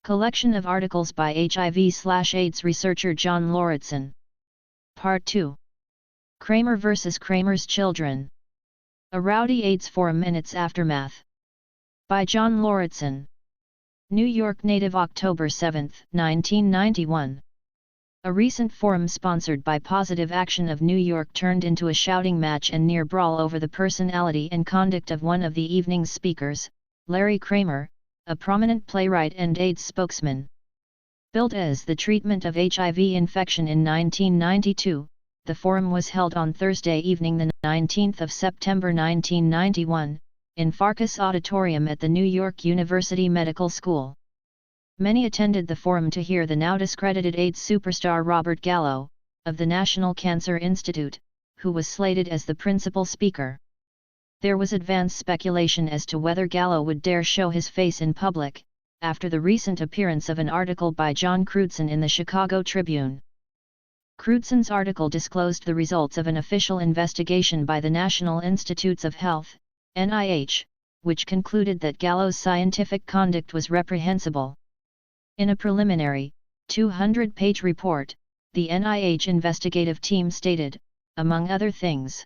Collection of articles by HIV/AIDS researcher John Lauritsen. Part 2. Kramer vs. Kramer's Children. A Rowdy AIDS Forum and its Aftermath. By John Lauritsen. New York native, October 7, 1991. A recent forum sponsored by Positive Action of New York turned into a shouting match and near brawl over the personality and conduct of one of the evening's speakers, Larry Kramer, a prominent playwright and AIDS spokesman. Billed as the treatment of HIV infection in 1992, the forum was held on Thursday evening, the 19th of September 1991, in Farkas Auditorium at the New York University Medical School. Many attended the forum to hear the now discredited AIDS superstar Robert Gallo, of the National Cancer Institute, who was slated as the principal speaker. There was advanced speculation as to whether Gallo would dare show his face in public, after the recent appearance of an article by John Lauritsen in the Chicago Tribune. Laurisen's article disclosed the results of an official investigation by the National Institutes of Health, NIH, which concluded that Gallo's scientific conduct was reprehensible. In a preliminary, 200-page report, the NIH investigative team stated, among other things,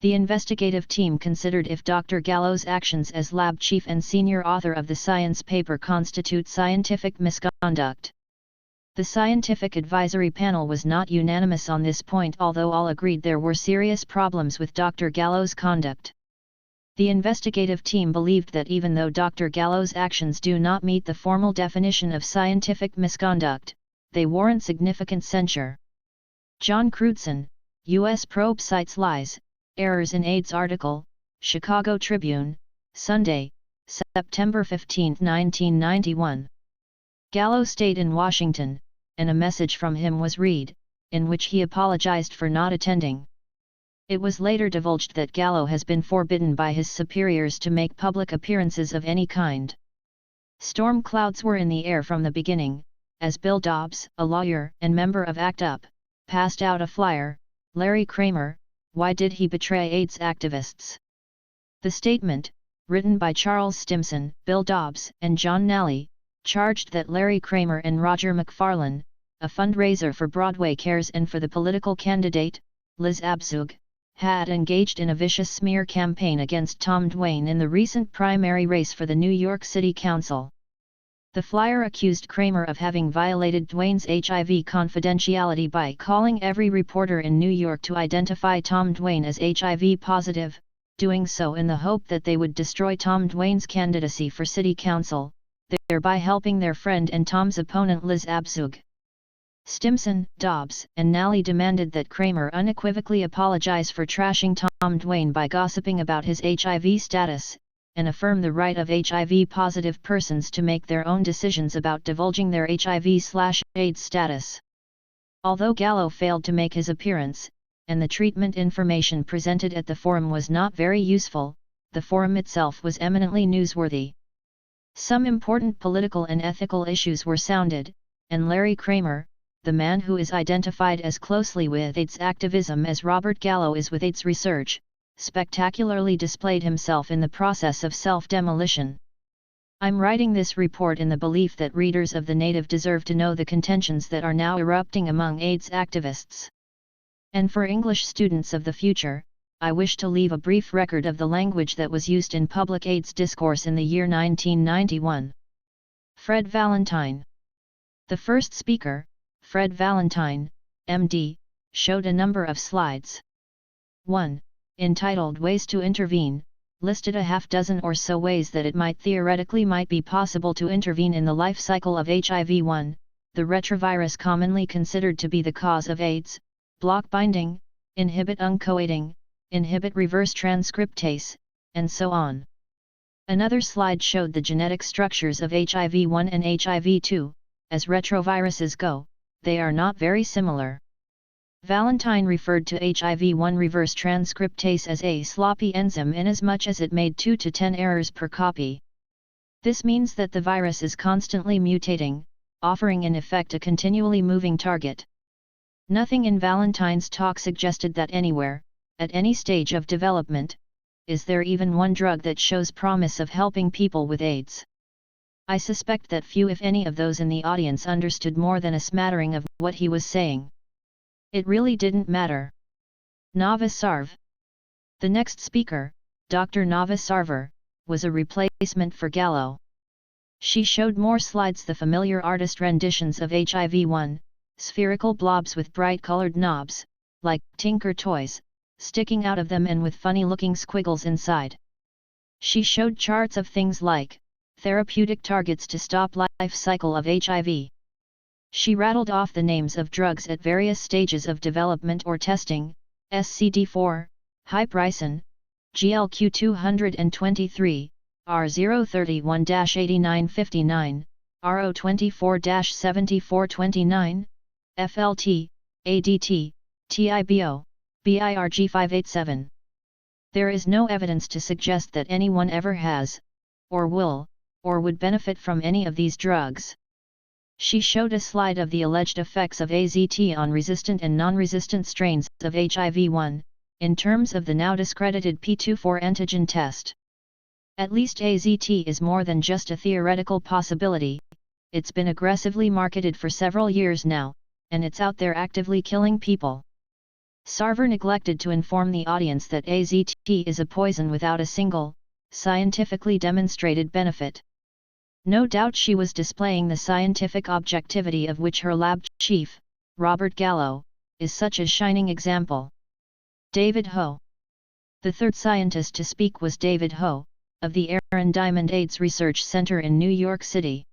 the investigative team considered if Dr. Gallo's actions as lab chief and senior author of the science paper constitute scientific misconduct. The scientific advisory panel was not unanimous on this point, although all agreed there were serious problems with Dr. Gallo's conduct. The investigative team believed that even though Dr. Gallo's actions do not meet the formal definition of scientific misconduct, they warrant significant censure. John Lauritsen, U.S. probe cites lies, errors in AIDS article, Chicago Tribune, Sunday, September 15, 1991. Gallo stayed in Washington, and a message from him was read, in which he apologized for not attending. It was later divulged that Gallo has been forbidden by his superiors to make public appearances of any kind. Storm clouds were in the air from the beginning, as Bill Dobbs, a lawyer and member of ACT UP, passed out a flyer, "Larry Kramer, why did he betray AIDS activists?" The statement, written by Charles Stimson, Bill Dobbs and John Nally, charged that Larry Kramer and Roger McFarlane, a fundraiser for Broadway Cares and for the political candidate, Liz Abzug, had engaged in a vicious smear campaign against Tom Duane in the recent primary race for the New York City Council. The flyer accused Kramer of having violated Duane's HIV confidentiality by calling every reporter in New York to identify Tom Duane as HIV positive, doing so in the hope that they would destroy Tom Duane's candidacy for City Council, thereby helping their friend and Tom's opponent Liz Abzug. Stimson, Dobbs, and Nally demanded that Kramer unequivocally apologize for trashing Tom Duane by gossiping about his HIV status, and affirm the right of HIV-positive persons to make their own decisions about divulging their HIV/AIDS status. Although Gallo failed to make his appearance, and the treatment information presented at the forum was not very useful, the forum itself was eminently newsworthy. Some important political and ethical issues were sounded, and Larry Kramer, the man who is identified as closely with AIDS activism as Robert Gallo is with AIDS research, spectacularly displayed himself in the process of self-demolition. I'm writing this report in the belief that readers of The Native deserve to know the contentions that are now erupting among AIDS activists. And for English students of the future, I wish to leave a brief record of the language that was used in public AIDS discourse in the year 1991. Fred Valentine. The first speaker, Fred Valentine, MD, showed a number of slides. 1. Entitled Ways to Intervene, listed a half-dozen or so ways that it might theoretically be possible to intervene in the life cycle of HIV-1, the retrovirus commonly considered to be the cause of AIDS, block binding, inhibit uncoating, inhibit reverse transcriptase, and so on. Another slide showed the genetic structures of HIV-1 and HIV-2, as retroviruses go, they are not very similar. Valentine referred to HIV-1 reverse transcriptase as a sloppy enzyme inasmuch as it made 2 to 10 errors per copy. This means that the virus is constantly mutating, offering in effect a continually moving target. Nothing in Valentine's talk suggested that anywhere, at any stage of development, is there even one drug that shows promise of helping people with AIDS. I suspect that few if any of those in the audience understood more than a smattering of what he was saying. It really didn't matter. Nava Sarv. The next speaker, Dr. Nava Sarver, was a replacement for Gallo. She showed more slides, the familiar artist renditions of HIV-1, spherical blobs with bright-colored knobs, like Tinker toys, sticking out of them and with funny-looking squiggles inside. She showed charts of things like therapeutic targets to stop life cycle of HIV. She rattled off the names of drugs at various stages of development or testing: SCD4, Hypericin, GLQ223, R031-8959, RO24-7429, FLT, ADT, TIBO, BIRG587. There is no evidence to suggest that anyone ever has, or will, or would benefit from any of these drugs. She showed a slide of the alleged effects of AZT on resistant and non-resistant strains of HIV-1, in terms of the now discredited P24 antigen test. At least AZT is more than just a theoretical possibility. It's been aggressively marketed for several years now, and it's out there actively killing people. Sarver neglected to inform the audience that AZT is a poison without a single, scientifically demonstrated benefit. No doubt she was displaying the scientific objectivity of which her lab chief, Robert Gallo, is such a shining example. David Ho. The third scientist to speak was David Ho, of the Aaron Diamond AIDS Research Center in New York City.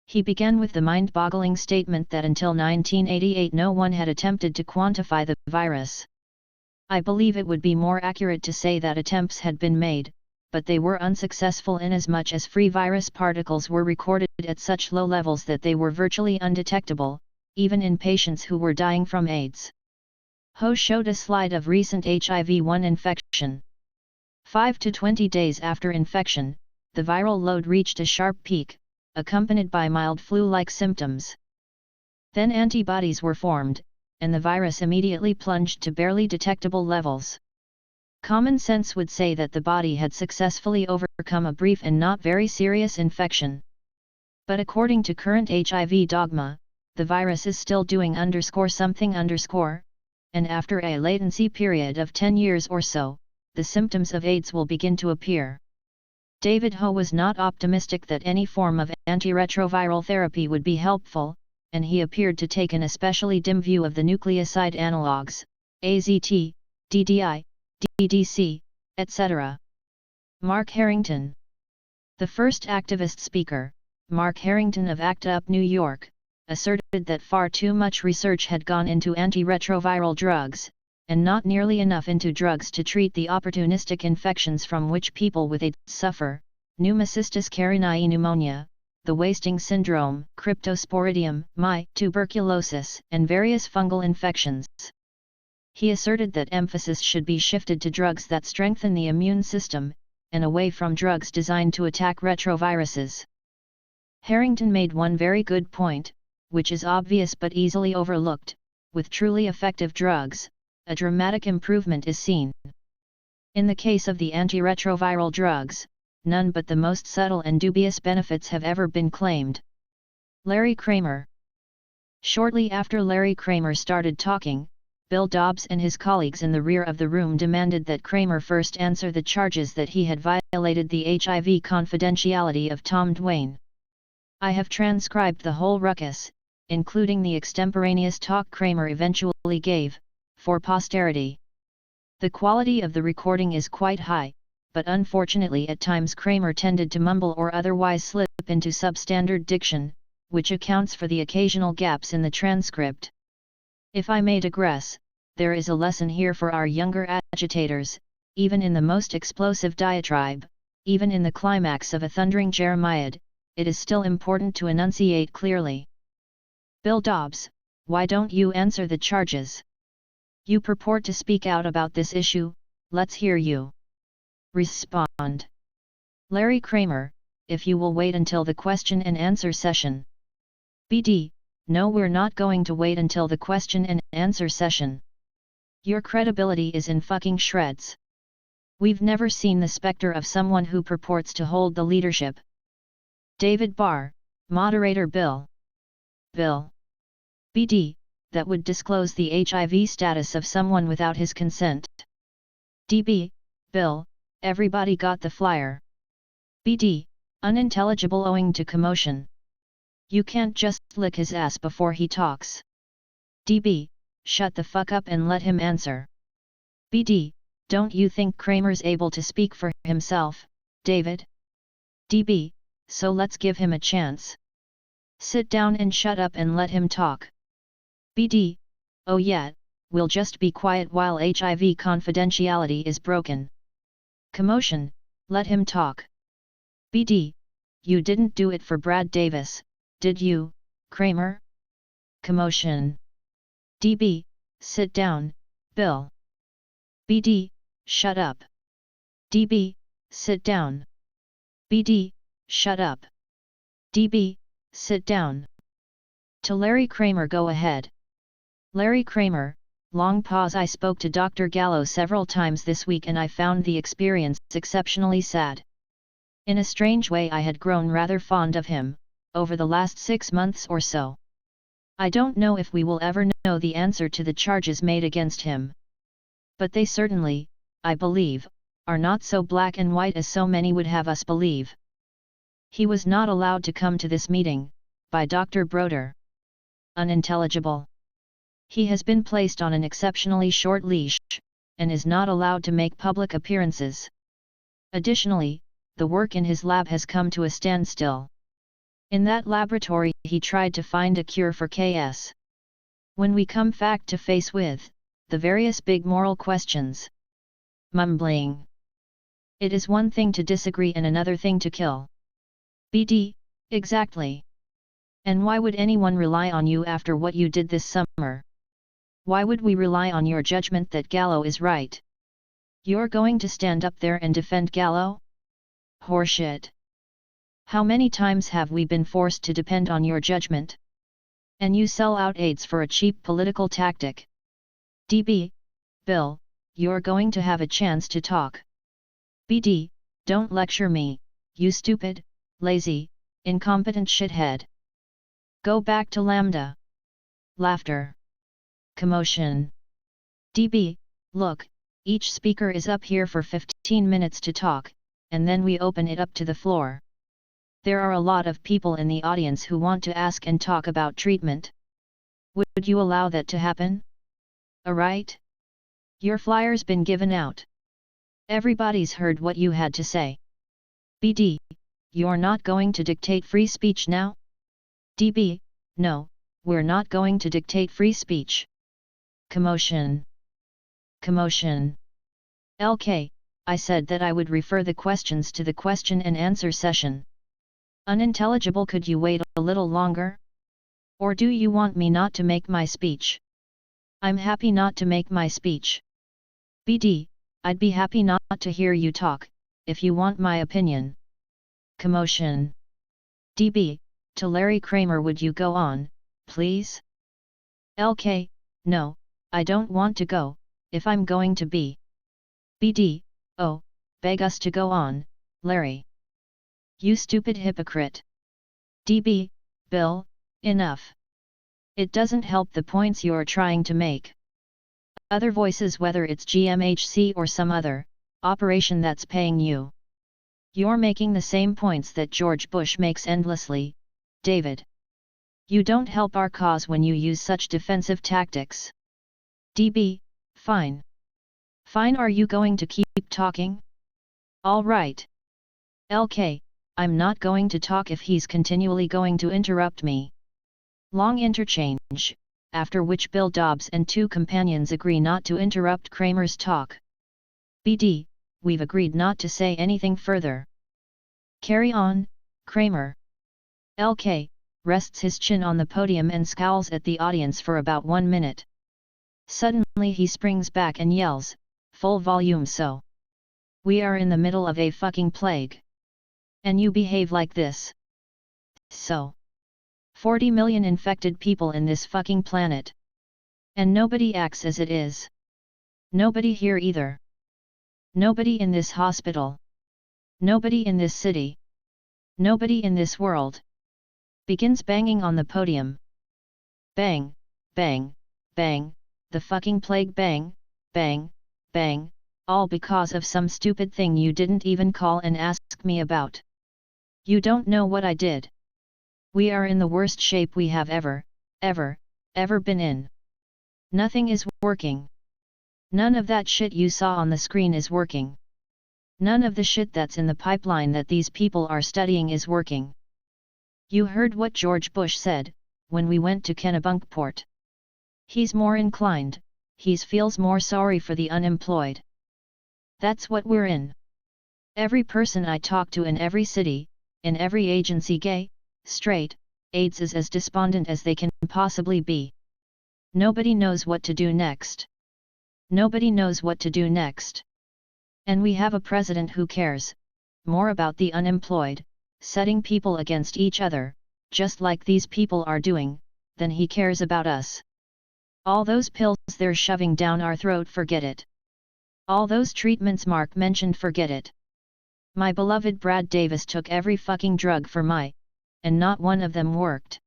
He began with the mind-boggling statement that until 1988 no one had attempted to quantify the virus. I believe it would be more accurate to say that attempts had been made, but they were unsuccessful inasmuch as free virus particles were recorded at such low levels that they were virtually undetectable, even in patients who were dying from AIDS. Ho showed a slide of recent HIV-1 infection. 5 to 20 days after infection, the viral load reached a sharp peak, accompanied by mild flu-like symptoms. Then antibodies were formed, and the virus immediately plunged to barely detectable levels. Common sense would say that the body had successfully overcome a brief and not very serious infection. But according to current HIV dogma, the virus is still doing _something_, and after a latency period of 10 years or so, the symptoms of AIDS will begin to appear. David Ho was not optimistic that any form of antiretroviral therapy would be helpful, and he appeared to take an especially dim view of the nucleoside analogues, AZT, DDI, DDC, etc. Mark Harrington. The first activist speaker, Mark Harrington of ACT UP New York, asserted that far too much research had gone into antiretroviral drugs, and not nearly enough into drugs to treat the opportunistic infections from which people with AIDS suffer: pneumocystis carinii pneumonia, the wasting syndrome, cryptosporidium, tuberculosis, and various fungal infections. He asserted that emphasis should be shifted to drugs that strengthen the immune system, and away from drugs designed to attack retroviruses. Harrington made one very good point, which is obvious but easily overlooked: with truly effective drugs, a dramatic improvement is seen. In the case of the antiretroviral drugs, none but the most subtle and dubious benefits have ever been claimed. Larry Kramer. Shortly after Larry Kramer started talking, Bill Dobbs and his colleagues in the rear of the room demanded that Kramer first answer the charges that he had violated the HIV confidentiality of Tom Duane. I have transcribed the whole ruckus, including the extemporaneous talk Kramer eventually gave, for posterity. The quality of the recording is quite high, but unfortunately at times Kramer tended to mumble or otherwise slip into substandard diction, which accounts for the occasional gaps in the transcript. If I may digress, there is a lesson here for our younger agitators: even in the most explosive diatribe, even in the climax of a thundering Jeremiad, it is still important to enunciate clearly. Bill Dobbs, why don't you answer the charges? You purport to speak out about this issue, let's hear you. Respond. Larry Kramer, if you will wait until the question and answer session. BD, no, we're not going to wait until the question and answer session. Your credibility is in fucking shreds. We've never seen the specter of someone who purports to hold the leadership. David Barr, Moderator Bill. Bill. BD, that would disclose the HIV status of someone without his consent. DB, Bill, everybody got the flyer. BD, unintelligible owing to commotion. You can't just lick his ass before he talks. DB, shut the fuck up and let him answer. BD, don't you think Kramer's able to speak for himself, David? DB, so let's give him a chance. Sit down and shut up and let him talk. BD, oh yeah, we'll just be quiet while HIV confidentiality is broken. Commotion, let him talk. BD, you didn't do it for Brad Davis, did you, Kramer? Commotion. DB, sit down, Bill. BD, shut up. DB, sit down. BD, shut up. DB, sit down. To Larry Kramer, go ahead. Larry Kramer, long pause. I spoke to Dr. Gallo several times this week and I found the experience exceptionally sad. In a strange way I had grown rather fond of him, over the last 6 months or so. I don't know if we will ever know the answer to the charges made against him. But they certainly, I believe, are not so black and white as so many would have us believe. He was not allowed to come to this meeting, by Dr. Broder. Unintelligible. He has been placed on an exceptionally short leash, and is not allowed to make public appearances. Additionally, the work in his lab has come to a standstill. In that laboratory he tried to find a cure for KS. When we come fact to face with the various big moral questions. Mumbling. It is one thing to disagree and another thing to kill. BD, exactly. And why would anyone rely on you after what you did this summer? Why would we rely on your judgment that Gallo is right? You're going to stand up there and defend Gallo? Horseshit. How many times have we been forced to depend on your judgment? And you sell out AIDS for a cheap political tactic. DB, Bill, you're going to have a chance to talk. BD, don't lecture me, you stupid, lazy, incompetent shithead. Go back to Lambda. Laughter. Commotion. DB, look, each speaker is up here for 15 minutes to talk, and then we open it up to the floor. There are a lot of people in the audience who want to ask and talk about treatment. Would you allow that to happen? Alright? Your flyer's been given out. Everybody's heard what you had to say. BD, you're not going to dictate free speech now? DB, no, we're not going to dictate free speech. Commotion. Commotion. LK, I said that I would refer the questions to the question and answer session. Unintelligible, could you wait a little longer? Or do you want me not to make my speech? I'm happy not to make my speech. BD, I'd be happy not to hear you talk, if you want my opinion. Commotion. DB, to Larry Kramer, would you go on, please? LK, no, I don't want to go, if I'm going to be. BD, oh, beg us to go on, Larry. You stupid hypocrite. DB, Bill, enough. It doesn't help the points you're trying to make. Other voices, whether it's GMHC or some other operation that's paying you. You're making the same points that George Bush makes endlessly, David. You don't help our cause when you use such defensive tactics. DB, fine. Fine, are you going to keep talking? All right. LK, I'm not going to talk if he's continually going to interrupt me. Long interchange, after which Bill Dobbs and 2 companions agree not to interrupt Kramer's talk. BD, we've agreed not to say anything further. Carry on, Kramer. LK, rests his chin on the podium and scowls at the audience for about 1 minute. Suddenly he springs back and yells, full volume, so. We are in the middle of a fucking plague. And you behave like this. So. 40 million infected people in this fucking planet. And nobody acts as it is. Nobody here either. Nobody in this hospital. Nobody in this city. Nobody in this world. Begins banging on the podium. Bang, bang, bang, the fucking plague, bang, bang, bang, all because of some stupid thing you didn't even call and ask me about. You don't know what I did. We are in the worst shape we have ever been in. Nothing is working. None of that shit you saw on the screen is working. None of the shit that's in the pipeline that these people are studying is working. You heard what George Bush said, when we went to Kennebunkport. He's more inclined, he feels more sorry for the unemployed. That's what we're in. Every person I talk to in every city, in every agency, gay, straight, AIDS, is as despondent as they can possibly be. Nobody knows what to do next. Nobody knows what to do next. And we have a president who cares more about the unemployed, setting people against each other, just like these people are doing, than he cares about us. All those pills they're shoving down our throat, forget it. All those treatments Mark mentioned, forget it. My beloved Brad Davis took every fucking drug for and not one of them worked.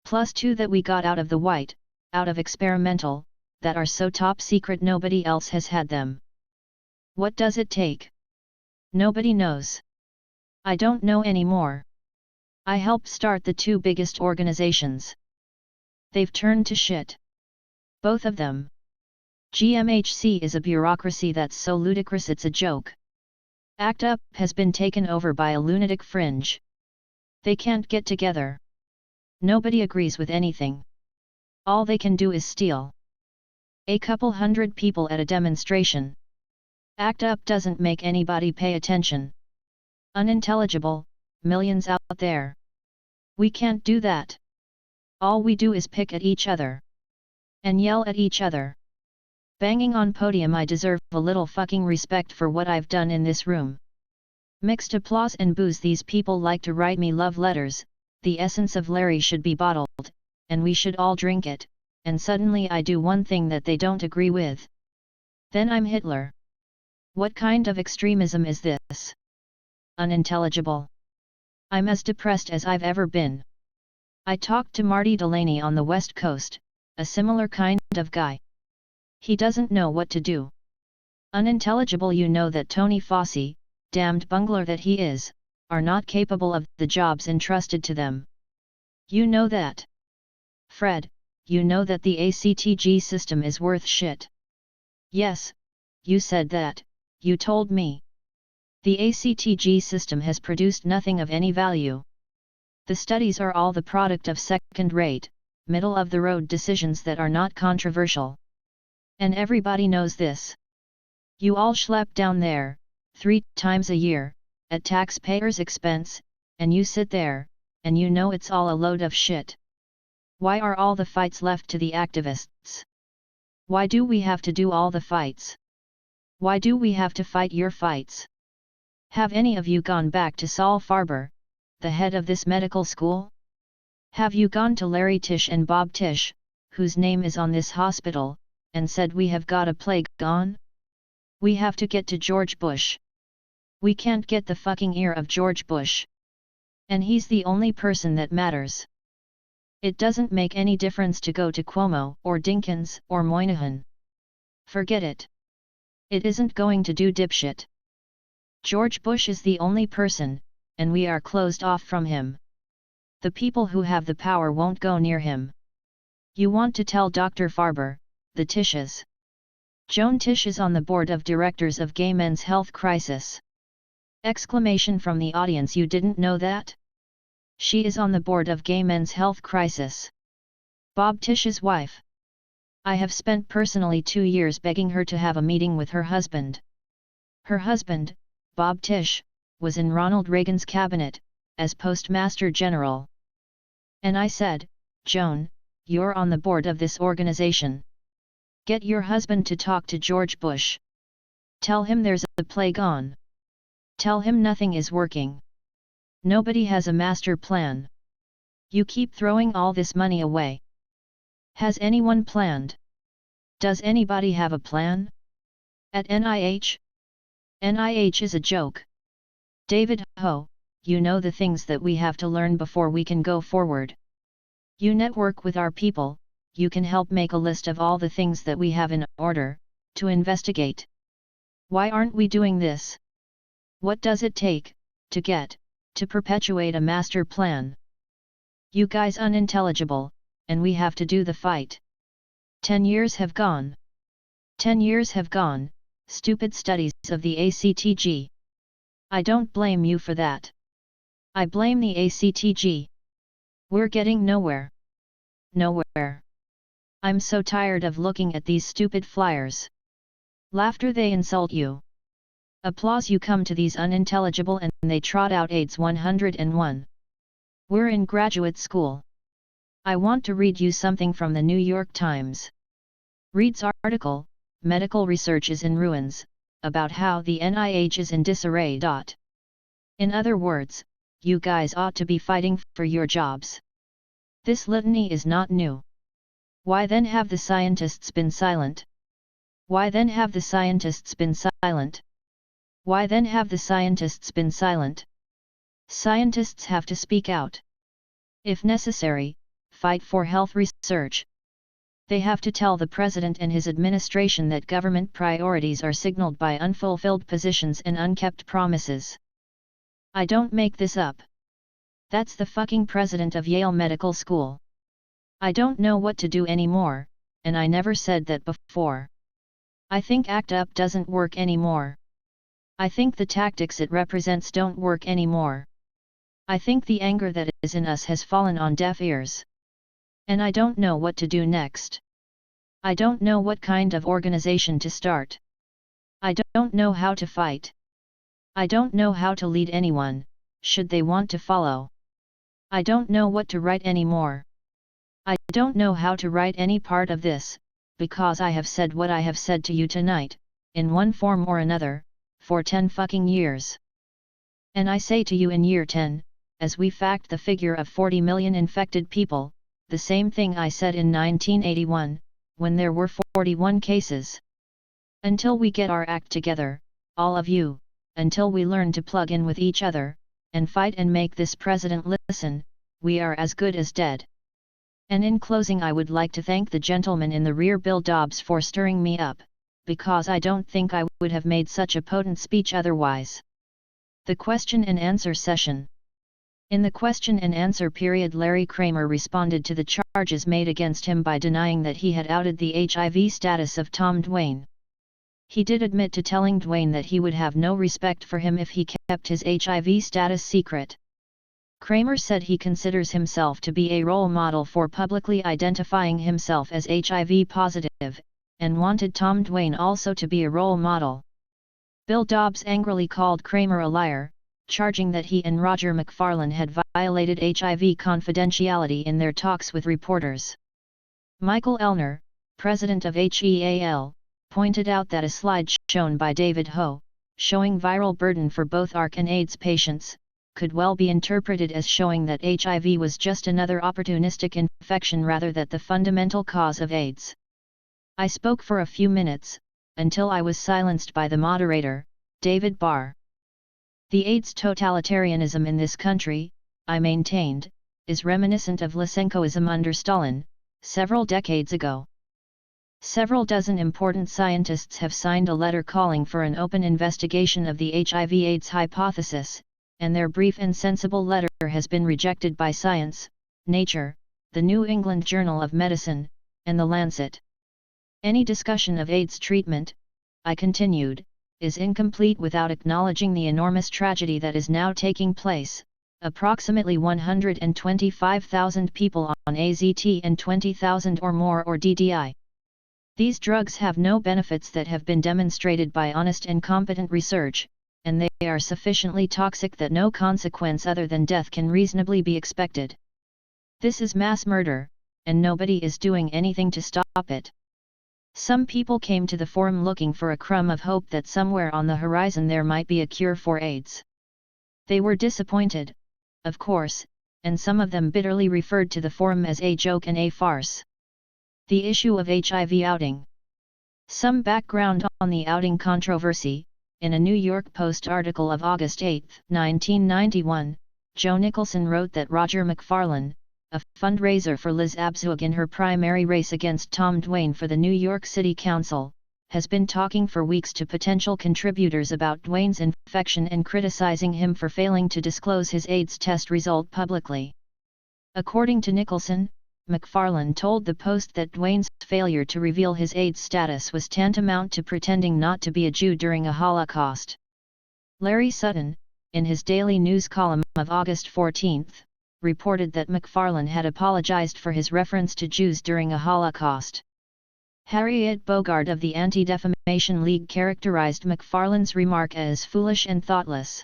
Plus 2 that we got out of the white, out of experimental, that are so top secret nobody else has had them. What does it take? Nobody knows. I don't know anymore. I helped start the 2 biggest organizations. They've turned to shit. Both of them. GMHC is a bureaucracy that's so ludicrous it's a joke. ACT UP has been taken over by a lunatic fringe. They can't get together. Nobody agrees with anything. All they can do is steal. A couple hundred people at a demonstration. ACT UP doesn't make anybody pay attention. Unintelligible, millions out there. We can't do that. All we do is pick at each other. And yell at each other. Banging on podium, I deserve a little fucking respect for what I've done in this room. Mixed applause and boos. These people like to write me love letters, the essence of Larry should be bottled, and we should all drink it, and suddenly I do one thing that they don't agree with. Then I'm Hitler. What kind of extremism is this? Unintelligible. I'm as depressed as I've ever been. I talked to Marty Delaney on the West Coast, a similar kind of guy. He doesn't know what to do. Unintelligible. You know that Tony Fossey, damned bungler that he is, are not capable of the jobs entrusted to them. You know that. Fred, you know that the ACTG system is worth shit. Yes, you said that, you told me. The ACTG system has produced nothing of any value. The studies are all the product of second-rate, middle-of-the-road decisions that are not controversial. And everybody knows this. You all schlep down there, 3 times a year, at taxpayers' expense, and you sit there, and you know it's all a load of shit. Why are all the fights left to the activists? Why do we have to do all the fights? Why do we have to fight your fights? Have any of you gone back to Saul Farber, the head of this medical school? Have you gone to Larry Tisch and Bob Tisch, whose name is on this hospital, and said we have got a plague on? We have to get to George Bush. We can't get the fucking ear of George Bush. And he's the only person that matters. It doesn't make any difference to go to Cuomo, or Dinkins, or Moynihan. Forget it. It isn't going to do dipshit. George Bush is the only person, and we are closed off from him. The people who have the power won't go near him. You want to tell Dr. Farber, the Tisches. Joan Tisch is on the board of directors of Gay Men's Health Crisis. Exclamation from the audience. You didn't know that? She is on the board of Gay Men's Health Crisis. Bob Tisch's wife. I have spent personally 2 years begging her to have a meeting with her husband. Her husband, Bob Tisch, was in Ronald Reagan's cabinet, as Postmaster General. And I said, Joan, you're on the board of this organization. Get your husband to talk to George Bush. Tell him there's a plague on. Tell him nothing is working. Nobody has a master plan. You keep throwing all this money away. Has anyone planned? Does anybody have a plan? At NIH? NIH is a joke. David Ho, you know the things that we have to learn before we can go forward. You network with our people, you can help make a list of all the things that we have in order to investigate. Why aren't we doing this? What does it take to perpetuate a master plan? You guys unintelligible, and we have to do the fight. 10 years have gone. 10 years have gone, stupid studies of the ACTG. I don't blame you for that. I blame the ACTG. We're getting nowhere. Nowhere. I'm so tired of looking at these stupid flyers. Laughter, they insult you. Applause, you come to these unintelligible and they trot out AIDS 101. We're in graduate school. I want to read you something from the New York Times. Reads article, Medical Research is in Ruins, about how the NIH is in disarray. In other words, you guys ought to be fighting for your jobs. This litany is not new. Why then have the scientists been silent? Why then have the scientists been silent? Why then have the scientists been silent? Scientists have to speak out. If necessary, fight for health research. They have to tell the president and his administration that government priorities are signaled by unfulfilled positions and unkept promises. I don't make this up. That's the fucking president of Yale Medical School. I don't know what to do anymore, and I never said that before. I think ACT UP doesn't work anymore. I think the tactics it represents don't work anymore. I think the anger that is in us has fallen on deaf ears. And I don't know what to do next. I don't know what kind of organization to start. I don't know how to fight. I don't know how to lead anyone, should they want to follow. I don't know what to write anymore. I don't know how to write any part of this, because I have said what I have said to you tonight, in one form or another, for 10 fucking years. And I say to you in year 10, as we fact the figure of 40 million infected people, the same thing I said in 1981, when there were 41 cases. Until we get our act together, all of you, until we learn to plug in with each other, and fight and make this president listen, we are as good as dead. And in closing, I would like to thank the gentleman in the rear, Bill Dobbs, for stirring me up, because I don't think I would have made such a potent speech otherwise. The question and answer session. In the question and answer period, Larry Kramer responded to the charges made against him by denying that he had outed the HIV status of Tom Duane. He did admit to telling Duane that he would have no respect for him if he kept his HIV status secret. Kramer said he considers himself to be a role model for publicly identifying himself as HIV positive, and wanted Tom Duane also to be a role model. Bill Dobbs angrily called Kramer a liar, charging that he and Roger McFarlane had violated HIV confidentiality in their talks with reporters. Michael Elner, president of HEAL, pointed out that a slide shown by David Ho, showing viral burden for both ARC and AIDS patients, could well be interpreted as showing that HIV was just another opportunistic infection rather than the fundamental cause of AIDS. I spoke for a few minutes, until I was silenced by the moderator, David Barr. The AIDS totalitarianism in this country, I maintained, is reminiscent of Lysenkoism under Stalin, several decades ago. Several dozen important scientists have signed a letter calling for an open investigation of the HIV/AIDS hypothesis, and their brief and sensible letter has been rejected by Science, Nature, the New England Journal of Medicine, and The Lancet. Any discussion of AIDS treatment, I continued, is incomplete without acknowledging the enormous tragedy that is now taking place. Approximately 125,000 people on AZT and 20,000 or more or DDI. These drugs have no benefits that have been demonstrated by honest and competent research, and they are sufficiently toxic that no consequence other than death can reasonably be expected. This is mass murder, and nobody is doing anything to stop it. Some people came to the forum looking for a crumb of hope that somewhere on the horizon there might be a cure for AIDS. They were disappointed, of course, and some of them bitterly referred to the forum as a joke and a farce. The issue of HIV outing. Some background on the outing controversy. in a New York Post article of August 8, 1991, Joe Nicholson wrote that Roger McFarlane, a fundraiser for Liz Abzug in her primary race against Tom Duane for the New York City Council, has been talking for weeks to potential contributors about Duane's infection and criticizing him for failing to disclose his AIDS test result publicly. According to Nicholson, McFarlane told the Post that Duane's failure to reveal his AIDS status was tantamount to pretending not to be a Jew during a Holocaust. Larry Sutton, in his daily news column of August 14, reported that McFarlane had apologized for his reference to Jews during a Holocaust. Harriet Bogart of the Anti-Defamation League characterized McFarlane's remark as foolish and thoughtless.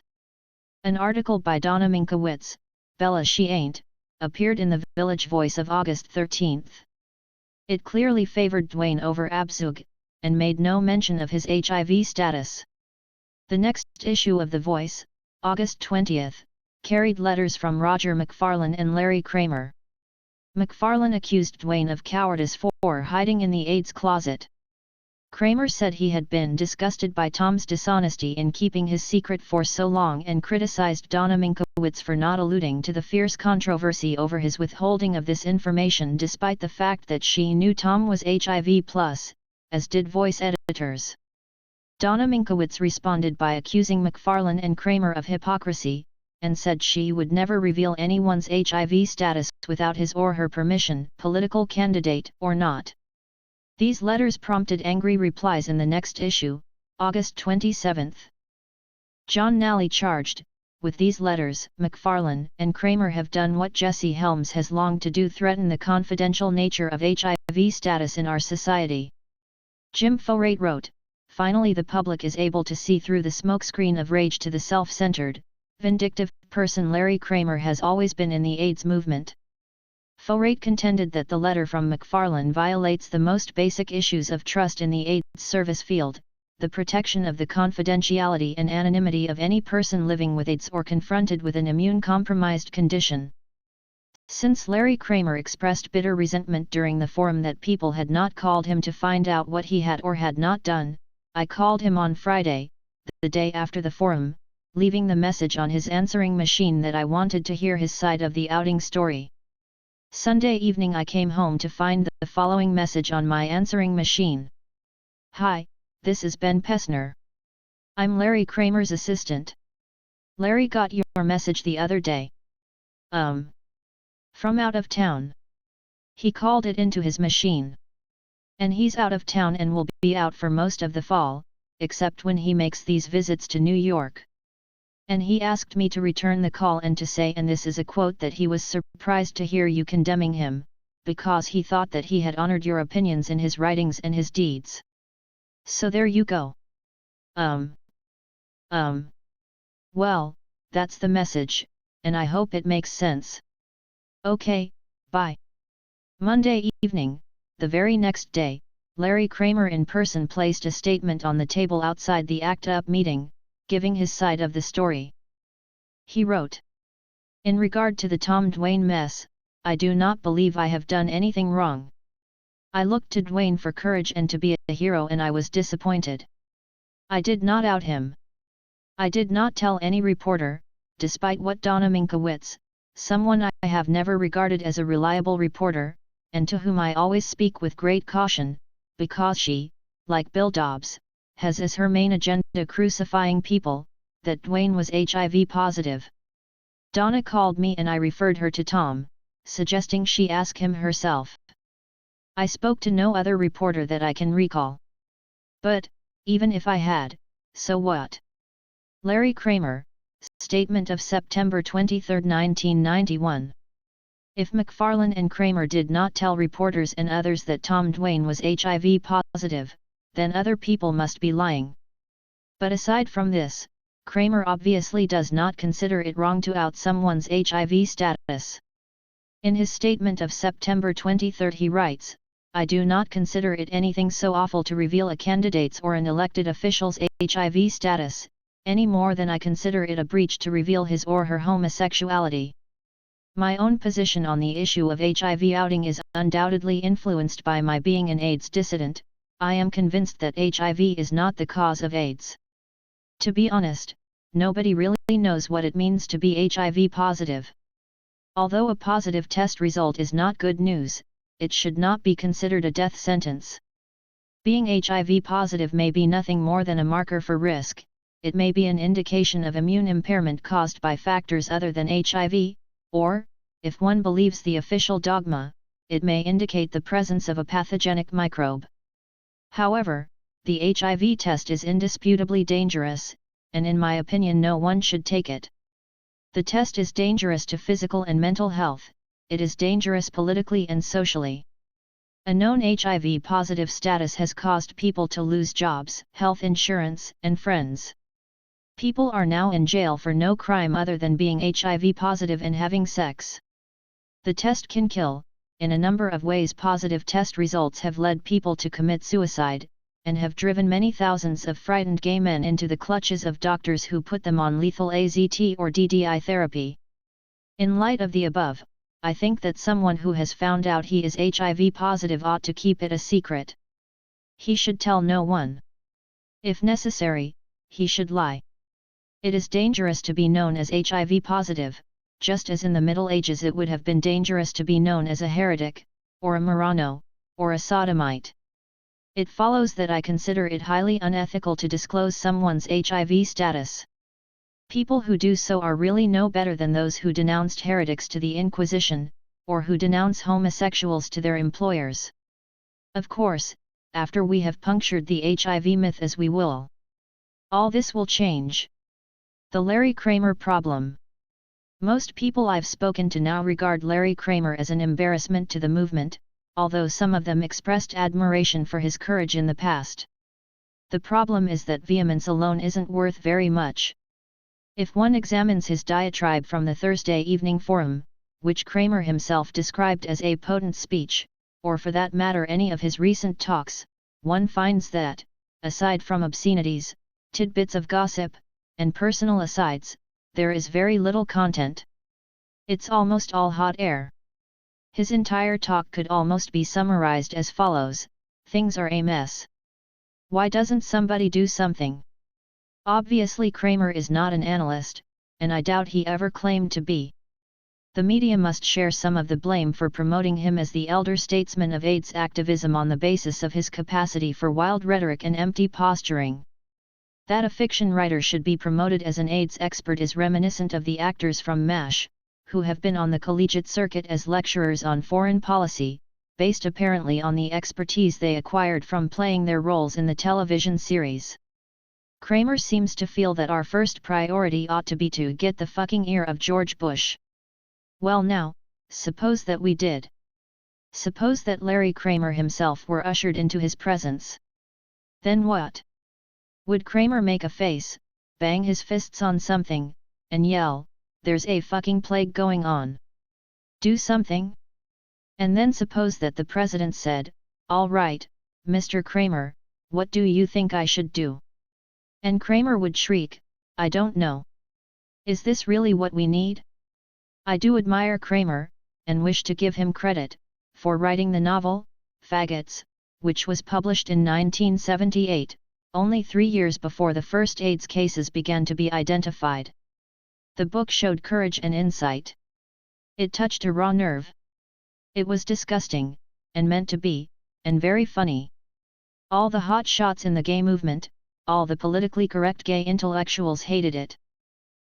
An article by Donna Minkowitz, Bella She Ain't, appeared in the Village Voice of August 13. It clearly favored Duane over Abzug, and made no mention of his HIV status. The next issue of The Voice, August 20, carried letters from Roger McFarlane and Larry Kramer. McFarlane accused Duane of cowardice for hiding in the AIDS closet. Kramer said he had been disgusted by Tom's dishonesty in keeping his secret for so long and criticized Donna Minkowitz for not alluding to the fierce controversy over his withholding of this information despite the fact that she knew Tom was HIV+, as did Voice editors. Donna Minkowitz responded by accusing McFarlane and Kramer of hypocrisy, and said she would never reveal anyone's HIV status without his or her permission, political candidate or not. These letters prompted angry replies in the next issue, August 27. John Nally charged, with these letters, McFarlane and Kramer have done what Jesse Helms has longed to do: threaten the confidential nature of HIV status in our society. Jim Forate wrote, "Finally the public is able to see through the smokescreen of rage to the self-centered, vindictive person Larry Kramer has always been in the AIDS movement." Forate contended that the letter from McFarlane violates the most basic issues of trust in the AIDS service field, the protection of the confidentiality and anonymity of any person living with AIDS or confronted with an immune-compromised condition. Since Larry Kramer expressed bitter resentment during the forum that people had not called him to find out what he had or had not done, I called him on Friday, the day after the forum, leaving the message on his answering machine that I wanted to hear his side of the outing story. Sunday evening I came home to find the following message on my answering machine. "Hi, this is Ben Pessner. I'm Larry Kramer's assistant. Larry got your message the other day. From out of town. He called it into his machine. And he's out of town and will be out for most of the fall, except when he makes these visits to New York. And he asked me to return the call and to say, and this is a quote, that he was surprised to hear you condemning him, because he thought that he had honored your opinions in his writings and his deeds. So there you go." Well, that's the message, and I hope it makes sense. Okay, bye. Monday evening, the very next day, Larry Kramer in person placed a statement on the table outside the ACT UP meeting, giving his side of the story. He wrote, "In regard to the Tom Duane mess, I do not believe I have done anything wrong. I looked to Duane for courage and to be a hero, and I was disappointed. I did not out him. I did not tell any reporter, despite what Donna Minkowitz, someone I have never regarded as a reliable reporter, and to whom I always speak with great caution, because she, like Bill Dobbs, has as her main agenda crucifying people, that Duane was HIV positive. Donna called me and I referred her to Tom, suggesting she ask him herself. I spoke to no other reporter that I can recall. But, even if I had, so what?" Larry Kramer, statement of September 23, 1991. If McFarlane and Kramer did not tell reporters and others that Tom Duane was HIV positive, then other people must be lying. But aside from this, Kramer obviously does not consider it wrong to out someone's HIV status. In his statement of September 23 he writes, "I do not consider it anything so awful to reveal a candidate's or an elected official's HIV status, any more than I consider it a breach to reveal his or her homosexuality. My own position on the issue of HIV outing is undoubtedly influenced by my being an AIDS dissident. I am convinced that HIV is not the cause of AIDS. To be honest, nobody really knows what it means to be HIV positive. Although a positive test result is not good news, it should not be considered a death sentence. Being HIV positive may be nothing more than a marker for risk. It may be an indication of immune impairment caused by factors other than HIV, or, if one believes the official dogma, it may indicate the presence of a pathogenic microbe. However, the HIV test is indisputably dangerous, and in my opinion no one should take it. The test is dangerous to physical and mental health, it is dangerous politically and socially. A known HIV positive status has caused people to lose jobs, health insurance, and friends. People are now in jail for no crime other than being HIV positive and having sex. The test can kill. In a number of ways, positive test results have led people to commit suicide, and have driven many thousands of frightened gay men into the clutches of doctors who put them on lethal AZT or DDI therapy. In light of the above, I think that someone who has found out he is HIV positive ought to keep it a secret. He should tell no one. If necessary, he should lie. It is dangerous to be known as HIV positive, just as in the Middle Ages it would have been dangerous to be known as a heretic, or a Marrano, or a sodomite. It follows that I consider it highly unethical to disclose someone's HIV status. People who do so are really no better than those who denounced heretics to the Inquisition, or who denounce homosexuals to their employers. Of course, after we have punctured the HIV myth as we will. All this will change. The Larry Kramer problem. Most people I've spoken to now regard Larry Kramer as an embarrassment to the movement, although some of them expressed admiration for his courage in the past. The problem is that vehemence alone isn't worth very much. If one examines his diatribe from the Thursday Evening Forum, which Kramer himself described as a potent speech, or for that matter any of his recent talks, one finds that, aside from obscenities, tidbits of gossip, and personal asides, there is very little content. It's almost all hot air. His entire talk could almost be summarized as follows: things are a mess. Why doesn't somebody do something? Obviously Kramer is not an analyst, and I doubt he ever claimed to be. The media must share some of the blame for promoting him as the elder statesman of AIDS activism on the basis of his capacity for wild rhetoric and empty posturing. That a fiction writer should be promoted as an AIDS expert is reminiscent of the actors from MASH, who have been on the collegiate circuit as lecturers on foreign policy, based apparently on the expertise they acquired from playing their roles in the television series. Kramer seems to feel that our first priority ought to be to get the fucking ear of George Bush. Well now, suppose that we did. Suppose that Larry Kramer himself were ushered into his presence. Then what? Would Kramer make a face, bang his fists on something, and yell, "There's a fucking plague going on. Do something"? And then suppose that the president said, "All right, Mr. Kramer, what do you think I should do?" And Kramer would shriek, "I don't know. Is this really what we need?" I do admire Kramer, and wish to give him credit, for writing the novel, Faggots, which was published in 1978, only 3 years before the first AIDS cases began to be identified. The book showed courage and insight. It touched a raw nerve. It was disgusting, and meant to be, and very funny. All the hot shots in the gay movement, all the politically correct gay intellectuals hated it.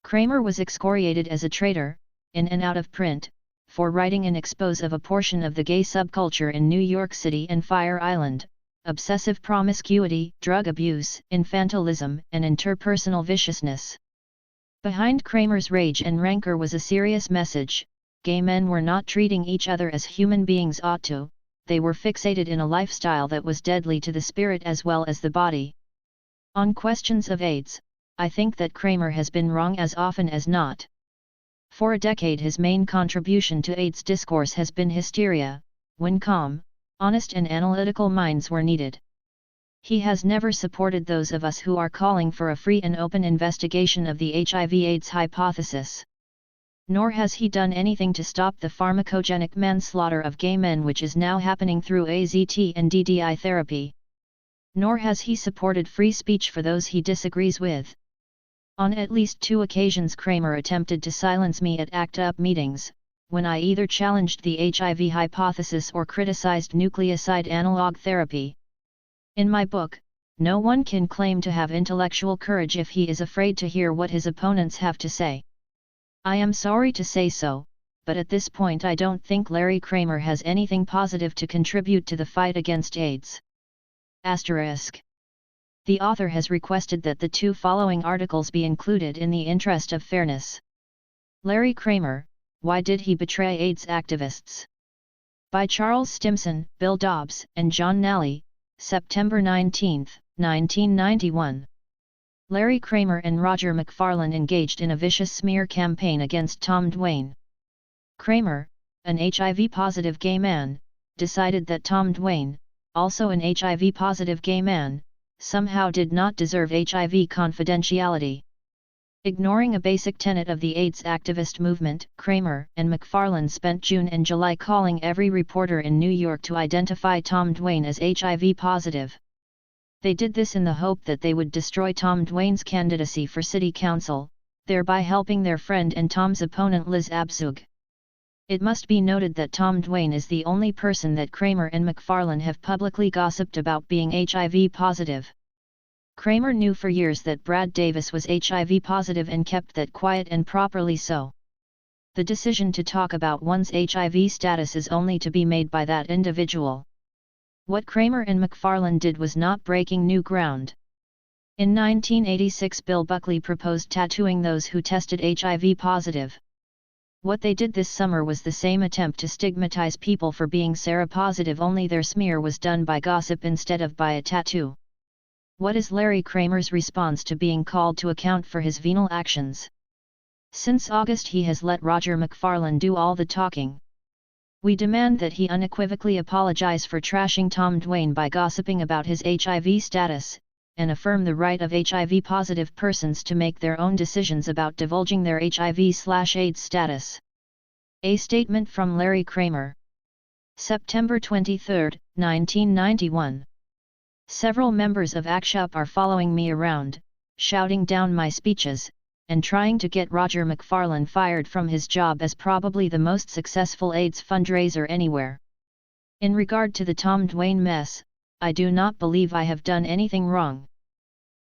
Kramer was excoriated as a traitor, in and out of print, for writing an expose of a portion of the gay subculture in New York City and Fire Island: obsessive promiscuity, drug abuse, infantilism, and interpersonal viciousness. Behind Kramer's rage and rancor was a serious message: gay men were not treating each other as human beings ought to, they were fixated in a lifestyle that was deadly to the spirit as well as the body. On questions of AIDS, I think that Kramer has been wrong as often as not. For a decade his main contribution to AIDS discourse has been hysteria, when calm, honest and analytical minds were needed. He has never supported those of us who are calling for a free and open investigation of the HIV/AIDS hypothesis. Nor has he done anything to stop the pharmacogenic manslaughter of gay men which is now happening through AZT and DDI therapy. Nor has he supported free speech for those he disagrees with, On at least 2 occasions Kramer attempted to silence me at ACT UP meetings, when I either challenged the HIV hypothesis or criticized nucleoside analog therapy. In my book, no one can claim to have intellectual courage if he is afraid to hear what his opponents have to say. I am sorry to say so, but at this point I don't think Larry Kramer has anything positive to contribute to the fight against AIDS. Asterisk. The author has requested that the 2 following articles be included in the interest of fairness. Larry Kramer, Why Did He Betray AIDS Activists? By Charles Stimson, Bill Dobbs, and John Nally, September 19, 1991. Larry Kramer and Roger McFarlane engaged in a vicious smear campaign against Tom Duane. Kramer, an HIV-positive gay man, decided that Tom Duane, also an HIV-positive gay man, somehow did not deserve HIV confidentiality. Ignoring a basic tenet of the AIDS activist movement, Kramer and McFarlane spent June and July calling every reporter in New York to identify Tom Duane as HIV positive. They did this in the hope that they would destroy Tom Duane's candidacy for city council, thereby helping their friend and Tom's opponent Liz Abzug. It must be noted that Tom Duane is the only person that Kramer and McFarlane have publicly gossiped about being HIV positive. Kramer knew for years that Brad Davis was HIV positive and kept that quiet, and properly so. The decision to talk about one's HIV status is only to be made by that individual. What Kramer and McFarlane did was not breaking new ground. In 1986, Bill Buckley proposed tattooing those who tested HIV positive. What they did this summer was the same attempt to stigmatize people for being seropositive, only their smear was done by gossip instead of by a tattoo. What is Larry Kramer's response to being called to account for his venal actions? Since August he has let Roger McFarlane do all the talking. We demand that he unequivocally apologize for trashing Tom Duane by gossiping about his HIV status, and affirm the right of HIV-positive persons to make their own decisions about divulging their HIV/AIDS status. A statement from Larry Kramer. September 23, 1991. Several members of ACT-UP are following me around, shouting down my speeches, and trying to get Roger McFarlane fired from his job as probably the most successful AIDS fundraiser anywhere. In regard to the Tom Duane mess, I do not believe I have done anything wrong.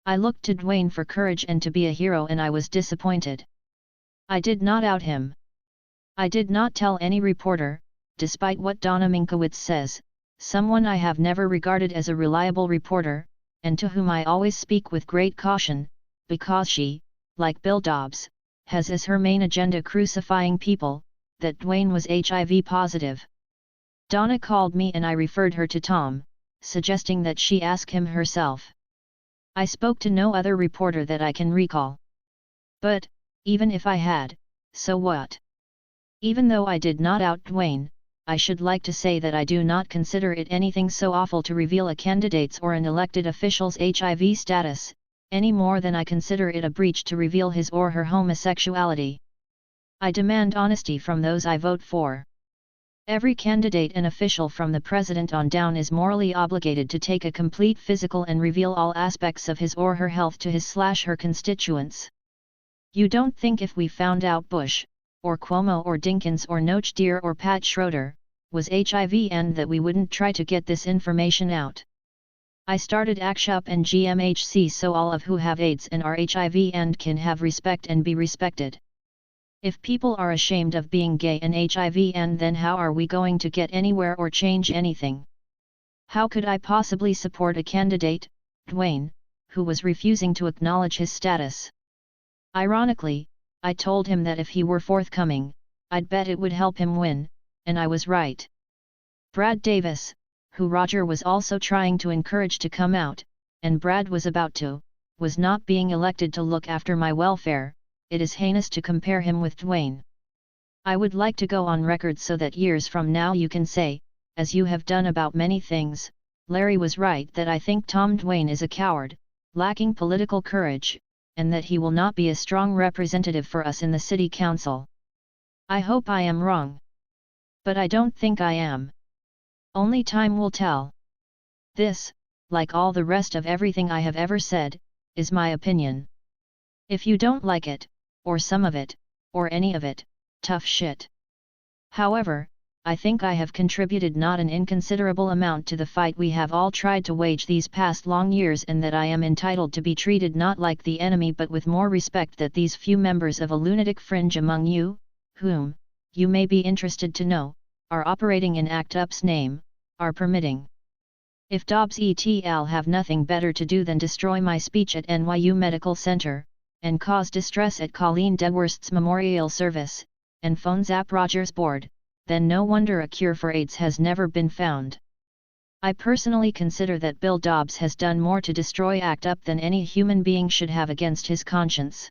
I looked to Duane for courage and to be a hero, and I was disappointed. I did not out him. I did not tell any reporter, despite what Donna Minkowitz says, someone I have never regarded as a reliable reporter, and to whom I always speak with great caution, because she, like Bill Dobbs, has as her main agenda crucifying people, that Duane was HIV positive. Donna called me and I referred her to Tom, suggesting that she ask him herself. I spoke to no other reporter that I can recall. But, even if I had, so what? Even though I did not out Duane, I should like to say that I do not consider it anything so awful to reveal a candidate's or an elected official's HIV status, any more than I consider it a breach to reveal his or her homosexuality. I demand honesty from those I vote for. Every candidate and official from the president on down is morally obligated to take a complete physical and reveal all aspects of his or her health to his/her constituents. You don't think if we found out Bush, or Cuomo or Dinkins or Noach Deer or Pat Schroeder, was HIV and that we wouldn't try to get this information out? I started ACT-UP and GMHC so all of who have AIDS and are HIV and can have respect and be respected. If people are ashamed of being gay and HIV, and then how are we going to get anywhere or change anything? How could I possibly support a candidate, Duane, who was refusing to acknowledge his status? Ironically, I told him that if he were forthcoming, I'd bet it would help him win, and I was right. Brad Davis, who Roger was also trying to encourage to come out, and Brad was about to, was not being elected to look after my welfare. It is heinous to compare him with Duane. I would like to go on record so that years from now you can say, as you have done about many things, Larry was right, that I think Tom Duane is a coward, lacking political courage, and that he will not be a strong representative for us in the city council. I hope I am wrong. But I don't think I am. Only time will tell. This, like all the rest of everything I have ever said, is my opinion. If you don't like it, or some of it, or any of it, tough shit. However, I think I have contributed not an inconsiderable amount to the fight we have all tried to wage these past long years, and that I am entitled to be treated not like the enemy but with more respect that these few members of a lunatic fringe among you, whom, you may be interested to know, are operating in ACT UP's name, are permitting. If Dobbs et al. Have nothing better to do than destroy my speech at NYU Medical Center, and cause distress at Colleen Deworst's memorial service, and phone zap Rogers Board, then no wonder a cure for AIDS has never been found. I personally consider that Bill Dobbs has done more to destroy ACT UP than any human being should have against his conscience.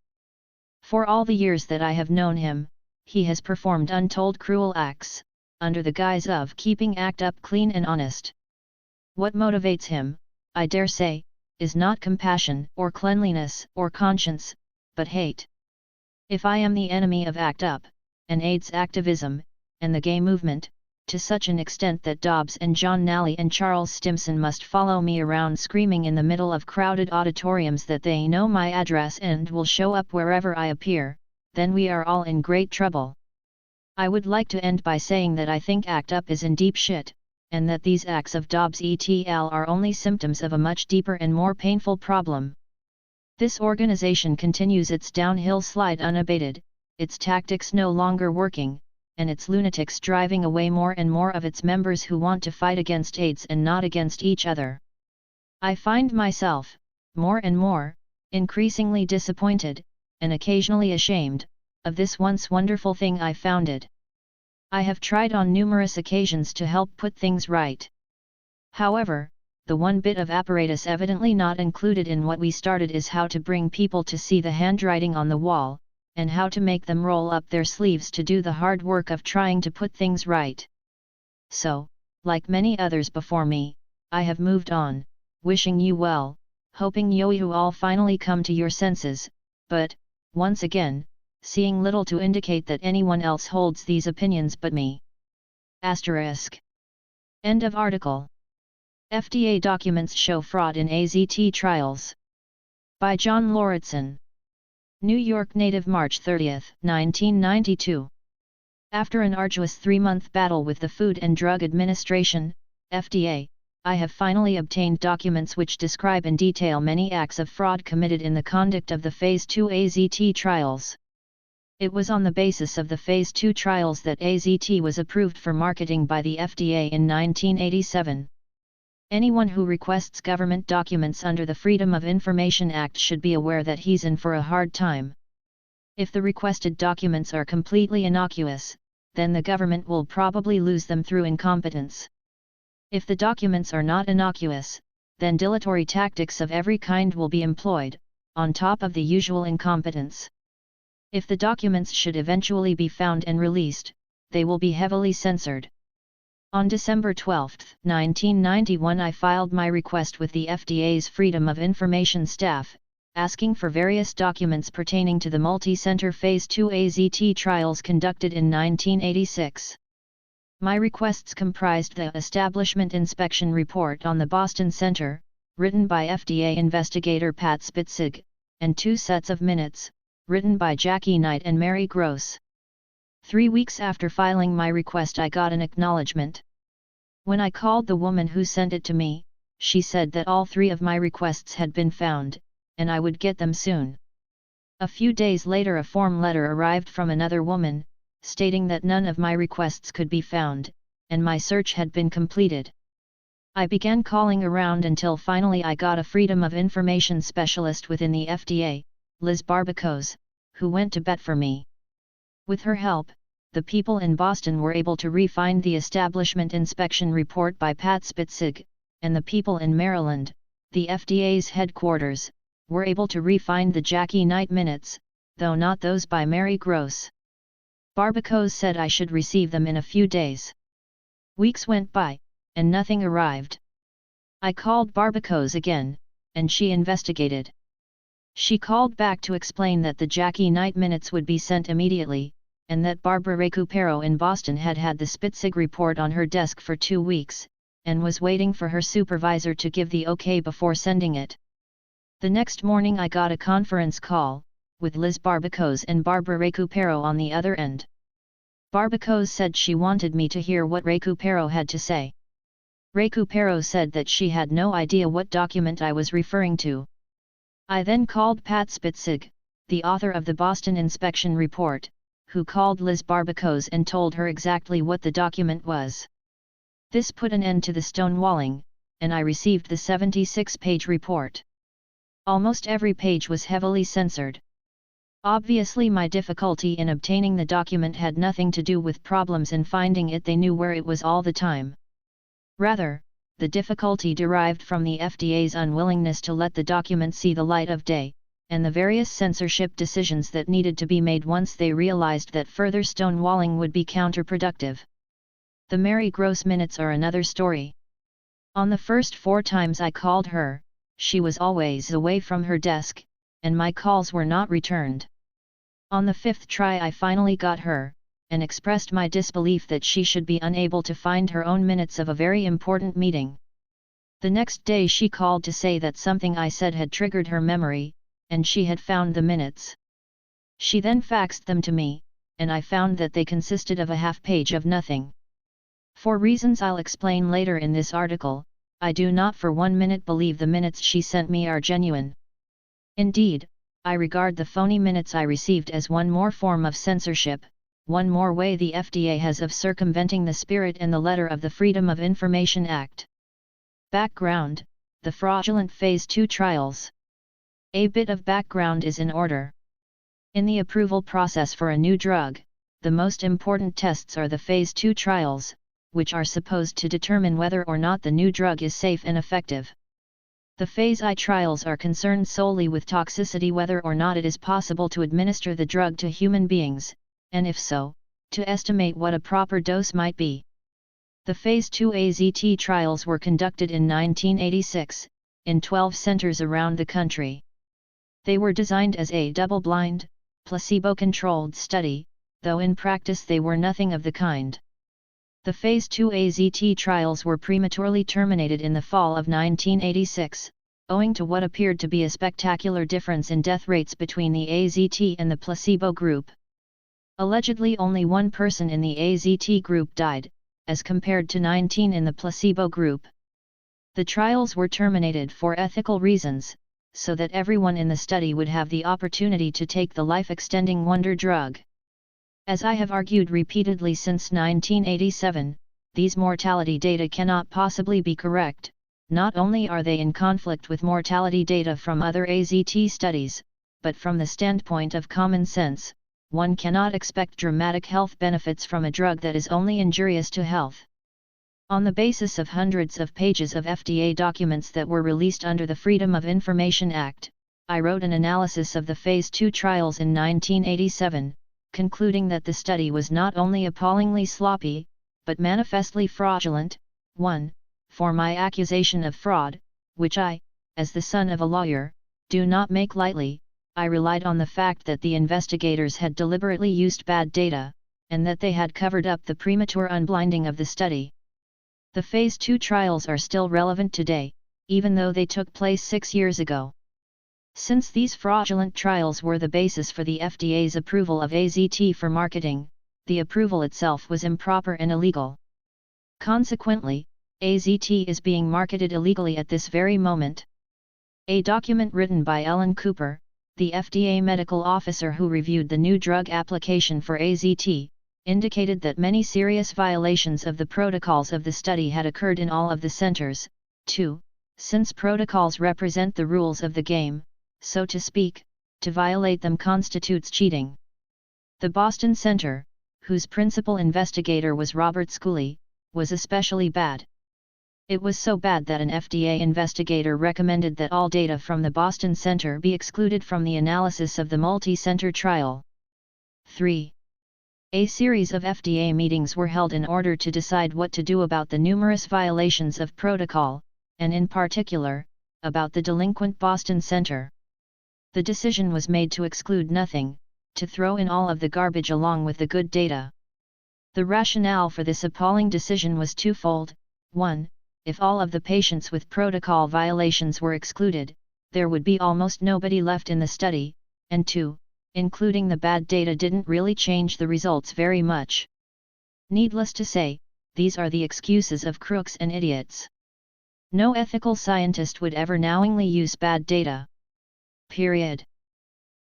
For all the years that I have known him, he has performed untold cruel acts, under the guise of keeping ACT UP clean and honest. What motivates him, I dare say, is not compassion or cleanliness or conscience, but hate. If I am the enemy of ACT UP, and AIDS activism, and the gay movement, to such an extent that Dobbs and John Nally and Charles Stimson must follow me around screaming in the middle of crowded auditoriums that they know my address and will show up wherever I appear, then we are all in great trouble. I would like to end by saying that I think ACT UP is in deep shit, and that these acts of Dobbs et al. Are only symptoms of a much deeper and more painful problem. This organization continues its downhill slide unabated, its tactics no longer working, and its lunatics driving away more and more of its members who want to fight against AIDS and not against each other. I find myself, more and more, increasingly disappointed, and occasionally ashamed, of this once wonderful thing I founded. I have tried on numerous occasions to help put things right. However, the one bit of apparatus evidently not included in what we started is how to bring people to see the handwriting on the wall, and how to make them roll up their sleeves to do the hard work of trying to put things right. So, like many others before me, I have moved on, wishing you well, hoping you all finally come to your senses, but, once again, seeing little to indicate that anyone else holds these opinions but me. Asterisk. End of article. FDA documents show fraud in AZT trials. By John Lauritsen. New York native, March 30, 1992. After an arduous 3-month battle with the Food and Drug Administration, FDA, I have finally obtained documents which describe in detail many acts of fraud committed in the conduct of the Phase 2 AZT trials. It was on the basis of the Phase 2 trials that AZT was approved for marketing by the FDA in 1987. Anyone who requests government documents under the Freedom of Information Act should be aware that he's in for a hard time. If the requested documents are completely innocuous, then the government will probably lose them through incompetence. If the documents are not innocuous, then dilatory tactics of every kind will be employed, on top of the usual incompetence. If the documents should eventually be found and released, they will be heavily censored. On December 12, 1991, I filed my request with the FDA's Freedom of Information staff, asking for various documents pertaining to the multi-center Phase 2 AZT trials conducted in 1986. My requests comprised the Establishment Inspection Report on the Boston Center, written by FDA investigator Pat Spitzig, and 2 sets of minutes, written by Jackie Knight and Mary Gross. 3 weeks after filing my request, I got an acknowledgement. When I called the woman who sent it to me, she said that all 3 of my requests had been found, and I would get them soon. A few days later, a form letter arrived from another woman, stating that none of my requests could be found, and my search had been completed. I began calling around until finally I got a Freedom of Information specialist within the FDA, Liz Barbacose, who went to bat for me. With her help, the people in Boston were able to re-find the Establishment Inspection Report by Pat Spitzig, and the people in Maryland, the FDA's headquarters, were able to re-find the Jackie Knight minutes, though not those by Mary Gross. Barbacose said I should receive them in a few days. Weeks went by, and nothing arrived. I called Barbacose again, and she investigated. She called back to explain that the Jackie Knight minutes would be sent immediately, and that Barbara Recupero in Boston had had the Spitzig report on her desk for 2 weeks, and was waiting for her supervisor to give the okay before sending it. The next morning I got a conference call, with Liz Barbacose and Barbara Recupero on the other end. Barbacose said she wanted me to hear what Recupero had to say. Recupero said that she had no idea what document I was referring to. I then called Pat Spitzig, the author of the Boston Inspection Report, who called Liz Barbacose and told her exactly what the document was. This put an end to the stonewalling, and I received the 76-page report. Almost every page was heavily censored. Obviously, my difficulty in obtaining the document had nothing to do with problems in finding it. They knew where it was all the time. Rather, the difficulty derived from the FDA's unwillingness to let the document see the light of day, and the various censorship decisions that needed to be made once they realized that further stonewalling would be counterproductive. The Mary Gross minutes are another story. On the first 4 times I called her, she was always away from her desk, and my calls were not returned. On the 5th try I finally got her, and expressed my disbelief that she should be unable to find her own minutes of a very important meeting. The next day she called to say that something I said had triggered her memory, and she had found the minutes. She then faxed them to me, and I found that they consisted of a half page of nothing. For reasons I'll explain later in this article, I do not for 1 minute believe the minutes she sent me are genuine. Indeed, I regard the phony minutes I received as one more form of censorship, one more way the FDA has of circumventing the spirit and the letter of the Freedom of Information Act. Background: the fraudulent Phase 2 trials. A bit of background is in order. In the approval process for a new drug, the most important tests are the Phase 2 trials, which are supposed to determine whether or not the new drug is safe and effective. The Phase I trials are concerned solely with toxicity, whether or not it is possible to administer the drug to human beings, and if so, to estimate what a proper dose might be. The Phase 2 AZT trials were conducted in 1986, in 12 centers around the country. They were designed as a double-blind, placebo-controlled study, though in practice they were nothing of the kind. The Phase 2 AZT trials were prematurely terminated in the fall of 1986, owing to what appeared to be a spectacular difference in death rates between the AZT and the placebo group. Allegedly only 1 person in the AZT group died, as compared to 19 in the placebo group. The trials were terminated for ethical reasons, so that everyone in the study would have the opportunity to take the life-extending wonder drug. As I have argued repeatedly since 1987, these mortality data cannot possibly be correct. Not only are they in conflict with mortality data from other AZT studies, but from the standpoint of common sense, one cannot expect dramatic health benefits from a drug that is only injurious to health. On the basis of hundreds of pages of FDA documents that were released under the Freedom of Information Act, I wrote an analysis of the Phase 2 trials in 1987, concluding that the study was not only appallingly sloppy, but manifestly fraudulent. 1. For my accusation of fraud, which I, as the son of a lawyer, do not make lightly, I relied on the fact that the investigators had deliberately used bad data, and that they had covered up the premature unblinding of the study. The Phase 2 trials are still relevant today, even though they took place 6 years ago. Since these fraudulent trials were the basis for the FDA's approval of AZT for marketing, the approval itself was improper and illegal. Consequently, AZT is being marketed illegally at this very moment. A document written by Ellen Cooper, the FDA medical officer who reviewed the new drug application for AZT, indicated that many serious violations of the protocols of the study had occurred in all of the centers. 2. Since protocols represent the rules of the game, so to speak, to violate them constitutes cheating. The Boston Center, whose principal investigator was Robert Schooley, was especially bad. It was so bad that an FDA investigator recommended that all data from the Boston Center be excluded from the analysis of the multi-center trial. 3. A series of FDA meetings were held in order to decide what to do about the numerous violations of protocol, and in particular, about the delinquent Boston Center. The decision was made to exclude nothing, to throw in all of the garbage along with the good data. The rationale for this appalling decision was twofold. 1. If all of the patients with protocol violations were excluded, there would be almost nobody left in the study, and 2. including the bad data, didn't really change the results very much. Needless to say, these are the excuses of crooks and idiots. No ethical scientist would ever knowingly use bad data. Period.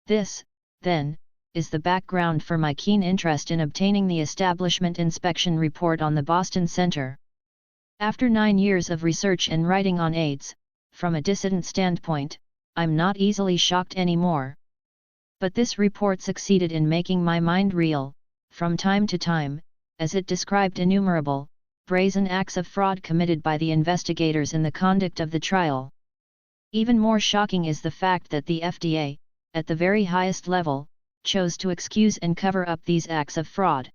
This, then, is the background for my keen interest in obtaining the establishment inspection report on the Boston Center. After 9 years of research and writing on AIDS, from a dissident standpoint, I'm not easily shocked anymore. But this report succeeded in making my mind reel, from time to time, as it described innumerable, brazen acts of fraud committed by the investigators in the conduct of the trial. Even more shocking is the fact that the FDA, at the very highest level, chose to excuse and cover up these acts of fraud.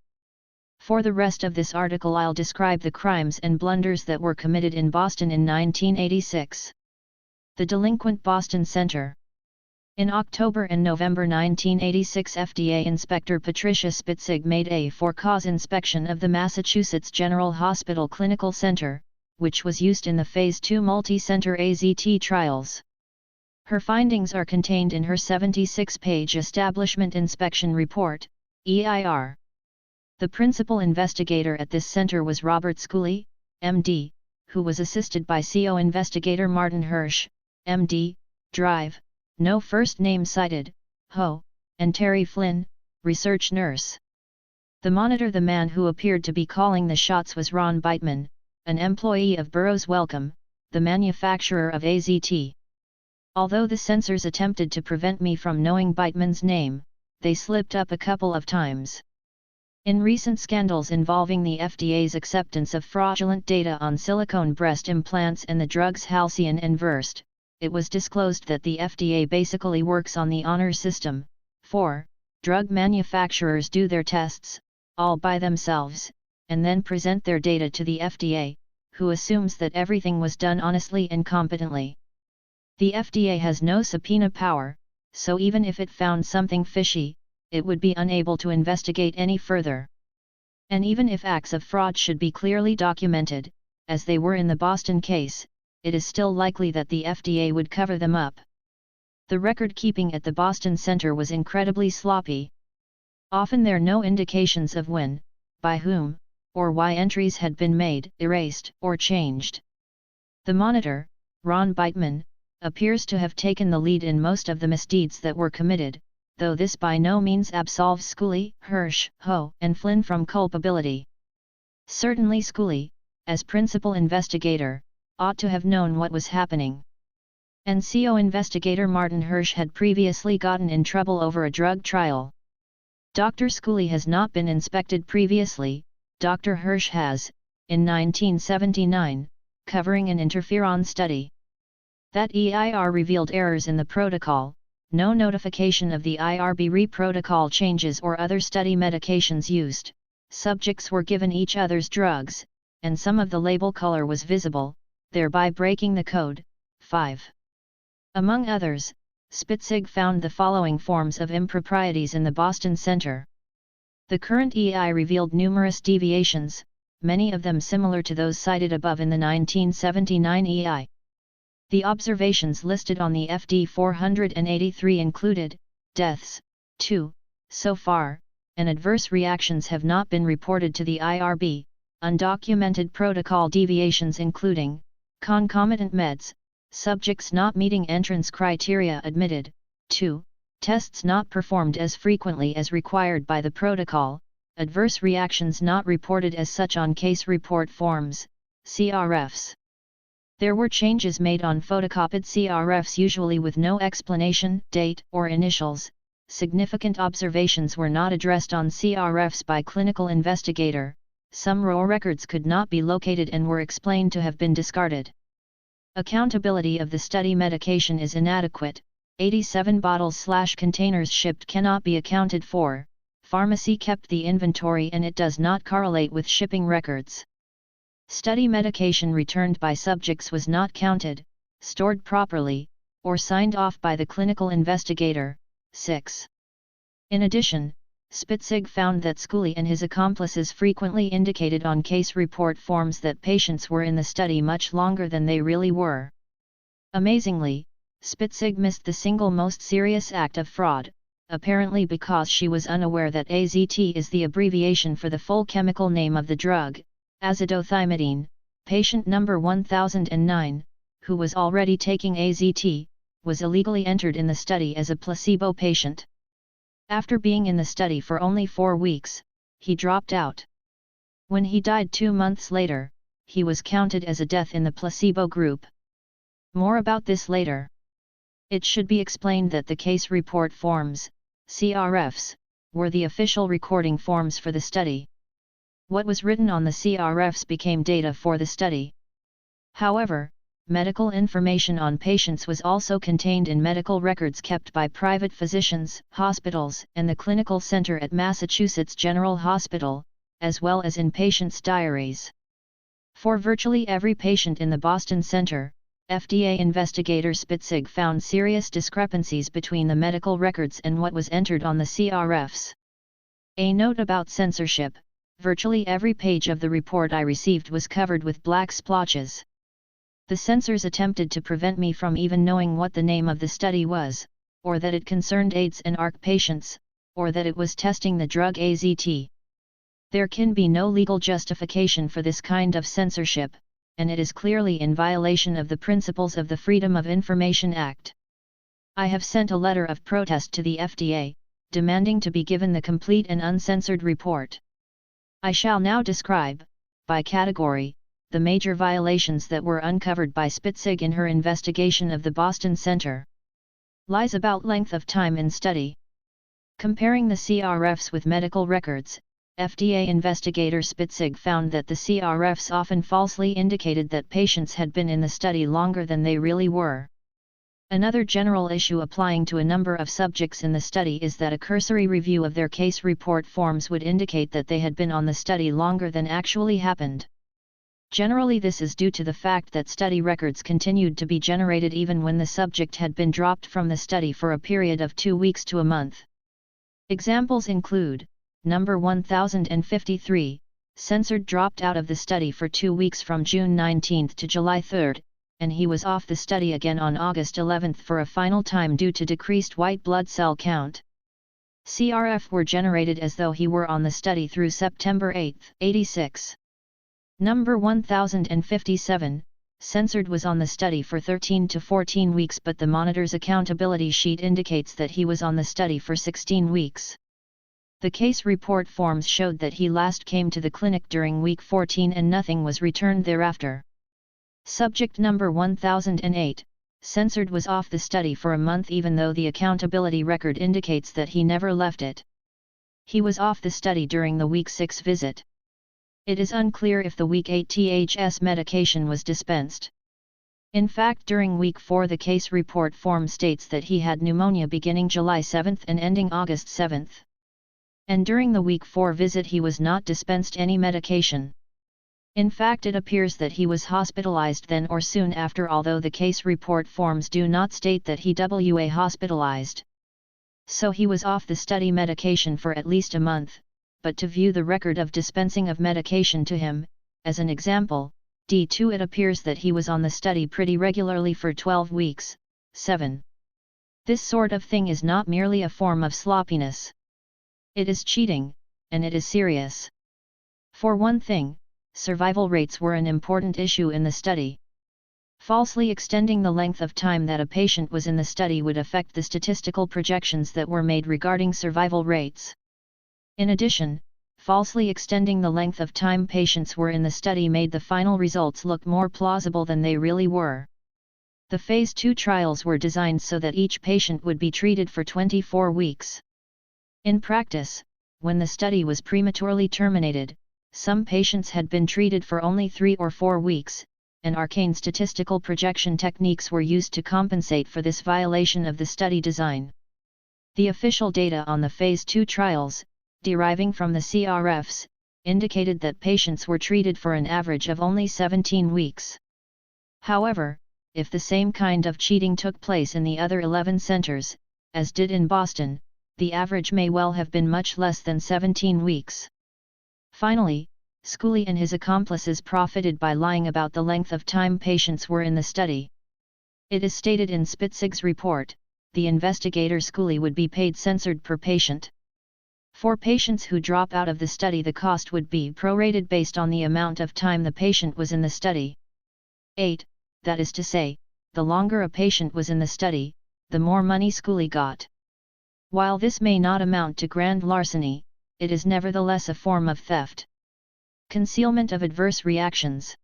For the rest of this article, I'll describe the crimes and blunders that were committed in Boston in 1986. The delinquent Boston Center. In October and November 1986, FDA Inspector Patricia Spitzig made a for-cause inspection of the Massachusetts General Hospital Clinical Center, which was used in the Phase 2 multi-center AZT trials. Her findings are contained in her 76-page Establishment Inspection Report, EIR. The principal investigator at this center was Robert Schooley, MD, who was assisted by CO investigator Martin Hirsch, MD, Drive, no first name cited, Ho, and Terry Flynn, research nurse. The monitor, the man who appeared to be calling the shots, was Ron Beitman, an employee of Burroughs Wellcome, the manufacturer of AZT. Although the censors attempted to prevent me from knowing Beitman's name, they slipped up a couple of times. In recent scandals involving the FDA's acceptance of fraudulent data on silicone breast implants and the drugs Halcion and Versed, it was disclosed that the FDA basically works on the honor system. 4. Drug manufacturers do their tests, all by themselves, and then present their data to the FDA, who assumes that everything was done honestly and competently. The FDA has no subpoena power, so even if it found something fishy, it would be unable to investigate any further. And even if acts of fraud should be clearly documented, as they were in the Boston case, it is still likely that the FDA would cover them up. The record-keeping at the Boston Center was incredibly sloppy. Often there are no indications of when, by whom, or why entries had been made, erased, or changed. The monitor, Ron Beitman, appears to have taken the lead in most of the misdeeds that were committed, though this by no means absolves Schooley, Hirsch, Ho, and Flynn from culpability. Certainly Schooley, as principal investigator, ought to have known what was happening. And CO investigator Martin Hirsch had previously gotten in trouble over a drug trial. Dr. Schooley has not been inspected previously, Dr. Hirsch has, in 1979, covering an interferon study. That EIR revealed errors in the protocol, no notification of the IRB protocol changes or other study medications used, subjects were given each other's drugs, and some of the label color was visible, thereby breaking the code. 5. Among others, Spitzig found the following forms of improprieties in the Boston Center. The current EI revealed numerous deviations, many of them similar to those cited above in the 1979 EI. The observations listed on the FD 483 included, deaths, 2, so far, and adverse reactions have not been reported to the IRB, undocumented protocol deviations including, concomitant meds, subjects not meeting entrance criteria admitted, 2, tests not performed as frequently as required by the protocol, adverse reactions not reported as such on case report forms, CRFs. There were changes made on photocopied CRFs usually with no explanation, date, or initials. Significant observations were not addressed on CRFs by clinical investigator. Some raw records could not be located and were explained to have been discarded. Accountability of the study medication is inadequate. 87 bottles/containers shipped cannot be accounted for. Pharmacy kept the inventory and it does not correlate with shipping records. Study medication returned by subjects was not counted, stored properly, or signed off by the clinical investigator. 6. In addition, Spitzig found that Schooley and his accomplices frequently indicated on case report forms that patients were in the study much longer than they really were. Amazingly, Spitzig missed the single most serious act of fraud, apparently because she was unaware that AZT is the abbreviation for the full chemical name of the drug, azithromycin. Patient number 1009, who was already taking AZT, was illegally entered in the study as a placebo patient. After being in the study for only 4 weeks, he dropped out. When he died 2 months later, he was counted as a death in the placebo group. More about this later. It should be explained that the case report forms, CRFs, were the official recording forms for the study. What was written on the CRFs became data for the study. However, medical information on patients was also contained in medical records kept by private physicians, hospitals, and the clinical center at Massachusetts General Hospital, as well as in patients' diaries. For virtually every patient in the Boston Center, FDA investigator Spitzig found serious discrepancies between the medical records and what was entered on the CRFs. A note about censorship: virtually every page of the report I received was covered with black splotches. The censors attempted to prevent me from even knowing what the name of the study was, or that it concerned AIDS and ARC patients, or that it was testing the drug AZT. There can be no legal justification for this kind of censorship, and it is clearly in violation of the principles of the Freedom of Information Act. I have sent a letter of protest to the FDA, demanding to be given the complete and uncensored report. I shall now describe, by category, the major violations that were uncovered by Spitzig in her investigation of the Boston Center. Lies about length of time in study. Comparing the CRFs with medical records, FDA investigator Spitzig found that the CRFs often falsely indicated that patients had been in the study longer than they really were. Another general issue applying to a number of subjects in the study is that a cursory review of their case report forms would indicate that they had been on the study longer than actually happened. Generally, this is due to the fact that study records continued to be generated even when the subject had been dropped from the study for a period of 2 weeks to a month. Examples include: number 1053, censored dropped out of the study for 2 weeks from June 19 to July 3, and he was off the study again on August 11 for a final time due to decreased white blood cell count. CRF were generated as though he were on the study through September 8, 86. Number 1057, censored was on the study for 13 to 14 weeks, but the monitor's accountability sheet indicates that he was on the study for 16 weeks. The case report forms showed that he last came to the clinic during week 14 and nothing was returned thereafter. Subject number 1008, censored was off the study for a month even though the accountability record indicates that he never left it. He was off the study during the week 6 visit. It is unclear if the week 8 THS medication was dispensed. In fact, during week 4 the case report form states that he had pneumonia beginning July 7 and ending August 7. And during the week 4 visit he was not dispensed any medication. In fact, it appears that he was hospitalized then or soon after, although the case report forms do not state that he was hospitalized. So he was off the study medication for at least a month, but to view the record of dispensing of medication to him, as an example, D2, it appears that he was on the study pretty regularly for 12 weeks, 7. This sort of thing is not merely a form of sloppiness. It is cheating, and it is serious. For one thing, survival rates were an important issue in the study. Falsely extending the length of time that a patient was in the study would affect the statistical projections that were made regarding survival rates. In addition, falsely extending the length of time patients were in the study made the final results look more plausible than they really were. The Phase 2 trials were designed so that each patient would be treated for 24 weeks. In practice, when the study was prematurely terminated, some patients had been treated for only 3 or 4 weeks, and arcane statistical projection techniques were used to compensate for this violation of the study design. The official data on the Phase 2 trials, deriving from the CRFs, indicated that patients were treated for an average of only 17 weeks. However, if the same kind of cheating took place in the other 11 centers, as did in Boston, the average may well have been much less than 17 weeks. Finally, Schooley and his accomplices profited by lying about the length of time patients were in the study. It is stated in Spitzig's report, the investigator schoolie would be paid censored per patient. For patients who drop out of the study, the cost would be prorated based on the amount of time the patient was in the study. 8. That is to say, the longer a patient was in the study, the more money schoolie got. While this may not amount to grand larceny, it is nevertheless a form of theft. Concealment of adverse reactions.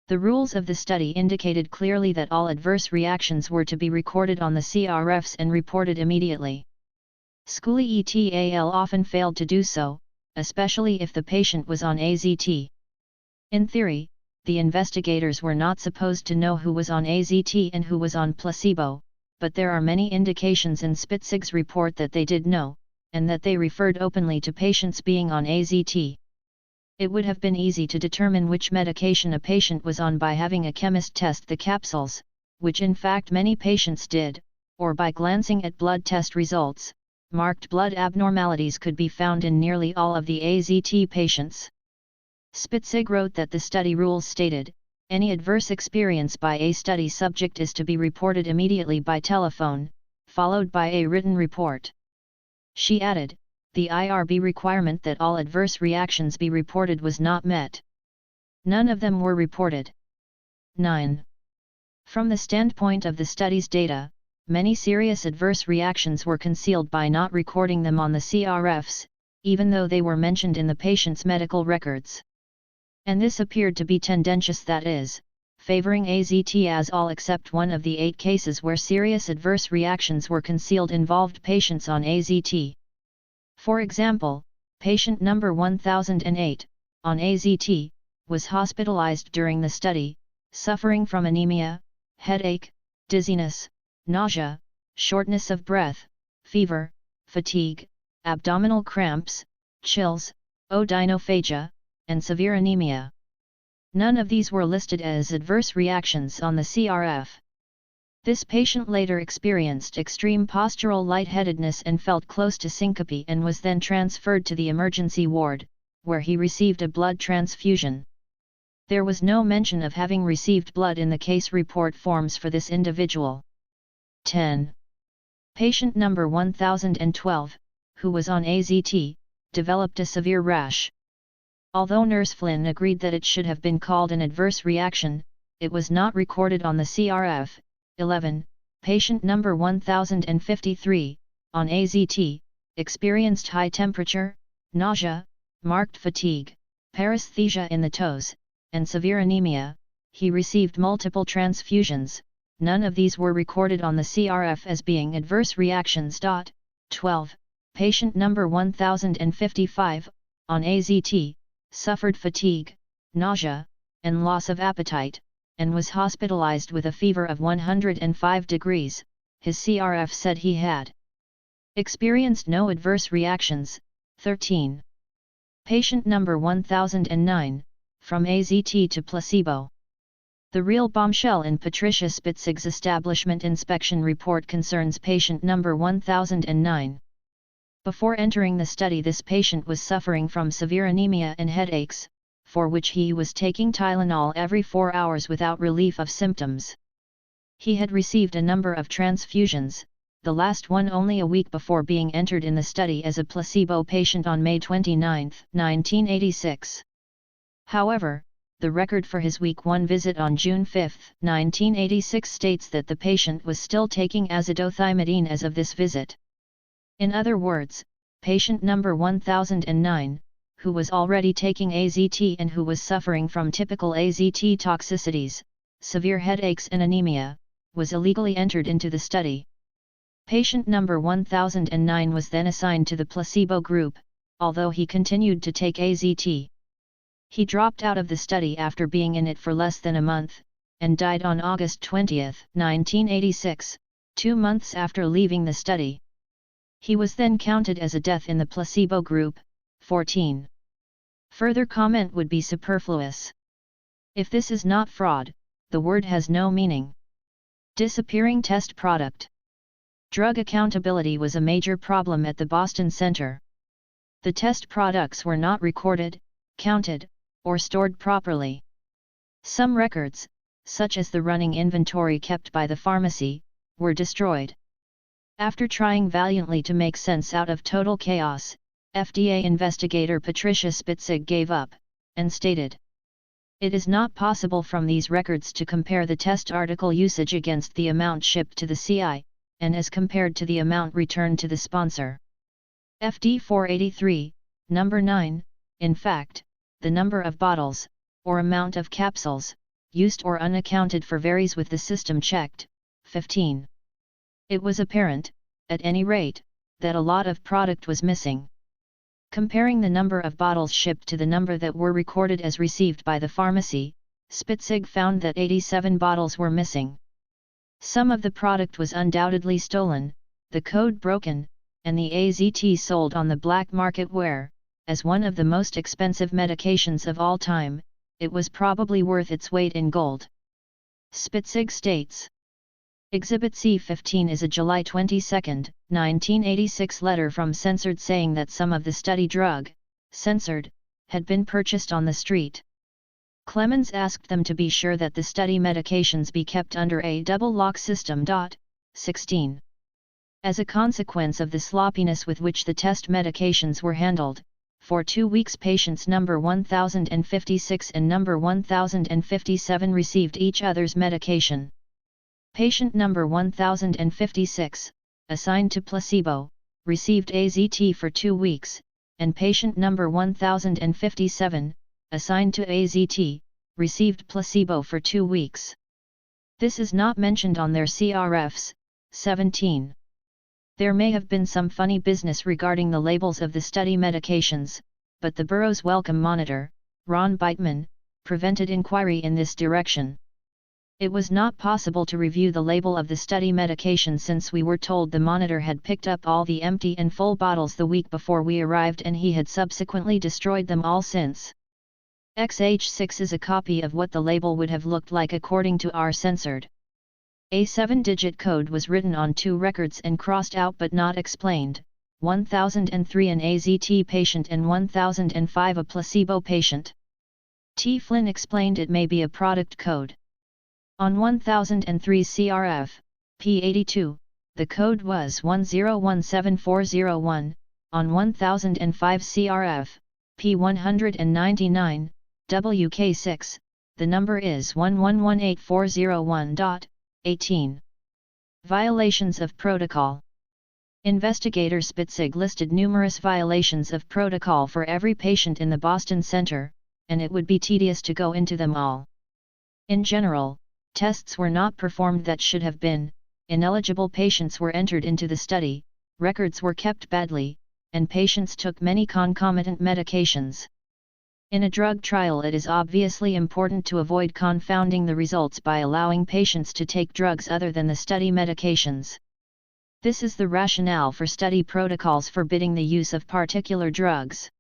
The rules of the study indicated clearly that all adverse reactions were to be recorded on the CRFs and reported immediately. Schoolie et al. Often failed to do so, especially if the patient was on AZT. In theory, the investigators were not supposed to know who was on AZT and who was on placebo, but there are many indications in Spitzig's report that they did know, and that they referred openly to patients being on AZT. It would have been easy to determine which medication a patient was on by having a chemist test the capsules, which in fact many patients did, or by glancing at blood test results. Marked blood abnormalities could be found in nearly all of the AZT patients. Spitzig wrote that the study rules stated, any adverse experience by a study subject is to be reported immediately by telephone, followed by a written report. She added, the IRB requirement that all adverse reactions be reported was not met. None of them were reported. 9. From the standpoint of the study's data, many serious adverse reactions were concealed by not recording them on the CRFs, even though they were mentioned in the patient's medical records. And this appeared to be tendentious, that is, favoring AZT, as all except one of the 8 cases where serious adverse reactions were concealed involved patients on AZT. For example, patient number 1008, on AZT, was hospitalized during the study, suffering from anemia, headache, dizziness, nausea, shortness of breath, fever, fatigue, abdominal cramps, chills, odynophagia, and severe anemia. None of these were listed as adverse reactions on the CRF. This patient later experienced extreme postural lightheadedness and felt close to syncope and was then transferred to the emergency ward, where he received a blood transfusion. There was no mention of having received blood in the case report forms for this individual. 10. Patient number 1012, who was on AZT, developed a severe rash. Although Nurse Flynn agreed that it should have been called an adverse reaction, it was not recorded on the CRF. 11. Patient number 1053, on AZT, experienced high temperature, nausea, marked fatigue, paresthesia in the toes, and severe anemia. He received multiple transfusions. None of these were recorded on the CRF as being adverse reactions. 12. Patient number 1055, on AZT, suffered fatigue, nausea, and loss of appetite, and was hospitalized with a fever of 105 degrees. His CRF said he had experienced no adverse reactions. 13. Patient number 1009, from AZT to placebo. The real bombshell in Patricia Spitzig's establishment inspection report concerns patient number 1009. Before entering the study, this patient was suffering from severe anemia and headaches, for which he was taking Tylenol every 4 hours without relief of symptoms. He had received a number of transfusions, the last one only a week before being entered in the study as a placebo patient on May 29, 1986. However, the record for his week 1 visit on June 5, 1986 states that the patient was still taking azithromycin as of this visit. In other words, patient number 1009, who was already taking AZT and who was suffering from typical AZT toxicities, severe headaches and anemia, was illegally entered into the study. Patient number 1009 was then assigned to the placebo group, although he continued to take AZT. He dropped out of the study after being in it for less than a month, and died on August 20, 1986, 2 months after leaving the study. He was then counted as a death in the placebo group. 14. Further comment would be superfluous. If this is not fraud, the word has no meaning. Disappearing test product. Drug accountability was a major problem at the Boston Center. The test products were not recorded, counted, or stored properly. Some records, such as the running inventory kept by the pharmacy, were destroyed. After trying valiantly to make sense out of total chaos, FDA investigator Patricia Spitzig gave up, and stated, "It is not possible from these records to compare the test article usage against the amount shipped to the CI, and as compared to the amount returned to the sponsor." FD 483, number 9, in fact, the number of bottles, or amount of capsules, used or unaccounted for varies with the system checked, 15. It was apparent, at any rate, that a lot of product was missing. Comparing the number of bottles shipped to the number that were recorded as received by the pharmacy, Spitzig found that 87 bottles were missing. Some of the product was undoubtedly stolen, the code broken, and the AZT sold on the black market where, as one of the most expensive medications of all time, it was probably worth its weight in gold. Spitzig states. Exhibit C-15 is a July 22, 1986 letter from Censored saying that some of the study drug, Censored, had been purchased on the street. Clemens asked them to be sure that the study medications be kept under a double lock system. 16. As a consequence of the sloppiness with which the test medications were handled, for 2 weeks patients number 1056 and number 1057 received each other's medication. Patient number 1056, assigned to placebo, received AZT for 2 weeks, and patient number 1057, assigned to AZT, received placebo for 2 weeks. This is not mentioned on their CRFs. 17. There may have been some funny business regarding the labels of the study medications, but the Bureau's Wellcome Monitor, Ron Beitman, prevented inquiry in this direction. It was not possible to review the label of the study medication since we were told the monitor had picked up all the empty and full bottles the week before we arrived and he had subsequently destroyed them all since. XH6 is a copy of what the label would have looked like according to our Censored. A 7-digit code was written on 2 records and crossed out but not explained, 1003 an AZT patient and 1005 a placebo patient. T. Flynn explained it may be a product code. On 1003 CRF, P82, the code was 10174001, on 1005 CRF, P199, WK6, the number is 1118401. 18. Violations of protocol. Investigator Spitzig listed numerous violations of protocol for every patient in the Boston Center, and it would be tedious to go into them all. In general, tests were not performed that should have been, ineligible patients were entered into the study, records were kept badly, and patients took many concomitant medications. In a drug trial it is obviously important to avoid confounding the results by allowing patients to take drugs other than the study medications. This is the rationale for study protocols forbidding the use of particular drugs.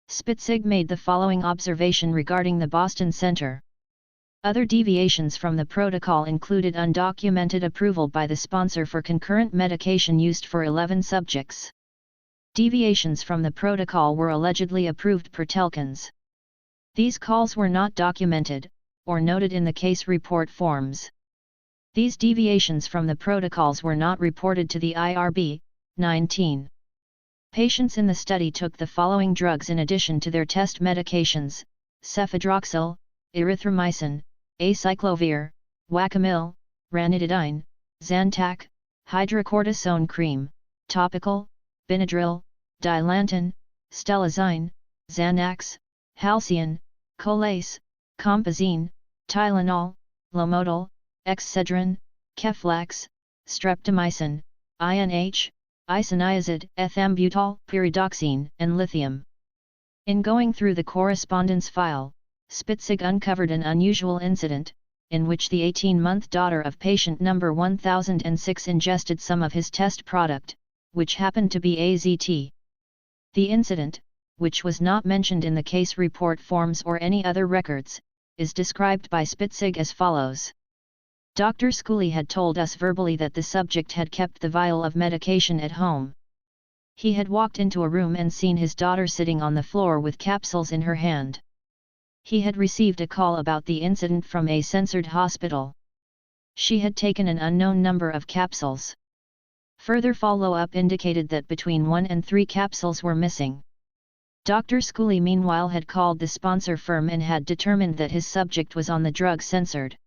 Spitzig made the following observation regarding the Boston Center. Other deviations from the protocol included undocumented approval by the sponsor for concurrent medication used for 11 subjects. Deviations from the protocol were allegedly approved per Telkins. These calls were not documented, or noted in the case report forms. These deviations from the protocols were not reported to the IRB. 19. Patients in the study took the following drugs in addition to their test medications: cefadroxil, erythromycin, acyclovir, Wacamil, ranitidine, Zantac, hydrocortisone cream, topical, Benadryl, Dilantin, Stelazine, Xanax, Halcion, Colace, Compazine, Tylenol, Lomotil, Excedrin, Keflax, Streptomycin, INH, isoniazid, ethambutol, pyridoxine, and lithium. In going through the correspondence file, Spitzig uncovered an unusual incident, in which the 18-month daughter of patient number 1006 ingested some of his test product, which happened to be AZT. The incident, which was not mentioned in the case report forms or any other records, is described by Spitzig as follows. Dr. Schooley had told us verbally that the subject had kept the vial of medication at home. He had walked into a room and seen his daughter sitting on the floor with capsules in her hand. He had received a call about the incident from a censored hospital. She had taken an unknown number of capsules. Further follow-up indicated that between 1 and 3 capsules were missing. Dr. Schooley meanwhile had called the sponsor firm and had determined that his subject was on the drug censored.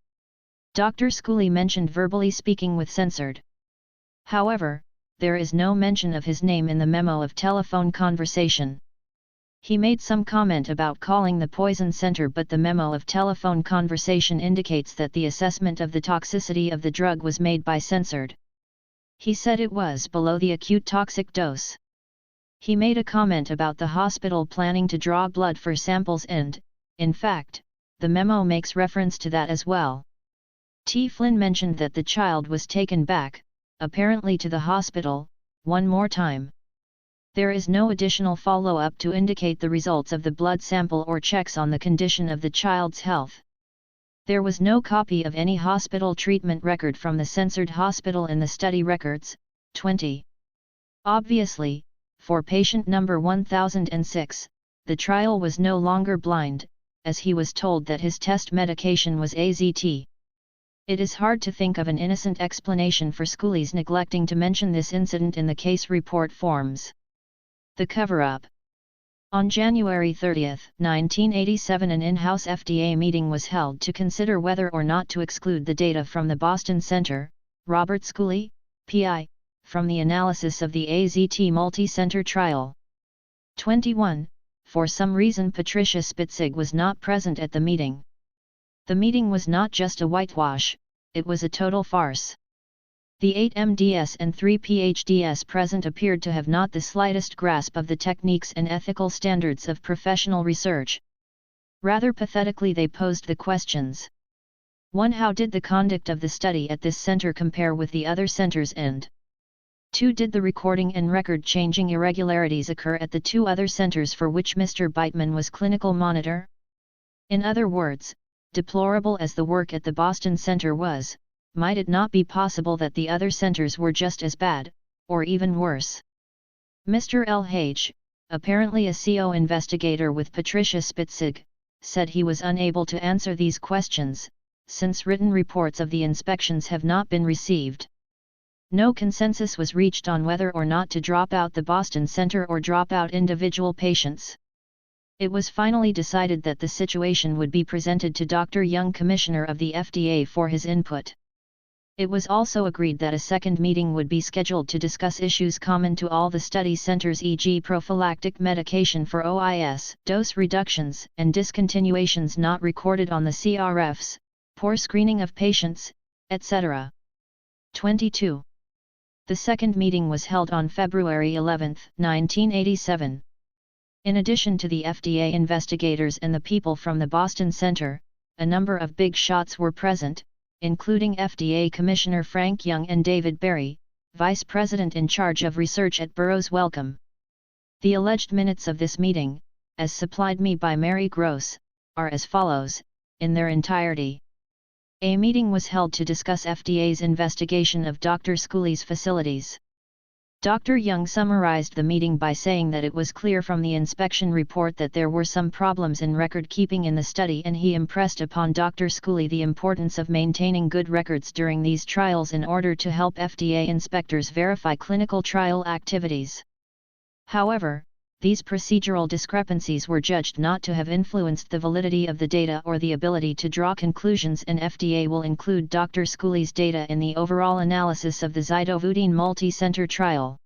Dr. Schooley mentioned verbally speaking with censored. However, there is no mention of his name in the memo of telephone conversation. He made some comment about calling the poison center, but the memo of telephone conversation indicates that the assessment of the toxicity of the drug was made by censored. He said it was below the acute toxic dose. He made a comment about the hospital planning to draw blood for samples and, in fact, the memo makes reference to that as well. T. Flynn mentioned that the child was taken back, apparently to the hospital, one more time. There is no additional follow-up to indicate the results of the blood sample or checks on the condition of the child's health. There was no copy of any hospital treatment record from the censored hospital in the study records. 20. Obviously, for patient number 1006, the trial was no longer blind, as he was told that his test medication was AZT. It is hard to think of an innocent explanation for Schooley's neglecting to mention this incident in the case report forms. The cover-up. On January 30, 1987, an in-house FDA meeting was held to consider whether or not to exclude the data from the Boston Center, Robert Schooley, PI, from the analysis of the AZT multi-center trial. 21. For some reason Patricia Spitzig was not present at the meeting. The meeting was not just a whitewash, it was a total farce. The 8 MDs and 3 PhDs present appeared to have not the slightest grasp of the techniques and ethical standards of professional research. Rather pathetically they posed the questions. 1. How did the conduct of the study at this center compare with the other centers, and 2. Did the recording and record-changing irregularities occur at the 2 other centers for which Mr. Beitman was clinical monitor? In other words, deplorable as the work at the Boston Center was, might it not be possible that the other centers were just as bad, or even worse? Mr. L.H., apparently a CO investigator with Patricia Spitzig, said he was unable to answer these questions, since written reports of the inspections have not been received. No consensus was reached on whether or not to drop out the Boston Center or drop out individual patients. It was finally decided that the situation would be presented to Dr. Young, Commissioner of the FDA, for his input. It was also agreed that a second meeting would be scheduled to discuss issues common to all the study centers, e.g. prophylactic medication for OIS, dose reductions and discontinuations not recorded on the CRFs, poor screening of patients, etc. 22. The second meeting was held on February 11, 1987. In addition to the FDA investigators and the people from the Boston Center, a number of big shots were present, including FDA Commissioner Frank Young and David Berry, Vice President in charge of research at Burroughs Wellcome. The alleged minutes of this meeting, as supplied me by Mary Gross, are as follows, in their entirety. A meeting was held to discuss FDA's investigation of Dr. Schooley's facilities. Dr. Young summarized the meeting by saying that it was clear from the inspection report that there were some problems in record keeping in the study, and he impressed upon Dr. Schooley the importance of maintaining good records during these trials in order to help FDA inspectors verify clinical trial activities. However, these procedural discrepancies were judged not to have influenced the validity of the data or the ability to draw conclusions, and FDA will include Dr. Schooley's data in the overall analysis of the zidovudine multi-center trial.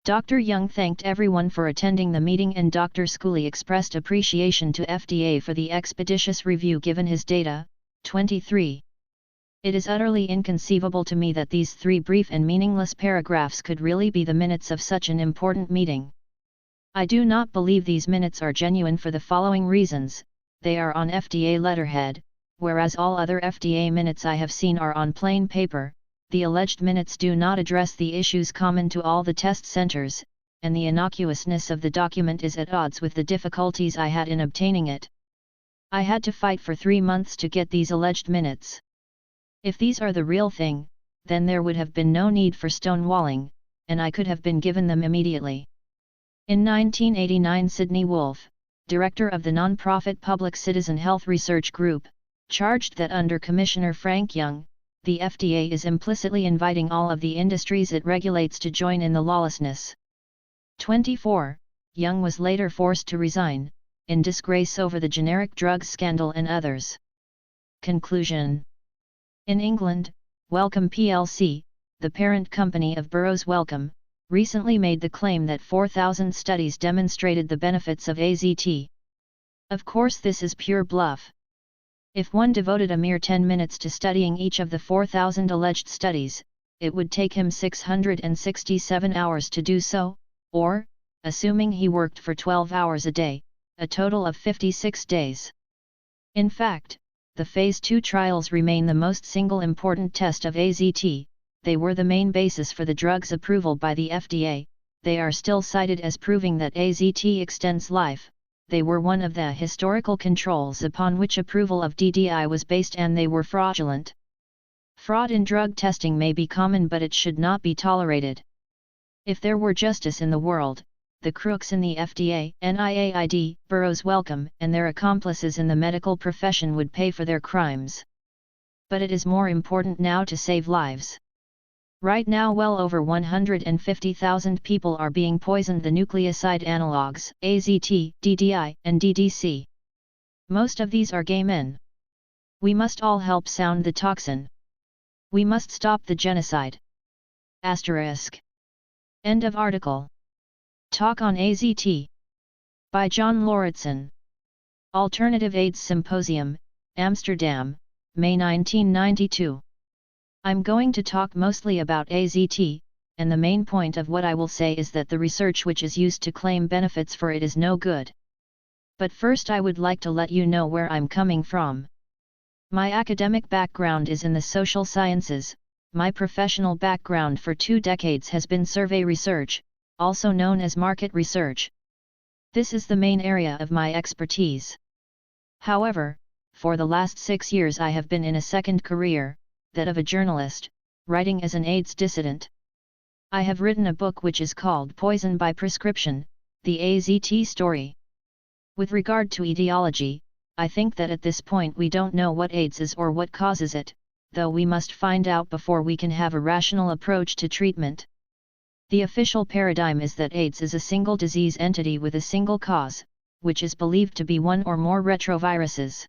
Dr. Young thanked everyone for attending the meeting, and Dr. Schooley expressed appreciation to FDA for the expeditious review given his data. 23. It is utterly inconceivable to me that these 3 brief and meaningless paragraphs could really be the minutes of such an important meeting. I do not believe these minutes are genuine for the following reasons: they are on FDA letterhead, whereas all other FDA minutes I have seen are on plain paper. The alleged minutes do not address the issues common to all the test centers, and the innocuousness of the document is at odds with the difficulties I had in obtaining it. I had to fight for 3 months to get these alleged minutes. If these are the real thing, then there would have been no need for stonewalling, and I could have been given them immediately. In 1989, Sidney Wolfe, director of the non-profit Public Citizen Health Research Group, charged that under Commissioner Frank Young, the FDA is implicitly inviting all of the industries it regulates to join in the lawlessness. 24. Young was later forced to resign, in disgrace over the generic drugs scandal and others. Conclusion. In England, Wellcome plc, the parent company of Burroughs Wellcome, recently made the claim that 4,000 studies demonstrated the benefits of AZT. Of course, this is pure bluff. If one devoted a mere 10 minutes to studying each of the 4,000 alleged studies, it would take him 667 hours to do so, or, assuming he worked for 12 hours a day, a total of 56 days. In fact, the Phase 2 trials remain the most single important test of AZT. They were the main basis for the drug's approval by the FDA. They are still cited as proving that AZT extends life. They were one of the historical controls upon which approval of DDI was based, and they were fraudulent. Fraud in drug testing may be common, but it should not be tolerated. If there were justice in the world, the crooks in the FDA, NIAID, Burroughs Wellcome, and their accomplices in the medical profession would pay for their crimes. But it is more important now to save lives. Right now, well over 150,000 people are being poisoned. The nucleoside analogues, AZT, DDI, and DDC. Most of these are gay men. We must all help sound the tocsin. We must stop the genocide. Asterisk. End of article. Talk on AZT. By John Lauritsen. Alternative AIDS Symposium, Amsterdam, May 1992. I'm going to talk mostly about AZT, and the main point of what I will say is that the research which is used to claim benefits for it is no good. But first, I would like to let you know where I'm coming from. My academic background is in the social sciences. My professional background for 2 decades has been survey research, also known as market research. This is the main area of my expertise. However, for the last 6 years I have been in a second career, that of a journalist, writing as an AIDS dissident. I have written a book which is called Poison by Prescription, the AZT story. With regard to etiology, I think that at this point we don't know what AIDS is or what causes it, though we must find out before we can have a rational approach to treatment. The official paradigm is that AIDS is a single disease entity with a single cause, which is believed to be one or more retroviruses.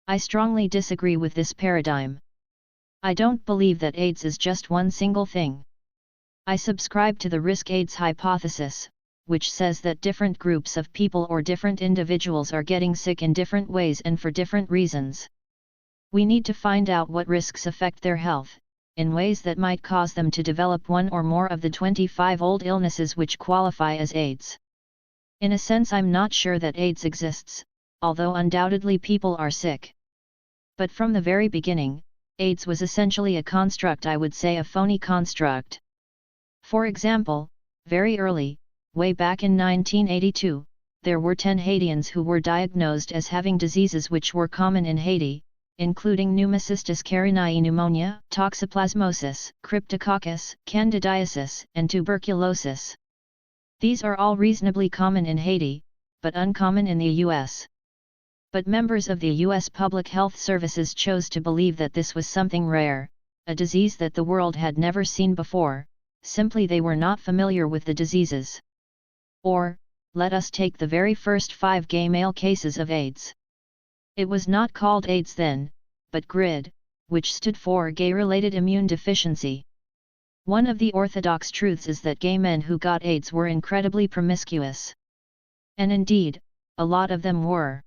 I strongly disagree with this paradigm. I don't believe that AIDS is just one single thing. I subscribe to the risk AIDS hypothesis, which says that different groups of people or different individuals are getting sick in different ways and for different reasons. We need to find out what risks affect their health, in ways that might cause them to develop one or more of the 25 old illnesses which qualify as AIDS. In a sense, I'm not sure that AIDS exists, although undoubtedly people are sick. But from the very beginning, AIDS was essentially a construct, I would say a phony construct. For example, very early, way back in 1982, there were 10 Haitians who were diagnosed as having diseases which were common in Haiti, including pneumocystis carinii pneumonia, toxoplasmosis, cryptococcus, candidiasis, and tuberculosis. These are all reasonably common in Haiti, but uncommon in the US. But members of the US Public Health Services chose to believe that this was something rare, a disease that the world had never seen before, simply they were not familiar with the diseases. Or, let us take the very first 5 gay male cases of AIDS. It was not called AIDS then, but GRID, which stood for Gay-Related Immune Deficiency. One of the orthodox truths is that gay men who got AIDS were incredibly promiscuous. And indeed, a lot of them were.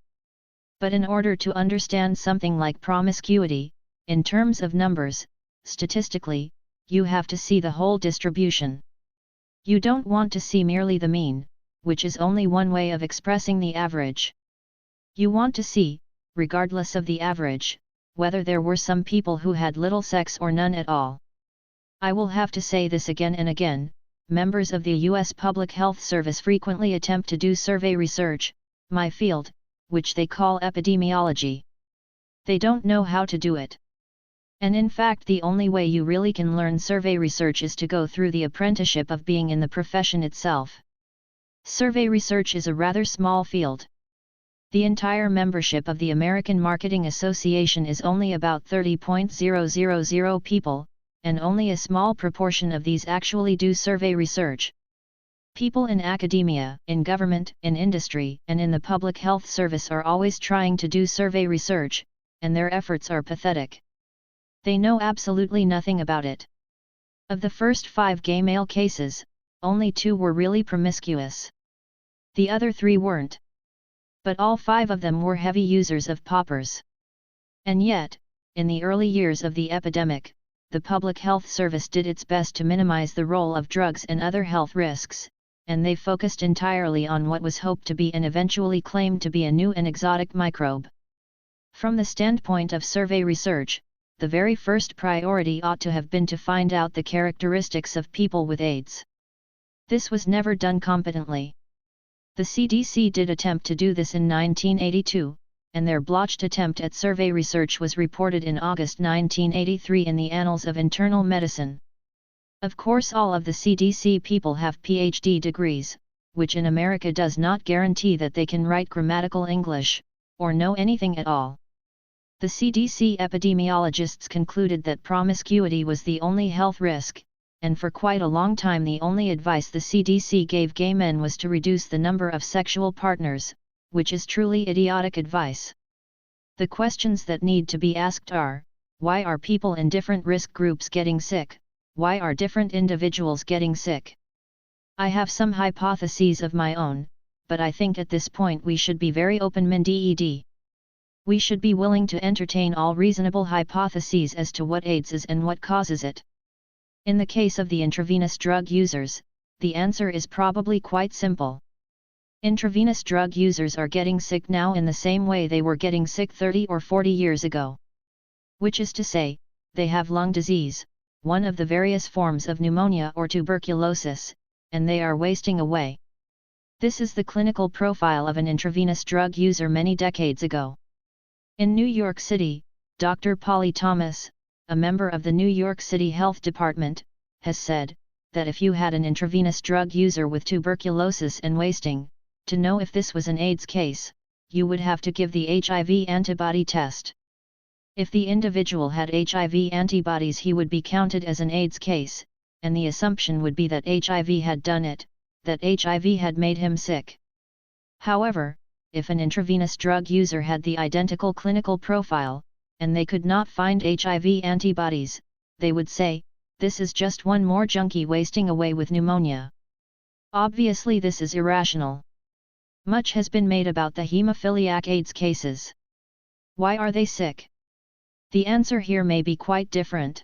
But in order to understand something like promiscuity, in terms of numbers, statistically, you have to see the whole distribution. You don't want to see merely the mean, which is only one way of expressing the average. You want to see, regardless of the average, whether there were some people who had little sex or none at all. I will have to say this again and again, members of the US Public Health Service frequently attempt to do survey research, my field, which they call epidemiology. They don't know how to do it. And in fact, the only way you really can learn survey research is to go through the apprenticeship of being in the profession itself. Survey research is a rather small field. The entire membership of the American Marketing Association is only about 30,000 people, and only a small proportion of these actually do survey research. People in academia, in government, in industry, and in the public health service are always trying to do survey research, and their efforts are pathetic. They know absolutely nothing about it. Of the first 5 gay male cases, only 2 were really promiscuous. The other 3 weren't. But all 5 of them were heavy users of poppers. And yet, in the early years of the epidemic, the Public Health Service did its best to minimize the role of drugs and other health risks, and they focused entirely on what was hoped to be and eventually claimed to be a new and exotic microbe. From the standpoint of survey research, the very first priority ought to have been to find out the characteristics of people with AIDS. This was never done competently. The CDC did attempt to do this in 1982, and their blotched attempt at survey research was reported in August 1983 in the Annals of Internal Medicine. Of course, all of the CDC people have PhD degrees, which in America does not guarantee that they can write grammatical English, or know anything at all. The CDC epidemiologists concluded that promiscuity was the only health risk, and for quite a long time the only advice the CDC gave gay men was to reduce the number of sexual partners, which is truly idiotic advice. The questions that need to be asked are, why are people in different risk groups getting sick? Why are different individuals getting sick? I have some hypotheses of my own, but I think at this point we should be very open-minded. We should be willing to entertain all reasonable hypotheses as to what AIDS is and what causes it. In the case of the intravenous drug users, the answer is probably quite simple. Intravenous drug users are getting sick now in the same way they were getting sick 30 or 40 years ago. Which is to say, they have lung disease, one of the various forms of pneumonia or tuberculosis, and they are wasting away. This is the clinical profile of an intravenous drug user many decades ago. In New York City, Dr. Polly Thomas, a member of the New York City Health Department, has said that if you had an intravenous drug user with tuberculosis and wasting, to know if this was an AIDS case, you would have to give the HIV antibody test. If the individual had HIV antibodies, he would be counted as an AIDS case, and the assumption would be that HIV had done it, that HIV had made him sick. However, if an intravenous drug user had the identical clinical profile, and they could not find HIV antibodies, they would say, this is just one more junkie wasting away with pneumonia. Obviously this is irrational. Much has been made about the hemophiliac AIDS cases. Why are they sick? The answer here may be quite different.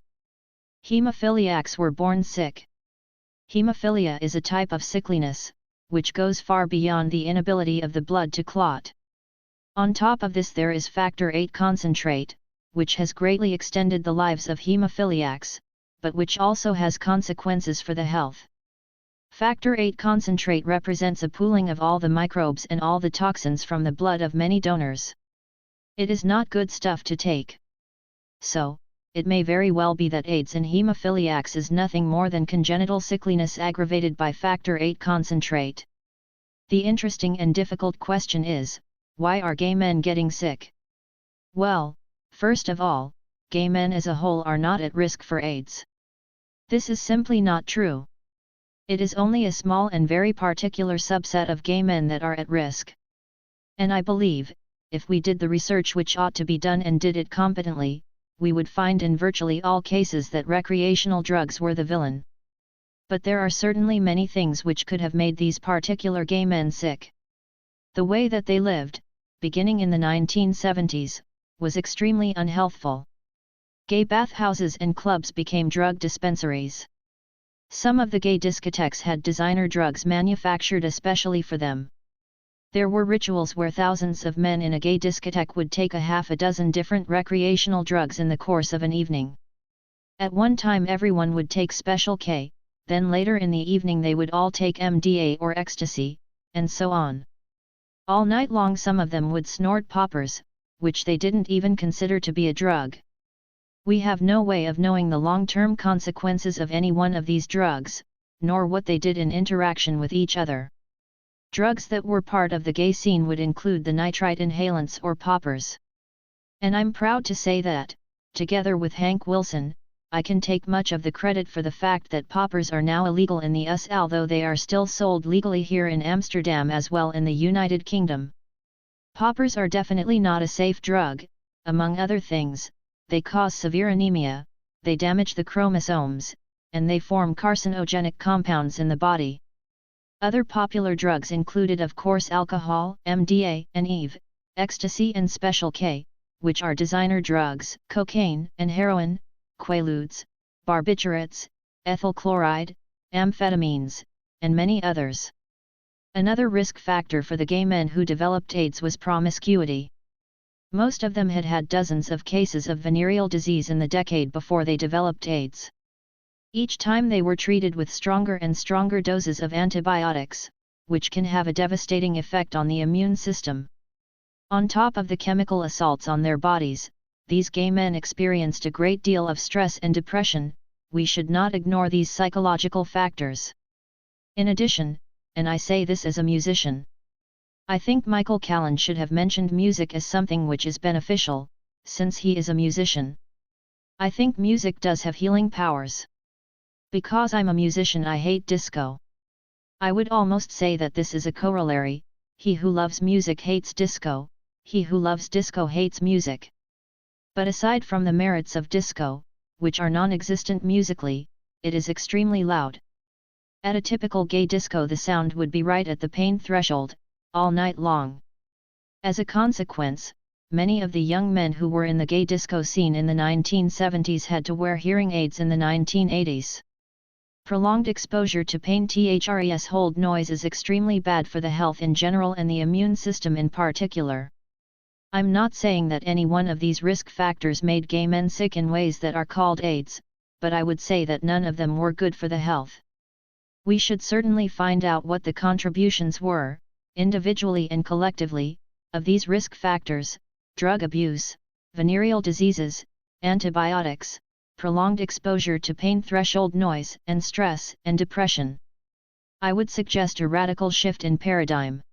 Hemophiliacs were born sick. Hemophilia is a type of sickliness, which goes far beyond the inability of the blood to clot. On top of this there is factor VIII concentrate, which has greatly extended the lives of hemophiliacs, but which also has consequences for the health. Factor VIII concentrate represents a pooling of all the microbes and all the toxins from the blood of many donors. It is not good stuff to take. So, it may very well be that AIDS in hemophiliacs is nothing more than congenital sickliness aggravated by factor VIII concentrate. The interesting and difficult question is, why are gay men getting sick? Well, first of all, gay men as a whole are not at risk for AIDS. This is simply not true. It is only a small and very particular subset of gay men that are at risk. And I believe, if we did the research which ought to be done and did it competently, we would find in virtually all cases that recreational drugs were the villain. But there are certainly many things which could have made these particular gay men sick. The way that they lived, beginning in the 1970s, was extremely unhealthful. Gay bathhouses and clubs became drug dispensaries. Some of the gay discotheques had designer drugs manufactured especially for them. There were rituals where thousands of men in a gay discotheque would take a half a dozen different recreational drugs in the course of an evening. At one time everyone would take Special K, then later in the evening they would all take MDA or ecstasy, and so on. All night long some of them would snort poppers, which they didn't even consider to be a drug. We have no way of knowing the long-term consequences of any one of these drugs, nor what they did in interaction with each other. Drugs that were part of the gay scene would include the nitrite inhalants or poppers. And I'm proud to say that, together with Hank Wilson, I can take much of the credit for the fact that poppers are now illegal in the US, although they are still sold legally here in Amsterdam as well in the United Kingdom. Poppers are definitely not a safe drug. Among other things, they cause severe anemia, they damage the chromosomes, and they form carcinogenic compounds in the body. Other popular drugs included, of course, alcohol, MDA and EVE, ecstasy and Special K, which are designer drugs, cocaine and heroin, quaaludes, barbiturates, ethyl chloride, amphetamines, and many others. Another risk factor for the gay men who developed AIDS was promiscuity. Most of them had had dozens of cases of venereal disease in the decade before they developed AIDS. Each time they were treated with stronger and stronger doses of antibiotics, which can have a devastating effect on the immune system. On top of the chemical assaults on their bodies, these gay men experienced a great deal of stress and depression. We should not ignore these psychological factors. In addition, and I say this as a musician, I think Michael Callan should have mentioned music as something which is beneficial, since he is a musician. I think music does have healing powers. Because I'm a musician, I hate disco. I would almost say that this is a corollary: he who loves music hates disco, he who loves disco hates music. But aside from the merits of disco, which are non-existent musically, it is extremely loud. At a typical gay disco, the sound would be right at the pain threshold, all night long. As a consequence, many of the young men who were in the gay disco scene in the 1970s had to wear hearing aids in the 1980s. Prolonged exposure to pain threshold noise is extremely bad for the health in general and the immune system in particular. I'm not saying that any one of these risk factors made gay men sick in ways that are called AIDS, but I would say that none of them were good for the health. We should certainly find out what the contributions were, individually and collectively, of these risk factors: drug abuse, venereal diseases, antibiotics, prolonged exposure to pain threshold noise, and stress and depression. I would suggest a radical shift in paradigm.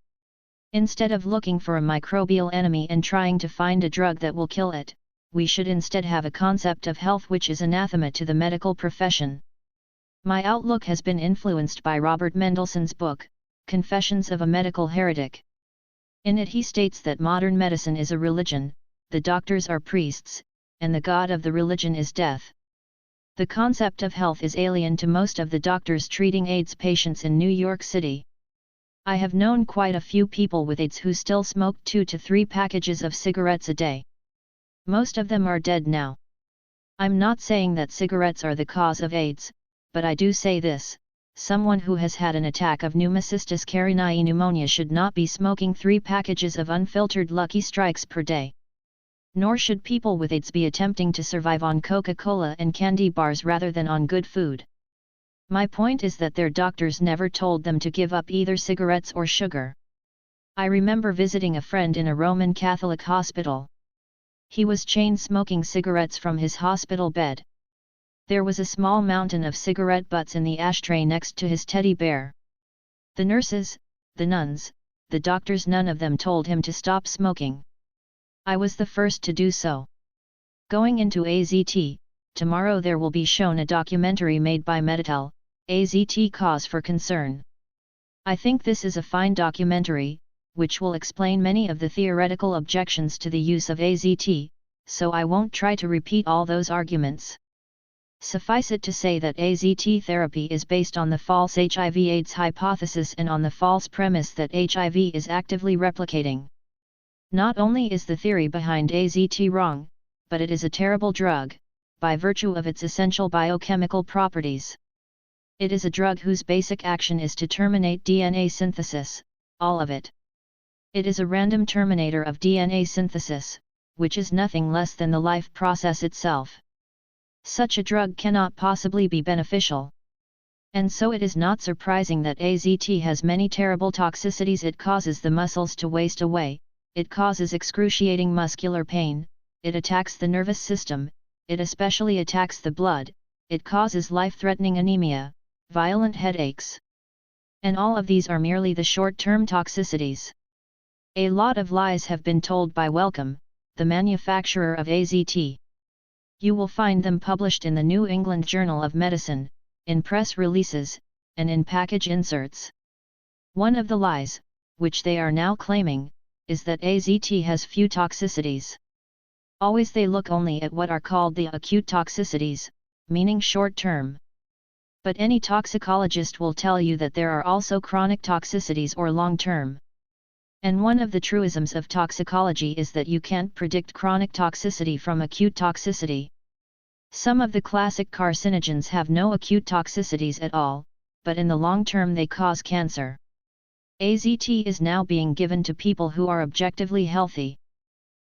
Instead of looking for a microbial enemy and trying to find a drug that will kill it, we should instead have a concept of health which is anathema to the medical profession. My outlook has been influenced by Robert Mendelssohn's book, Confessions of a Medical Heretic. In it he states that modern medicine is a religion, the doctors are priests, and the god of the religion is death. The concept of health is alien to most of the doctors treating AIDS patients in New York City. I have known quite a few people with AIDS who still smoke 2 to 3 packages of cigarettes a day. Most of them are dead now. I'm not saying that cigarettes are the cause of AIDS, but I do say this: someone who has had an attack of pneumocystis carinii pneumonia should not be smoking 3 packages of unfiltered Lucky Strikes per day. Nor should people with AIDS be attempting to survive on Coca-Cola and candy bars rather than on good food. My point is that their doctors never told them to give up either cigarettes or sugar. I remember visiting a friend in a Roman Catholic hospital. He was chain-smoking cigarettes from his hospital bed. There was a small mountain of cigarette butts in the ashtray next to his teddy bear. The nurses, the nuns, the doctors, none of them told him to stop smoking. I was the first to do so. Going into AZT, tomorrow there will be shown a documentary made by Meditel, AZT Cause for Concern. I think this is a fine documentary, which will explain many of the theoretical objections to the use of AZT, so I won't try to repeat all those arguments. Suffice it to say that AZT therapy is based on the false HIV/AIDS hypothesis and on the false premise that HIV is actively replicating. Not only is the theory behind AZT wrong, but it is a terrible drug, by virtue of its essential biochemical properties. It is a drug whose basic action is to terminate DNA synthesis, all of it. It is a random terminator of DNA synthesis, which is nothing less than the life process itself. Such a drug cannot possibly be beneficial. And so it is not surprising that AZT has many terrible toxicities. It causes the muscles to waste away, it causes excruciating muscular pain, it attacks the nervous system, it especially attacks the blood, it causes life-threatening anemia, violent headaches. And all of these are merely the short-term toxicities. A lot of lies have been told by Wellcome, the manufacturer of AZT. You will find them published in the New England Journal of Medicine, in press releases, and in package inserts. One of the lies, which they are now claiming, is that AZT has few toxicities. Always they look only at what are called the acute toxicities, meaning short-term. But any toxicologist will tell you that there are also chronic toxicities or long-term. And one of the truisms of toxicology is that you can't predict chronic toxicity from acute toxicity. Some of the classic carcinogens have no acute toxicities at all, but in the long term they cause cancer. AZT is now being given to people who are objectively healthy.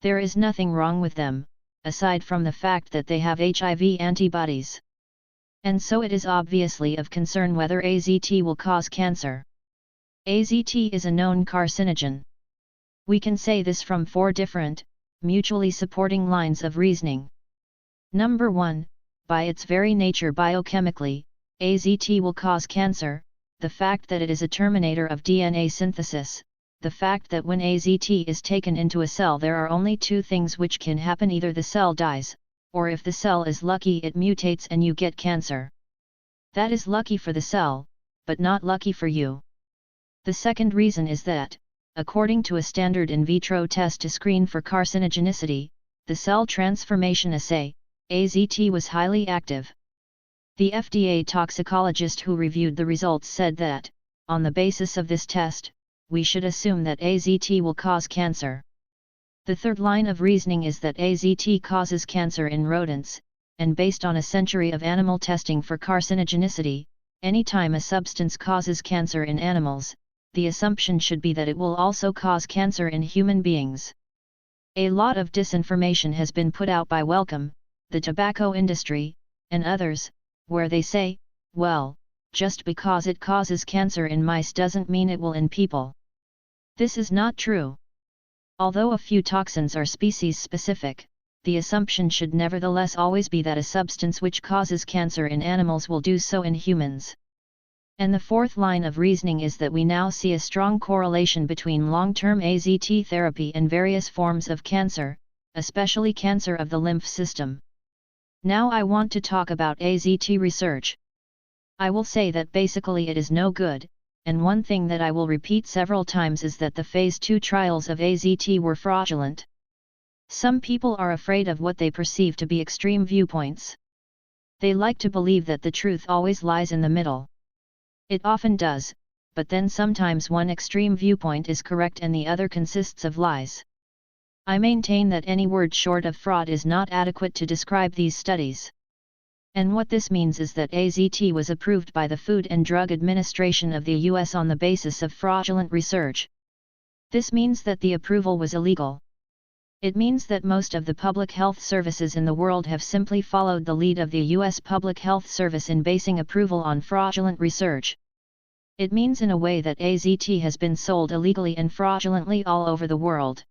There is nothing wrong with them, aside from the fact that they have HIV antibodies. And so it is obviously of concern whether AZT will cause cancer. AZT is a known carcinogen. We can say this from 4 different, mutually supporting lines of reasoning. Number 1, by its very nature biochemically, AZT will cause cancer, the fact that it is a terminator of DNA synthesis, the fact that when AZT is taken into a cell there are only 2 things which can happen: either the cell dies, or if the cell is lucky it mutates and you get cancer. That is lucky for the cell, but not lucky for you. The second reason is that, according to a standard in vitro test to screen for carcinogenicity, the cell transformation assay, AZT was highly active. The FDA toxicologist who reviewed the results said that, on the basis of this test, we should assume that AZT will cause cancer. The third line of reasoning is that AZT causes cancer in rodents, and based on a century of animal testing for carcinogenicity, anytime a substance causes cancer in animals, the assumption should be that it will also cause cancer in human beings. A lot of disinformation has been put out by Wellcome, the tobacco industry, and others, where they say, well, just because it causes cancer in mice doesn't mean it will in people. This is not true. Although a few toxins are species-specific, the assumption should nevertheless always be that a substance which causes cancer in animals will do so in humans. And the fourth line of reasoning is that we now see a strong correlation between long-term AZT therapy and various forms of cancer, especially cancer of the lymph system. Now I want to talk about AZT research. I will say that basically it is no good, and one thing that I will repeat several times is that the Phase 2 trials of AZT were fraudulent. Some people are afraid of what they perceive to be extreme viewpoints. They like to believe that the truth always lies in the middle. It often does, but then sometimes one extreme viewpoint is correct and the other consists of lies. I maintain that any word short of fraud is not adequate to describe these studies. And what this means is that AZT was approved by the Food and Drug Administration of the US on the basis of fraudulent research. This means that the approval was illegal. It means that most of the public health services in the world have simply followed the lead of the US Public Health Service in basing approval on fraudulent research. It means in a way that AZT has been sold illegally and fraudulently all over the world.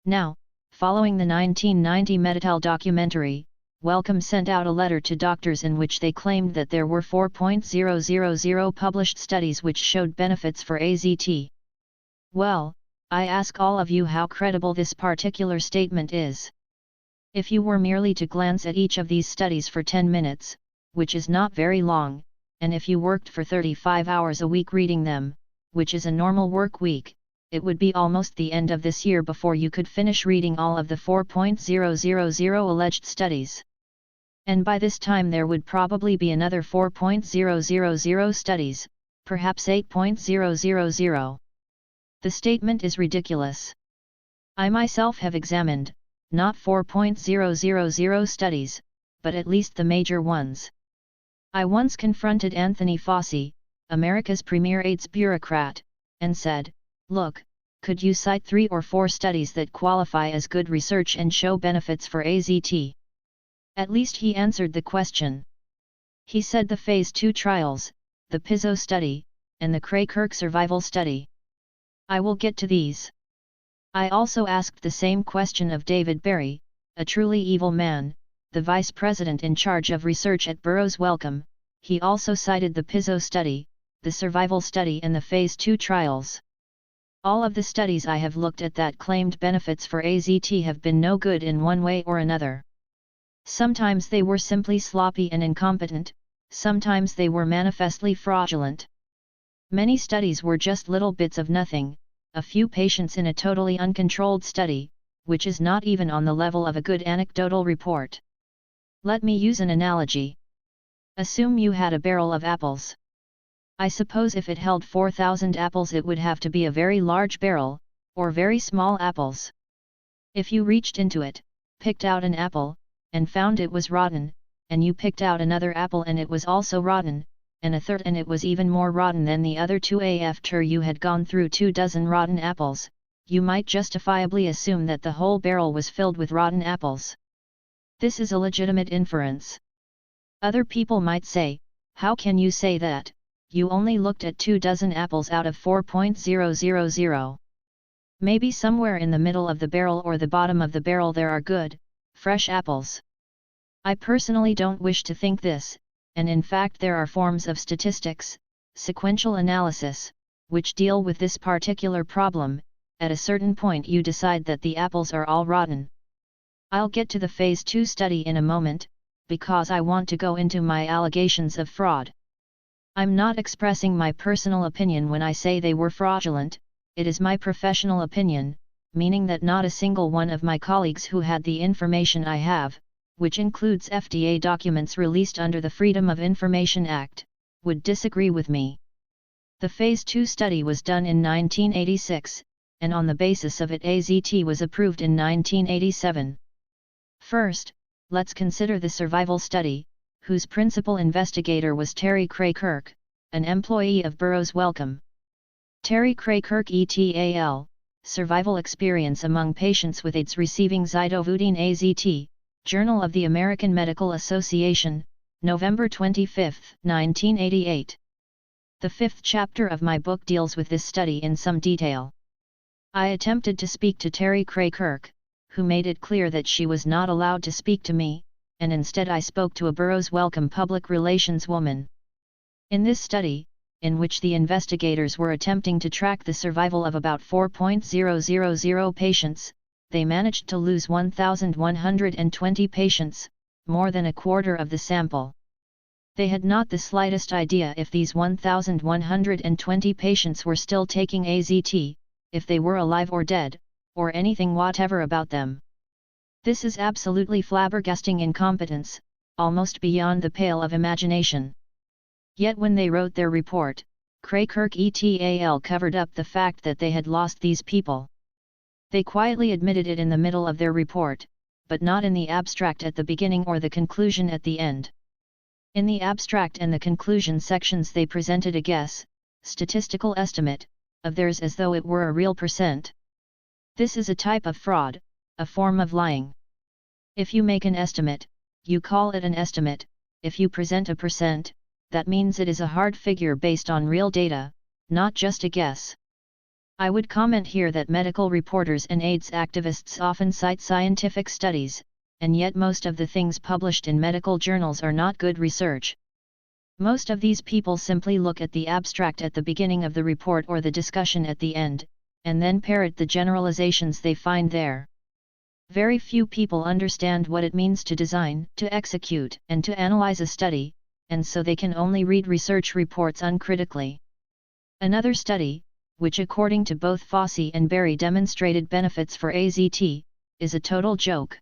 Now, following the 1990 Medital documentary, Wellcome sent out a letter to doctors in which they claimed that there were 4,000 published studies which showed benefits for AZT. Well, I ask all of you how credible this particular statement is. If you were merely to glance at each of these studies for 10 minutes, which is not very long, and if you worked for 35 hours a week reading them, which is a normal work week, it would be almost the end of this year before you could finish reading all of the 4,000 alleged studies. And by this time there would probably be another 4,000 studies, perhaps 8,000. The statement is ridiculous. I myself have examined, not 4,000 studies, but at least the major ones. I once confronted Anthony Fauci, America's premier AIDS bureaucrat, and said, look, could you cite 3 or 4 studies that qualify as good research and show benefits for AZT? At least he answered the question. He said the Phase 2 trials, the PIZO study, and the Cray-Kirk survival study. I will get to these. I also asked the same question of David Berry, a truly evil man, the vice president in charge of research at Burroughs Wellcome. He also cited the PIZO study, the survival study and the phase 2 trials. All of the studies I have looked at that claimed benefits for AZT have been no good in one way or another. Sometimes they were simply sloppy and incompetent, sometimes they were manifestly fraudulent. Many studies were just little bits of nothing, a few patients in a totally uncontrolled study, which is not even on the level of a good anecdotal report. Let me use an analogy. Assume you had a barrel of apples. I suppose if it held 4,000 apples it would have to be a very large barrel, or very small apples. If you reached into it, picked out an apple, and found it was rotten, and you picked out another apple and it was also rotten, and a third and it was even more rotten than the other two after you had gone through 24 rotten apples, you might justifiably assume that the whole barrel was filled with rotten apples. This is a legitimate inference. Other people might say, how can you say that? You only looked at 24 apples out of 4.000. Maybe somewhere in the middle of the barrel or the bottom of the barrel there are good, fresh apples. I personally don't wish to think this, and in fact there are forms of statistics, sequential analysis, which deal with this particular problem. At a certain point you decide that the apples are all rotten. I'll get to the phase 2 study in a moment, because I want to go into my allegations of fraud. I'm not expressing my personal opinion when I say they were fraudulent, it is my professional opinion, meaning that not a single one of my colleagues who had the information I have, which includes FDA documents released under the Freedom of Information Act, would disagree with me. The phase 2 study was done in 1986, and on the basis of it AZT was approved in 1987. First, let's consider the survival study, whose principal investigator was Terry Kramer, an employee of Burroughs Wellcome. Terry Kramer et al., Survival Experience Among Patients with AIDS Receiving Zidovudine AZT, Journal of the American Medical Association, November 25, 1988. The 5th chapter of my book deals with this study in some detail. I attempted to speak to Terry Kramer, who made it clear that she was not allowed to speak to me, and instead I spoke to a Burroughs Wellcome public relations woman. In this study, in which the investigators were attempting to track the survival of about 4,000 patients, they managed to lose 1,120 patients, more than a quarter of the sample. They had not the slightest idea if these 1,120 patients were still taking AZT, if they were alive or dead, or anything whatever about them. This is absolutely flabbergasting incompetence, almost beyond the pale of imagination. Yet when they wrote their report, Kramer et al. Covered up the fact that they had lost these people. They quietly admitted it in the middle of their report, but not in the abstract at the beginning or the conclusion at the end. In the abstract and the conclusion sections they presented a guess, statistical estimate, of theirs as though it were a real percent. This is a type of fraud, a form of lying. If you make an estimate, you call it an estimate. If you present a percent, that means it is a hard figure based on real data, not just a guess. I would comment here that medical reporters and AIDS activists often cite scientific studies, and yet most of the things published in medical journals are not good research. Most of these people simply look at the abstract at the beginning of the report or the discussion at the end, and then parrot the generalizations they find there. Very few people understand what it means to design, to execute, and to analyze a study, and so they can only read research reports uncritically. Another study, which according to both Fossey and Berry demonstrated benefits for AZT, is a total joke.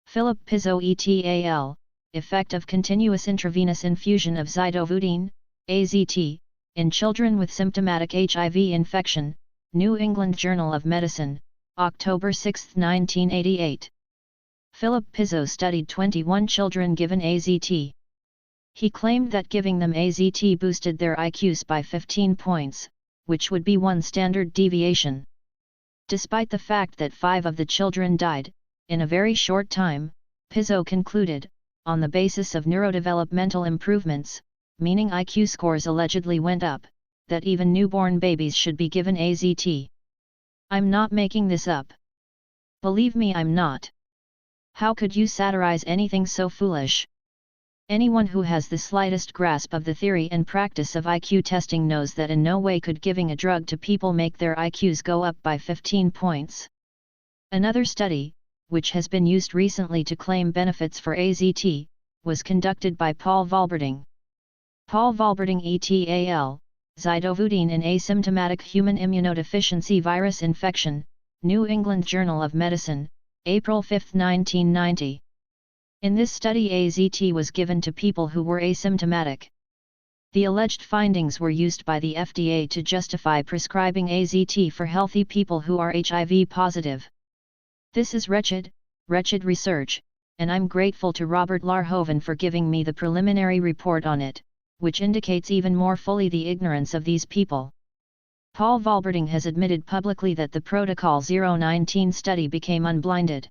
Philip Pizzo et al., Effect of Continuous Intravenous Infusion of Zidovudine, AZT, in Children with Symptomatic HIV Infection, New England Journal of Medicine, October 6, 1988. Philip Pizzo studied 21 children given AZT. He claimed that giving them AZT boosted their IQs by 15 points, which would be one standard deviation. Despite the fact that 5 of the children died, in a very short time, Pizzo concluded, on the basis of neurodevelopmental improvements, meaning IQ scores allegedly went up, that even newborn babies should be given AZT. I'm not making this up. Believe me, I'm not. How could you satirize anything so foolish? Anyone who has the slightest grasp of the theory and practice of IQ testing knows that in no way could giving a drug to people make their IQs go up by 15 points. Another study, which has been used recently to claim benefits for AZT, was conducted by Paul Valberting. Paul Valberting et al., Zidovudine in Asymptomatic Human Immunodeficiency Virus Infection, New England Journal of Medicine, April 5, 1990. In this study AZT was given to people who were asymptomatic. The alleged findings were used by the FDA to justify prescribing AZT for healthy people who are HIV positive. This is wretched research, and I'm grateful to Robert Larhoven for giving me the preliminary report on it, which indicates even more fully the ignorance of these people. Paul Valberting has admitted publicly that the Protocol 019 study became unblinded.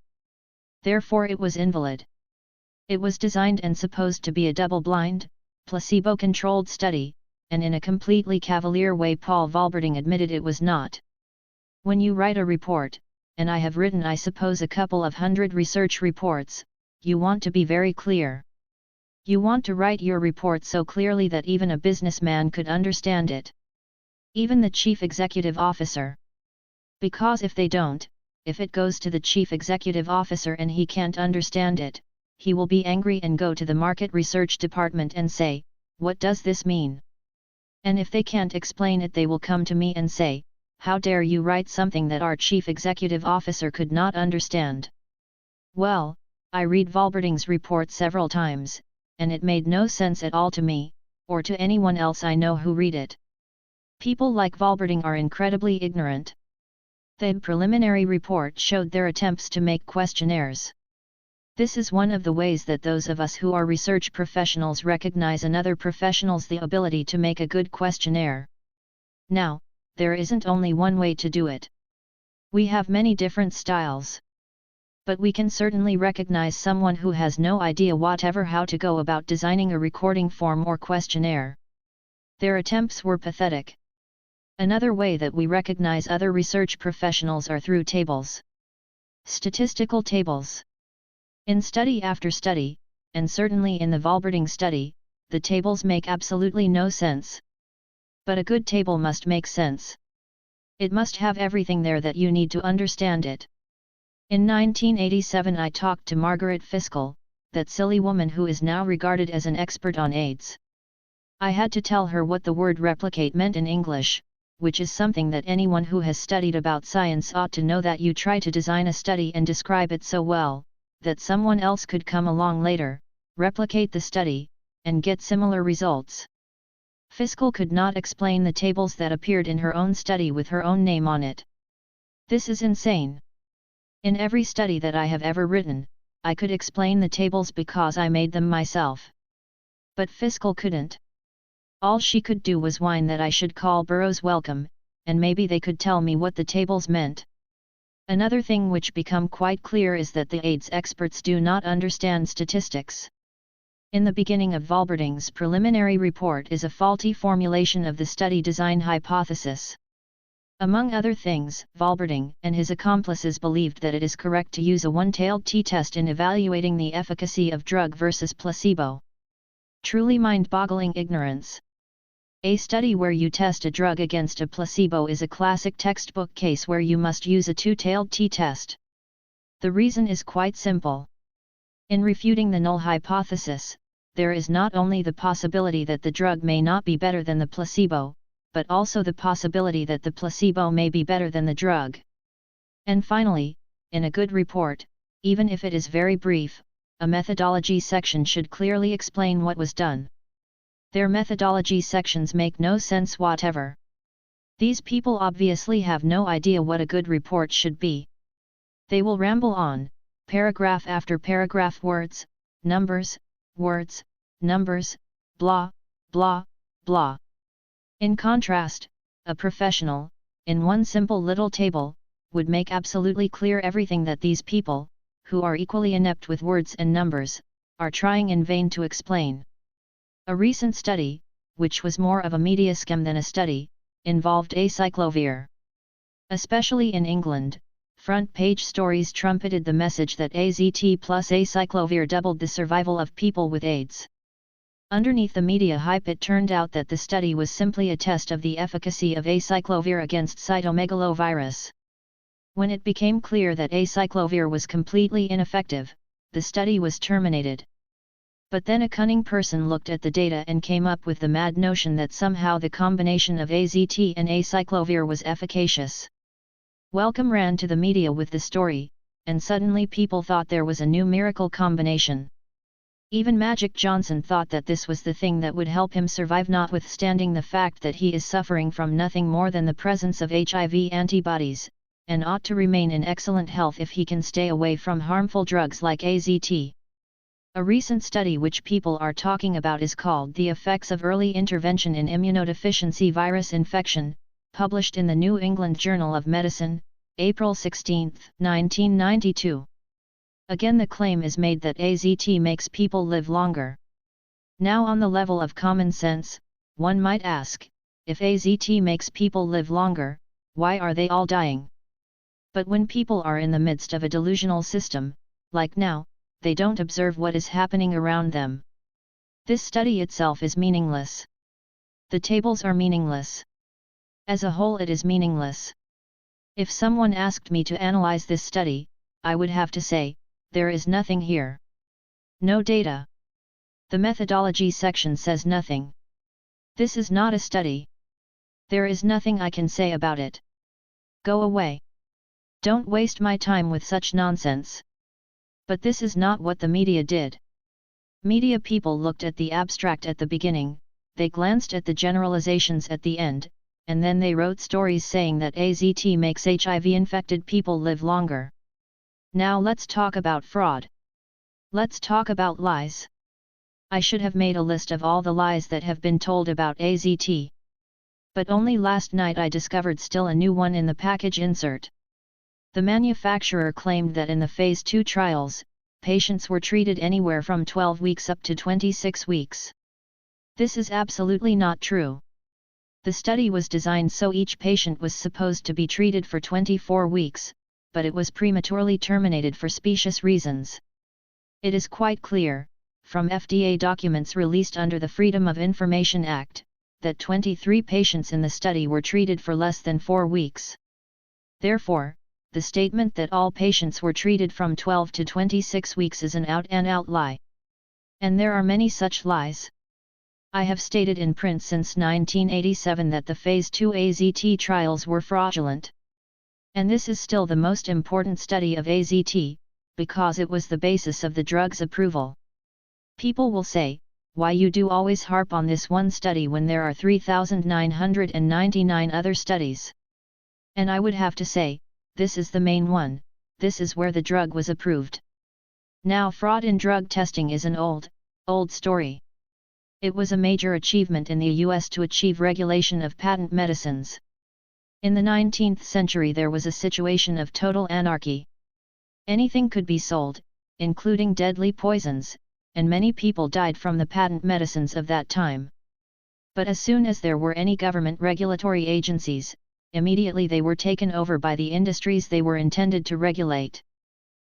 Therefore it was invalid. It was designed and supposed to be a double-blind, placebo-controlled study, and in a completely cavalier way Paul Valberting admitted it was not. When you write a report, and I have written I suppose a couple of hundred research reports, you want to be very clear. You want to write your report so clearly that even a businessman could understand it. Even the chief executive officer. Because if they don't, if it goes to the chief executive officer and he can't understand it, he will be angry and go to the market research department and say, "What does this mean?" And if they can't explain it, they will come to me and say, "How dare you write something that our chief executive officer could not understand?" Well, I read Valberting's report several times, and it made no sense at all to me, or to anyone else I know who read it. People like Valberting are incredibly ignorant. The preliminary report showed their attempts to make questionnaires. This is one of the ways that those of us who are research professionals recognize in other professionals the ability to make a good questionnaire. Now, there isn't only one way to do it. We have many different styles. But we can certainly recognize someone who has no idea whatever how to go about designing a recording form or questionnaire. Their attempts were pathetic. Another way that we recognize other research professionals are through tables. Statistical tables. In study after study, and certainly in the Valberting study, the tables make absolutely no sense. But a good table must make sense. It must have everything there that you need to understand it. In 1987 I talked to Margaret Fiskell, that silly woman who is now regarded as an expert on AIDS. I had to tell her what the word replicate meant in English, which is something that anyone who has studied about science ought to know, that you try to design a study and describe it so well, that someone else could come along later, replicate the study, and get similar results. Fiskell could not explain the tables that appeared in her own study with her own name on it. This is insane. In every study that I have ever written, I could explain the tables because I made them myself. But Fiskell couldn't. All she could do was whine that I should call Burroughs welcome, and maybe they could tell me what the tables meant. Another thing which become quite clear is that the AIDS experts do not understand statistics. In the beginning of Valberting's preliminary report is a faulty formulation of the study design hypothesis. Among other things, Valberting and his accomplices believed that it is correct to use a one-tailed t-test in evaluating the efficacy of drug versus placebo. Truly mind-boggling ignorance. A study where you test a drug against a placebo is a classic textbook case where you must use a two-tailed t-test. The reason is quite simple. In refuting the null hypothesis, there is not only the possibility that the drug may not be better than the placebo, but also the possibility that the placebo may be better than the drug. And finally, in a good report, even if it is very brief, a methodology section should clearly explain what was done. Their methodology sections make no sense whatever. These people obviously have no idea what a good report should be. They will ramble on, paragraph after paragraph, words, numbers, blah, blah, blah. In contrast, a professional, in one simple little table, would make absolutely clear everything that these people, who are equally inept with words and numbers, are trying in vain to explain. A recent study, which was more of a media scam than a study, involved acyclovir. Especially in England, front-page stories trumpeted the message that AZT plus acyclovir doubled the survival of people with AIDS. Underneath the media hype, it turned out that the study was simply a test of the efficacy of acyclovir against cytomegalovirus. When it became clear that acyclovir was completely ineffective, the study was terminated. But then a cunning person looked at the data and came up with the mad notion that somehow the combination of AZT and acyclovir was efficacious. Wellcome ran to the media with the story, and suddenly people thought there was a new miracle combination. Even Magic Johnson thought that this was the thing that would help him survive, notwithstanding the fact that he is suffering from nothing more than the presence of HIV antibodies, and ought to remain in excellent health if he can stay away from harmful drugs like AZT. A recent study which people are talking about is called The Effects of Early Intervention in Immunodeficiency Virus Infection, published in the New England Journal of Medicine, April 16, 1992. Again, the claim is made that AZT makes people live longer. Now, on the level of common sense, one might ask, if AZT makes people live longer, why are they all dying? But when people are in the midst of a delusional system, like now, they don't observe what is happening around them. This study itself is meaningless. The tables are meaningless. As a whole, it is meaningless. If someone asked me to analyze this study, I would have to say, there is nothing here. No data. The methodology section says nothing. This is not a study. There is nothing I can say about it. Go away. Don't waste my time with such nonsense. But this is not what the media did. Media people looked at the abstract at the beginning, they glanced at the generalizations at the end, and then they wrote stories saying that AZT makes HIV-infected people live longer. Now let's talk about fraud. Let's talk about lies. I should have made a list of all the lies that have been told about AZT. But only last night I discovered still a new one in the package insert. The manufacturer claimed that in the Phase 2 trials, patients were treated anywhere from 12 weeks up to 26 weeks. This is absolutely not true. The study was designed so each patient was supposed to be treated for 24 weeks, but it was prematurely terminated for specious reasons. It is quite clear, from FDA documents released under the Freedom of Information Act, that 23 patients in the study were treated for less than 4 weeks. Therefore, the statement that all patients were treated from 12 to 26 weeks is an out-and-out lie. And there are many such lies. I have stated in print since 1987 that the Phase 2 AZT trials were fraudulent. And this is still the most important study of AZT, because it was the basis of the drug's approval. People will say, why you do always harp on this one study when there are 3,999 other studies? And I would have to say, this is the main one, this is where the drug was approved. Now, fraud in drug testing is an old story. It was a major achievement in the US to achieve regulation of patent medicines. In the 19th century there was a situation of total anarchy. Anything could be sold, including deadly poisons, and many people died from the patent medicines of that time. But as soon as there were any government regulatory agencies, immediately they were taken over by the industries they were intended to regulate.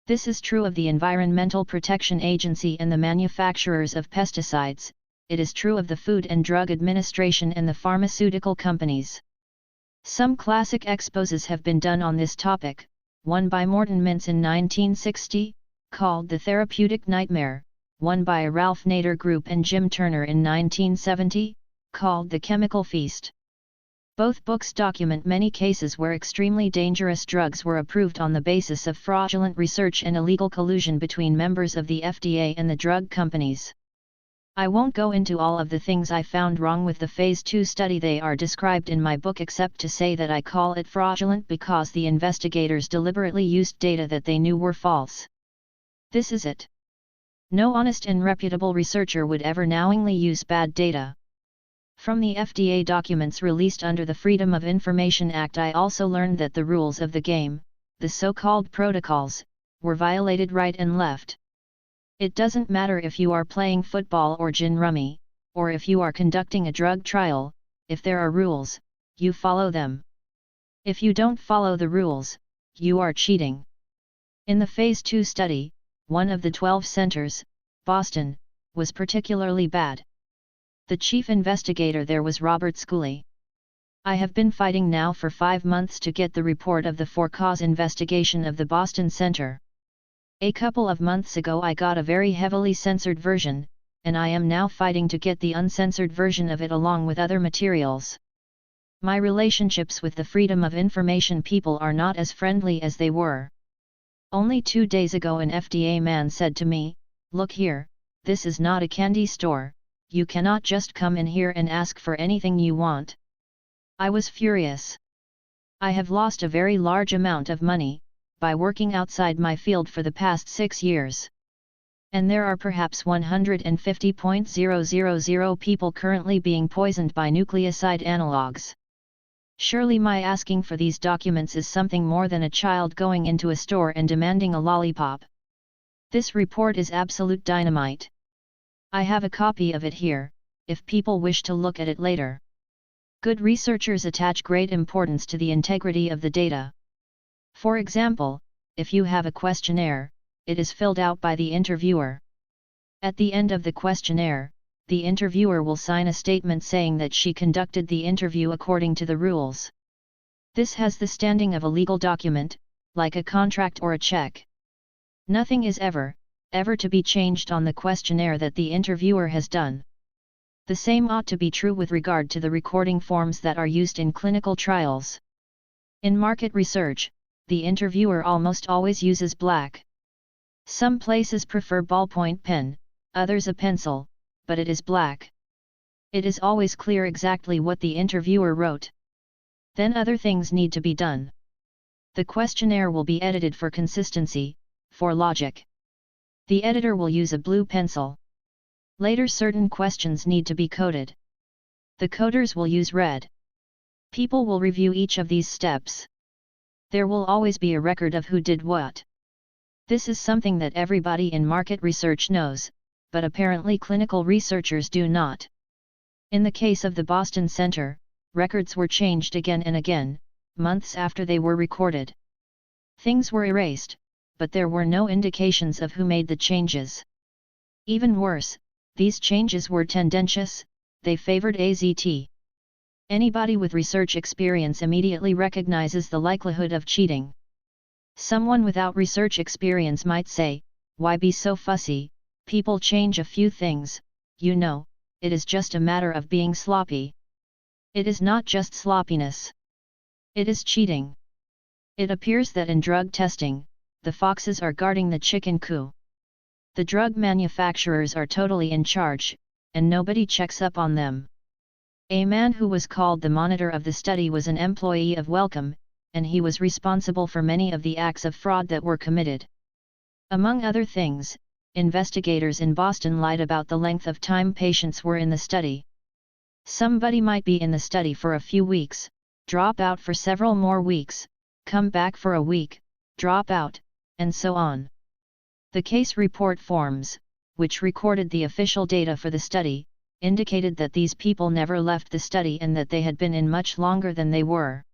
This is true of the Environmental Protection Agency and the manufacturers of pesticides, it is true of the Food and Drug Administration and the pharmaceutical companies. Some classic exposes have been done on this topic, one by Morton Mintz in 1960, called The Therapeutic Nightmare, one by Ralph Nader Group and Jim Turner in 1970, called The Chemical Feast. Both books document many cases where extremely dangerous drugs were approved on the basis of fraudulent research and illegal collusion between members of the FDA and the drug companies. I won't go into all of the things I found wrong with the Phase 2 study. They are described in my book, except to say that I call it fraudulent because the investigators deliberately used data that they knew were false. This is it. No honest and reputable researcher would ever knowingly use bad data. From the FDA documents released under the Freedom of Information Act, I also learned that the rules of the game, the so-called protocols, were violated right and left. It doesn't matter if you are playing football or gin rummy, or if you are conducting a drug trial, if there are rules, you follow them. If you don't follow the rules, you are cheating. In the Phase 2 study, one of the 12 centers, Boston, was particularly bad. The chief investigator there was Robert Schooley. I have been fighting now for 5 months to get the report of the for-cause investigation of the Boston Center. A couple of months ago I got a very heavily censored version, and I am now fighting to get the uncensored version of it along with other materials. My relationships with the Freedom of Information people are not as friendly as they were. Only 2 days ago an FDA man said to me, "Look here, this is not a candy store, you cannot just come in here and ask for anything you want." I was furious. I have lost a very large amount of money, by working outside my field for the past 6 years. And there are perhaps 150,000 people currently being poisoned by nucleoside analogues. Surely my asking for these documents is something more than a child going into a store and demanding a lollipop. This report is absolute dynamite. I have a copy of it here, if people wish to look at it later. Good researchers attach great importance to the integrity of the data. For example, if you have a questionnaire, it is filled out by the interviewer. At the end of the questionnaire, the interviewer will sign a statement saying that she conducted the interview according to the rules. This has the standing of a legal document, like a contract or a check. Nothing is ever to be changed on the questionnaire that the interviewer has done. The same ought to be true with regard to the recording forms that are used in clinical trials. In market research, the interviewer almost always uses black. Some places prefer ballpoint pen, others a pencil, but it is black. It is always clear exactly what the interviewer wrote. Then other things need to be done. The questionnaire will be edited for consistency, for logic. The editor will use a blue pencil. Later certain questions need to be coded. The coders will use red. People will review each of these steps. There will always be a record of who did what. This is something that everybody in market research knows, but apparently clinical researchers do not. In the case of the Boston Center, records were changed again and again, months after they were recorded. Things were erased, but there were no indications of who made the changes. Even worse, these changes were tendentious, they favored AZT. Anybody with research experience immediately recognizes the likelihood of cheating. Someone without research experience might say, "Why be so fussy? People change a few things, you know, it is just a matter of being sloppy." It is not just sloppiness. It is cheating. It appears that in drug testing, the foxes are guarding the chicken coop. The drug manufacturers are totally in charge, and nobody checks up on them. A man who was called the monitor of the study was an employee of Wellcome, and he was responsible for many of the acts of fraud that were committed. Among other things, investigators in Boston lied about the length of time patients were in the study. Somebody might be in the study for a few weeks, drop out for several more weeks, come back for a week, drop out, and so on. The case report forms, which recorded the official data for the study, indicated that these people never left the study and that they had been in much longer than they were.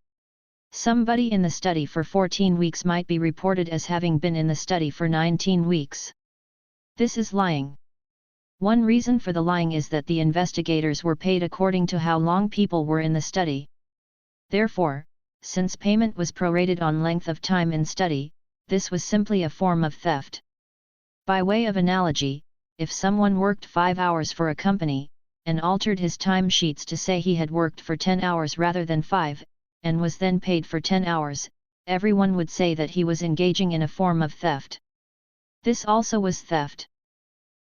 Somebody in the study for 14 weeks might be reported as having been in the study for 19 weeks. This is lying. One reason for the lying is that the investigators were paid according to how long people were in the study. Therefore, since payment was prorated on length of time in study, this was simply a form of theft. By way of analogy, if someone worked 5 hours for a company, and altered his time sheets to say he had worked for 10 hours rather than 5, and was then paid for 10 hours, everyone would say that he was engaging in a form of theft. This also was theft.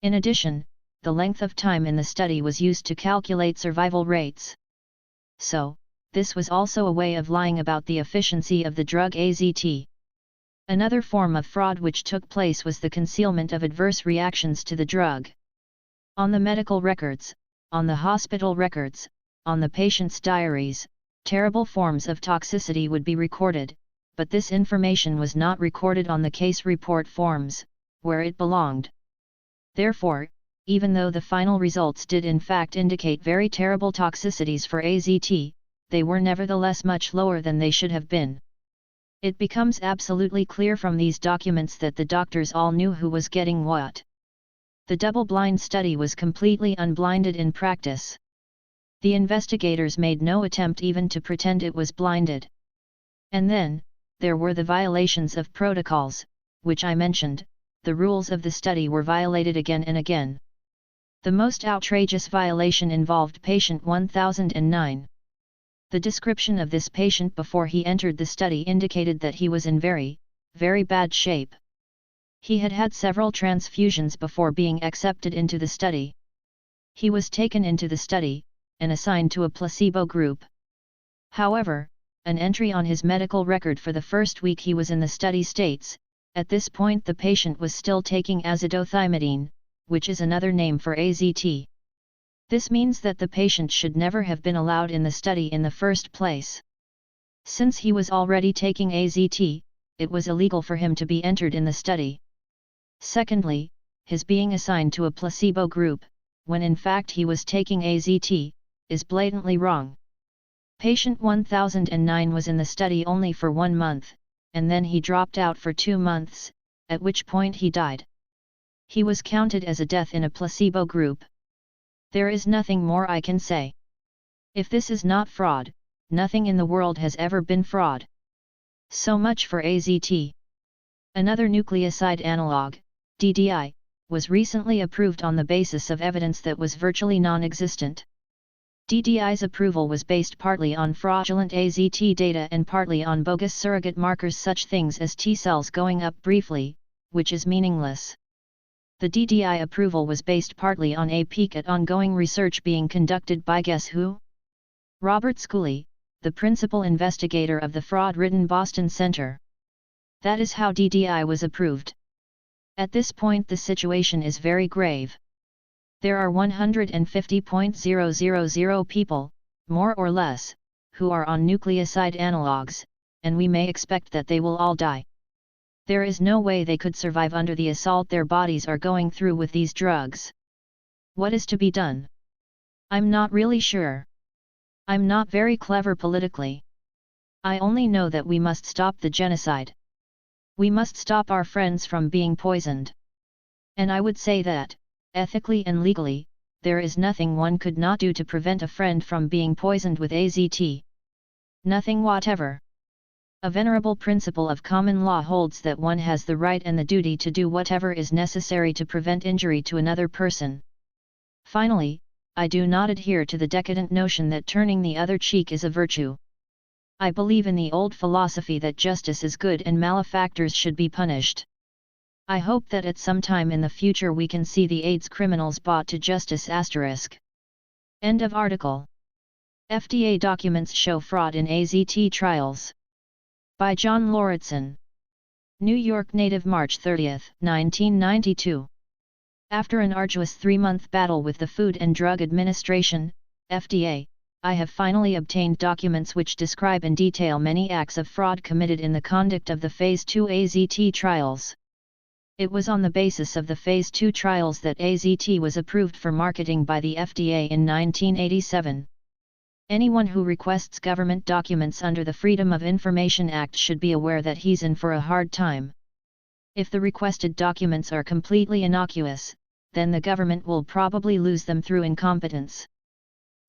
In addition, the length of time in the study was used to calculate survival rates. So, this was also a way of lying about the efficiency of the drug AZT. Another form of fraud which took place was the concealment of adverse reactions to the drug. On the medical records, on the hospital records, on the patient's diaries, terrible forms of toxicity would be recorded, but this information was not recorded on the case report forms, where it belonged. Therefore, even though the final results did in fact indicate very terrible toxicities for AZT, they were nevertheless much lower than they should have been. It becomes absolutely clear from these documents that the doctors all knew who was getting what. The double-blind study was completely unblinded in practice. The investigators made no attempt even to pretend it was blinded. And then, there were the violations of protocols, which I mentioned. The rules of the study were violated again and again. The most outrageous violation involved patient 1009. The description of this patient before he entered the study indicated that he was in very, very bad shape. He had had several transfusions before being accepted into the study. He was taken into the study, and assigned to a placebo group. However, an entry on his medical record for the first week he was in the study states, at this point the patient was still taking azithromycin, which is another name for AZT. This means that the patient should never have been allowed in the study in the first place. Since he was already taking AZT, it was illegal for him to be entered in the study. Secondly, his being assigned to a placebo group, when in fact he was taking AZT, is blatantly wrong. Patient 1009 was in the study only for 1 month, and then he dropped out for 2 months, at which point he died. He was counted as a death in a placebo group. There is nothing more I can say. If this is not fraud, nothing in the world has ever been fraud. So much for AZT. Another nucleoside analog, DDI, was recently approved on the basis of evidence that was virtually non-existent. DDI's approval was based partly on fraudulent AZT data and partly on bogus surrogate markers such things as T cells going up briefly, which is meaningless. The DDI approval was based partly on a peek at ongoing research being conducted by guess who? Robert Schooley, the principal investigator of the fraud-ridden Boston Center. That is how DDI was approved. At this point the situation is very grave. There are 150,000 people, more or less, who are on nucleoside analogues, and we may expect that they will all die. There is no way they could survive under the assault their bodies are going through with these drugs. What is to be done? I'm not really sure. I'm not very clever politically. I only know that we must stop the genocide. We must stop our friends from being poisoned. And I would say that, ethically and legally, there is nothing one could not do to prevent a friend from being poisoned with AZT. Nothing whatever. A venerable principle of common law holds that one has the right and the duty to do whatever is necessary to prevent injury to another person. Finally, I do not adhere to the decadent notion that turning the other cheek is a virtue. I believe in the old philosophy that justice is good and malefactors should be punished. I hope that at some time in the future we can see the AIDS criminals brought to justice. End of article. FDA documents show fraud in AZT trials. By John Lauritsen. New York native, March 30, 1992. After an arduous 3-month battle with the Food and Drug Administration, FDA, I have finally obtained documents which describe in detail many acts of fraud committed in the conduct of the Phase 2 AZT trials. It was on the basis of the Phase 2 trials that AZT was approved for marketing by the FDA in 1987. Anyone who requests government documents under the Freedom of Information Act should be aware that he's in for a hard time. If the requested documents are completely innocuous, then the government will probably lose them through incompetence.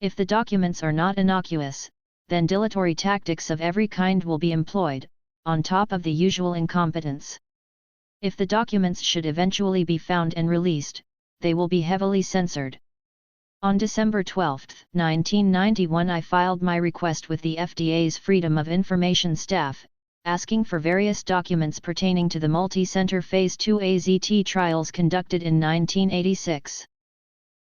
If the documents are not innocuous, then dilatory tactics of every kind will be employed, on top of the usual incompetence. If the documents should eventually be found and released, they will be heavily censored. On December 12, 1991, I filed my request with the FDA's Freedom of Information staff, asking for various documents pertaining to the multi-center Phase 2 AZT trials conducted in 1986.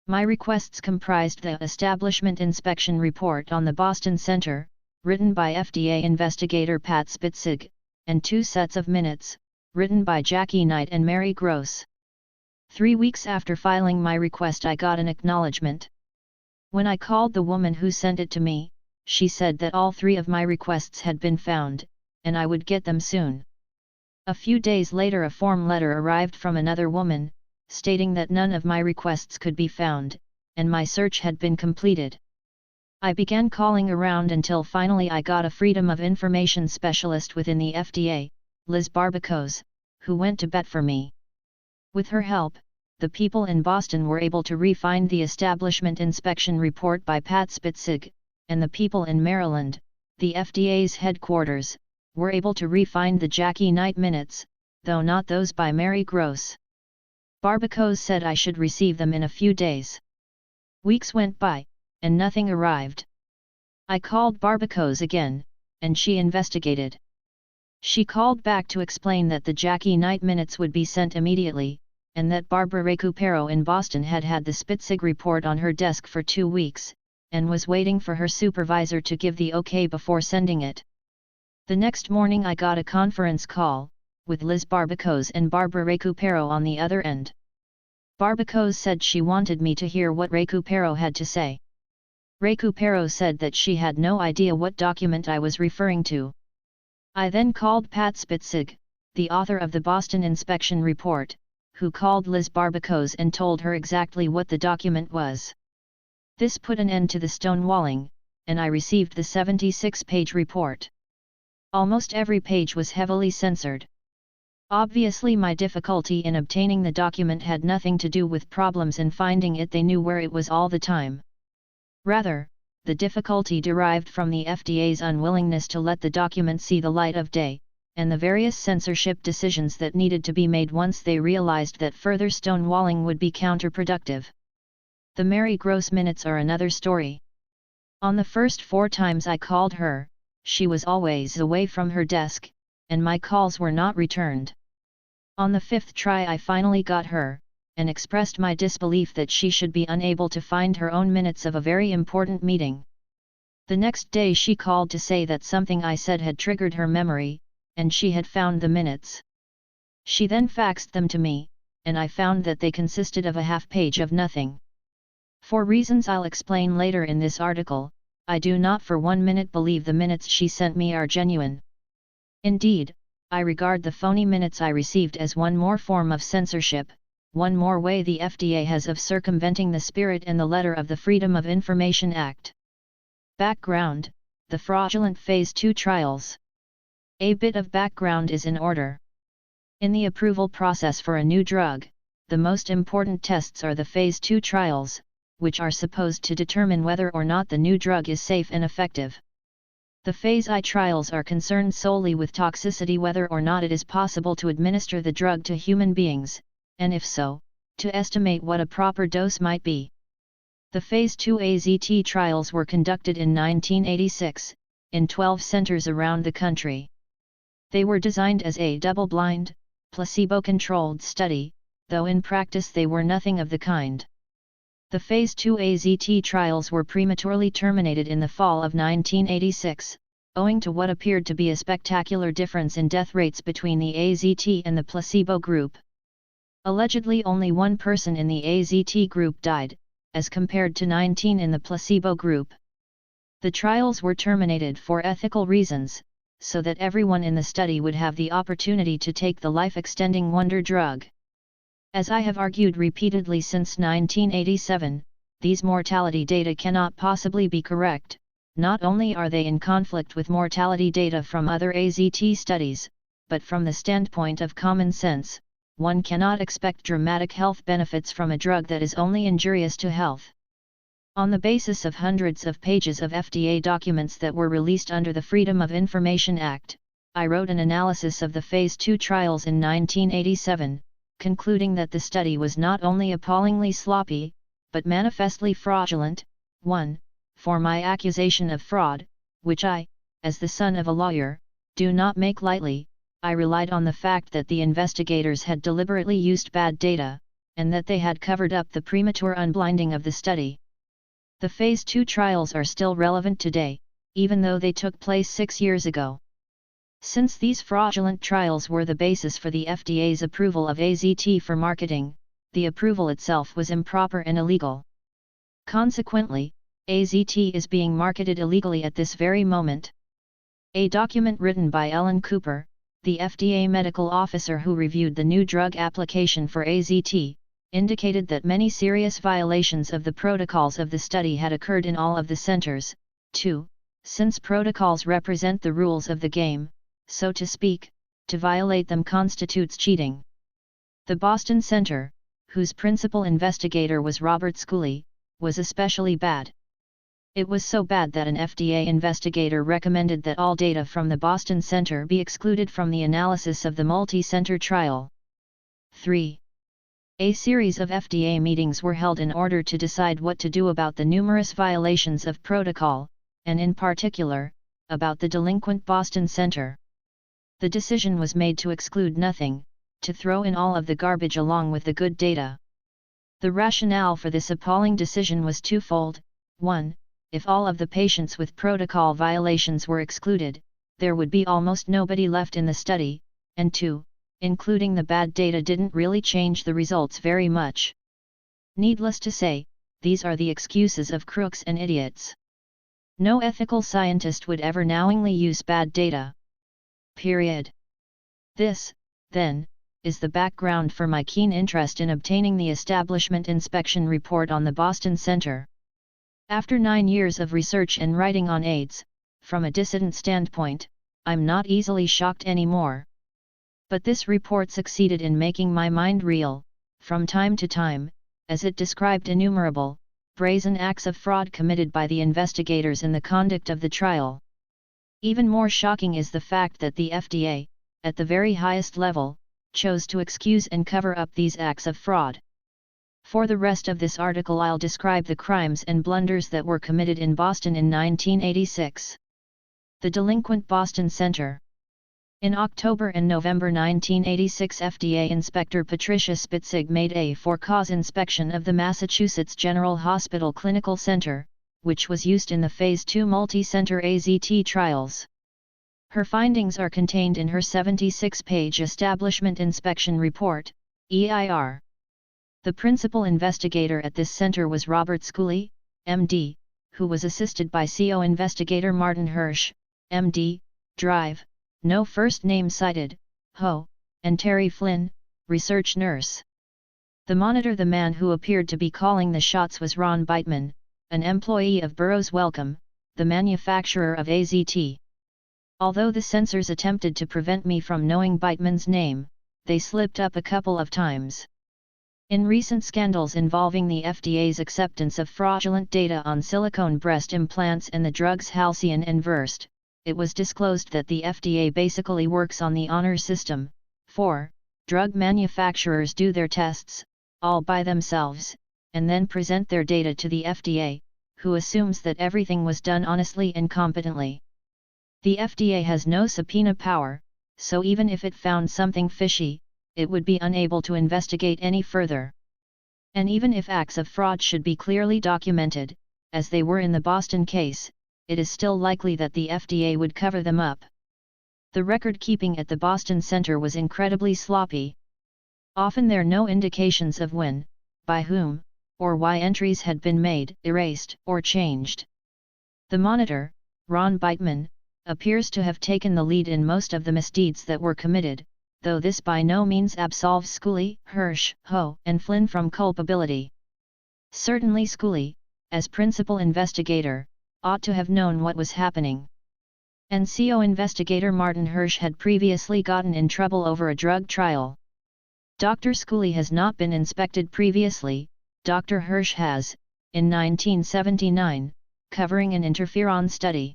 My requests comprised the Establishment Inspection Report on the Boston Center, written by FDA investigator Pat Spitzig, and 2 sets of minutes, written by Jackie Knight and Mary Gross. 3 weeks after filing my request I got an acknowledgement. When I called the woman who sent it to me, she said that all 3 of my requests had been found, and I would get them soon. A few days later a form letter arrived from another woman, stating that none of my requests could be found, and my search had been completed. I began calling around until finally I got a Freedom of Information specialist within the FDA, Liz Barbacose, who went to bat for me. With her help, the people in Boston were able to re-find the establishment inspection report by Pat Spitzig, and the people in Maryland, the FDA's headquarters, were able to re-find the Jackie Knight minutes, though not those by Mary Gross. Barbacose said I should receive them in a few days. Weeks went by, and nothing arrived. I called Barbacose again, and she investigated. She called back to explain that the Jackie Knight minutes would be sent immediately, and that Barbara Recupero in Boston had had the Spitzig report on her desk for 2 weeks, and was waiting for her supervisor to give the okay before sending it. The next morning I got a conference call, with Liz Barbacose and Barbara Recupero on the other end. Barbacose said she wanted me to hear what Recupero had to say. Recupero said that she had no idea what document I was referring to. I then called Pat Spitzig, the author of the Boston Inspection Report, who called Liz Barbacose and told her exactly what the document was. This put an end to the stonewalling, and I received the 76-page report. Almost every page was heavily censored. Obviously my difficulty in obtaining the document had nothing to do with problems in finding it. They knew where it was all the time. Rather, the difficulty derived from the FDA's unwillingness to let the document see the light of day, and the various censorship decisions that needed to be made once they realized that further stonewalling would be counterproductive. The Mary Gross minutes are another story. On the first 4 times I called her, she was always away from her desk, and my calls were not returned. On the 5th try I finally got her, and expressed my disbelief that she should be unable to find her own minutes of a very important meeting. The next day she called to say that something I said had triggered her memory, and she had found the minutes. She then faxed them to me, and I found that they consisted of a half page of nothing. For reasons I'll explain later in this article, I do not for 1 minute believe the minutes she sent me are genuine. Indeed, I regard the phony minutes I received as one more form of censorship, one more way the FDA has of circumventing the spirit and the letter of the Freedom of Information Act. Background: the fraudulent Phase 2 trials. A bit of background is in order. In the approval process for a new drug, the most important tests are the Phase 2 trials, which are supposed to determine whether or not the new drug is safe and effective. The Phase I trials are concerned solely with toxicity, whether or not it is possible to administer the drug to human beings, and if so, to estimate what a proper dose might be. The Phase 2 AZT trials were conducted in 1986, in 12 centers around the country. They were designed as a double-blind, placebo-controlled study, though in practice they were nothing of the kind. The Phase 2 AZT trials were prematurely terminated in the fall of 1986, owing to what appeared to be a spectacular difference in death rates between the AZT and the placebo group. Allegedly only 1 person in the AZT group died, as compared to 19 in the placebo group. The trials were terminated for ethical reasons, so that everyone in the study would have the opportunity to take the life-extending wonder drug. As I have argued repeatedly since 1987, these mortality data cannot possibly be correct. Not only are they in conflict with mortality data from other AZT studies, but from the standpoint of common sense, one cannot expect dramatic health benefits from a drug that is only injurious to health. On the basis of hundreds of pages of FDA documents that were released under the Freedom of Information Act, I wrote an analysis of the Phase 2 trials in 1987, concluding that the study was not only appallingly sloppy, but manifestly fraudulent. 1. For my accusation of fraud, which I, as the son of a lawyer, do not make lightly, I relied on the fact that the investigators had deliberately used bad data, and that they had covered up the premature unblinding of the study. The Phase 2 trials are still relevant today, even though they took place 6 years ago. Since these fraudulent trials were the basis for the FDA's approval of AZT for marketing, the approval itself was improper and illegal. Consequently, AZT is being marketed illegally at this very moment. A document written by Ellen Cooper, the FDA medical officer who reviewed the new drug application for AZT, indicated that many serious violations of the protocols of the study had occurred in all of the centers. 2. Since protocols represent the rules of the game, so to speak, to violate them constitutes cheating. The Boston Center, whose principal investigator was Robert Schooley, was especially bad. It was so bad that an FDA investigator recommended that all data from the Boston Center be excluded from the analysis of the multi-center trial. 3. A series of FDA meetings were held in order to decide what to do about the numerous violations of protocol, and in particular, about the delinquent Boston Center. The decision was made to exclude nothing, to throw in all of the garbage along with the good data. The rationale for this appalling decision was twofold. 1. If all of the patients with protocol violations were excluded, there would be almost nobody left in the study, and 2. Including the bad data didn't really change the results very much. Needless to say, these are the excuses of crooks and idiots. No ethical scientist would ever knowingly use bad data. Period. This, then, is the background for my keen interest in obtaining the Establishment Inspection Report on the Boston Center. After 9 years of research and writing on AIDS, from a dissident standpoint, I'm not easily shocked anymore. But this report succeeded in making my mind reel, from time to time, as it described innumerable, brazen acts of fraud committed by the investigators in the conduct of the trial. Even more shocking is the fact that the FDA, at the very highest level, chose to excuse and cover up these acts of fraud. For the rest of this article, I'll describe the crimes and blunders that were committed in Boston in 1986. The delinquent Boston Center. In October and November 1986, FDA Inspector Patricia Spitzig made a for-cause inspection of the Massachusetts General Hospital Clinical Center, which was used in the Phase 2 multi-center AZT trials. Her findings are contained in her 76-page Establishment Inspection Report, EIR. The principal investigator at this center was Robert Schooley, MD, who was assisted by CO investigator Martin Hirsch, MD, Drive, no first name cited, Ho, and Terry Flynn, research nurse. The monitor, the man who appeared to be calling the shots, was Ron Beitman, an employee of Burroughs Wellcome, the manufacturer of AZT. Although the censors attempted to prevent me from knowing Beitman's name, they slipped up a couple of times. In recent scandals involving the FDA's acceptance of fraudulent data on silicone breast implants and the drugs Halcion and Versed, it was disclosed that the FDA basically works on the honor system. 4. Drug manufacturers do their tests, all by themselves, and then present their data to the FDA, who assumes that everything was done honestly and competently. The FDA has no subpoena power, so even if it found something fishy, it would be unable to investigate any further. And even if acts of fraud should be clearly documented, as they were in the Boston case, it is still likely that the FDA would cover them up. The record-keeping at the Boston Center was incredibly sloppy. Often there are no indications of when, by whom, or why entries had been made, erased, or changed. The monitor, Ron Beitman, appears to have taken the lead in most of the misdeeds that were committed, though this by no means absolves Schooley, Hirsch, Ho, and Flynn from culpability. Certainly Schooley, as principal investigator, ought to have known what was happening. And CO investigator Martin Hirsch had previously gotten in trouble over a drug trial. Dr. Schooley has not been inspected previously, Dr. Hirsch has, in 1979, covering an interferon study.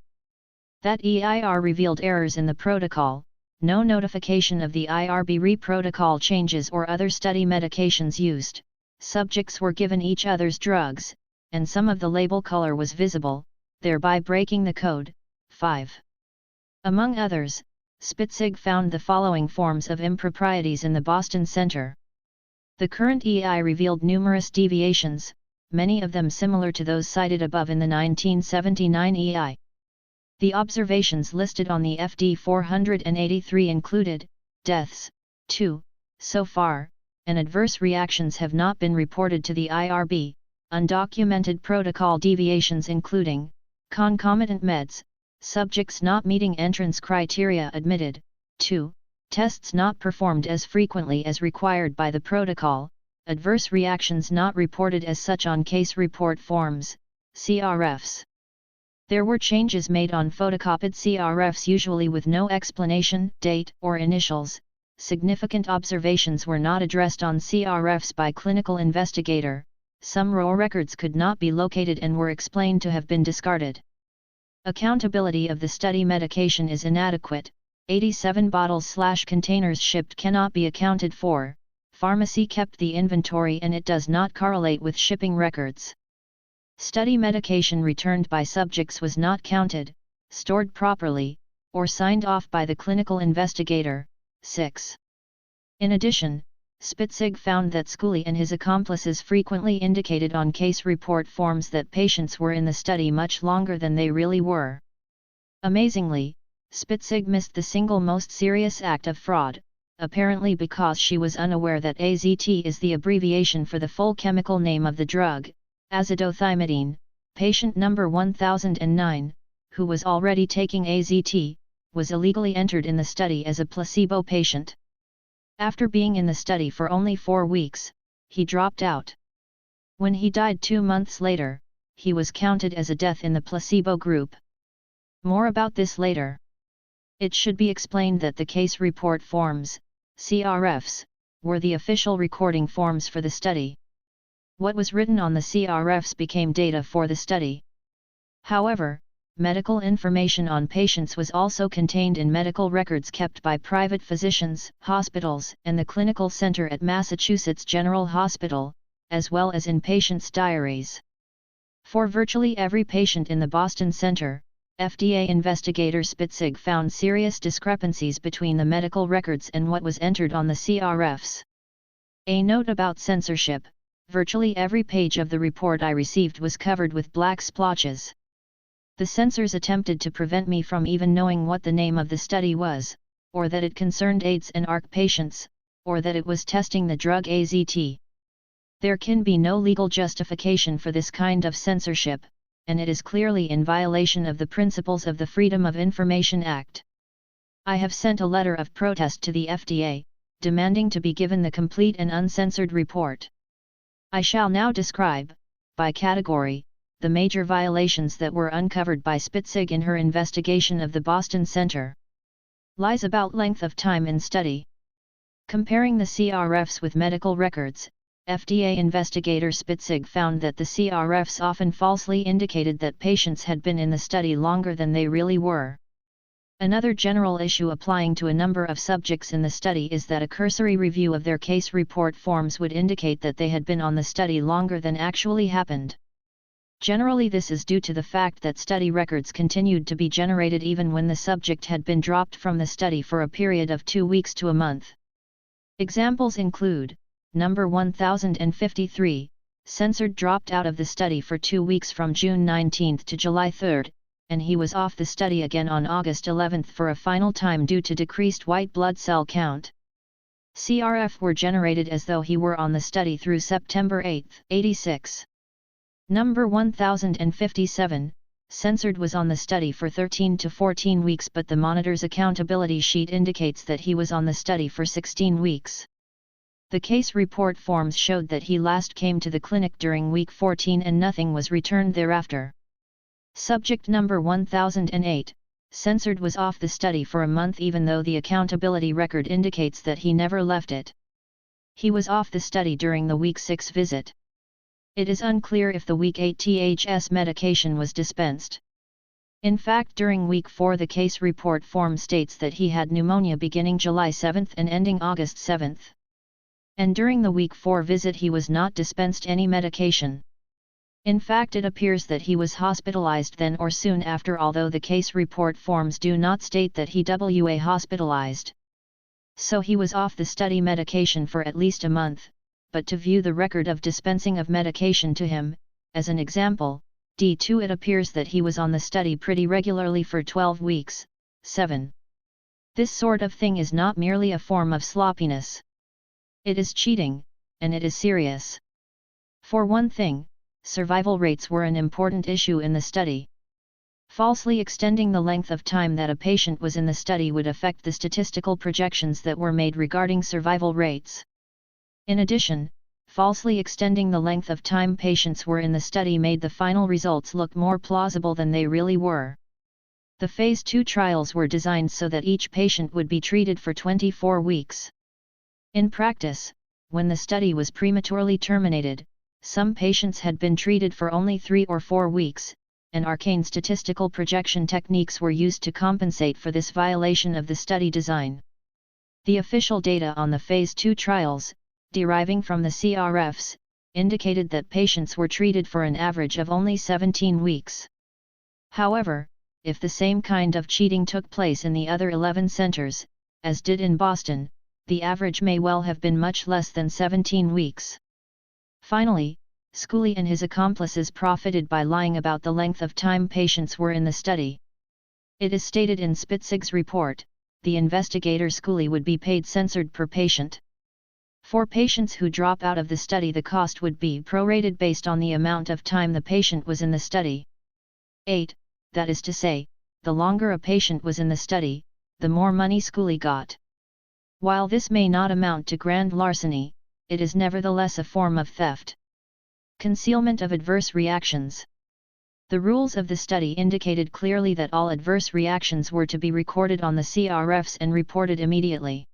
That EIR revealed errors in the protocol, no notification of the IRB protocol changes or other study medications used, subjects were given each other's drugs, and some of the label color was visible, thereby breaking the code. 5. Among others, Spitzig found the following forms of improprieties in the Boston Center. The current EI revealed numerous deviations, many of them similar to those cited above in the 1979 EI. The observations listed on the FD 483 included, deaths, 2, so far, and adverse reactions have not been reported to the IRB, undocumented protocol deviations including, concomitant meds, subjects not meeting entrance criteria admitted, 2, tests not performed as frequently as required by the protocol, adverse reactions not reported as such on case report forms, CRFs. There were changes made on photocopied CRFs usually with no explanation, date, or initials, significant observations were not addressed on CRFs by clinical investigator, some raw records could not be located and were explained to have been discarded. Accountability of the study medication is inadequate, 87 bottles/containers shipped cannot be accounted for, pharmacy kept the inventory and it does not correlate with shipping records. Study medication returned by subjects was not counted, stored properly, or signed off by the clinical investigator. 6. In addition, Spitzig found that Schooley and his accomplices frequently indicated on case report forms that patients were in the study much longer than they really were. Amazingly, Spitzig missed the single most serious act of fraud, apparently because she was unaware that AZT is the abbreviation for the full chemical name of the drug, azithromycin. Patient number 1009, who was already taking AZT, was illegally entered in the study as a placebo patient. After being in the study for only 4 weeks, he dropped out. When he died 2 months later, he was counted as a death in the placebo group. More about this later. It should be explained that the case report forms, CRFs, were the official recording forms for the study. What was written on the CRFs became data for the study. However, medical information on patients was also contained in medical records kept by private physicians, hospitals, and the clinical center at Massachusetts General Hospital, as well as in patients' diaries. For virtually every patient in the Boston Center, FDA investigator Spitzig found serious discrepancies between the medical records and what was entered on the CRFs. A note about censorship: virtually every page of the report I received was covered with black splotches. The censors attempted to prevent me from even knowing what the name of the study was, or that it concerned AIDS and ARC patients, or that it was testing the drug AZT. There can be no legal justification for this kind of censorship, and it is clearly in violation of the principles of the Freedom of Information Act. I have sent a letter of protest to the FDA, demanding to be given the complete and uncensored report. I shall now describe, by category, the major violations that were uncovered by Spitzig in her investigation of the Boston Center. Lies about length of time in study. Comparing the CRFs with medical records, FDA investigator Spitzig found that the CRFs often falsely indicated that patients had been in the study longer than they really were. Another general issue applying to a number of subjects in the study is that a cursory review of their case report forms would indicate that they had been on the study longer than actually happened. Generally, this is due to the fact that study records continued to be generated even when the subject had been dropped from the study for a period of 2 weeks to a month. Examples include, number 1053, censored dropped out of the study for 2 weeks from June 19 to July 3, and he was off the study again on August 11 for a final time due to decreased white blood cell count. CRF were generated as though he were on the study through September 8, 86. Number 1057, censored was on the study for 13 to 14 weeks, but the monitor's accountability sheet indicates that he was on the study for 16 weeks. The case report forms showed that he last came to the clinic during week 14 and nothing was returned thereafter. Subject number 1008, censored was off the study for a month even though the accountability record indicates that he never left it. He was off the study during the week 6 visit. It is unclear if the week 8 THS medication was dispensed. In fact, during week 4 the case report form states that he had pneumonia beginning July 7 and ending August 7. And during the week 4 visit he was not dispensed any medication. In fact, it appears that he was hospitalized then or soon after, although the case report forms do not state that he was hospitalized. So he was off the study medication for at least a month. But to view the record of dispensing of medication to him, as an example, D2, it appears that he was on the study pretty regularly for 12 weeks, 7. This sort of thing is not merely a form of sloppiness. It is cheating, and it is serious. For one thing, survival rates were an important issue in the study. Falsely extending the length of time that a patient was in the study would affect the statistical projections that were made regarding survival rates. In addition, falsely extending the length of time patients were in the study made the final results look more plausible than they really were. The Phase 2 trials were designed so that each patient would be treated for 24 weeks. In practice, when the study was prematurely terminated, some patients had been treated for only 3 or 4 weeks, and arcane statistical projection techniques were used to compensate for this violation of the study design. The official data on the Phase 2 trials, deriving from the CRFs, indicated that patients were treated for an average of only 17 weeks. However, if the same kind of cheating took place in the other 11 centers, as did in Boston, the average may well have been much less than 17 weeks. Finally, Schooley and his accomplices profited by lying about the length of time patients were in the study. It is stated in Spitzig's report, the investigator Schooley would be paid censored per patient. For patients who drop out of the study, the cost would be prorated based on the amount of time the patient was in the study. 8. That is to say, the longer a patient was in the study, the more money Schooley got. While this may not amount to grand larceny, it is nevertheless a form of theft. Concealment of adverse reactions. The rules of the study indicated clearly that all adverse reactions were to be recorded on the CRFs and reported immediately.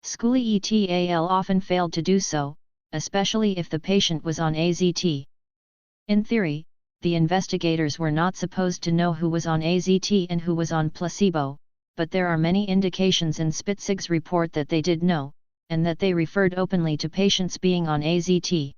Schooley et al. Often failed to do so, especially if the patient was on AZT. In theory, the investigators were not supposed to know who was on AZT and who was on placebo, but there are many indications in Spitzig's report that they did know, and that they referred openly to patients being on AZT.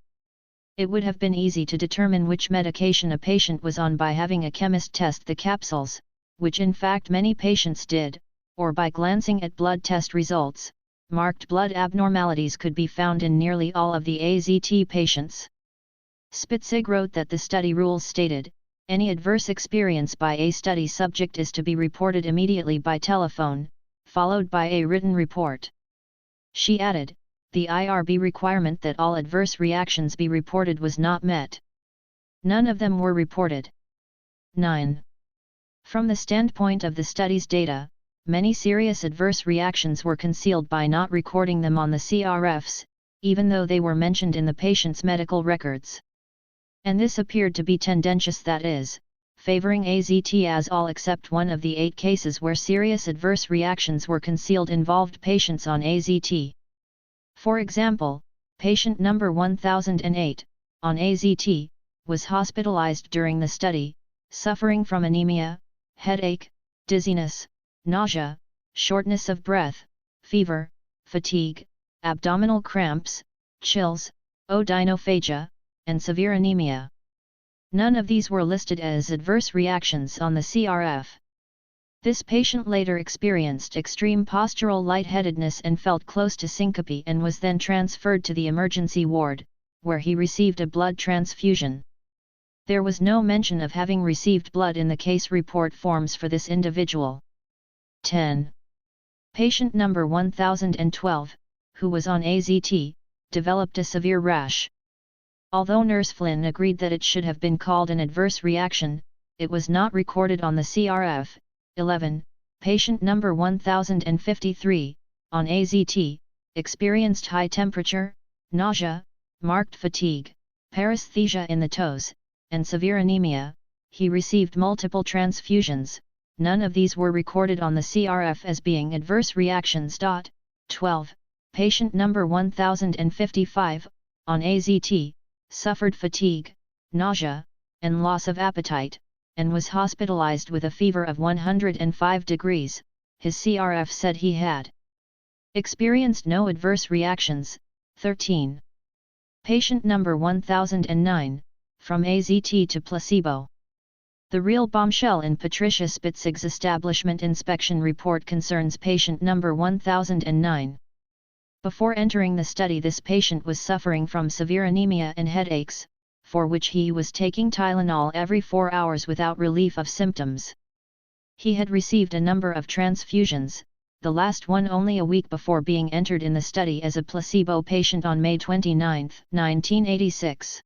It would have been easy to determine which medication a patient was on by having a chemist test the capsules, which in fact many patients did, or by glancing at blood test results. Marked blood abnormalities could be found in nearly all of the AZT patients. Spitzig wrote that the study rules stated, any adverse experience by a study subject is to be reported immediately by telephone, followed by a written report. She added, the IRB requirement that all adverse reactions be reported was not met. None of them were reported. 9. From the standpoint of the study's data, many serious adverse reactions were concealed by not recording them on the CRFs, even though they were mentioned in the patient's medical records. And this appeared to be tendentious, that is, favoring AZT, as all except one of the 8 cases where serious adverse reactions were concealed involved patients on AZT. For example, patient number 1008, on AZT, was hospitalized during the study, suffering from anemia, headache, dizziness, nausea, shortness of breath, fever, fatigue, abdominal cramps, chills, odynophagia, and severe anemia. None of these were listed as adverse reactions on the CRF. This patient later experienced extreme postural lightheadedness and felt close to syncope and was then transferred to the emergency ward, where he received a blood transfusion. There was no mention of having received blood in the case report forms for this individual. 10. Patient number 1012, who was on AZT, developed a severe rash. Although Nurse Flynn agreed that it should have been called an adverse reaction, it was not recorded on the CRF. 11. Patient number 1053, on AZT, experienced high temperature, nausea, marked fatigue, paresthesia in the toes, and severe anemia. He received multiple transfusions. None of these were recorded on the CRF as being adverse reactions. 12. Patient number 1055, on AZT, suffered fatigue, nausea, and loss of appetite, and was hospitalized with a fever of 105 degrees. His CRF said he had experienced no adverse reactions. 13. Patient number 1009, from AZT to placebo. The real bombshell in Patricia Spitzig's establishment inspection report concerns patient number 1009. Before entering the study, this patient was suffering from severe anemia and headaches, for which he was taking Tylenol every 4 hours without relief of symptoms. He had received a number of transfusions, the last one only a week before being entered in the study as a placebo patient on May 29, 1986.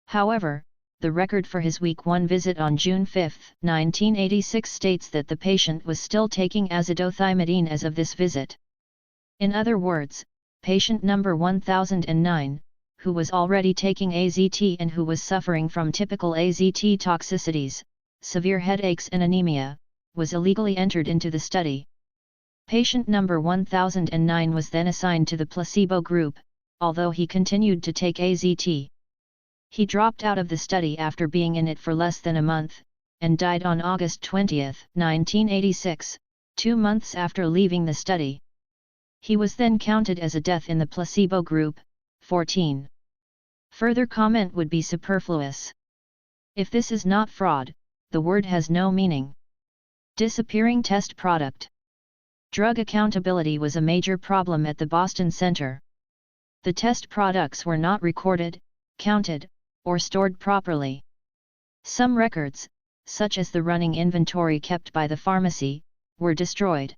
However, the record for his week 1 visit on June 5, 1986 states that the patient was still taking azithromycin as of this visit. In other words, patient number 1009, who was already taking AZT and who was suffering from typical AZT toxicities, severe headaches and anemia, was illegally entered into the study. Patient number 1009 was then assigned to the placebo group, although he continued to take AZT. He dropped out of the study after being in it for less than a month, and died on August 20, 1986, 2 months after leaving the study. He was then counted as a death in the placebo group, 14. Further comment would be superfluous. If this is not fraud, the word has no meaning. Disappearing test product. Drug accountability was a major problem at the Boston Center. The test products were not recorded, counted, or stored properly. Some records, such as the running inventory kept by the pharmacy, were destroyed.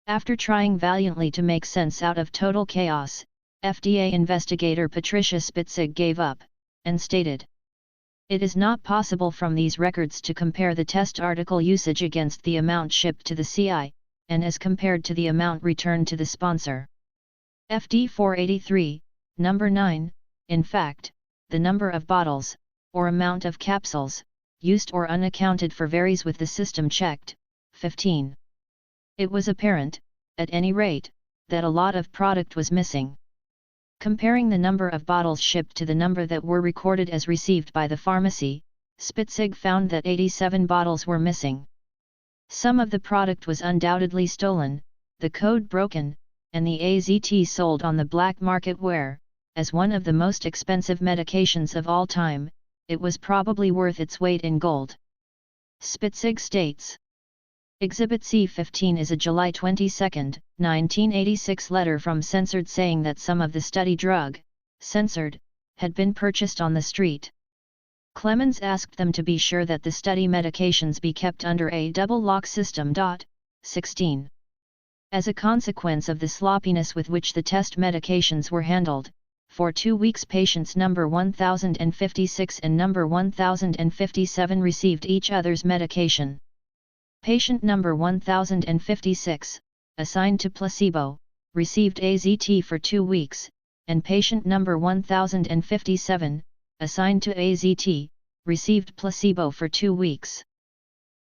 After trying valiantly to make sense out of total chaos, FDA investigator Patricia Spitzig gave up, and stated, "It is not possible from these records to compare the test article usage against the amount shipped to the CI, and as compared to the amount returned to the sponsor." FD 483, number 9, in fact, the number of bottles, or amount of capsules, used or unaccounted for varies with the system checked, 15. It was apparent, at any rate, that a lot of product was missing. Comparing the number of bottles shipped to the number that were recorded as received by the pharmacy, Spitzig found that 87 bottles were missing. Some of the product was undoubtedly stolen, the code broken, and the AZT sold on the black market where, as one of the most expensive medications of all time, it was probably worth its weight in gold. Spitzig states. Exhibit C-15 is a July 22, 1986 letter from Censored saying that some of the study drug, Censored, had been purchased on the street. Clemens asked them to be sure that the study medications be kept under a double lock system. 16. As a consequence of the sloppiness with which the test medications were handled, for 2 weeks patients number 1056 and number 1057 received each other's medication. Patient number 1056, assigned to placebo, received AZT for 2 weeks, and patient number 1057, assigned to AZT, received placebo for 2 weeks.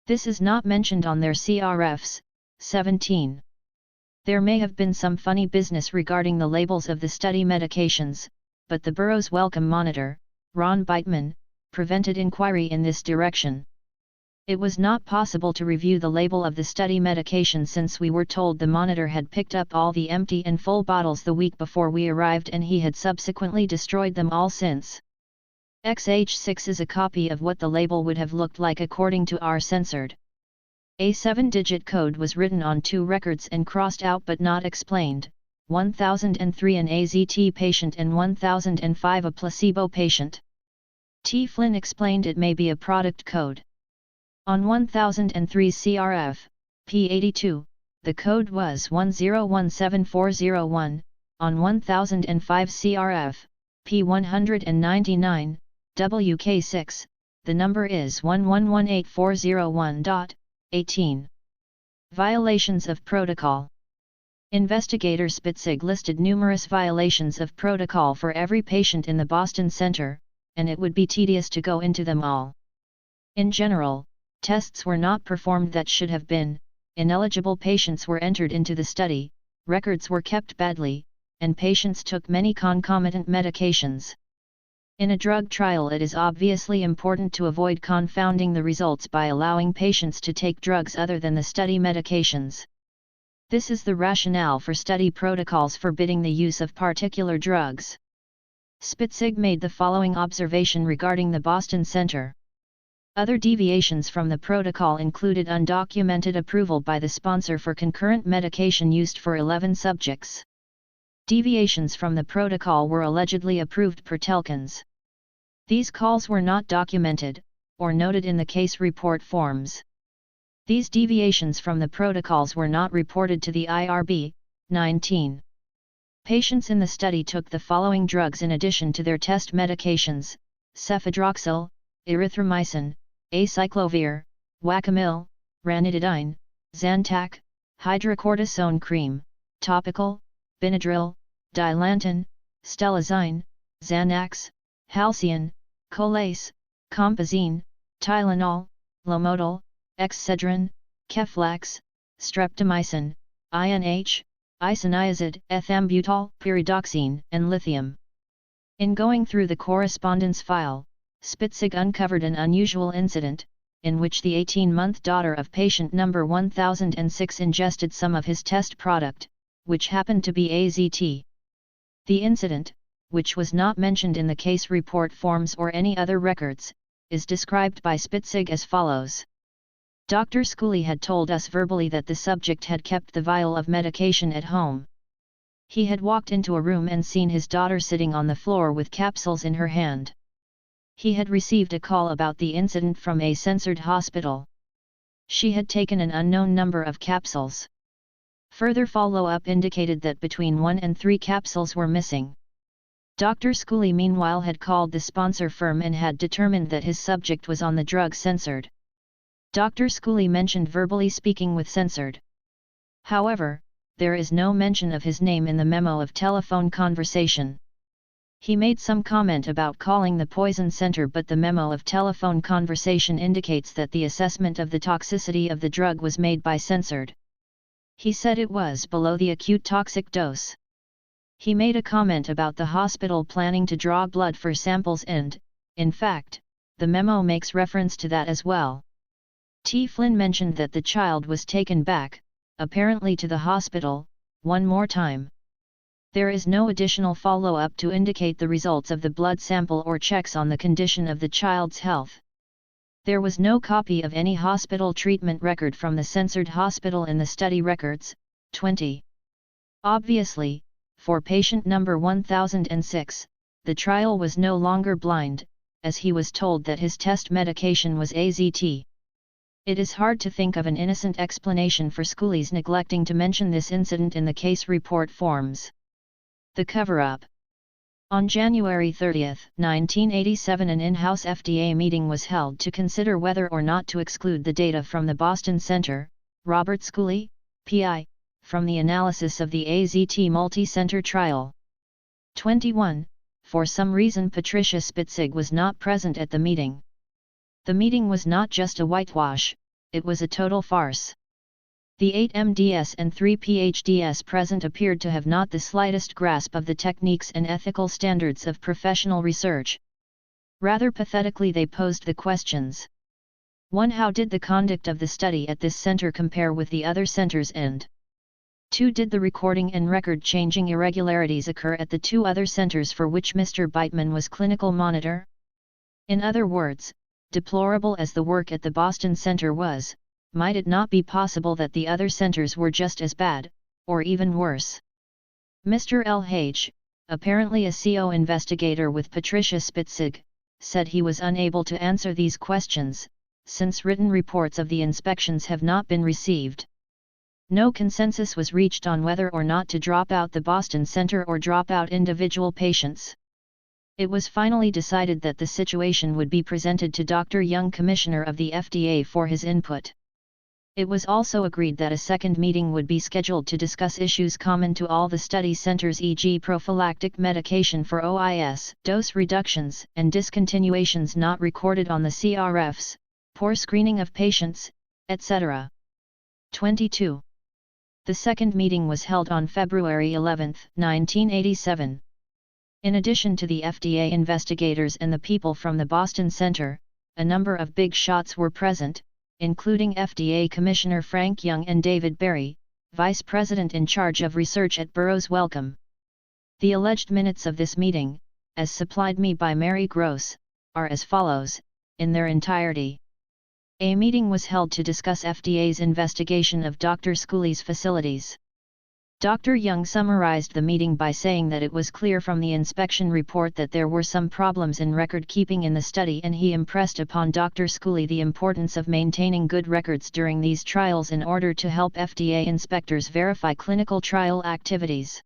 This is not mentioned on their CRFs, 17. There may have been some funny business regarding the labels of the study medications, but the Burroughs Wellcome Monitor, Ron Beitman, prevented inquiry in this direction. It was not possible to review the label of the study medication since we were told the monitor had picked up all the empty and full bottles the week before we arrived and he had subsequently destroyed them all since. XH6 is a copy of what the label would have looked like according to our Censored. A 7-digit code was written on 2 records and crossed out but not explained, 1003 an AZT patient and 1005 a placebo patient. T. Flynn explained it may be a product code. On 1003 CRF, P82, the code was 1017401, on 1005 CRF, P199, WK6, the number is 1118401. 18. Violations of protocol. Investigator Spitzig listed numerous violations of protocol for every patient in the Boston Center, and it would be tedious to go into them all. In general, tests were not performed that should have been, ineligible patients were entered into the study, records were kept badly, and patients took many concomitant medications. In a drug trial, it is obviously important to avoid confounding the results by allowing patients to take drugs other than the study medications. This is the rationale for study protocols forbidding the use of particular drugs. Spitzig made the following observation regarding the Boston Center. Other deviations from the protocol included undocumented approval by the sponsor for concurrent medication used for 11 subjects. Deviations from the protocol were allegedly approved per Telkins. These calls were not documented, or noted in the case report forms. These deviations from the protocols were not reported to the IRB. 19. Patients in the study took the following drugs in addition to their test medications: cefadroxil, erythromycin, acyclovir, Wacamil, ranitidine, Zantac, hydrocortisone cream, topical, Benadryl, Dilantin, Stelazine, Xanax, Halcion, Colace, Compazine, Tylenol, Lomotil, Excedrin, Keflex, streptomycin, INH, isoniazid, ethambutol, pyridoxine, and lithium. In going through the correspondence file, Spitzig uncovered an unusual incident, in which the 18-month daughter of patient number 1006 ingested some of his test product, which happened to be AZT. The incident, which was not mentioned in the case report forms or any other records, is described by Spitzig as follows. Dr. Schooley had told us verbally that the subject had kept the vial of medication at home. He had walked into a room and seen his daughter sitting on the floor with capsules in her hand. He had received a call about the incident from a censored hospital. She had taken an unknown number of capsules. Further follow-up indicated that between 1 and 3 capsules were missing. Dr. Schooley meanwhile had called the sponsor firm and had determined that his subject was on the drug censored. Dr. Schooley mentioned verbally speaking with censored. However, there is no mention of his name in the memo of telephone conversation. He made some comment about calling the poison center, but the memo of telephone conversation indicates that the assessment of the toxicity of the drug was made by censored. He said it was below the acute toxic dose. He made a comment about the hospital planning to draw blood for samples and, in fact, the memo makes reference to that as well. T. Flynn mentioned that the child was taken back, apparently to the hospital, one more time. There is no additional follow-up to indicate the results of the blood sample or checks on the condition of the child's health. There was no copy of any hospital treatment record from the censored hospital in the study records. 20. Obviously, for patient number 1006, the trial was no longer blind, as he was told that his test medication was AZT. It is hard to think of an innocent explanation for Schooley's neglecting to mention this incident in the case report forms. The cover-up. On January 30, 1987, an in-house FDA meeting was held to consider whether or not to exclude the data from the Boston Center, Robert Schooley, PI, from the analysis of the AZT multi-center trial. 21. For some reason Patricia Spitzig was not present at the meeting. The meeting was not just a whitewash, it was a total farce. The 8 MDs and 3 PhDs present appeared to have not the slightest grasp of the techniques and ethical standards of professional research. Rather pathetically they posed the questions. 1. How did the conduct of the study at this center compare with the other centers, and 2. Did the recording and record-changing irregularities occur at the 2 other centers for which Mr. Beitman was clinical monitor? In other words, deplorable as the work at the Boston Center was, might it not be possible that the other centers were just as bad, or even worse? Mr. L.H., apparently a CO investigator with Patricia Spitzig, said he was unable to answer these questions, since written reports of the inspections have not been received. No consensus was reached on whether or not to drop out the Boston Center or drop out individual patients. It was finally decided that the situation would be presented to Dr. Young, Commissioner of the FDA, for his input. It was also agreed that a second meeting would be scheduled to discuss issues common to all the study centers, e.g. prophylactic medication for OIS, dose reductions and discontinuations not recorded on the CRFs, poor screening of patients, etc. 22. The second meeting was held on February 11, 1987. In addition to the FDA investigators and the people from the Boston Center, a number of big shots were present, including FDA Commissioner Frank Young and David Berry, Vice President in charge of research at Burroughs Wellcome. The alleged minutes of this meeting, as supplied me by Mary Gross, are as follows, in their entirety. A meeting was held to discuss FDA's investigation of Dr. Schooley's facilities. Dr. Young summarized the meeting by saying that it was clear from the inspection report that there were some problems in record-keeping in the study, and he impressed upon Dr. Schooley the importance of maintaining good records during these trials in order to help FDA inspectors verify clinical trial activities.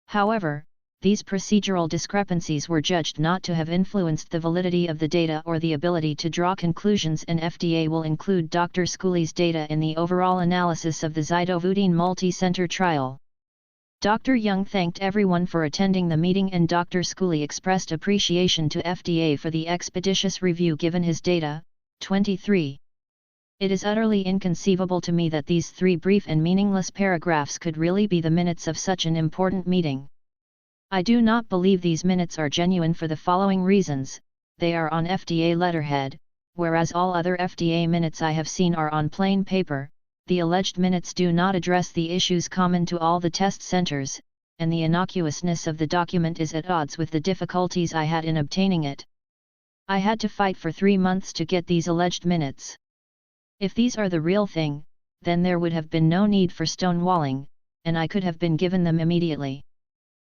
However, these procedural discrepancies were judged not to have influenced the validity of the data or the ability to draw conclusions, and FDA will include Dr. Schooley's data in the overall analysis of the zidovudine multi-center trial. Dr. Young thanked everyone for attending the meeting, and Dr. Schooley expressed appreciation to FDA for the expeditious review given his data. 23. It is utterly inconceivable to me that these 3 brief and meaningless paragraphs could really be the minutes of such an important meeting. I do not believe these minutes are genuine for the following reasons: they are on FDA letterhead, whereas all other FDA minutes I have seen are on plain paper. The alleged minutes do not address the issues common to all the test centers, and the innocuousness of the document is at odds with the difficulties I had in obtaining it. I had to fight for 3 months to get these alleged minutes. If these are the real thing, then there would have been no need for stonewalling, and I could have been given them immediately.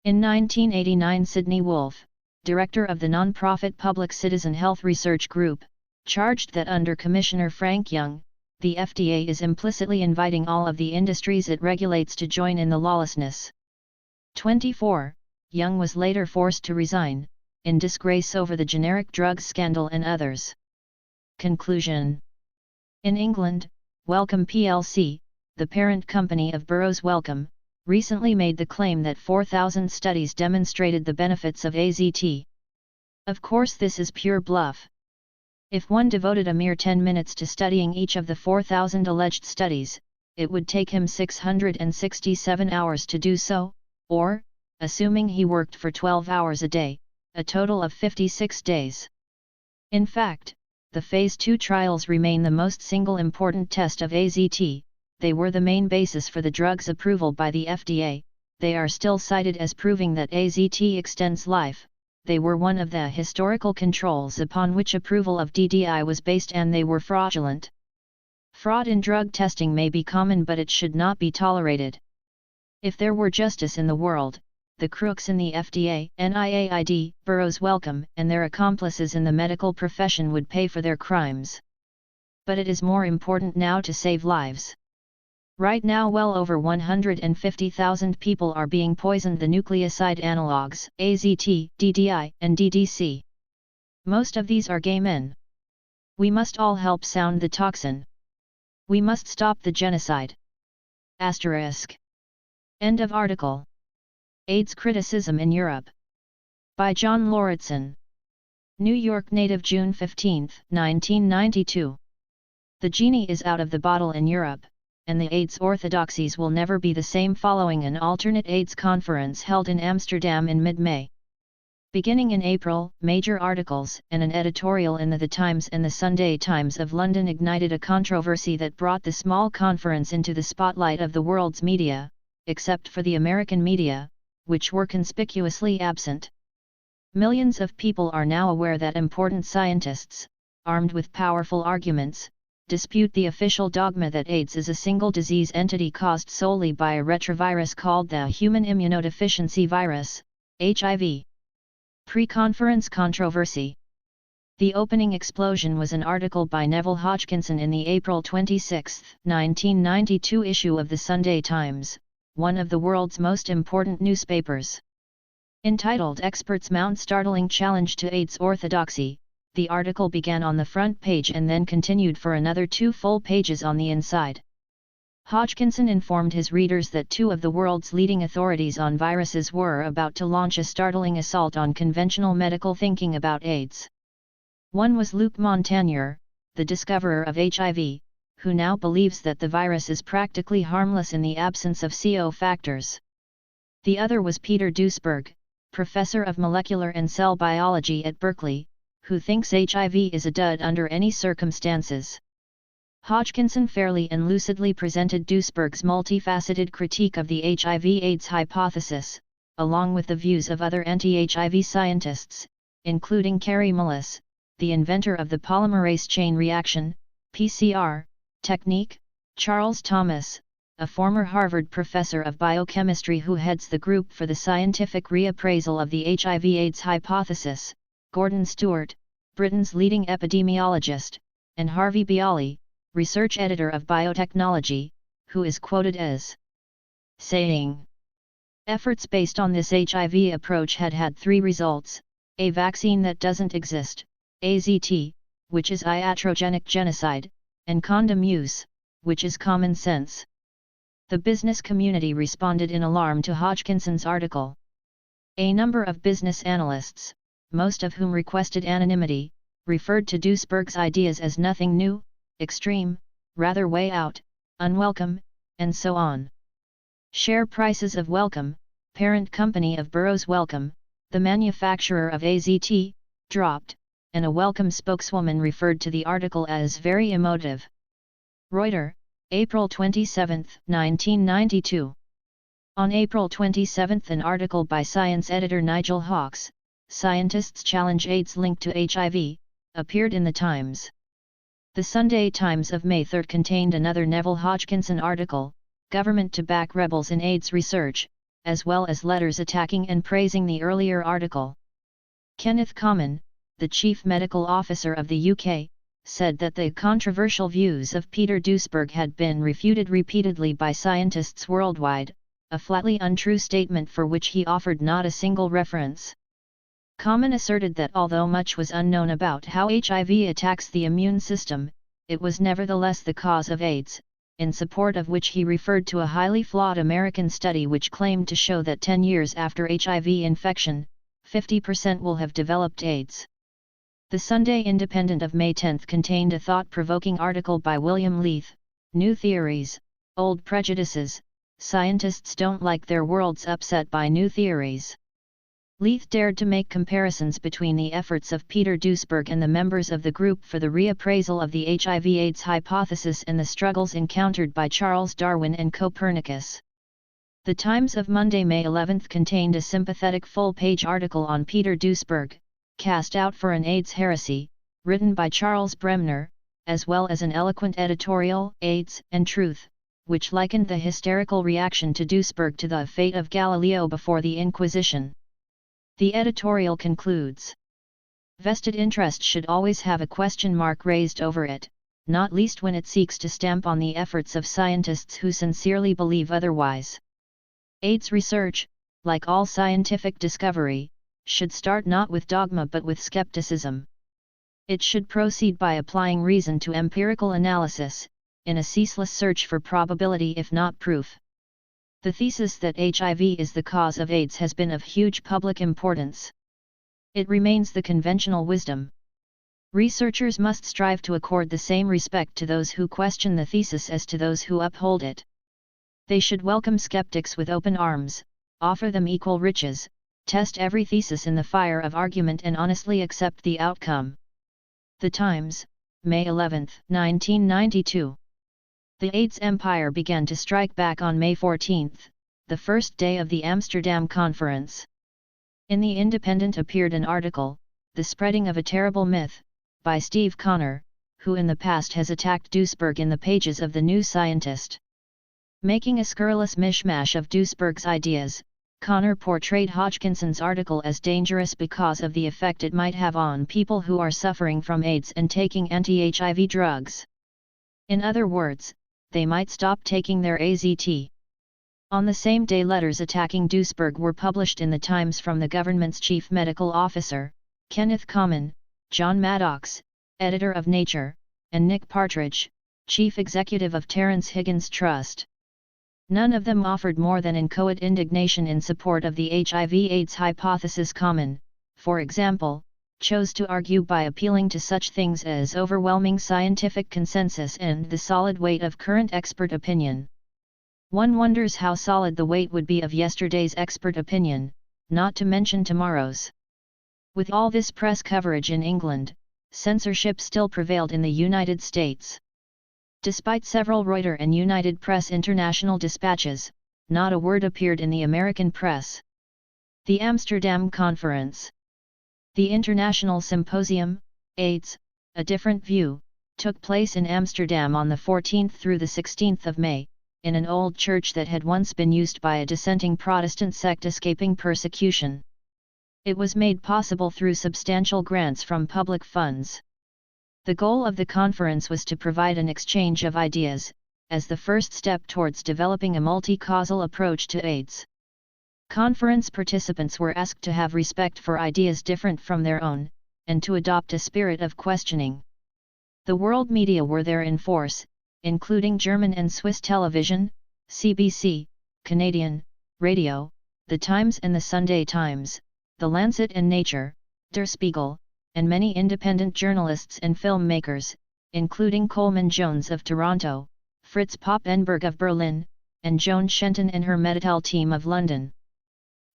In 1989, Sidney Wolfe, director of the non-profit Public Citizen Health Research Group, charged that under Commissioner Frank Young, the FDA is implicitly inviting all of the industries it regulates to join in the lawlessness. 24. Young was later forced to resign, in disgrace over the generic drugs scandal and others. Conclusion. In England, Wellcome plc, the parent company of Burroughs Wellcome, recently made the claim that 4,000 studies demonstrated the benefits of AZT. Of course, this is pure bluff. If one devoted a mere 10 minutes to studying each of the 4,000 alleged studies, it would take him 667 hours to do so, or, assuming he worked for 12 hours a day, a total of 56 days. In fact, the Phase 2 trials remain the most single important test of AZT. They were the main basis for the drug's approval by the FDA. They are still cited as proving that AZT extends life. They were one of the historical controls upon which approval of DDI was based, and they were fraudulent. Fraud in drug testing may be common, but it should not be tolerated. If there were justice in the world, the crooks in the FDA, NIAID, Burroughs Wellcome, and their accomplices in the medical profession would pay for their crimes. But it is more important now to save lives. Right now, well over 150,000 people are being poisoned. The nucleoside analogues, AZT, DDI, and DDC. Most of these are gay men. We must all help sound the toxin. We must stop the genocide. Asterisk. End of article. AIDS Criticism in Europe. By John Lauritsen. New York Native, June 15, 1992. The genie is out of the bottle in Europe, and the AIDS orthodoxies will never be the same following an alternate AIDS conference held in Amsterdam in mid-May. Beginning in April, major articles and an editorial in The Times and the Sunday Times of London ignited a controversy that brought the small conference into the spotlight of the world's media, except for the American media, which were conspicuously absent. Millions of people are now aware that important scientists, armed with powerful arguments, dispute the official dogma that AIDS is a single disease entity caused solely by a retrovirus called the human immunodeficiency virus, HIV. Pre-conference controversy. The opening explosion was an article by Neville Hodgkinson in the April 26, 1992 issue of the Sunday Times, one of the world's most important newspapers. Entitled "Experts Mount Startling Challenge to AIDS Orthodoxy," the article began on the front page and then continued for another 2 full pages on the inside. Hodgkinson informed his readers that 2 of the world's leading authorities on viruses were about to launch a startling assault on conventional medical thinking about AIDS. One was Luc Montagnier, the discoverer of HIV, who now believes that the virus is practically harmless in the absence of CO factors. The other was Peter Duesberg, professor of molecular and cell biology at Berkeley, who thinks HIV is a dud under any circumstances. Hodgkinson fairly and lucidly presented Duesberg's multifaceted critique of the HIV/AIDS hypothesis, along with the views of other anti-HIV scientists, including Kary Mullis, the inventor of the polymerase chain reaction, PCR, technique, Charles Thomas, a former Harvard professor of biochemistry who heads the group for the scientific reappraisal of the HIV/AIDS hypothesis, Gordon Stewart, Britain's leading epidemiologist, and Harvey Bialy, research editor of Biotechnology, who is quoted as saying, "Efforts based on this HIV approach had 3 results: a vaccine that doesn't exist, AZT, which is iatrogenic genocide, and condom use, which is common sense." The business community responded in alarm to Hodgkinson's article. A number of business analysts, most of whom requested anonymity, referred to Duesberg's ideas as nothing new, extreme, rather way out, unwelcome, and so on. Share prices of Wellcome, parent company of Burroughs Wellcome, the manufacturer of AZT, dropped, and a Wellcome spokeswoman referred to the article as very emotive. Reuters, April 27, 1992. On April 27, an article by Science editor Nigel Hawkes, Scientists Challenge AIDS Linked to HIV, appeared in the Times. The Sunday Times of May 3 contained another Neville Hodgkinson article, Government to Back Rebels in AIDS Research, as well as letters attacking and praising the earlier article. Kenneth Common, the Chief Medical Officer of the UK, said that the controversial views of Peter Duesberg had been refuted repeatedly by scientists worldwide, a flatly untrue statement for which he offered not a single reference. Common asserted that although much was unknown about how HIV attacks the immune system, it was nevertheless the cause of AIDS, in support of which he referred to a highly flawed American study which claimed to show that 10 years after HIV infection, 50% will have developed AIDS. The Sunday Independent of May 10 contained a thought-provoking article by William Leith, New Theories, Old Prejudices, Scientists Don't Like Their Worlds Upset by New Theories. Leith dared to make comparisons between the efforts of Peter Duesberg and the members of the group for the reappraisal of the HIV/AIDS hypothesis and the struggles encountered by Charles Darwin and Copernicus. The Times of Monday, May 11 contained a sympathetic full-page article on Peter Duesberg, Cast Out for an AIDS Heresy, written by Charles Bremner, as well as an eloquent editorial, AIDS and Truth, which likened the hysterical reaction to Duesberg to the fate of Galileo before the Inquisition. The editorial concludes: vested interest should always have a question mark raised over it, not least when it seeks to stamp on the efforts of scientists who sincerely believe otherwise. AIDS research, like all scientific discovery, should start not with dogma but with skepticism. It should proceed by applying reason to empirical analysis, in a ceaseless search for probability if not proof. The thesis that HIV is the cause of AIDS has been of huge public importance. It remains the conventional wisdom. Researchers must strive to accord the same respect to those who question the thesis as to those who uphold it. They should welcome skeptics with open arms, offer them equal riches, test every thesis in the fire of argument and honestly accept the outcome. The Times, May 11, 1992. The AIDS empire began to strike back on May 14, the first day of the Amsterdam Conference. In The Independent appeared an article, The Spreading of a Terrible Myth, by Steve Connor, who in the past has attacked Duesberg in the pages of The New Scientist. Making a scurrilous mishmash of Duesberg's ideas, Connor portrayed Hodgkinson's article as dangerous because of the effect it might have on people who are suffering from AIDS and taking anti-HIV drugs. In other words, they might stop taking their AZT. On the same day, letters attacking Duesberg were published in the Times from the government's chief medical officer, Kenneth Common, John Maddox, editor of Nature, and Nick Partridge, chief executive of Terence Higgins Trust. None of them offered more than inchoate indignation in support of the HIV/AIDS hypothesis. Common, for example, chose to argue by appealing to such things as overwhelming scientific consensus and the solid weight of current expert opinion. One wonders how solid the weight would be of yesterday's expert opinion, not to mention tomorrow's. With all this press coverage in England, censorship still prevailed in the United States. Despite several Reuters and United Press International dispatches, not a word appeared in the American press. The Amsterdam Conference. The International Symposium, AIDS, A Different View, took place in Amsterdam on the 14th through the 16th of May, in an old church that had once been used by a dissenting Protestant sect escaping persecution. It was made possible through substantial grants from public funds. The goal of the conference was to provide an exchange of ideas, as the first step towards developing a multi-causal approach to AIDS. Conference participants were asked to have respect for ideas different from their own, and to adopt a spirit of questioning. The world media were there in force, including German and Swiss television, CBC, Canadian, radio, The Times and the Sunday Times, The Lancet and Nature, Der Spiegel, and many independent journalists and filmmakers, including Coleman Jones of Toronto, Fritz Poppenberg of Berlin, and Joan Shenton and her Medital team of London.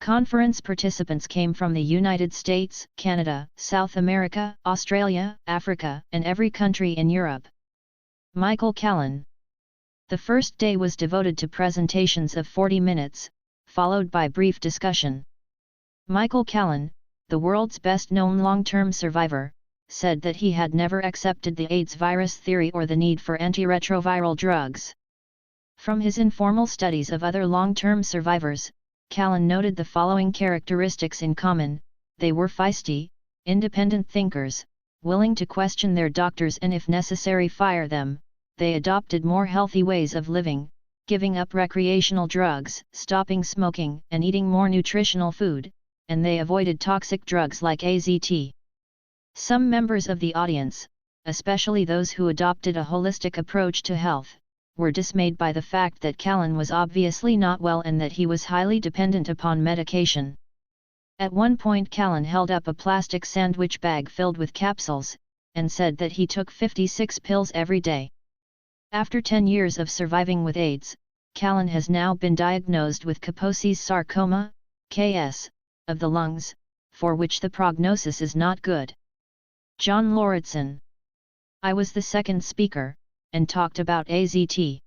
Conference participants came from the United States, Canada, South America, Australia, Africa, and every country in Europe. Michael Callan. The first day was devoted to presentations of 40 minutes, followed by brief discussion. Michael Callan, the world's best-known long-term survivor, said that he had never accepted the AIDS virus theory or the need for antiretroviral drugs. From his informal studies of other long-term survivors, Callan noted the following characteristics in common: they were feisty, independent thinkers, willing to question their doctors and if necessary fire them, they adopted more healthy ways of living, giving up recreational drugs, stopping smoking and eating more nutritional food, and they avoided toxic drugs like AZT. Some members of the audience, especially those who adopted a holistic approach to health, were dismayed by the fact that Callan was obviously not well and that he was highly dependent upon medication. At one point Callan held up a plastic sandwich bag filled with capsules, and said that he took 56 pills every day. After 10 years of surviving with AIDS, Callan has now been diagnosed with Kaposi's sarcoma, KS, of the lungs, for which the prognosis is not good. John Lauritsen. I was the second speaker, and talked about AZT.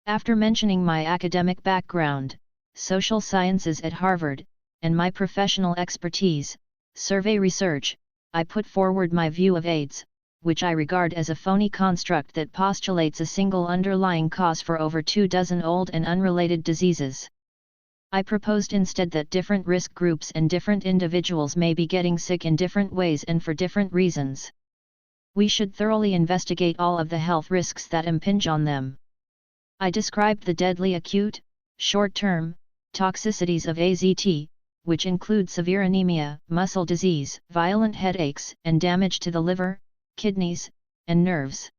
After mentioning my academic background, social sciences at Harvard, and my professional expertise, survey research, I put forward my view of AIDS, which I regard as a phony construct that postulates a single underlying cause for over 24 old and unrelated diseases. I proposed instead that different risk groups and different individuals may be getting sick in different ways and for different reasons. We should thoroughly investigate all of the health risks that impinge on them. I described the deadly acute, short-term, toxicities of AZT, which include severe anemia, muscle disease, violent headaches, and damage to the liver, kidneys, and nerves.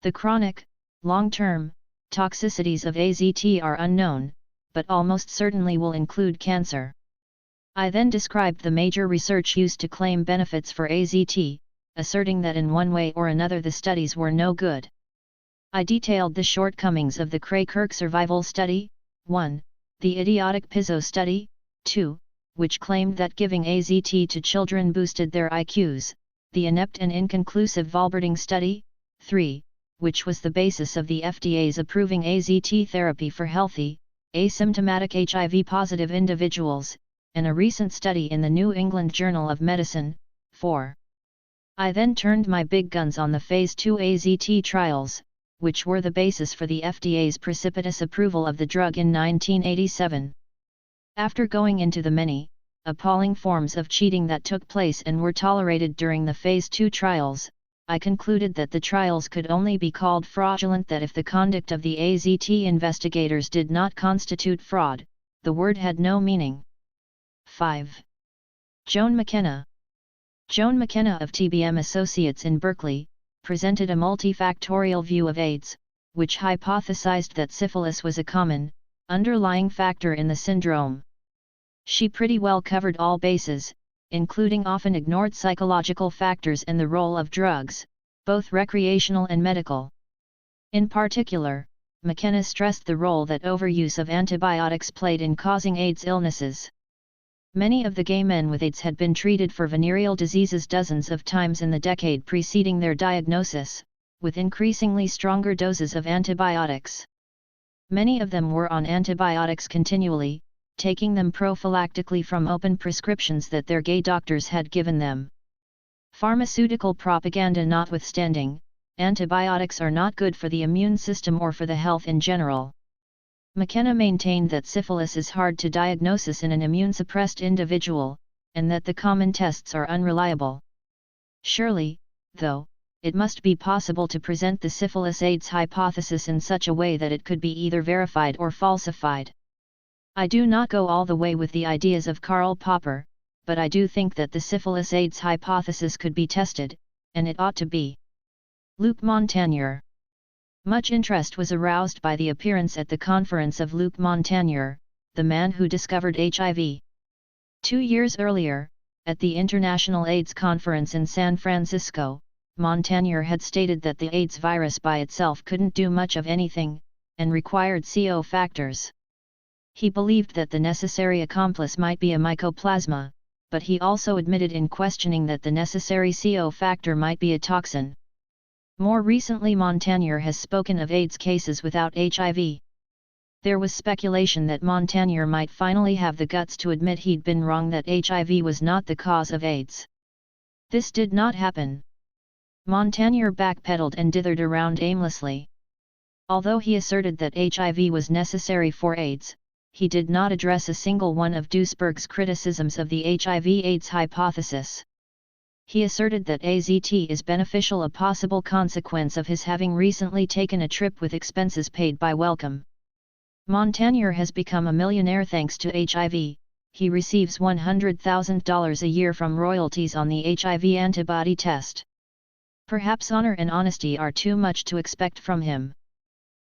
The chronic, long-term, toxicities of AZT are unknown, but almost certainly will include cancer. I then described the major research used to claim benefits for AZT, asserting that in one way or another the studies were no good. I detailed the shortcomings of the Cray-Kirk survival study, 1, the idiotic Pizzo study, 2, which claimed that giving AZT to children boosted their IQs, the inept and inconclusive Valberding study, 3, which was the basis of the FDA's approving AZT therapy for healthy, asymptomatic HIV-positive individuals, and a recent study in the New England Journal of Medicine, 4. I then turned my big guns on the Phase 2 AZT trials, which were the basis for the FDA's precipitous approval of the drug in 1987. After going into the many, appalling forms of cheating that took place and were tolerated during the Phase 2 trials, I concluded that the trials could only be called fraudulent, that if the conduct of the AZT investigators did not constitute fraud, the word had no meaning. 5. Joan McKenna. Joan McKenna of TBM Associates in Berkeley, presented a multifactorial view of AIDS, which hypothesized that syphilis was a common, underlying factor in the syndrome. She pretty well covered all bases, including often ignored psychological factors and the role of drugs, both recreational and medical. In particular, McKenna stressed the role that overuse of antibiotics played in causing AIDS illnesses. Many of the gay men with AIDS had been treated for venereal diseases dozens of times in the decade preceding their diagnosis, with increasingly stronger doses of antibiotics. Many of them were on antibiotics continually, taking them prophylactically from open prescriptions that their gay doctors had given them. Pharmaceutical propaganda notwithstanding, antibiotics are not good for the immune system or for the health in general. McKenna maintained that syphilis is hard to diagnose in an immune-suppressed individual, and that the common tests are unreliable. Surely, though, it must be possible to present the syphilis-AIDS hypothesis in such a way that it could be either verified or falsified. I do not go all the way with the ideas of Karl Popper, but I do think that the syphilis-AIDS hypothesis could be tested, and it ought to be. Luc Montagnier. Much interest was aroused by the appearance at the conference of Luc Montagnier, the man who discovered HIV. 2 years earlier, at the International AIDS Conference in San Francisco, Montagnier had stated that the AIDS virus by itself couldn't do much of anything, and required CO factors. He believed that the necessary accomplice might be a mycoplasma, but he also admitted in questioning that the necessary CO factor might be a toxin. More recently, Montagnier has spoken of AIDS cases without HIV. There was speculation that Montagnier might finally have the guts to admit he'd been wrong, that HIV was not the cause of AIDS. This did not happen. Montagnier backpedaled and dithered around aimlessly. Although he asserted that HIV was necessary for AIDS, he did not address a single one of Duesberg's criticisms of the HIV/AIDS hypothesis. He asserted that AZT is beneficial, a possible consequence of his having recently taken a trip with expenses paid by Wellcome. Montagnier has become a millionaire thanks to HIV. He receives $100,000 a year from royalties on the HIV antibody test. Perhaps honor and honesty are too much to expect from him.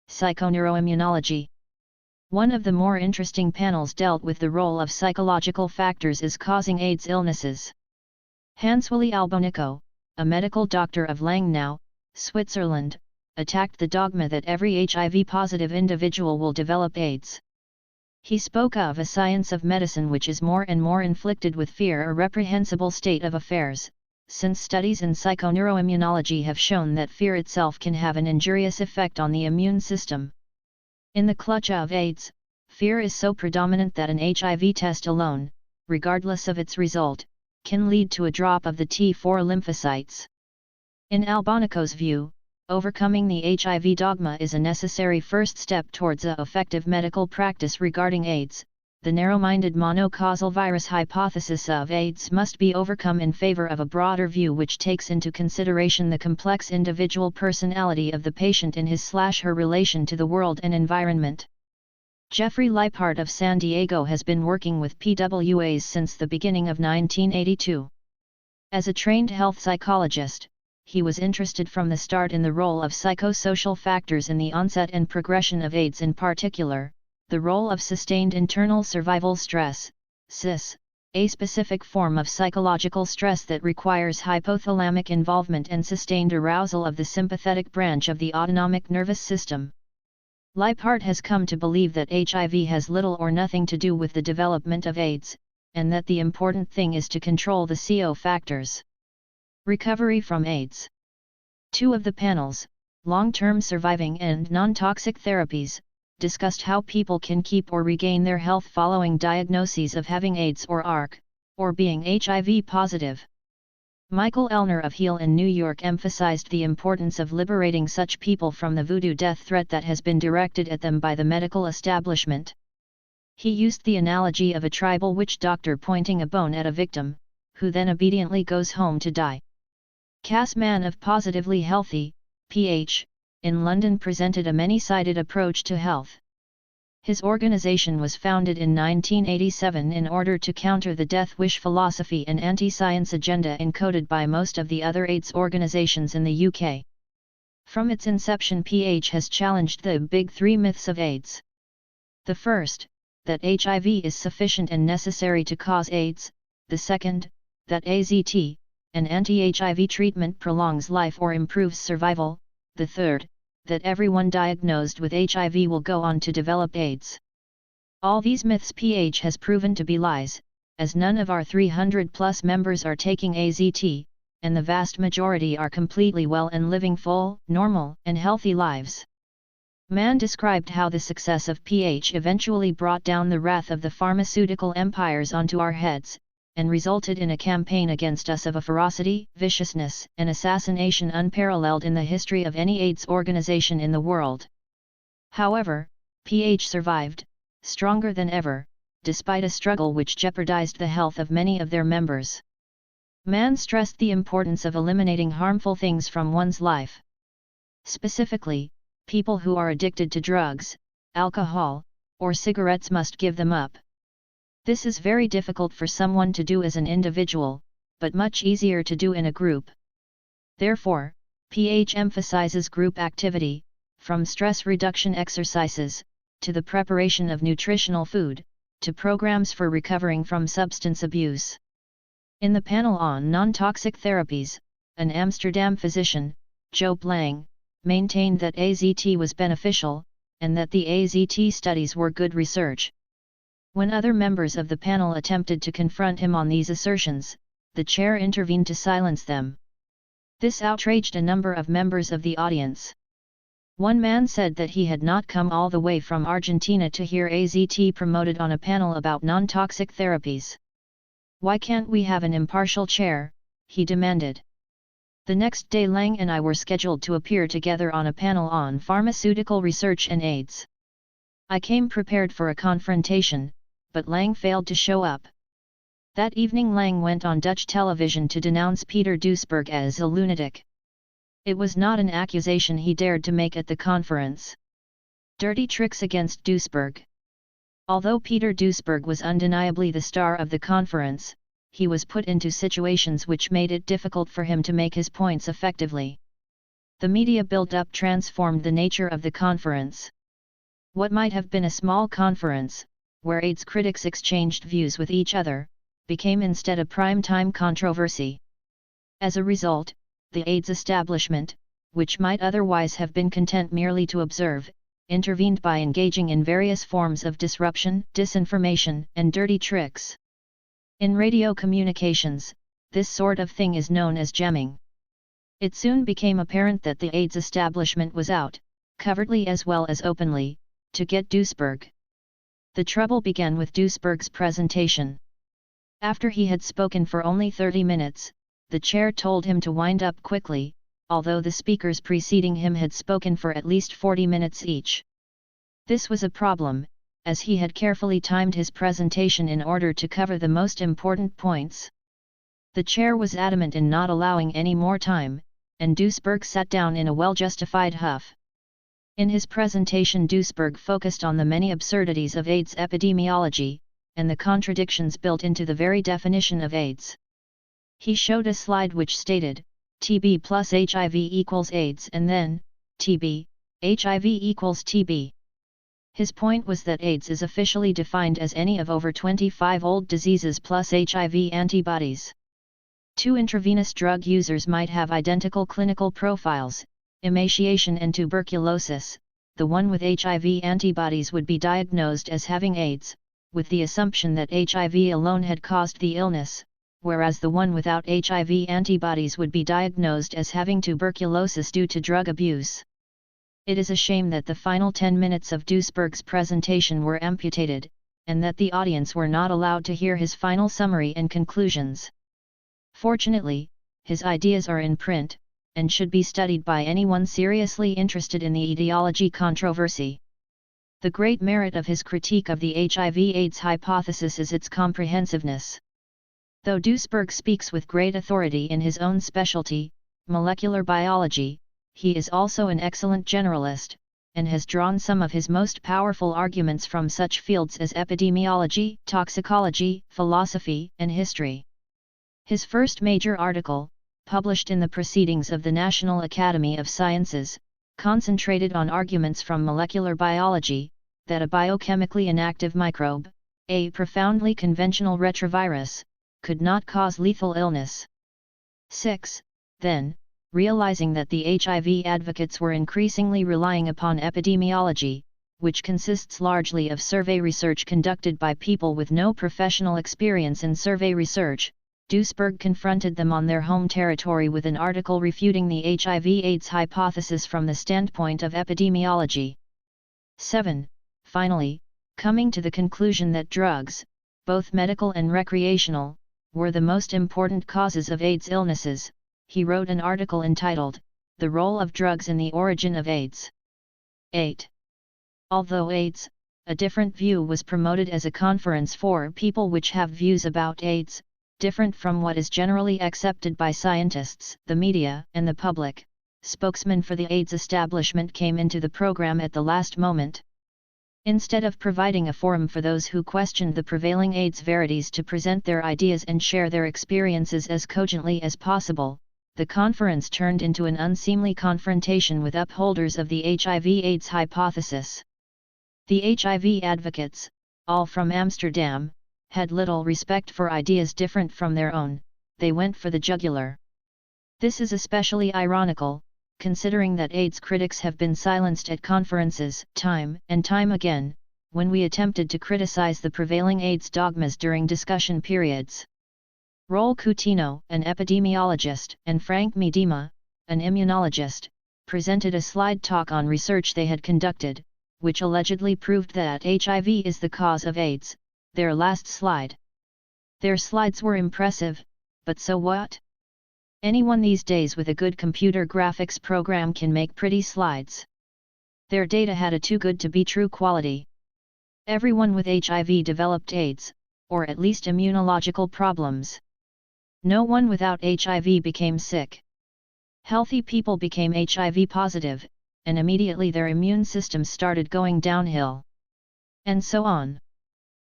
Psychoneuroimmunology. One of the more interesting panels dealt with the role of psychological factors as causing AIDS illnesses. Hans-Willy Albonico, a medical doctor of Langnau, Switzerland, attacked the dogma that every HIV-positive individual will develop AIDS. He spoke of a science of medicine which is more and more inflicted with fear, a reprehensible state of affairs, since studies in psychoneuroimmunology have shown that fear itself can have an injurious effect on the immune system. In the clutch of AIDS, fear is so predominant that an HIV test alone, regardless of its result, can lead to a drop of the T4 lymphocytes. In Albonico's view, overcoming the HIV dogma is a necessary first step towards an effective medical practice regarding AIDS. The narrow-minded monocausal virus hypothesis of AIDS must be overcome in favor of a broader view which takes into consideration the complex individual personality of the patient in his/her relation to the world and environment. Jeffrey Leipart of San Diego has been working with PWAs since the beginning of 1982. As a trained health psychologist, he was interested from the start in the role of psychosocial factors in the onset and progression of AIDS, in particular, the role of sustained internal survival stress, SIS, a specific form of psychological stress that requires hypothalamic involvement and sustained arousal of the sympathetic branch of the autonomic nervous system. Leipart has come to believe that HIV has little or nothing to do with the development of AIDS, and that the important thing is to control the CO factors. Recovery from AIDS. Two of the panels, long-term surviving and non-toxic therapies, discussed how people can keep or regain their health following diagnoses of having AIDS or ARC, or being HIV positive. Michael Elner of Heal in New York emphasized the importance of liberating such people from the voodoo death threat that has been directed at them by the medical establishment. He used the analogy of a tribal witch doctor pointing a bone at a victim, who then obediently goes home to die. Cass Mann of Positively Healthy, PH, in London presented a many-sided approach to health. His organization was founded in 1987 in order to counter the death wish philosophy and anti-science agenda encoded by most of the other AIDS organizations in the UK. From its inception, PH has challenged the big three myths of AIDS. The first, that HIV is sufficient and necessary to cause AIDS; the second, that AZT, an anti-HIV treatment, prolongs life or improves survival; the third, that everyone diagnosed with HIV will go on to develop AIDS. All these myths PH has proven to be lies, as none of our 300+ members are taking AZT, and the vast majority are completely well and living full, normal, and healthy lives. Mann described how the success of PH eventually brought down the wrath of the pharmaceutical empires onto our heads, and resulted in a campaign against us of a ferocity, viciousness, and assassination unparalleled in the history of any AIDS organization in the world. However, PH survived, stronger than ever, despite a struggle which jeopardized the health of many of their members. Mann stressed the importance of eliminating harmful things from one's life. Specifically, people who are addicted to drugs, alcohol, or cigarettes must give them up. This is very difficult for someone to do as an individual, but much easier to do in a group. Therefore, PH emphasizes group activity, from stress reduction exercises, to the preparation of nutritional food, to programs for recovering from substance abuse. In the panel on non-toxic therapies, an Amsterdam physician, Joop Lang, maintained that AZT was beneficial, and that the AZT studies were good research. When other members of the panel attempted to confront him on these assertions, the chair intervened to silence them. This outraged a number of members of the audience. One man said that he had not come all the way from Argentina to hear AZT promoted on a panel about non-toxic therapies. "Why can't we have an impartial chair?" he demanded. The next day Lang and I were scheduled to appear together on a panel on pharmaceutical research and AIDS. I came prepared for a confrontation, but Lang failed to show up. That evening Lang went on Dutch television to denounce Peter Duesberg as a lunatic. It was not an accusation he dared to make at the conference. Dirty tricks against Duesberg. Although Peter Duesberg was undeniably the star of the conference, he was put into situations which made it difficult for him to make his points effectively. The media build-up transformed the nature of the conference. What might have been a small conference, where AIDS critics exchanged views with each other, became instead a prime-time controversy. As a result, the AIDS establishment, which might otherwise have been content merely to observe, intervened by engaging in various forms of disruption, disinformation, and dirty tricks. In radio communications, this sort of thing is known as jamming. It soon became apparent that the AIDS establishment was out, covertly as well as openly, to get Duesberg. The trouble began with Duesberg's presentation. After he had spoken for only 30 minutes, the chair told him to wind up quickly, although the speakers preceding him had spoken for at least 40 minutes each. This was a problem, as he had carefully timed his presentation in order to cover the most important points. The chair was adamant in not allowing any more time, and Duesberg sat down in a well-justified huff. In his presentation Duesberg focused on the many absurdities of AIDS epidemiology, and the contradictions built into the very definition of AIDS. He showed a slide which stated, TB plus HIV equals AIDS and then, TB, HIV equals TB. His point was that AIDS is officially defined as any of over 25 old diseases plus HIV antibodies. Two intravenous drug users might have identical clinical profiles, emaciation and tuberculosis. The one with HIV antibodies would be diagnosed as having AIDS, with the assumption that HIV alone had caused the illness, whereas the one without HIV antibodies would be diagnosed as having tuberculosis due to drug abuse. It is a shame that the final 10 minutes of Duesberg's presentation were amputated, and that the audience were not allowed to hear his final summary and conclusions. Fortunately, his ideas are in print, and should be studied by anyone seriously interested in the etiology controversy. The great merit of his critique of the HIV/AIDS hypothesis is its comprehensiveness. Though Duesberg speaks with great authority in his own specialty, molecular biology, he is also an excellent generalist, and has drawn some of his most powerful arguments from such fields as epidemiology, toxicology, philosophy, and history. His first major article, published in the Proceedings of the National Academy of Sciences, concentrated on arguments from molecular biology, that a biochemically inactive microbe, a profoundly conventional retrovirus, could not cause lethal illness. 6. Then, realizing that the HIV advocates were increasingly relying upon epidemiology, which consists largely of survey research conducted by people with no professional experience in survey research, Duesberg confronted them on their home territory with an article refuting the HIV/AIDS hypothesis from the standpoint of epidemiology. 7. Finally, coming to the conclusion that drugs, both medical and recreational, were the most important causes of AIDS illnesses, he wrote an article entitled, The Role of Drugs in the Origin of AIDS. 8. Although AIDS, a different view was promoted as a conference for people which have views about AIDS, different from what is generally accepted by scientists, the media, and the public, spokesmen for the AIDS establishment came into the program at the last moment. Instead of providing a forum for those who questioned the prevailing AIDS verities to present their ideas and share their experiences as cogently as possible, the conference turned into an unseemly confrontation with upholders of the HIV/AIDS hypothesis. The HIV advocates, all from Amsterdam, had little respect for ideas different from their own. They went for the jugular. This is especially ironical, considering that AIDS critics have been silenced at conferences time and time again, when we attempted to criticize the prevailing AIDS dogmas during discussion periods. Roel Coutinho, an epidemiologist, and Frank Miedema, an immunologist, presented a slide talk on research they had conducted, which allegedly proved that HIV is the cause of AIDS, their last slide. Their slides were impressive, but so what? Anyone these days with a good computer graphics program can make pretty slides. Their data had a too good to be true quality. Everyone with HIV developed AIDS, or at least immunological problems. No one without HIV became sick. Healthy people became HIV positive, and immediately their immune systems started going downhill. And so on.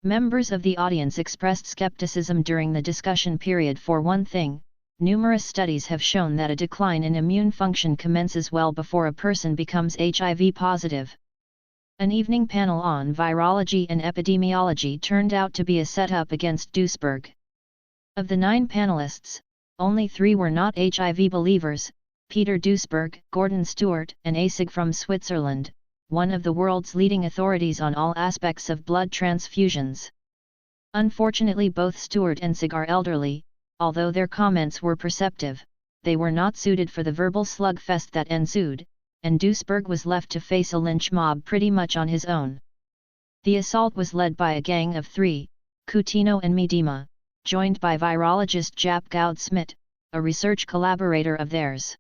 Members of the audience expressed skepticism during the discussion period. For one thing, numerous studies have shown that a decline in immune function commences well before a person becomes HIV positive. An evening panel on virology and epidemiology turned out to be a setup against Duisberg. Of the 9 panelists, only 3 were not HIV believers: Peter Duisberg, Gordon Stewart, and Asig from Switzerland, one of the world's leading authorities on all aspects of blood transfusions. Unfortunately, both Stewart and Asig are elderly. Although their comments were perceptive, they were not suited for the verbal slugfest that ensued, and Duisberg was left to face a lynch mob pretty much on his own. The assault was led by a gang of 3, Coutinho and Miedema, joined by virologist Jaap Goudsmit, a research collaborator of theirs.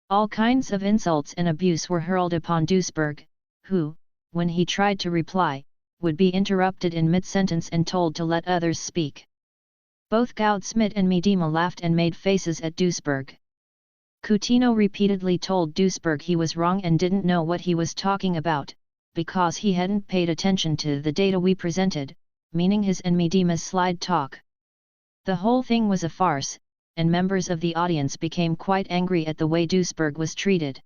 All kinds of insults and abuse were hurled upon Duisberg, who, when he tried to reply, would be interrupted in mid-sentence and told to let others speak. Both Goudsmit and Miedema laughed and made faces at Duisberg. Coutinho repeatedly told Duisberg he was wrong and didn't know what he was talking about, because he hadn't paid attention to the data we presented, meaning his and Miedema's slide talk. The whole thing was a farce, and members of the audience became quite angry at the way Duisberg was treated.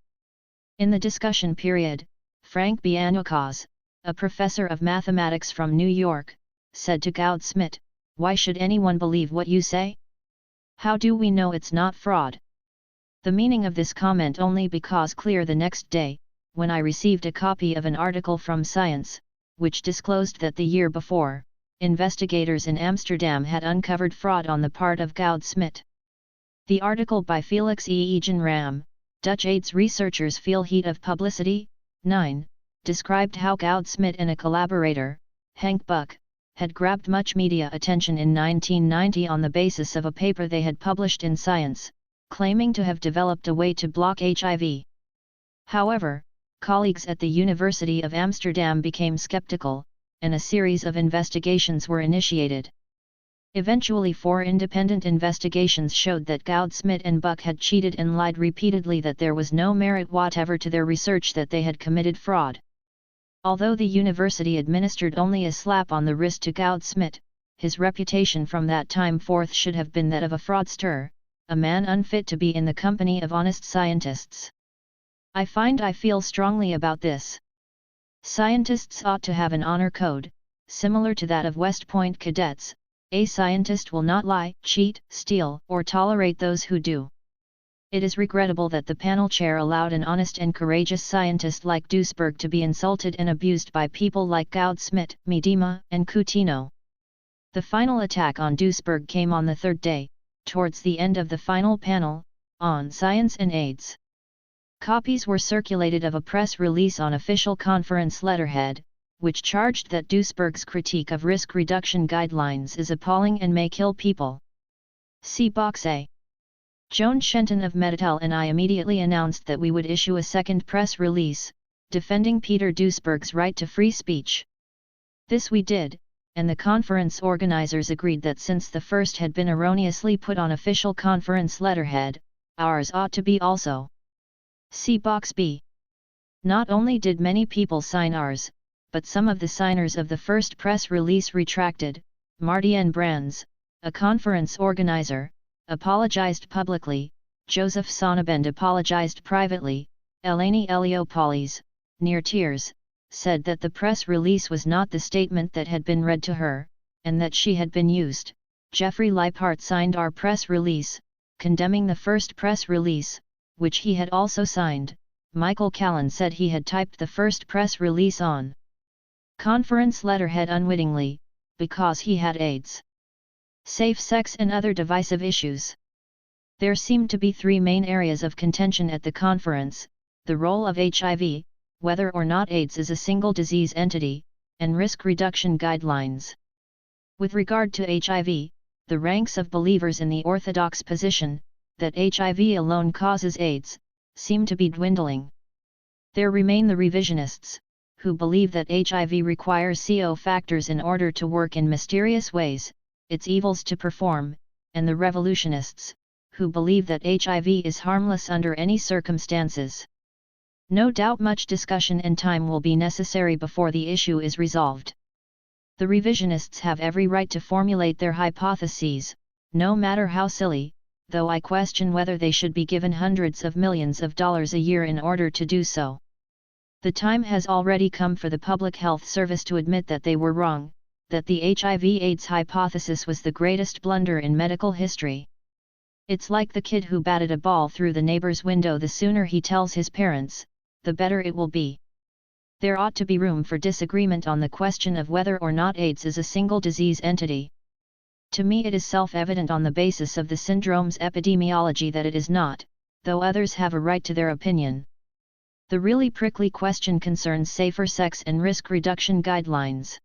In the discussion period, Frank Bianocaz, a professor of mathematics from New York, said to Goudsmit, "Why should anyone believe what you say? How do we know it's not fraud?" The meaning of this comment only because clear the next day, when I received a copy of an article from Science, which disclosed that the year before, investigators in Amsterdam had uncovered fraud on the part of Goudsmit. The article by Felix Eegen Ram, Dutch AIDS researchers feel heat of publicity, 9, described how Goudsmit and a collaborator, Henk Buck, had grabbed much media attention in 1990 on the basis of a paper they had published in Science, claiming to have developed a way to block HIV. However, colleagues at the University of Amsterdam became skeptical, and a series of investigations were initiated. Eventually 4 independent investigations showed that Goudsmit and Buck had cheated and lied repeatedly, that there was no merit whatever to their research, that they had committed fraud. Although the university administered only a slap on the wrist to Goudsmit, his reputation from that time forth should have been that of a fraudster, a man unfit to be in the company of honest scientists. I feel strongly about this. Scientists ought to have an honor code, similar to that of West Point cadets. A scientist will not lie, cheat, steal, or tolerate those who do. It is regrettable that the panel chair allowed an honest and courageous scientist like Duisberg to be insulted and abused by people like Goudsmit, Miedema, and Coutinho. The final attack on Duisberg came on the 3rd day, towards the end of the final panel, on Science and AIDS. Copies were circulated of a press release on official conference letterhead, which charged that Duisberg's critique of risk reduction guidelines is appalling and may kill people. See Box A. Joan Shenton of Meditel and I immediately announced that we would issue a second press release, defending Peter Duisberg's right to free speech. This we did, and the conference organizers agreed that since the first had been erroneously put on official conference letterhead, ours ought to be also. See Box B. Not only did many people sign ours, but some of the signers of the first press release retracted. Marty N. Brands, a conference organizer, apologized publicly, Joseph Sonnabend apologized privately, Eleni Eliopoulos, near tears, said that the press release was not the statement that had been read to her, and that she had been used. Jeffrey Leipart signed our press release, condemning the first press release, which he had also signed. Michael Callan said he had typed the first press release on conference letterhead unwittingly, because he had AIDS. Safe sex and other divisive issues. There seemed to be three main areas of contention at the conference: the role of HIV, whether or not AIDS is a single disease entity, and risk reduction guidelines. With regard to HIV, the ranks of believers in the orthodox position, that HIV alone causes AIDS, seem to be dwindling. There remain the revisionists, who believe that HIV requires CO factors in order to work in mysterious ways, its evils to perform, and the revolutionists, who believe that HIV is harmless under any circumstances. No doubt much discussion and time will be necessary before the issue is resolved. The revisionists have every right to formulate their hypotheses, no matter how silly, though I question whether they should be given hundreds of millions of dollars a year in order to do so. The time has already come for the Public Health Service to admit that they were wrong, that the HIV/AIDS hypothesis was the greatest blunder in medical history. It's like the kid who batted a ball through the neighbor's window. The sooner he tells his parents, the better it will be. There ought to be room for disagreement on the question of whether or not AIDS is a single disease entity. To me it is self-evident on the basis of the syndrome's epidemiology that it is not, though others have a right to their opinion. The really prickly question concerns safer sex and risk reduction guidelines.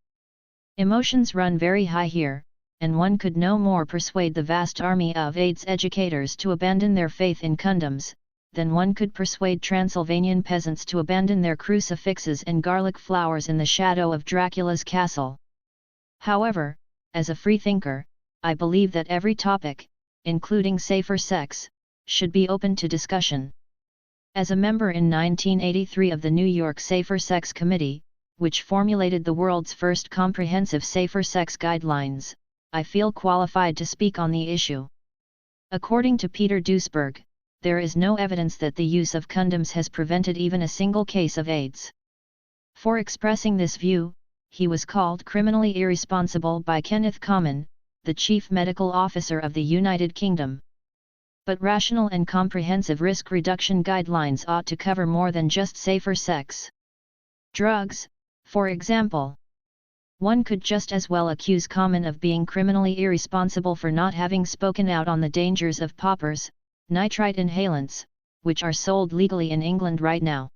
Emotions run very high here, and one could no more persuade the vast army of AIDS educators to abandon their faith in condoms, than one could persuade Transylvanian peasants to abandon their crucifixes and garlic flowers in the shadow of Dracula's castle. However, as a freethinker, I believe that every topic, including safer sex, should be open to discussion. As a member in 1983 of the New York Safer Sex Committee, which formulated the world's first comprehensive safer sex guidelines, I feel qualified to speak on the issue. According to Peter Duesberg, there is no evidence that the use of condoms has prevented even a single case of AIDS. For expressing this view, he was called criminally irresponsible by Kenneth Common, the chief medical officer of the United Kingdom. But rational and comprehensive risk reduction guidelines ought to cover more than just safer sex. Drugs, for example. One could just as well accuse Common of being criminally irresponsible for not having spoken out on the dangers of poppers, nitrite inhalants, which are sold legally in England right now.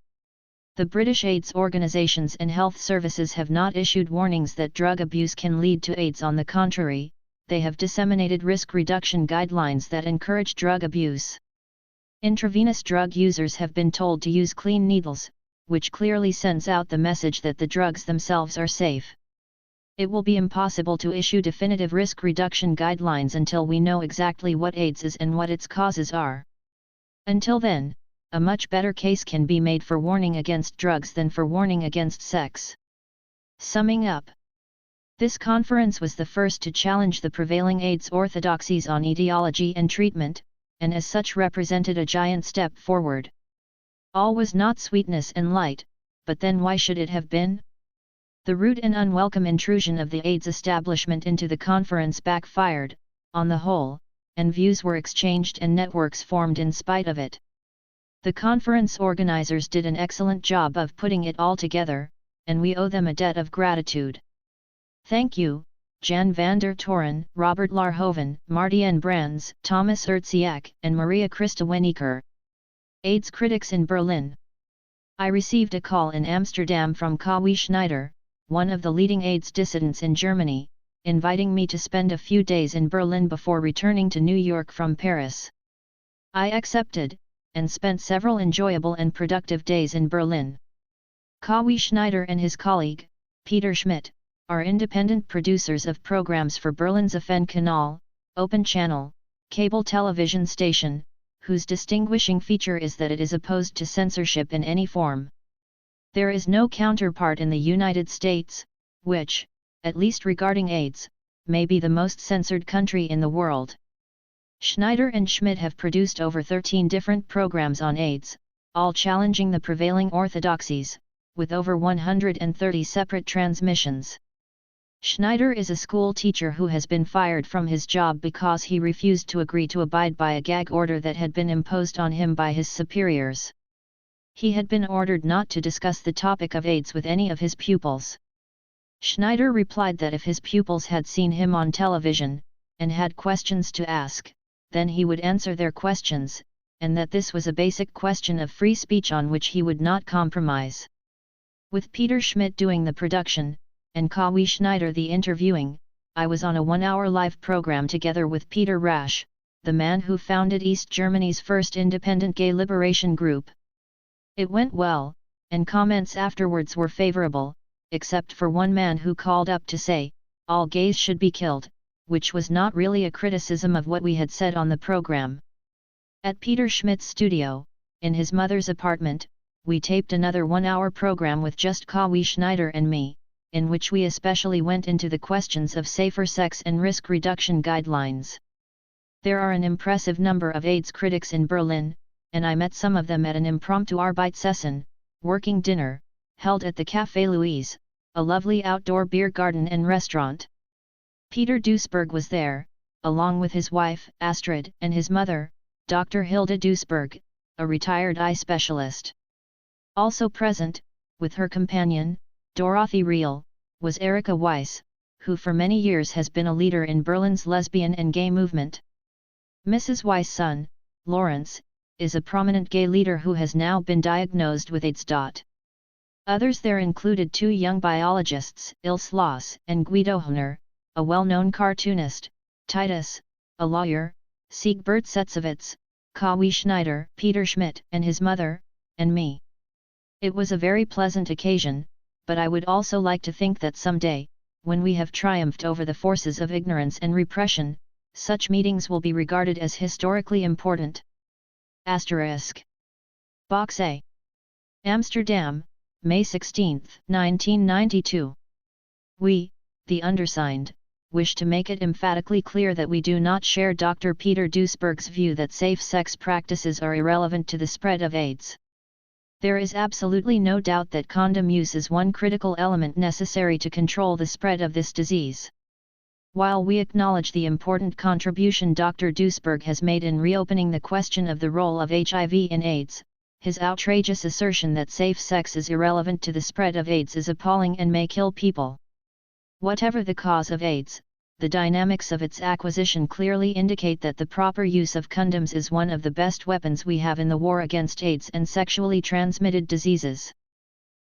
The British AIDS organisations and health services have not issued warnings that drug abuse can lead to AIDS. On the contrary, they have disseminated risk reduction guidelines that encourage drug abuse. Intravenous drug users have been told to use clean needles, which clearly sends out the message that the drugs themselves are safe. It will be impossible to issue definitive risk reduction guidelines until we know exactly what AIDS is and what its causes are. Until then, a much better case can be made for warning against drugs than for warning against sex. Summing up, this conference was the first to challenge the prevailing AIDS orthodoxies on etiology and treatment, and as such represented a giant step forward. All was not sweetness and light, but then why should it have been? The rude and unwelcome intrusion of the AIDS establishment into the conference backfired, on the whole, and views were exchanged and networks formed in spite of it. The conference organizers did an excellent job of putting it all together, and we owe them a debt of gratitude. Thank you, Jan van der Toren, Robert Larhoven, Marty N. Brands, Thomas Ertsiak, and Maria Christa Weniker. AIDS critics in Berlin. I received a call in Amsterdam from Kawi Schneider, one of the leading AIDS dissidents in Germany, inviting me to spend a few days in Berlin before returning to New York from Paris. I accepted, and spent several enjoyable and productive days in Berlin. Kawi Schneider and his colleague, Peter Schmidt, are independent producers of programs for Berlin's FN Kanal, open channel, cable television station, whose distinguishing feature is that it is opposed to censorship in any form. There is no counterpart in the United States, which, at least regarding AIDS, may be the most censored country in the world. Schneider and Schmidt have produced over 13 different programs on AIDS, all challenging the prevailing orthodoxies, with over 130 separate transmissions. Schneider is a school teacher who has been fired from his job because he refused to agree to abide by a gag order that had been imposed on him by his superiors. He had been ordered not to discuss the topic of AIDS with any of his pupils. Schneider replied that if his pupils had seen him on television, and had questions to ask, then he would answer their questions, and that this was a basic question of free speech on which he would not compromise. With Peter Schmidt doing the production, and Kawi Schneider the interviewing, I was on a 1-hour live program together with Peter Rasch, the man who founded East Germany's first independent gay liberation group. It went well, and comments afterwards were favorable, except for one man who called up to say, "All gays should be killed," which was not really a criticism of what we had said on the program. At Peter Schmidt's studio, in his mother's apartment, we taped another 1-hour program with just Kawi Schneider and me, in which we especially went into the questions of safer sex and risk reduction guidelines. There are an impressive number of AIDS critics in Berlin, and I met some of them at an impromptu Arbeitsessen, working dinner, held at the Café Louise, a lovely outdoor beer garden and restaurant. Peter Duisberg was there, along with his wife, Astrid, and his mother, Dr. Hilda Duisberg, a retired eye specialist. Also present, with her companion, Dorothy Riehl, was Erika Weiss, who for many years has been a leader in Berlin's lesbian and gay movement. Mrs. Weiss' son, Lawrence, is a prominent gay leader who has now been diagnosed with AIDS. Others there included 2 young biologists, Ilse Loss and Guido Hühner, a well-known cartoonist, Titus, a lawyer, Siegbert Setzowitz, Kawi Schneider, Peter Schmidt and his mother, and me. It was a very pleasant occasion, but I would also like to think that someday, when we have triumphed over the forces of ignorance and repression, such meetings will be regarded as historically important. Asterisk. Box A. Amsterdam, May 16, 1992. We, the undersigned, wish to make it emphatically clear that we do not share Dr. Peter Duisberg's view that safe sex practices are irrelevant to the spread of AIDS. There is absolutely no doubt that condom use is one critical element necessary to control the spread of this disease. While we acknowledge the important contribution Dr. Duisberg has made in reopening the question of the role of HIV in AIDS, his outrageous assertion that safe sex is irrelevant to the spread of AIDS is appalling and may kill people. Whatever the cause of AIDS, the dynamics of its acquisition clearly indicate that the proper use of condoms is one of the best weapons we have in the war against AIDS and sexually transmitted diseases.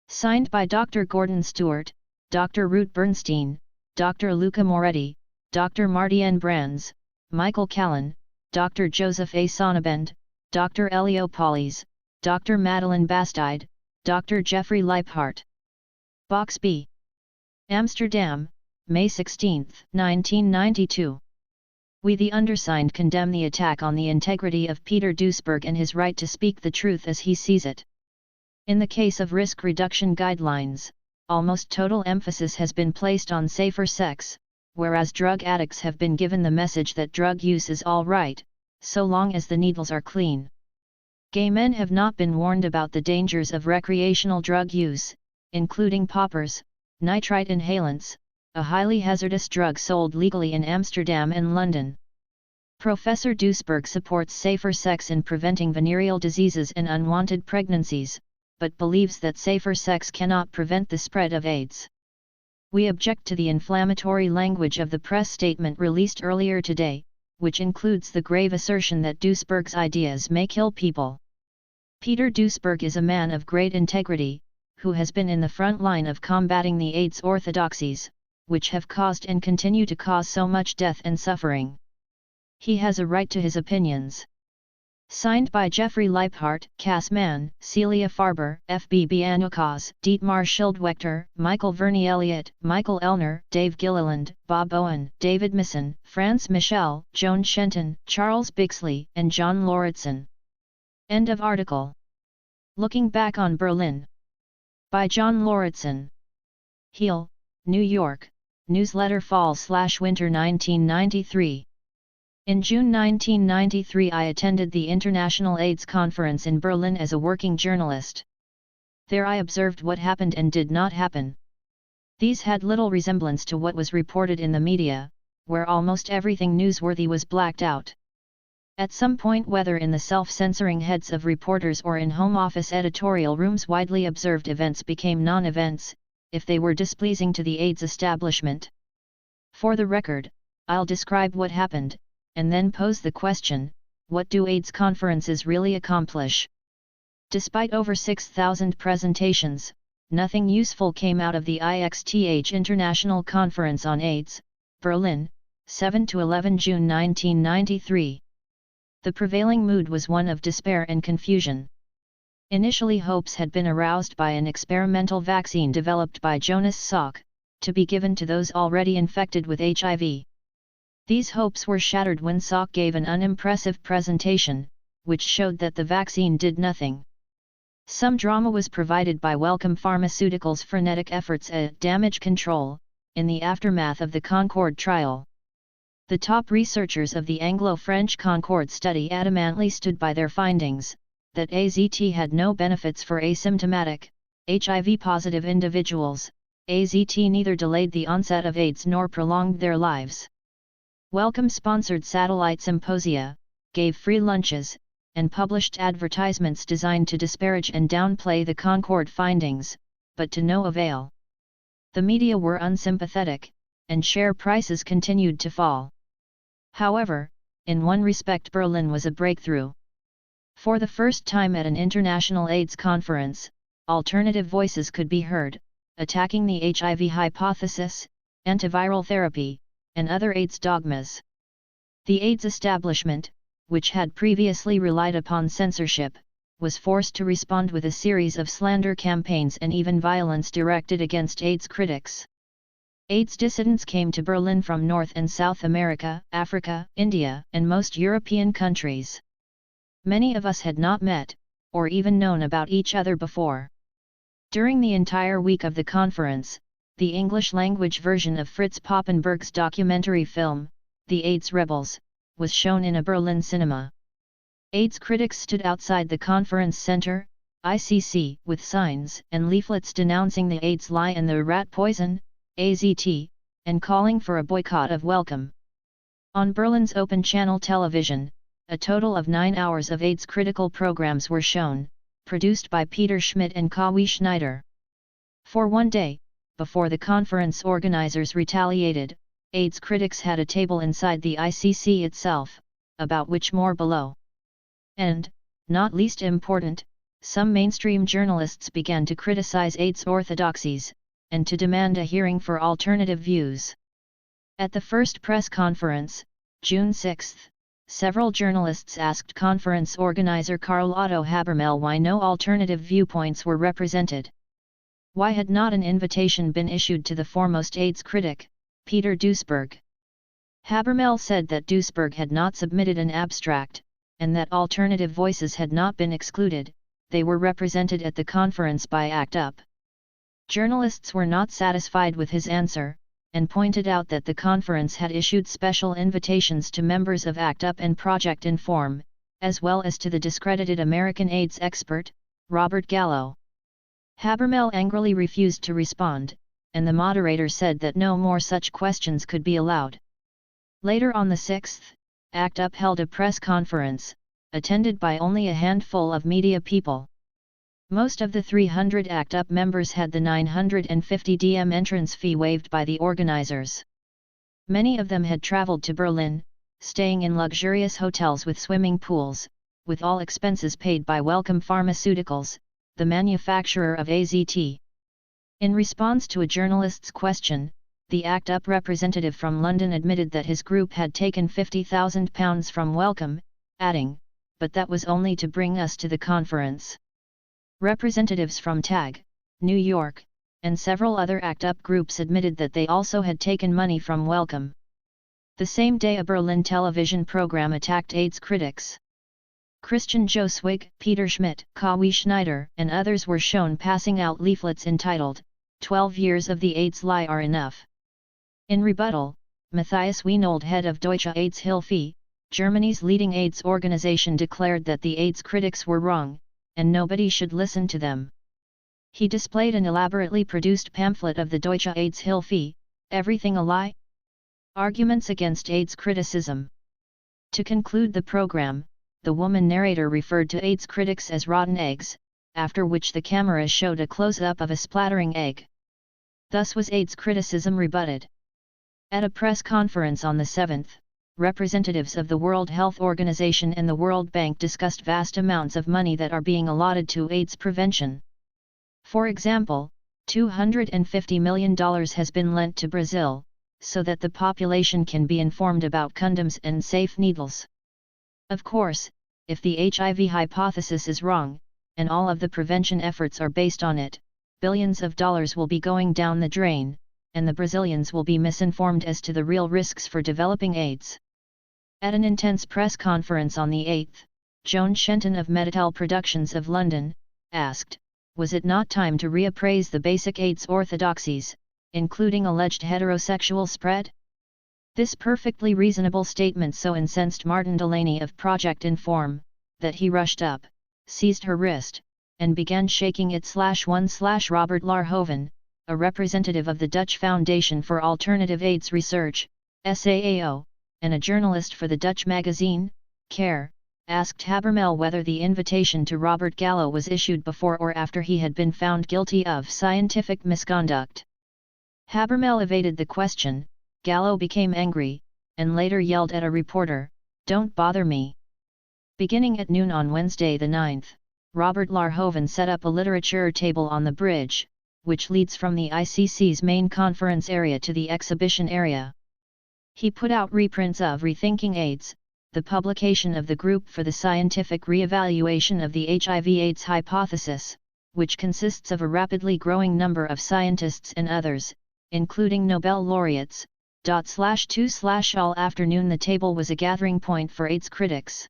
Signed by Dr. Gordon Stewart, Dr. Ruth Bernstein, Dr. Luca Moretti, Dr. Marty N. Brands, Michael Callan, Dr. Joseph A. Sonnabend, Dr. Elio Paulis, Dr. Madeline Bastide, Dr. Jeffrey Leiphart. Box B. Amsterdam, May 16, 1992. We the undersigned condemn the attack on the integrity of Peter Duisberg and his right to speak the truth as he sees it. In the case of risk reduction guidelines, almost total emphasis has been placed on safer sex, whereas drug addicts have been given the message that drug use is all right, so long as the needles are clean. Gay men have not been warned about the dangers of recreational drug use, including poppers, nitrite inhalants, a highly hazardous drug sold legally in Amsterdam and London. Professor Duisberg supports safer sex in preventing venereal diseases and unwanted pregnancies, but believes that safer sex cannot prevent the spread of AIDS. We object to the inflammatory language of the press statement released earlier today, which includes the grave assertion that Duisberg's ideas may kill people. Peter Duisberg is a man of great integrity, who has been in the front line of combating the AIDS orthodoxies, which have caused and continue to cause so much death and suffering. He has a right to his opinions. Signed by Jeffrey Leiphart, Cass Mann, Celia Farber, FBB Anukaz, Dietmar Schildwechter, Michael Verney Elliott, Michael Elner, Dave Gilliland, Bob Owen, David Misson, Franz Michel, Joan Shenton, Charles Bixley, and John Lauritsen. End of article. Looking Back on Berlin. By John Lauritsen. Heel, New York, Newsletter Fall/Winter 1993. In June 1993 I attended the International AIDS Conference in Berlin as a working journalist. There I observed what happened and did not happen. These had little resemblance to what was reported in the media, where almost everything newsworthy was blacked out. At some point, whether in the self-censoring heads of reporters or in Home Office editorial rooms, widely observed events became non-events, if they were displeasing to the AIDS establishment. For the record, I'll describe what happened, and then pose the question, what do AIDS conferences really accomplish? Despite over 6,000 presentations, nothing useful came out of the IXTH International Conference on AIDS, Berlin, 7–11 June 1993. The prevailing mood was one of despair and confusion. Initially, hopes had been aroused by an experimental vaccine developed by Jonas Salk, to be given to those already infected with HIV. These hopes were shattered when Salk gave an unimpressive presentation, which showed that the vaccine did nothing. Some drama was provided by Wellcome Pharmaceuticals' frenetic efforts at damage control, in the aftermath of the Concorde trial. The top researchers of the Anglo-French Concorde study adamantly stood by their findings, that AZT had no benefits for asymptomatic, HIV-positive individuals. AZT neither delayed the onset of AIDS nor prolonged their lives. Wellcome sponsored satellite symposia, gave free lunches, and published advertisements designed to disparage and downplay the Concorde findings, but to no avail. The media were unsympathetic, and share prices continued to fall. However, in one respect Berlin was a breakthrough. For the first time at an international AIDS conference, alternative voices could be heard, attacking the HIV hypothesis, antiviral therapy, and other AIDS dogmas. The AIDS establishment, which had previously relied upon censorship, was forced to respond with a series of slander campaigns and even violence directed against AIDS critics. AIDS dissidents came to Berlin from North and South America, Africa, India, and most European countries. Many of us had not met, or even known about each other before. During the entire week of the conference, the English-language version of Fritz Poppenberg's documentary film, The AIDS Rebels, was shown in a Berlin cinema. AIDS critics stood outside the conference center, ICC, with signs and leaflets denouncing the AIDS lie and the rat poison, AZT, and calling for a boycott of Wellcome. On Berlin's open channel television, a total of 9 hours of AIDS-critical programs were shown, produced by Peter Schmidt and Kawi Schneider. For one day, before the conference organizers retaliated, AIDS critics had a table inside the ICC itself, about which more below. And, not least important, some mainstream journalists began to criticize AIDS orthodoxies, and to demand a hearing for alternative views. At the first press conference, June 6, several journalists asked conference organizer Karl Otto Habermehl why no alternative viewpoints were represented. Why had not an invitation been issued to the foremost AIDS critic, Peter Duesberg? Habermehl said that Duesberg had not submitted an abstract, and that alternative voices had not been excluded, they were represented at the conference by ACT UP. Journalists were not satisfied with his answer, and pointed out that the conference had issued special invitations to members of ACT UP and Project Inform, as well as to the discredited American AIDS expert, Robert Gallo. Habermehl angrily refused to respond, and the moderator said that no more such questions could be allowed. Later on the 6th, ACT UP held a press conference, attended by only a handful of media people. Most of the 300 ACT UP members had the $950 entrance fee waived by the organizers. Many of them had traveled to Berlin, staying in luxurious hotels with swimming pools, with all expenses paid by Wellcome Pharmaceuticals, the manufacturer of AZT. In response to a journalist's question, the ACT UP representative from London admitted that his group had taken £50,000 from Wellcome, adding, "But that was only to bring us to the conference." Representatives from TAG, New York, and several other ACT UP groups admitted that they also had taken money from Wellcome. The same day a Berlin television program attacked AIDS critics. Christian Joswig, Peter Schmidt, Kawi Schneider, and others were shown passing out leaflets entitled, 12 Years of the AIDS Lie Are Enough. In rebuttal, Matthias Wienold, head of Deutsche AIDS Hilfe, Germany's leading AIDS organization, declared that the AIDS critics were wrong, and nobody should listen to them. He displayed an elaborately produced pamphlet of the Deutsche AIDS Hilfe, Everything a Lie? Arguments against AIDS criticism. To conclude the program, the woman narrator referred to AIDS critics as rotten eggs, after which the camera showed a close-up of a splattering egg. Thus was AIDS criticism rebutted. At a press conference on the 7th, representatives of the World Health Organization and the World Bank discussed vast amounts of money that are being allotted to AIDS prevention. For example, $250 million has been lent to Brazil, so that the population can be informed about condoms and safe needles. Of course, if the HIV hypothesis is wrong, and all of the prevention efforts are based on it, billions of dollars will be going down the drain, and the Brazilians will be misinformed as to the real risks for developing AIDS. At an intense press conference on the 8th, Joan Shenton of Meditel Productions of London, asked, was it not time to reappraise the basic AIDS orthodoxies, including alleged heterosexual spread? This perfectly reasonable statement so incensed Martin Delaney of Project Inform, that he rushed up, seized her wrist, and began shaking it. Robert Larhoven, a representative of the Dutch Foundation for Alternative AIDS Research, SAAO, and a journalist for the Dutch magazine, Care, asked Habermel whether the invitation to Robert Gallo was issued before or after he had been found guilty of scientific misconduct. Habermel evaded the question. Gallo became angry, and later yelled at a reporter, "Don't bother me." Beginning at noon on Wednesday the 9th, Robert Larhoven set up a literature table on the bridge, which leads from the ICC's main conference area to the exhibition area. He put out reprints of Rethinking AIDS, the publication of the Group for the Scientific Re-Evaluation of the HIV/AIDS Hypothesis, which consists of a rapidly growing number of scientists and others, including Nobel laureates. All afternoon the table was a gathering point for AIDS critics.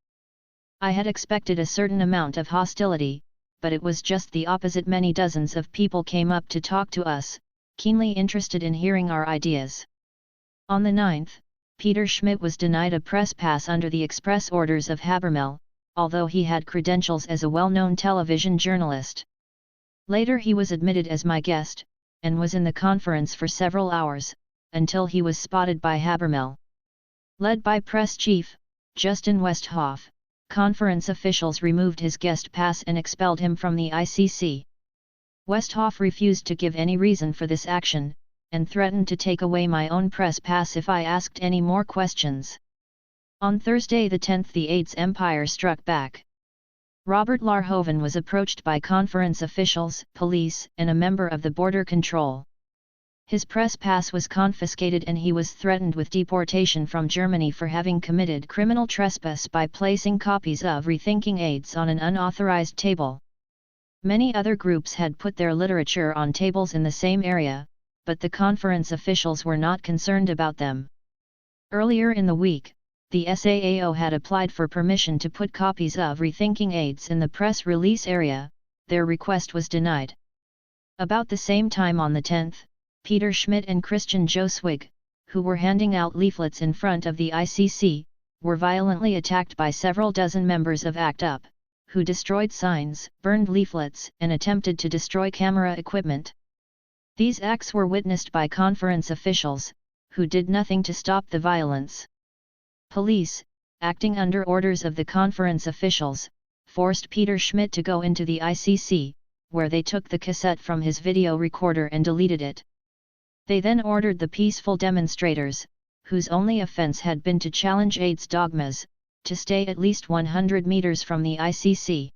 I had expected a certain amount of hostility, but it was just the opposite. Many dozens of people came up to talk to us, keenly interested in hearing our ideas. On the 9th, Peter Schmidt was denied a press pass under the express orders of Habermel, although he had credentials as a well-known television journalist. Later he was admitted as my guest, and was in the conference for several hours, until he was spotted by Habermel. Led by press chief, Justin Westhoff, conference officials removed his guest pass and expelled him from the ICC. Westhoff refused to give any reason for this action, and threatened to take away my own press pass if I asked any more questions. On Thursday the 10th the AIDS empire struck back. Robert Larhoven was approached by conference officials, police, and a member of the border control. His press pass was confiscated and he was threatened with deportation from Germany for having committed criminal trespass by placing copies of Rethinking AIDS on an unauthorized table. Many other groups had put their literature on tables in the same area, but the conference officials were not concerned about them. Earlier in the week, the SAAO had applied for permission to put copies of Rethinking AIDS in the press release area. Their request was denied. About the same time on the 10th, Peter Schmidt and Christian Joswig, who were handing out leaflets in front of the ICC, were violently attacked by several dozen members of ACT UP, who destroyed signs, burned leaflets, and attempted to destroy camera equipment. These acts were witnessed by conference officials, who did nothing to stop the violence. Police, acting under orders of the conference officials, forced Peter Schmidt to go into the ICC, where they took the cassette from his video recorder and deleted it. They then ordered the peaceful demonstrators, whose only offense had been to challenge AIDS dogmas, to stay at least 100 meters from the ICC.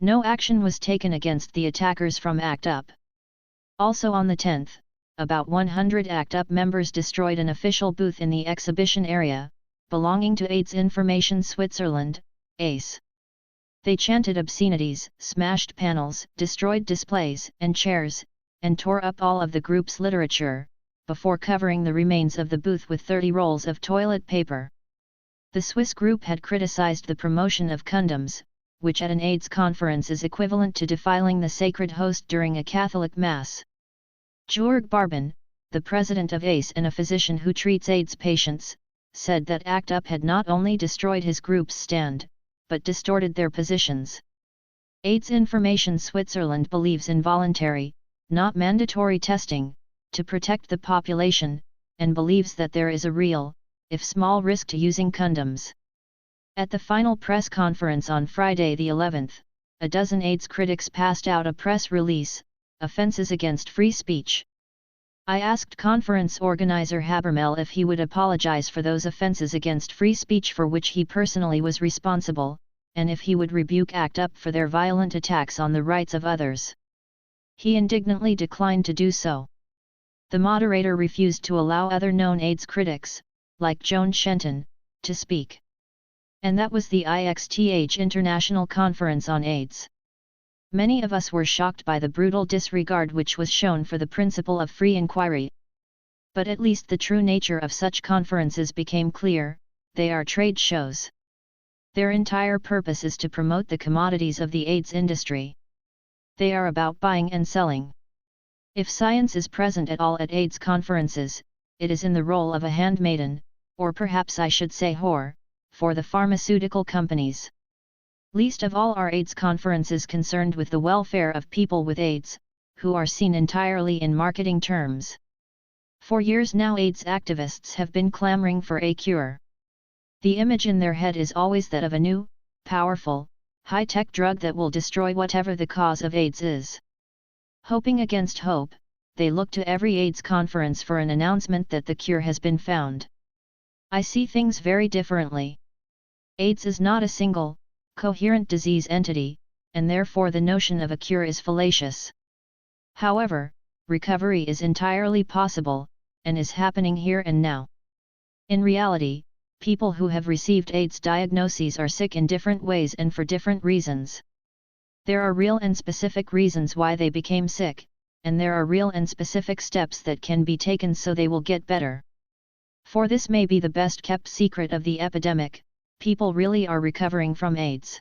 No action was taken against the attackers from ACT UP. Also on the 10th, about 100 ACT UP members destroyed an official booth in the exhibition area, belonging to AIDS Information Switzerland, ACE. They chanted obscenities, smashed panels, destroyed displays and chairs, and tore up all of the group's literature, before covering the remains of the booth with 30 rolls of toilet paper. The Swiss group had criticized the promotion of condoms, which at an AIDS conference is equivalent to defiling the sacred host during a Catholic Mass. Jörg Barben, the president of ACE and a physician who treats AIDS patients, said that ACT UP had not only destroyed his group's stand, but distorted their positions. AIDS Information Switzerland believes in voluntary, not mandatory testing, to protect the population, and believes that there is a real, if small risk to using condoms. At the final press conference on Friday the 11th, a dozen AIDS critics passed out a press release, Offenses Against Free Speech. I asked conference organizer Habermel if he would apologize for those offenses against free speech for which he personally was responsible, and if he would rebuke ACT UP for their violent attacks on the rights of others. He indignantly declined to do so. The moderator refused to allow other known AIDS critics, like Joan Shenton, to speak. And that was the IXTH International Conference on AIDS. Many of us were shocked by the brutal disregard which was shown for the principle of free inquiry. But at least the true nature of such conferences became clear: they are trade shows. Their entire purpose is to promote the commodities of the AIDS industry. They are about buying and selling. If science is present at all at AIDS conferences, it is in the role of a handmaiden, or perhaps I should say whore, for the pharmaceutical companies. Least of all are AIDS conferences concerned with the welfare of people with AIDS, who are seen entirely in marketing terms. For years now AIDS activists have been clamoring for a cure. The image in their head is always that of a new, powerful, high-tech drug that will destroy whatever the cause of AIDS is. Hoping against hope, they look to every AIDS conference for an announcement that the cure has been found. I see things very differently. AIDS is not a single, coherent disease entity, and therefore the notion of a cure is fallacious. However, recovery is entirely possible, and is happening here and now. In reality, people who have received AIDS diagnoses are sick in different ways and for different reasons. There are real and specific reasons why they became sick, and there are real and specific steps that can be taken so they will get better. For this may be the best kept secret of the epidemic: people really are recovering from AIDS.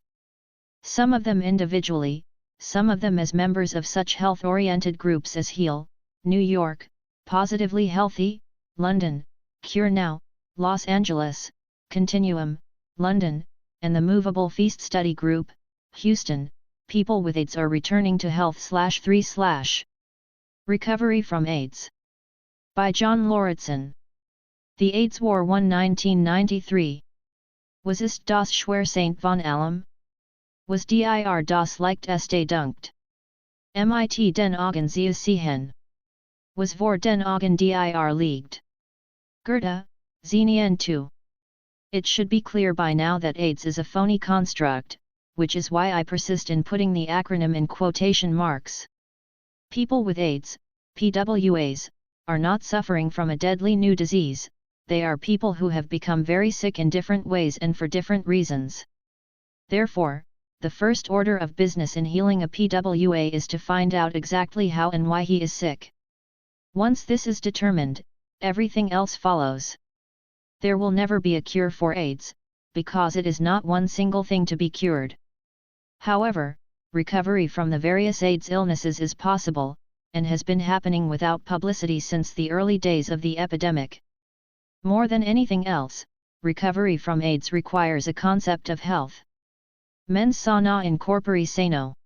Some of them individually, some of them as members of such health-oriented groups as HEAL, New York, Positively Healthy, London, Cure Now, Los Angeles, Continuum, London, and the Movable Feast Study Group, Houston. People with AIDS are returning to health/3/ Recovery from AIDS. By John Lauritsen. The AIDS War won 1993. Was ist das schwer St. von allem? Was dir das leicht este dunkt? Mit den Augen sie sehen. Was vor den Augen dir liegt. Goethe, Zenien 2. It should be clear by now that AIDS is a phony construct, which is why I persist in putting the acronym in quotation marks. People with AIDS, PWAs, are not suffering from a deadly new disease. They are people who have become very sick in different ways and for different reasons. Therefore, the first order of business in healing a PWA is to find out exactly how and why he is sick. Once this is determined, everything else follows. There will never be a cure for AIDS, because it is not one single thing to be cured. However, recovery from the various AIDS illnesses is possible, and has been happening without publicity since the early days of the epidemic. More than anything else, recovery from AIDS requires a concept of health. Mens sana in corpore sano.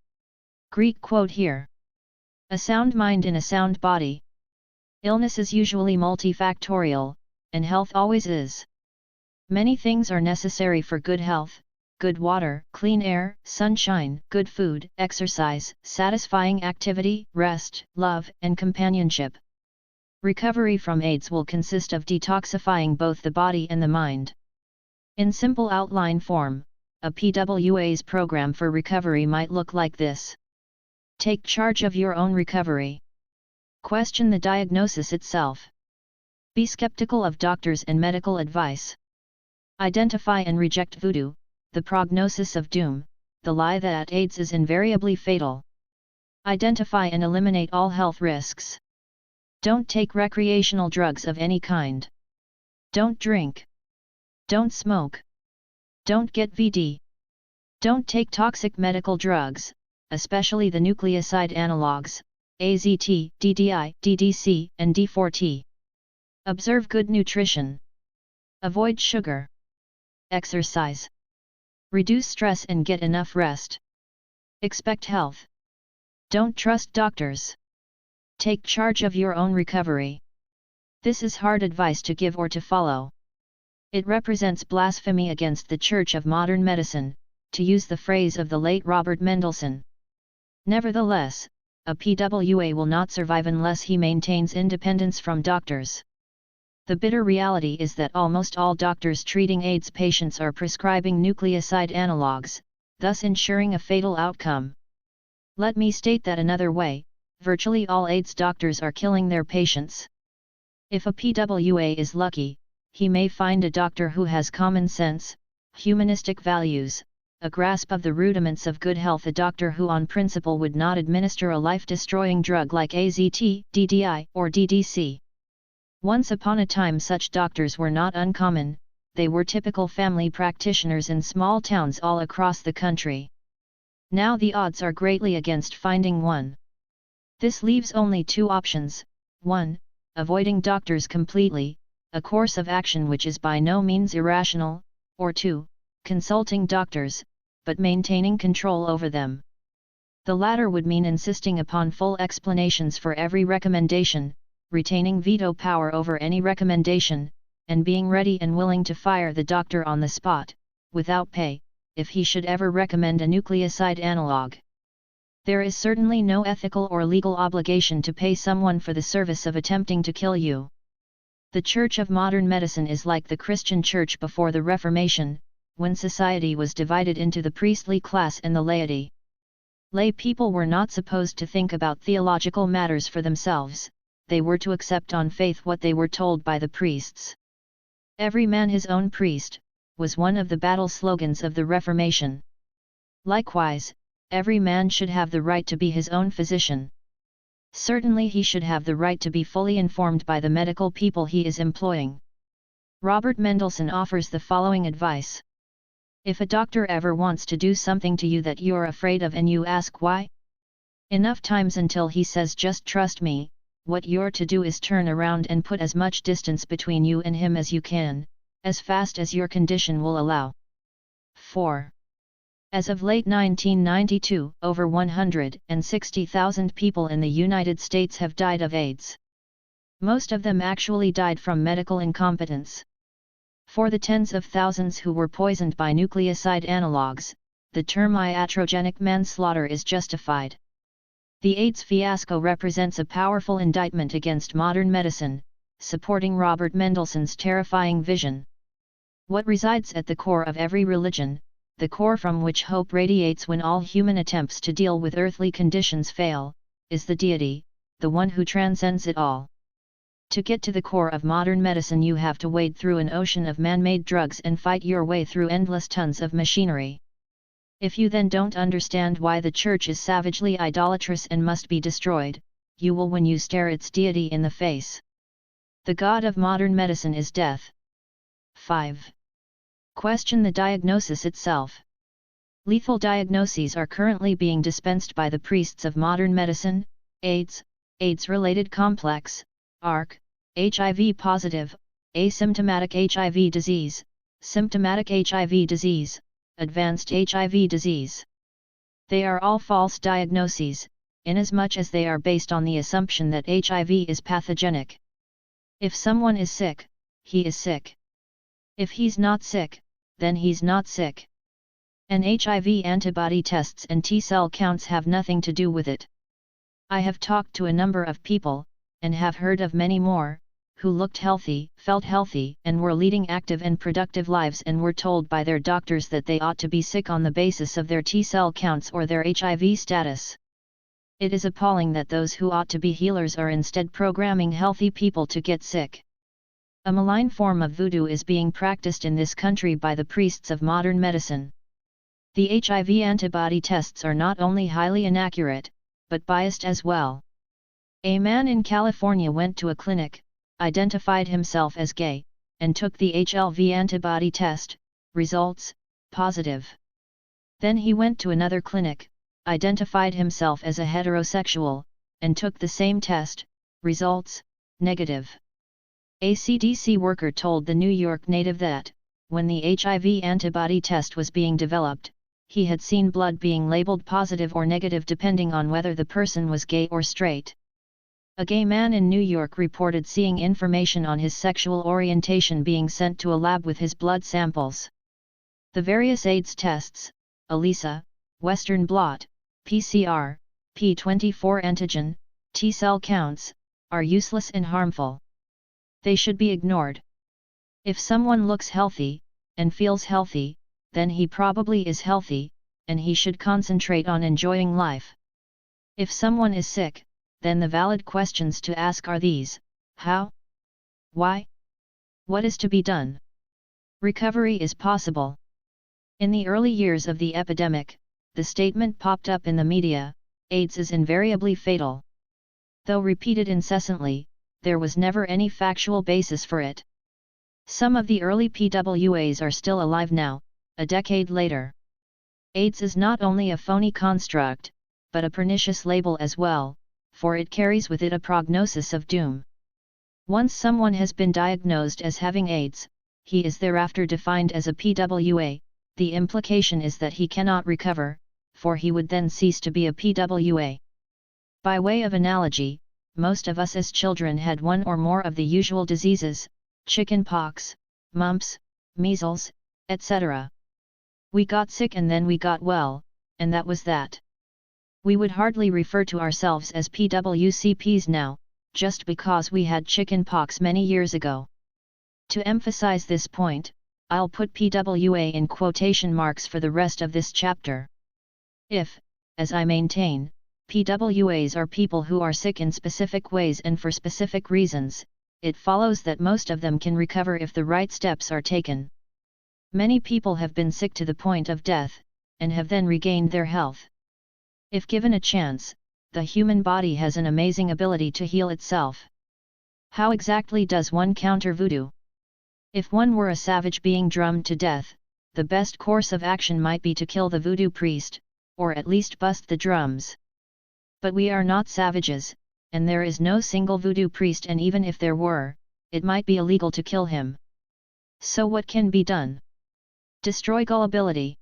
Greek quote here. A sound mind in a sound body. Illness is usually multifactorial, and health always is. Many things are necessary for good health: good water, clean air, sunshine, good food, exercise, satisfying activity, rest, love, and companionship. Recovery from AIDS will consist of detoxifying both the body and the mind. In simple outline form, a PWA's program for recovery might look like this. Take charge of your own recovery. Question the diagnosis itself. Be skeptical of doctors and medical advice. Identify and reject voodoo, the prognosis of doom, the lie that AIDS is invariably fatal. Identify and eliminate all health risks. Don't take recreational drugs of any kind. Don't drink. Don't smoke. Don't get VD. Don't take toxic medical drugs, especially the nucleoside analogues, AZT, DDI, DDC, and D4T. Observe good nutrition. Avoid sugar. Exercise. Reduce stress and get enough rest. Expect health. Don't trust doctors. Take charge of your own recovery. This is hard advice to give or to follow. It represents blasphemy against the Church of Modern Medicine, to use the phrase of the late Robert Mendelsohn. Nevertheless, a PWA will not survive unless he maintains independence from doctors. The bitter reality is that almost all doctors treating AIDS patients are prescribing nucleoside analogues, thus ensuring a fatal outcome. Let me state that another way, virtually all AIDS doctors are killing their patients. If a PWA is lucky, he may find a doctor who has common sense, humanistic values, a grasp of the rudiments of good health, a doctor who on principle would not administer a life-destroying drug like AZT, DDI, or DDC. Once upon a time such doctors were not uncommon, they were typical family practitioners in small towns all across the country. Now the odds are greatly against finding one. This leaves only two options: 1. Avoiding doctors completely, a course of action which is by no means irrational, or 2. Consulting doctors, but maintaining control over them. The latter would mean insisting upon full explanations for every recommendation, retaining veto power over any recommendation, and being ready and willing to fire the doctor on the spot, without pay, if he should ever recommend a nucleoside analog. There is certainly no ethical or legal obligation to pay someone for the service of attempting to kill you. The Church of Modern Medicine is like the Christian Church before the Reformation, when society was divided into the priestly class and the laity. Lay people were not supposed to think about theological matters for themselves, they were to accept on faith what they were told by the priests. "Every man his own priest," was one of the battle slogans of the Reformation. Likewise, every man should have the right to be his own physician. Certainly he should have the right to be fully informed by the medical people he is employing. Robert Mendelsohn offers the following advice. If a doctor ever wants to do something to you that you're afraid of and you ask why, enough times until he says just trust me, what you're to do is turn around and put as much distance between you and him as you can, as fast as your condition will allow. 4. As of late 1992, over 160,000 people in the United States have died of AIDS. Most of them actually died from medical incompetence. For the tens of thousands who were poisoned by nucleoside analogues, the term iatrogenic manslaughter is justified. The AIDS fiasco represents a powerful indictment against modern medicine, supporting Robert Mendelsohn's terrifying vision. What resides at the core of every religion, the core from which hope radiates when all human attempts to deal with earthly conditions fail, is the deity, the one who transcends it all. To get to the core of modern medicine you have to wade through an ocean of man-made drugs and fight your way through endless tons of machinery. If you then don't understand why the Church is savagely idolatrous and must be destroyed, you will when you stare its deity in the face. The god of modern medicine is death. 5. Question the diagnosis itself. Lethal diagnoses are currently being dispensed by the priests of modern medicine: AIDS, AIDS-related complex, ARC, HIV positive, asymptomatic HIV disease, symptomatic HIV disease, advanced HIV disease. They are all false diagnoses, inasmuch as they are based on the assumption that HIV is pathogenic. If someone is sick, he is sick. If he's not sick, then he's not sick. And HIV antibody tests and T-cell counts have nothing to do with it. I have talked to a number of people, and have heard of many more, who looked healthy, felt healthy, and were leading active and productive lives and were told by their doctors that they ought to be sick on the basis of their T-cell counts or their HIV status. It is appalling that those who ought to be healers are instead programming healthy people to get sick. A malign form of voodoo is being practiced in this country by the priests of modern medicine. The HIV antibody tests are not only highly inaccurate, but biased as well. A man in California went to a clinic, identified himself as gay, and took the HLV antibody test, results, positive. Then he went to another clinic, identified himself as a heterosexual, and took the same test, results, negative. A CDC worker told the New York native that, when the HIV antibody test was being developed, he had seen blood being labeled positive or negative depending on whether the person was gay or straight. A gay man in New York reported seeing information on his sexual orientation being sent to a lab with his blood samples. The various AIDS tests, ELISA, Western blot, PCR, P24 antigen, T-cell counts, are useless and harmful. They should be ignored. If someone looks healthy, and feels healthy, then he probably is healthy, and he should concentrate on enjoying life. If someone is sick, then the valid questions to ask are these: how? Why? What is to be done? Recovery is possible. In the early years of the epidemic, the statement popped up in the media, AIDS is invariably fatal. Though repeated incessantly, there was never any factual basis for it. Some of the early PWAs are still alive now, a decade later. AIDS is not only a phony construct, but a pernicious label as well, for it carries with it a prognosis of doom. Once someone has been diagnosed as having AIDS, he is thereafter defined as a PWA. The implication is that he cannot recover, for he would then cease to be a PWA. By way of analogy, most of us as children had one or more of the usual diseases: chicken pox, mumps, measles, etc. We got sick and then we got well, and that was that. We would hardly refer to ourselves as PWCPs now, just because we had chicken pox many years ago. To emphasize this point, I'll put PWA in quotation marks for the rest of this chapter. If, as I maintain, PWAs are people who are sick in specific ways and for specific reasons, it follows that most of them can recover if the right steps are taken. Many people have been sick to the point of death, and have then regained their health. If given a chance, the human body has an amazing ability to heal itself. How exactly does one counter voodoo? If one were a savage being drummed to death, the best course of action might be to kill the voodoo priest, or at least bust the drums. But we are not savages, and there is no single voodoo priest, and even if there were, it might be illegal to kill him. So what can be done? Destroy gullibility.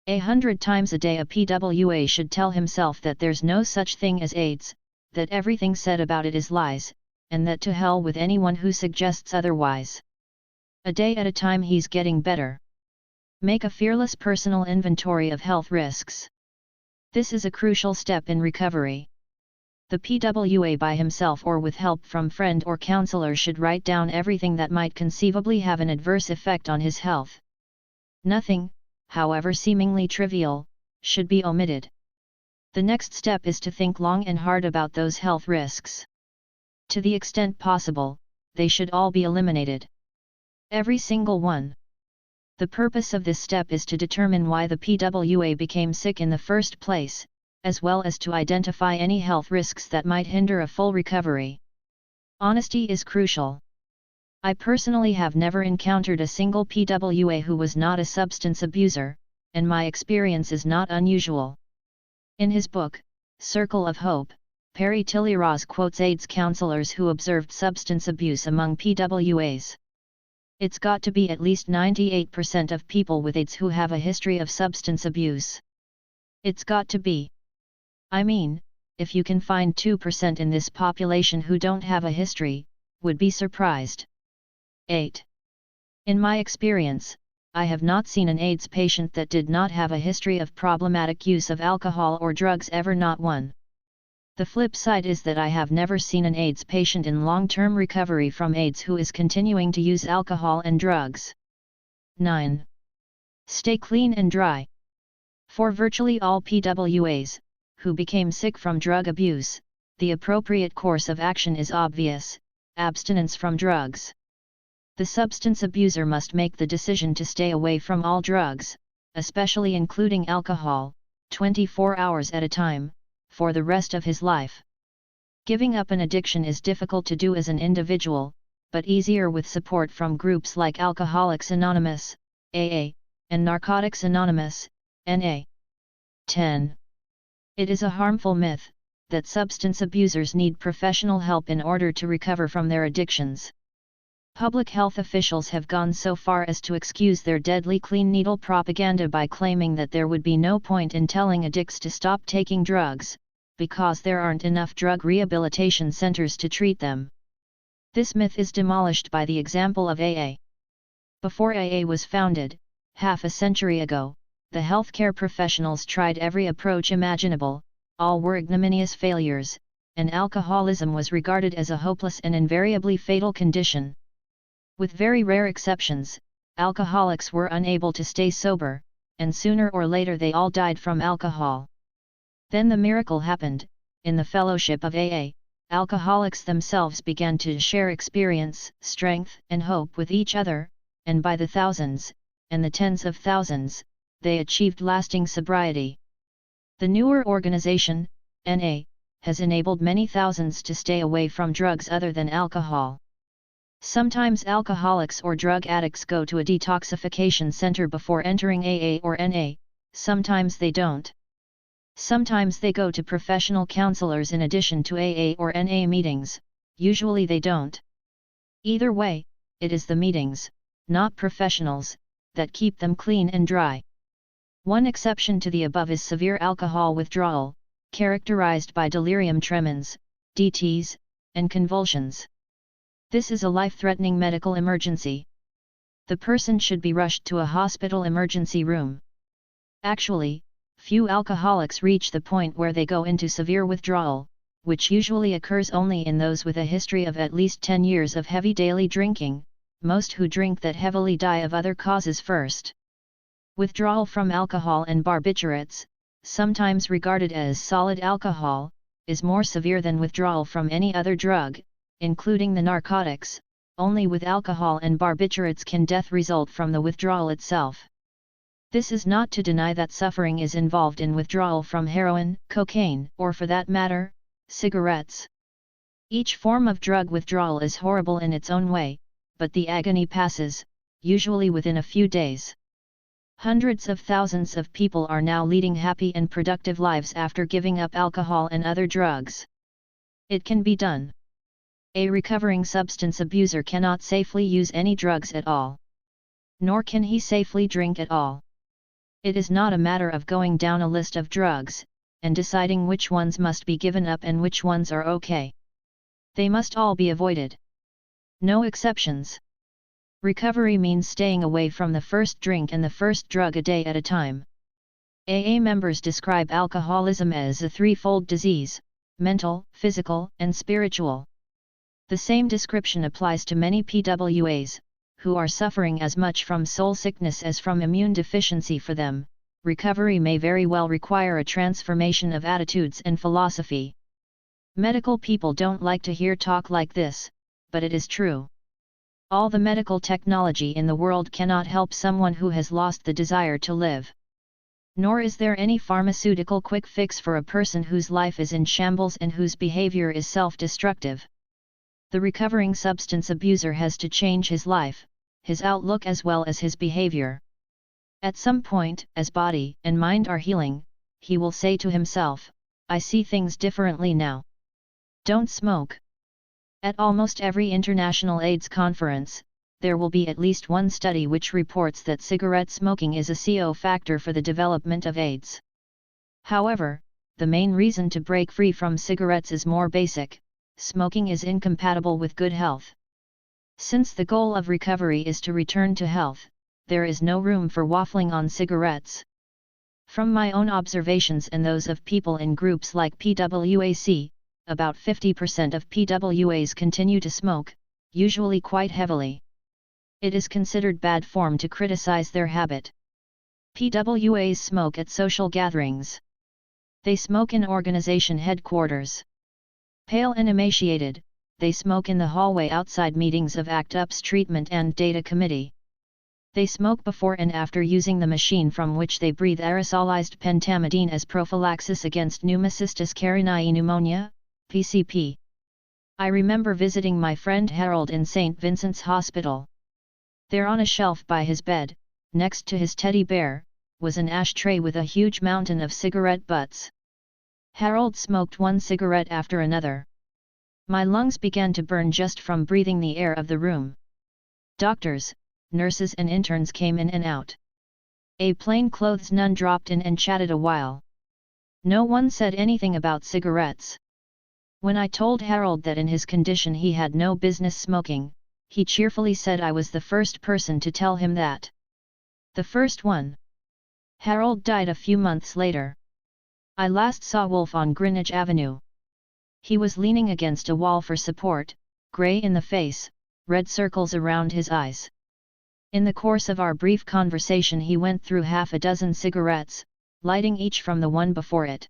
100 times a day a PWA should tell himself that there's no such thing as AIDS, that everything said about it is lies, and that to hell with anyone who suggests otherwise. A day at a time he's getting better. Make a fearless personal inventory of health risks. This is a crucial step in recovery. The PWA by himself or with help from friend or counselor should write down everything that might conceivably have an adverse effect on his health. Nothing, however seemingly trivial, should be omitted. The next step is to think long and hard about those health risks. To the extent possible, they should all be eliminated. Every single one. The purpose of this step is to determine why the PWA became sick in the first place, as well as to identify any health risks that might hinder a full recovery. Honesty is crucial. I personally have never encountered a single PWA who was not a substance abuser, and my experience is not unusual. In his book, Circle of Hope, Perry Tilly-Ross quotes AIDS counselors who observed substance abuse among PWAs. It's got to be at least 98% of people with AIDS who have a history of substance abuse. It's got to be. I mean, if you can find 2% in this population who don't have a history, would be surprised. 8. In my experience, I have not seen an AIDS patient that did not have a history of problematic use of alcohol or drugs, ever, not one. The flip side is that I have never seen an AIDS patient in long-term recovery from AIDS who is continuing to use alcohol and drugs. 9. Stay clean and dry. For virtually all PWAs, who became sick from drug abuse, the appropriate course of action is obvious: abstinence from drugs. The substance abuser must make the decision to stay away from all drugs, especially including alcohol, 24 hours at a time, for the rest of his life. Giving up an addiction is difficult to do as an individual, but easier with support from groups like Alcoholics Anonymous, AA, and Narcotics Anonymous, NA. 10. It is a harmful myth that substance abusers need professional help in order to recover from their addictions. Public health officials have gone so far as to excuse their deadly clean needle propaganda by claiming that there would be no point in telling addicts to stop taking drugs, because there aren't enough drug rehabilitation centers to treat them. This myth is demolished by the example of AA. Before AA was founded, half a century ago, the healthcare professionals tried every approach imaginable, all were ignominious failures, and alcoholism was regarded as a hopeless and invariably fatal condition. With very rare exceptions, alcoholics were unable to stay sober, and sooner or later they all died from alcohol. Then the miracle happened. In the fellowship of AA, alcoholics themselves began to share experience, strength, and hope with each other, and by the thousands, and the tens of thousands, they achieved lasting sobriety. The newer organization, NA, has enabled many thousands to stay away from drugs other than alcohol. Sometimes alcoholics or drug addicts go to a detoxification center before entering AA or NA, sometimes they don't. Sometimes they go to professional counselors in addition to AA or NA meetings, usually they don't. Either way, it is the meetings, not professionals, that keep them clean and dry. One exception to the above is severe alcohol withdrawal, characterized by delirium tremens, DTs, and convulsions. This is a life-threatening medical emergency. The person should be rushed to a hospital emergency room. Actually, few alcoholics reach the point where they go into severe withdrawal, which usually occurs only in those with a history of at least 10 years of heavy daily drinking. Most who drink that heavily die of other causes first. Withdrawal from alcohol and barbiturates, sometimes regarded as solid alcohol, is more severe than withdrawal from any other drug, including the narcotics. Only with alcohol and barbiturates can death result from the withdrawal itself. This is not to deny that suffering is involved in withdrawal from heroin, cocaine, or for that matter, cigarettes. Each form of drug withdrawal is horrible in its own way, but the agony passes, usually within a few days. Hundreds of thousands of people are now leading happy and productive lives after giving up alcohol and other drugs. It can be done. A recovering substance abuser cannot safely use any drugs at all. Nor can he safely drink at all. It is not a matter of going down a list of drugs, and deciding which ones must be given up and which ones are okay. They must all be avoided. No exceptions. Recovery means staying away from the first drink and the first drug a day at a time. AA members describe alcoholism as a threefold disease: mental, physical, and spiritual. The same description applies to many PWAs, who are suffering as much from soul sickness as from immune deficiency. For them, recovery may very well require a transformation of attitudes and philosophy. Medical people don't like to hear talk like this, but it is true. All the medical technology in the world cannot help someone who has lost the desire to live. Nor is there any pharmaceutical quick fix for a person whose life is in shambles and whose behavior is self-destructive. The recovering substance abuser has to change his life, his outlook as well as his behavior. At some point, as body and mind are healing, he will say to himself, "I see things differently now. Don't smoke." At almost every international AIDS conference, there will be at least one study which reports that cigarette smoking is a CO factor for the development of AIDS. However, the main reason to break free from cigarettes is more basic: smoking is incompatible with good health. Since the goal of recovery is to return to health, there is no room for waffling on cigarettes. From my own observations and those of people in groups like PWAC, about 50% of PWAs continue to smoke, usually quite heavily. It is considered bad form to criticize their habit. PWAs smoke at social gatherings. They smoke in organization headquarters. Pale and emaciated, they smoke in the hallway outside meetings of ACT UP's Treatment and Data Committee. They smoke before and after using the machine from which they breathe aerosolized pentamidine as prophylaxis against pneumocystis carinii pneumonia, PCP. I remember visiting my friend Harold in St. Vincent's Hospital. There on a shelf by his bed, next to his teddy bear, was an ashtray with a huge mountain of cigarette butts. Harold smoked one cigarette after another. My lungs began to burn just from breathing the air of the room. Doctors, nurses and interns came in and out. A plainclothes nun dropped in and chatted a while. No one said anything about cigarettes. When I told Harold that in his condition he had no business smoking, he cheerfully said I was the first person to tell him that. The first one. Harold died a few months later. I last saw Wolf on Greenwich Avenue. He was leaning against a wall for support, grey in the face, red circles around his eyes. In the course of our brief conversation he went through half a dozen cigarettes, lighting each from the one before it.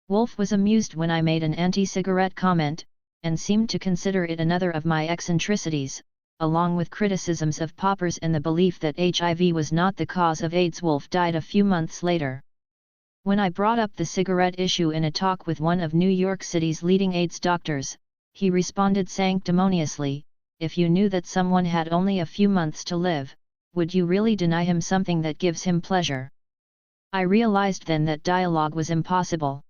Wolf was amused when I made an anti-cigarette comment, and seemed to consider it another of my eccentricities, along with criticisms of poppers and the belief that HIV was not the cause of AIDS. Wolf died a few months later. When I brought up the cigarette issue in a talk with one of New York City's leading AIDS doctors, he responded sanctimoniously, "If you knew that someone had only a few months to live, would you really deny him something that gives him pleasure?" I realized then that dialogue was impossible.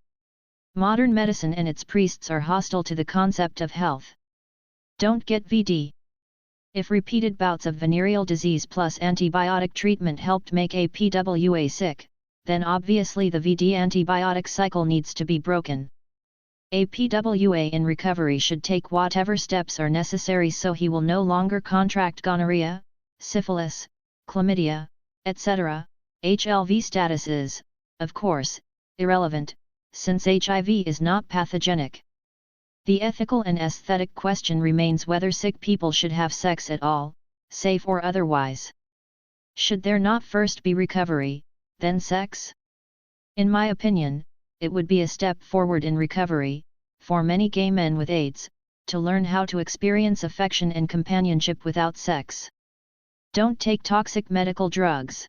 Modern medicine and its priests are hostile to the concept of health. Don't get VD. If repeated bouts of venereal disease plus antibiotic treatment helped make a PWA sick, then obviously the VD antibiotic cycle needs to be broken. A PWA in recovery should take whatever steps are necessary so he will no longer contract gonorrhea, syphilis, chlamydia, etc. HLV status is, of course, irrelevant, since HIV is not pathogenic. The ethical and aesthetic question remains whether sick people should have sex at all, safe or otherwise. Should there not first be recovery, then sex? In my opinion, it would be a step forward in recovery, for many gay men with AIDS, to learn how to experience affection and companionship without sex. Don't take toxic medical drugs.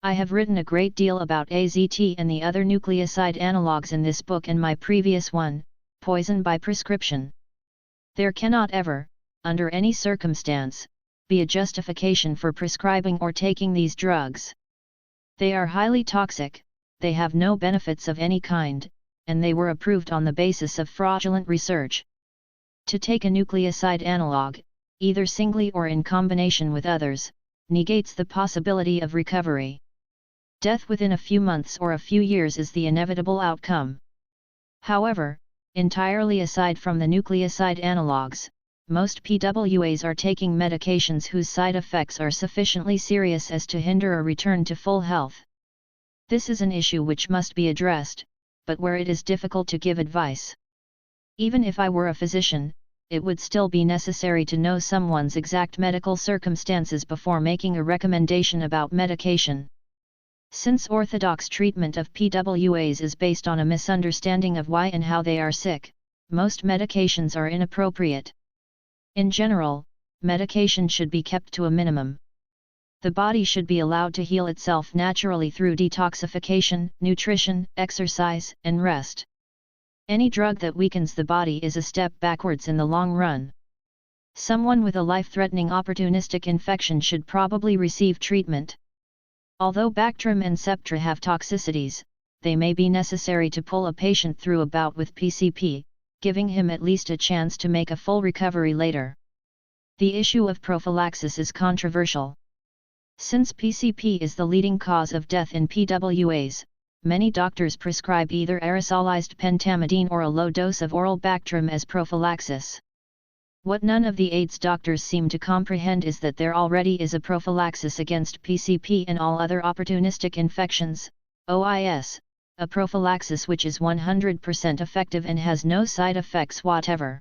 I have written a great deal about AZT and the other nucleoside analogues in this book and my previous one, Poison by Prescription. There cannot ever, under any circumstance, be a justification for prescribing or taking these drugs. They are highly toxic, they have no benefits of any kind, and they were approved on the basis of fraudulent research. To take a nucleoside analog, either singly or in combination with others, negates the possibility of recovery. Death within a few months or a few years is the inevitable outcome. However, entirely aside from the nucleoside analogues, most PWAs are taking medications whose side effects are sufficiently serious as to hinder a return to full health. This is an issue which must be addressed, but where it is difficult to give advice. Even if I were a physician, it would still be necessary to know someone's exact medical circumstances before making a recommendation about medication. Since orthodox treatment of PWAs is based on a misunderstanding of why and how they are sick, most medications are inappropriate. In general, medication should be kept to a minimum. The body should be allowed to heal itself naturally through detoxification, nutrition, exercise, and rest. Any drug that weakens the body is a step backwards in the long run. Someone with a life-threatening opportunistic infection should probably receive treatment. Although Bactrim and Septra have toxicities, they may be necessary to pull a patient through a bout with PCP, giving him at least a chance to make a full recovery later. The issue of prophylaxis is controversial. Since PCP is the leading cause of death in PWAs, many doctors prescribe either aerosolized pentamidine or a low dose of oral Bactrim as prophylaxis. What none of the AIDS doctors seem to comprehend is that there already is a prophylaxis against PCP and all other opportunistic infections, OIS, a prophylaxis which is 100% effective and has no side effects whatever.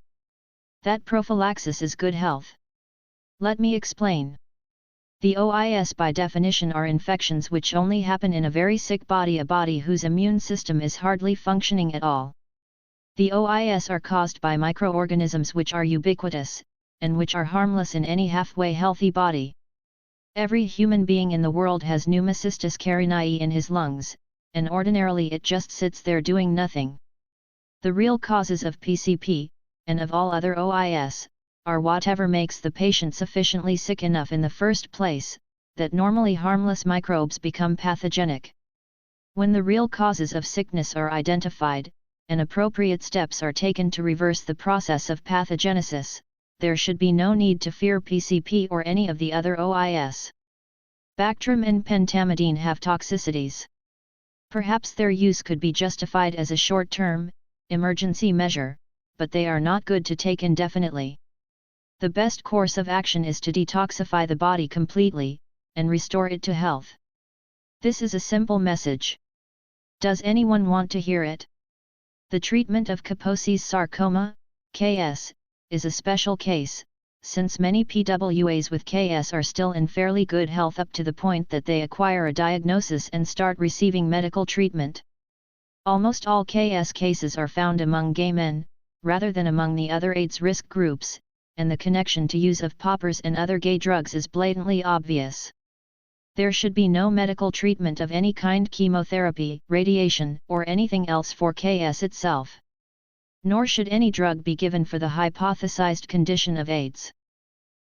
That prophylaxis is good health. Let me explain. The OIS by definition are infections which only happen in a very sick body, a body whose immune system is hardly functioning at all. The OIS are caused by microorganisms which are ubiquitous, and which are harmless in any halfway healthy body. Every human being in the world has Pneumocystis carinii in his lungs, and ordinarily it just sits there doing nothing. The real causes of PCP, and of all other OIS, are whatever makes the patient sufficiently sick enough in the first place, that normally harmless microbes become pathogenic. When the real causes of sickness are identified, and appropriate steps are taken to reverse the process of pathogenesis, there should be no need to fear PCP or any of the other OIS. Bactrim and pentamidine have toxicities. Perhaps their use could be justified as a short-term, emergency measure, but they are not good to take indefinitely. The best course of action is to detoxify the body completely, and restore it to health. This is a simple message. Does anyone want to hear it? The treatment of Kaposi's sarcoma, KS, is a special case, since many PWAs with KS are still in fairly good health up to the point that they acquire a diagnosis and start receiving medical treatment. Almost all KS cases are found among gay men, rather than among the other AIDS risk groups, and the connection to use of poppers and other gay drugs is blatantly obvious. There should be no medical treatment of any kind, chemotherapy, radiation, or anything else for KS itself. Nor should any drug be given for the hypothesized condition of AIDS.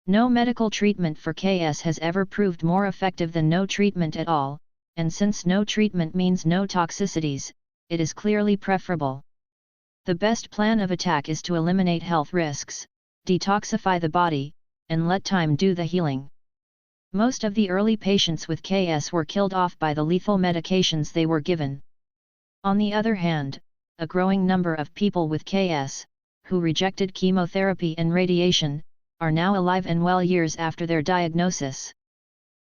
No medical treatment for KS has ever proved more effective than no treatment at all, and since no treatment means no toxicities, it is clearly preferable. The best plan of attack is to eliminate health risks, detoxify the body, and let time do the healing. Most of the early patients with KS were killed off by the lethal medications they were given. On the other hand, a growing number of people with KS, who rejected chemotherapy and radiation, are now alive and well years after their diagnosis.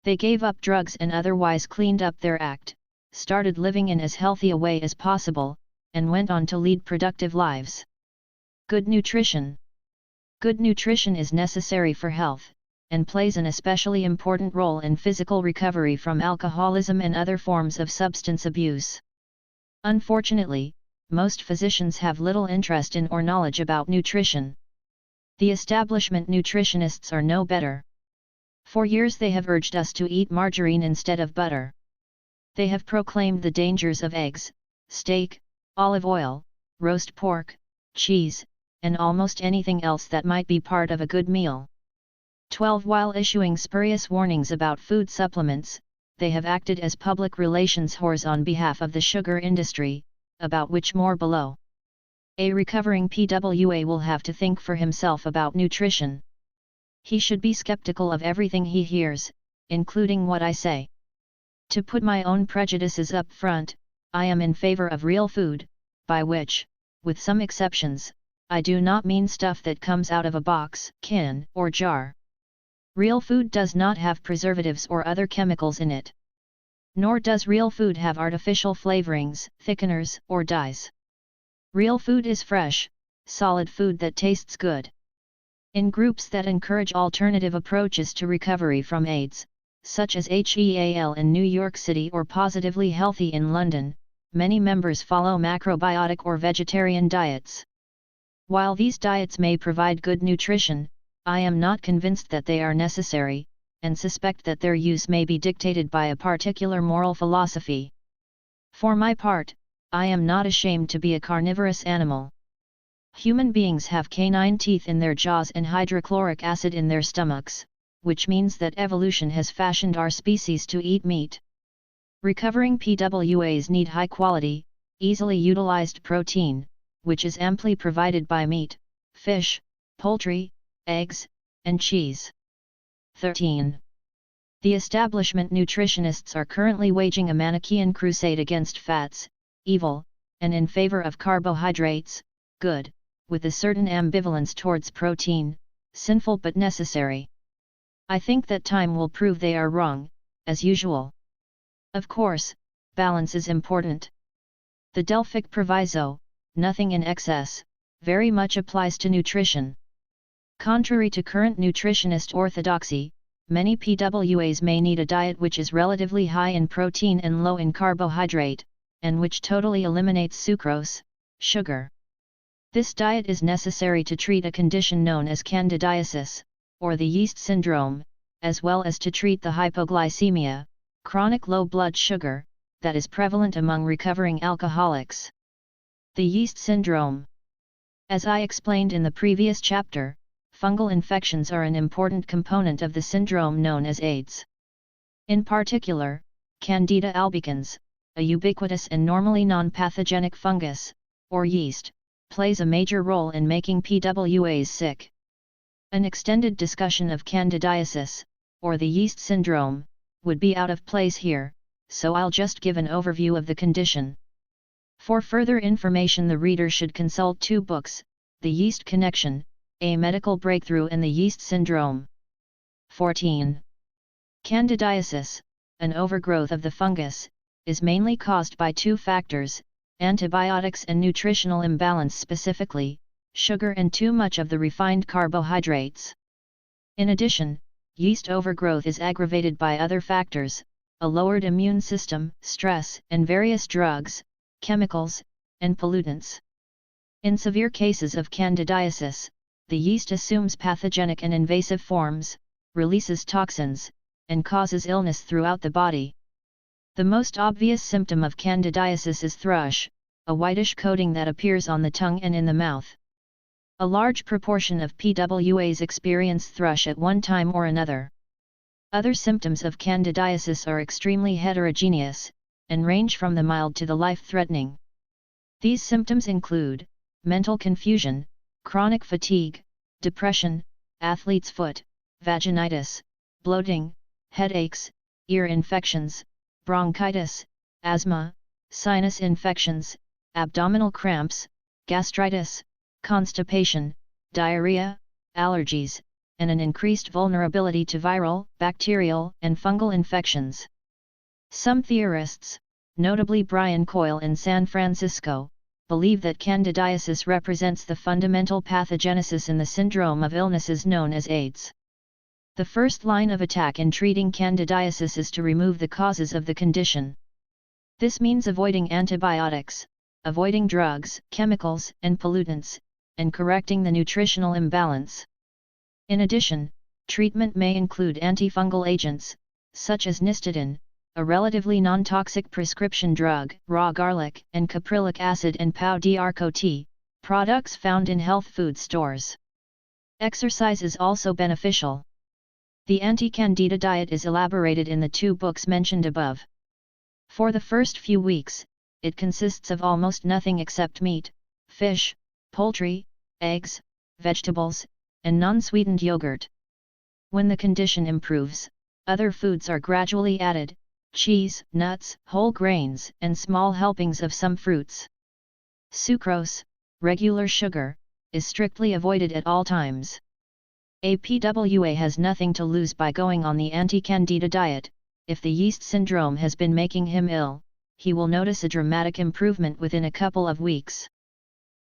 They gave up drugs and otherwise cleaned up their act, started living in as healthy a way as possible, and went on to lead productive lives. Good nutrition. Good nutrition is necessary for health, and plays an especially important role in physical recovery from alcoholism and other forms of substance abuse. Unfortunately, most physicians have little interest in or knowledge about nutrition. The establishment nutritionists are no better. For years they have urged us to eat margarine instead of butter. They have proclaimed the dangers of eggs, steak, olive oil, roast pork, cheese, and almost anything else that might be part of a good meal. 12. While issuing spurious warnings about food supplements, they have acted as public relations whores on behalf of the sugar industry, about which more below. A recovering PWA will have to think for himself about nutrition. He should be skeptical of everything he hears, including what I say. To put my own prejudices up front, I am in favor of real food, by which, with some exceptions, I do not mean stuff that comes out of a box, can, or jar. Real food does not have preservatives or other chemicals in it. Nor does real food have artificial flavorings, thickeners, or dyes. Real food is fresh, solid food that tastes good. In groups that encourage alternative approaches to recovery from AIDS, such as HEAL in New York City or Positively Healthy in London, many members follow macrobiotic or vegetarian diets. While these diets may provide good nutrition, I am not convinced that they are necessary, and suspect that their use may be dictated by a particular moral philosophy. For my part, I am not ashamed to be a carnivorous animal. Human beings have canine teeth in their jaws and hydrochloric acid in their stomachs, which means that evolution has fashioned our species to eat meat. Recovering PWAs need high-quality, easily utilized protein, which is amply provided by meat, fish, poultry, eggs, and cheese. 13. The establishment nutritionists are currently waging a Manichaean crusade against fats, evil, and in favor of carbohydrates, good, with a certain ambivalence towards protein, sinful but necessary. I think that time will prove they are wrong, as usual. Of course, balance is important. The Delphic proviso, nothing in excess, very much applies to nutrition. Contrary to current nutritionist orthodoxy, many PWAs may need a diet which is relatively high in protein and low in carbohydrate, and which totally eliminates sucrose, sugar. This diet is necessary to treat a condition known as candidiasis, or the yeast syndrome, as well as to treat the hypoglycemia, chronic low blood sugar, that is prevalent among recovering alcoholics. The yeast syndrome. As I explained in the previous chapter, fungal infections are an important component of the syndrome known as AIDS. In particular, Candida albicans, a ubiquitous and normally non-pathogenic fungus, or yeast, plays a major role in making PWAs sick. An extended discussion of candidiasis, or the yeast syndrome, would be out of place here, so I'll just give an overview of the condition. For further information, the reader should consult two books, The Yeast Connection, A Medical Breakthrough, and The Yeast Syndrome. 14. Candidiasis, an overgrowth of the fungus, is mainly caused by two factors: antibiotics and nutritional imbalance, specifically, sugar and too much of the refined carbohydrates. In addition, yeast overgrowth is aggravated by other factors: a lowered immune system, stress, and various drugs, chemicals, and pollutants. In severe cases of candidiasis, the yeast assumes pathogenic and invasive forms, releases toxins, and causes illness throughout the body. The most obvious symptom of candidiasis is thrush, a whitish coating that appears on the tongue and in the mouth. A large proportion of PWAs experience thrush at one time or another. Other symptoms of candidiasis are extremely heterogeneous, and range from the mild to the life-threatening. These symptoms include mental confusion, chronic fatigue, depression, athlete's foot, vaginitis, bloating, headaches, ear infections, bronchitis, asthma, sinus infections, abdominal cramps, gastritis, constipation, diarrhea, allergies, and an increased vulnerability to viral, bacterial, and fungal infections. Some theorists, notably Brian Coyle in San Francisco, believe that candidiasis represents the fundamental pathogenesis in the syndrome of illnesses known as AIDS. The first line of attack in treating candidiasis is to remove the causes of the condition. This means avoiding antibiotics, avoiding drugs, chemicals, and pollutants, and correcting the nutritional imbalance. In addition, treatment may include antifungal agents, such as nistidine, a relatively non-toxic prescription drug, raw garlic and caprylic acid, and pau-d'arco, products found in health food stores. Exercise is also beneficial. The anti-candida diet is elaborated in the two books mentioned above. For the first few weeks, it consists of almost nothing except meat, fish, poultry, eggs, vegetables, and non-sweetened yogurt. When the condition improves, other foods are gradually added: cheese, nuts, whole grains, and small helpings of some fruits. Sucrose, regular sugar, is strictly avoided at all times. A PWA has nothing to lose by going on the anti-candida diet. If the yeast syndrome has been making him ill, he will notice a dramatic improvement within a couple of weeks.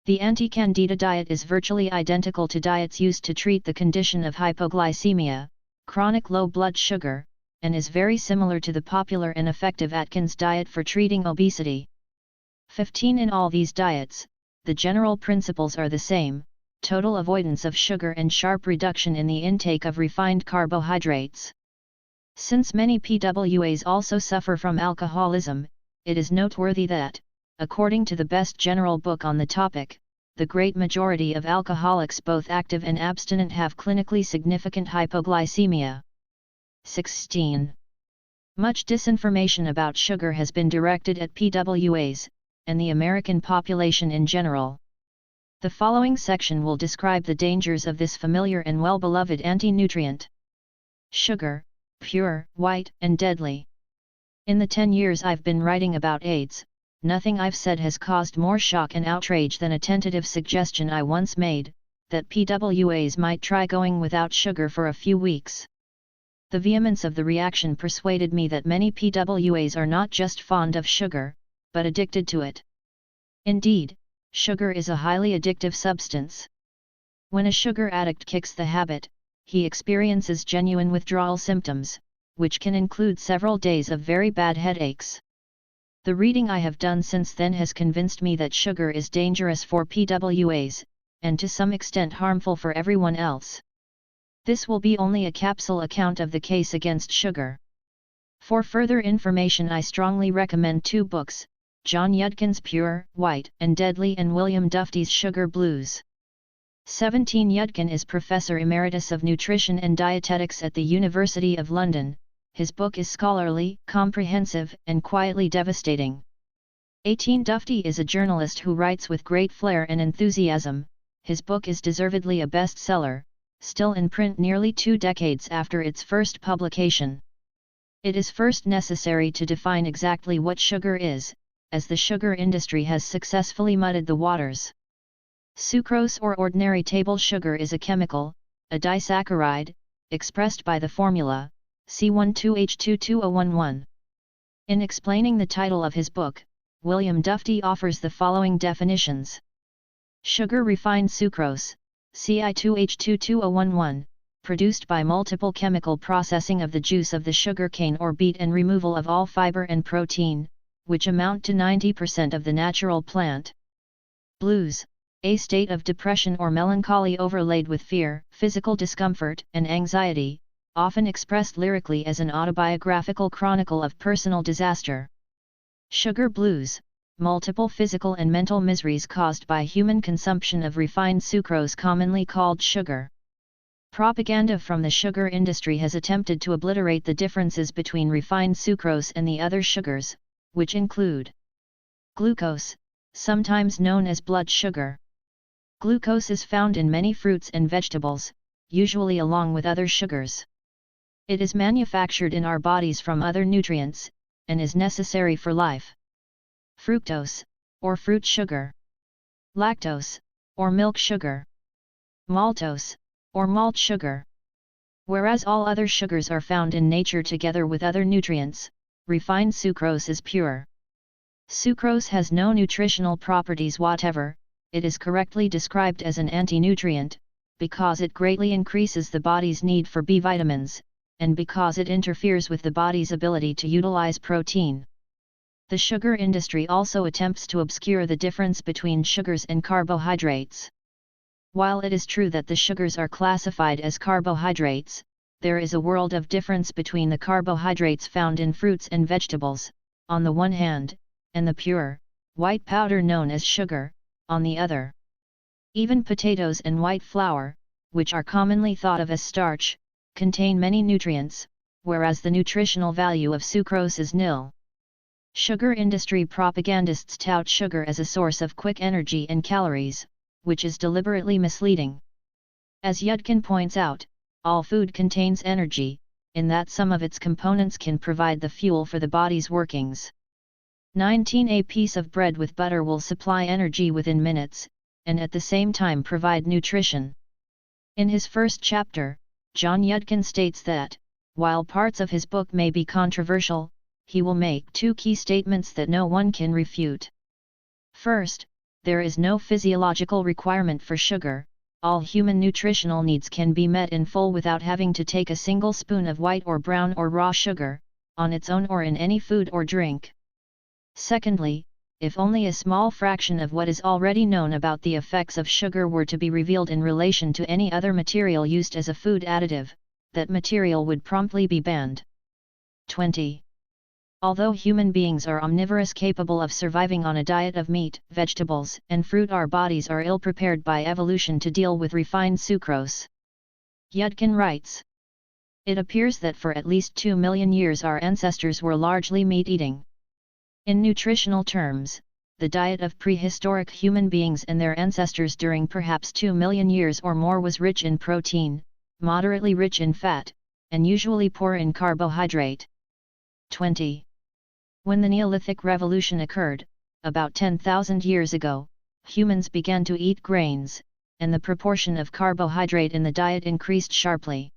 The anti-candida diet is virtually identical to diets used to treat the condition of hypoglycemia, chronic low blood sugar, and is very similar to the popular and effective Atkins diet for treating obesity. 15. In all these diets, the general principles are the same: total avoidance of sugar and sharp reduction in the intake of refined carbohydrates. Since many PWAs also suffer from alcoholism, it is noteworthy that, according to the best general book on the topic, the great majority of alcoholics, both active and abstinent, have clinically significant hypoglycemia. 16. Much disinformation about sugar has been directed at PWAs, and the American population in general. The following section will describe the dangers of this familiar and well-beloved anti-nutrient. Sugar, pure, white, and deadly. In the 10 years I've been writing about AIDS, nothing I've said has caused more shock and outrage than a tentative suggestion I once made, that PWAs might try going without sugar for a few weeks. The vehemence of the reaction persuaded me that many PWAs are not just fond of sugar, but addicted to it. Indeed, sugar is a highly addictive substance. When a sugar addict kicks the habit, he experiences genuine withdrawal symptoms, which can include several days of very bad headaches. The reading I have done since then has convinced me that sugar is dangerous for PWAs, and to some extent harmful for everyone else. This will be only a capsule account of the case against sugar. For further information, I strongly recommend two books: John Yudkin's Pure, White, and Deadly, and William Duffy's Sugar Blues. 17. Yudkin is Professor Emeritus of Nutrition and Dietetics at the University of London. His book is scholarly, comprehensive, and quietly devastating. 18. Duffy is a journalist who writes with great flair and enthusiasm. His book is deservedly a bestseller, still in print nearly 2 decades after its first publication. It is first necessary to define exactly what sugar is, as the sugar industry has successfully muddied the waters. Sucrose or ordinary table sugar is a chemical, a disaccharide, expressed by the formula C12H22O11. In explaining the title of his book, William Dufty offers the following definitions. Sugar refined sucrose, Ci2H22O11, produced by multiple chemical processing of the juice of the sugar cane or beet and removal of all fiber and protein, which amount to 90% of the natural plant. Blues, a state of depression or melancholy overlaid with fear, physical discomfort, and anxiety, often expressed lyrically as an autobiographical chronicle of personal disaster. Sugar blues, multiple physical and mental miseries caused by human consumption of refined sucrose commonly called sugar. Propaganda from the sugar industry has attempted to obliterate the differences between refined sucrose and the other sugars, which include glucose, sometimes known as blood sugar. Glucose is found in many fruits and vegetables, usually along with other sugars. It is manufactured in our bodies from other nutrients, and is necessary for life. Fructose, or fruit sugar. Lactose, or milk sugar. Maltose, or malt sugar. Whereas all other sugars are found in nature together with other nutrients, refined sucrose is pure. Sucrose has no nutritional properties whatever. It is correctly described as an anti-nutrient, because it greatly increases the body's need for B vitamins, and because it interferes with the body's ability to utilize protein. The sugar industry also attempts to obscure the difference between sugars and carbohydrates. While it is true that the sugars are classified as carbohydrates, there is a world of difference between the carbohydrates found in fruits and vegetables, on the one hand, and the pure, white powder known as sugar, on the other. Even potatoes and white flour, which are commonly thought of as starch, contain many nutrients, whereas the nutritional value of sucrose is nil. Sugar industry propagandists tout sugar as a source of quick energy and calories, which is deliberately misleading. As Yudkin points out, all food contains energy, in that some of its components can provide the fuel for the body's workings. 19. A piece of bread with butter will supply energy within minutes, and at the same time provide nutrition. In his first chapter, John Yudkin states that, while parts of his book may be controversial, he will make 2 key statements that no one can refute. First, there is no physiological requirement for sugar. All human nutritional needs can be met in full without having to take a single spoon of white or brown or raw sugar, on its own or in any food or drink. Secondly, if only a small fraction of what is already known about the effects of sugar were to be revealed in relation to any other material used as a food additive, that material would promptly be banned. 20. Although human beings are omnivorous capable of surviving on a diet of meat, vegetables, and fruit, our bodies are ill-prepared by evolution to deal with refined sucrose. Yudkin writes, it appears that for at least 2 million years our ancestors were largely meat-eating. In nutritional terms, the diet of prehistoric human beings and their ancestors during perhaps 2 million years or more was rich in protein, moderately rich in fat, and usually poor in carbohydrate. 20. When the Neolithic Revolution occurred, about 10,000 years ago, humans began to eat grains, and the proportion of carbohydrate in the diet increased sharply.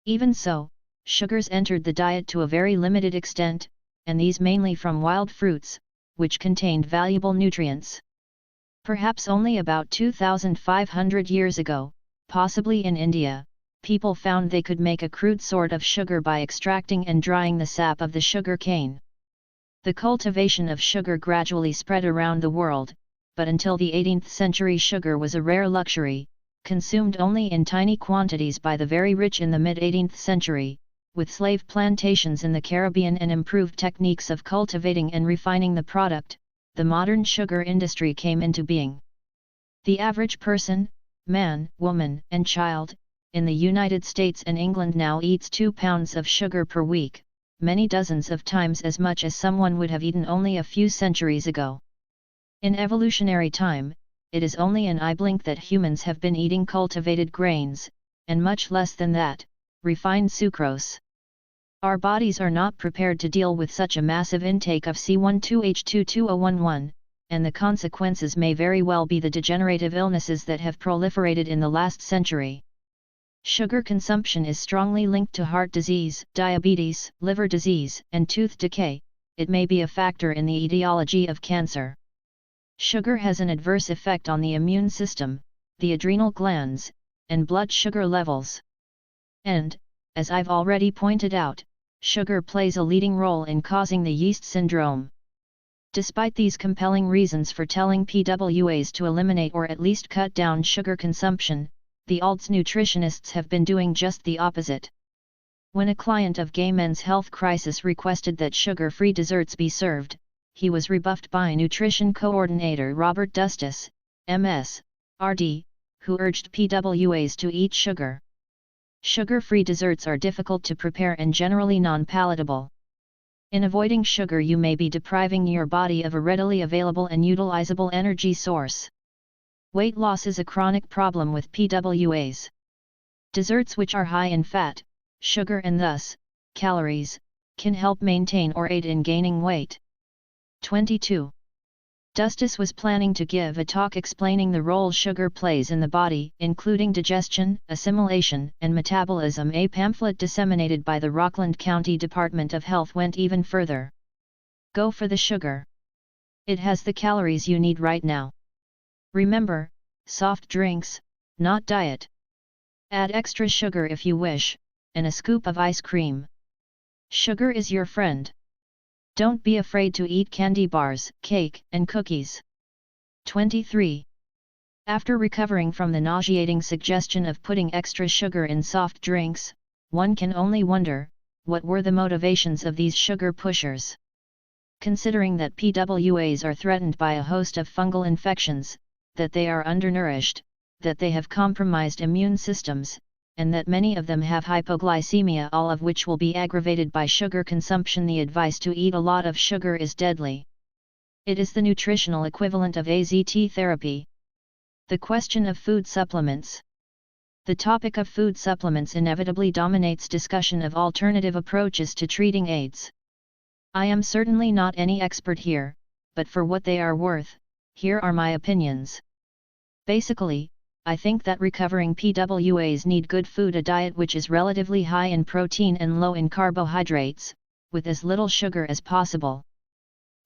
Even so, sugars entered the diet to a very limited extent, and these mainly from wild fruits, which contained valuable nutrients. Perhaps only about 2,500 years ago, possibly in India, people found they could make a crude sort of sugar by extracting and drying the sap of the sugar cane. The cultivation of sugar gradually spread around the world, but until the 18th century sugar was a rare luxury, consumed only in tiny quantities by the very rich in the mid-18th century. With slave plantations in the Caribbean and improved techniques of cultivating and refining the product, the modern sugar industry came into being. The average person, man, woman, and child, in the United States and England now eats 2 pounds of sugar per week, many dozens of times as much as someone would have eaten only a few centuries ago. In evolutionary time, it is only an eye blink that humans have been eating cultivated grains, and much less than that, refined sucrose. Our bodies are not prepared to deal with such a massive intake of C12H22O11, and the consequences may very well be the degenerative illnesses that have proliferated in the last century. Sugar consumption is strongly linked to heart disease, diabetes, liver disease, and tooth decay. It may be a factor in the etiology of cancer. Sugar has an adverse effect on the immune system, the adrenal glands, and blood sugar levels. And, as I've already pointed out, sugar plays a leading role in causing the yeast syndrome. Despite these compelling reasons for telling PWAs to eliminate or at least cut down sugar consumption, the ALTS nutritionists have been doing just the opposite. When a client of Gay Men's Health Crisis requested that sugar-free desserts be served, he was rebuffed by nutrition coordinator Robert Dustis, MS, RD, who urged PWAs to eat sugar. Sugar-free desserts are difficult to prepare and generally non-palatable. In avoiding sugar, you may be depriving your body of a readily available and utilizable energy source. Weight loss is a chronic problem with PWAs. Desserts which are high in fat, sugar and thus, calories, can help maintain or aid in gaining weight. 22. Dustis was planning to give a talk explaining the role sugar plays in the body, including digestion, assimilation, and metabolism. A pamphlet disseminated by the Rockland County Department of Health went even further. Go for the sugar. It has the calories you need right now. Remember, soft drinks, not diet. Add extra sugar if you wish, and a scoop of ice cream. Sugar is your friend. Don't be afraid to eat candy bars, cake, and cookies. 23. After recovering from the nauseating suggestion of putting extra sugar in soft drinks, one can only wonder, what were the motivations of these sugar pushers? Considering that PWAs are threatened by a host of fungal infections, that they are undernourished, that they have compromised immune systems, and that many of them have hypoglycemia, all of which will be aggravated by sugar consumption, the advice to eat a lot of sugar is deadly. It is the nutritional equivalent of AZT therapy. The question of food supplements. The topic of food supplements inevitably dominates discussion of alternative approaches to treating AIDS. I am certainly not any expert here, but for what they are worth, here are my opinions. Basically, I think that recovering PWAs need good food, a diet which is relatively high in protein and low in carbohydrates, with as little sugar as possible.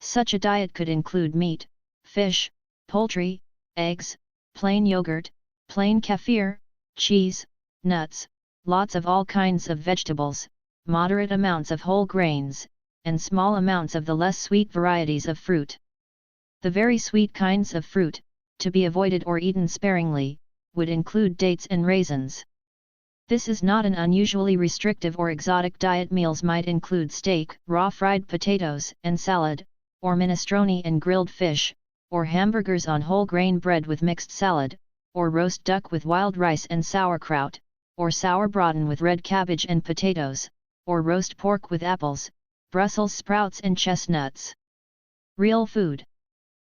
Such a diet could include meat, fish, poultry, eggs, plain yogurt, plain kefir, cheese, nuts, lots of all kinds of vegetables, moderate amounts of whole grains, and small amounts of the less sweet varieties of fruit. The very sweet kinds of fruit, to be avoided or eaten sparingly, would include dates and raisins. This is not an unusually restrictive or exotic diet. Meals might include steak, raw fried potatoes and salad, or minestrone and grilled fish, or hamburgers on whole grain bread with mixed salad, or roast duck with wild rice and sauerkraut, or sauerbraten with red cabbage and potatoes, or roast pork with apples, Brussels sprouts and chestnuts. Real food.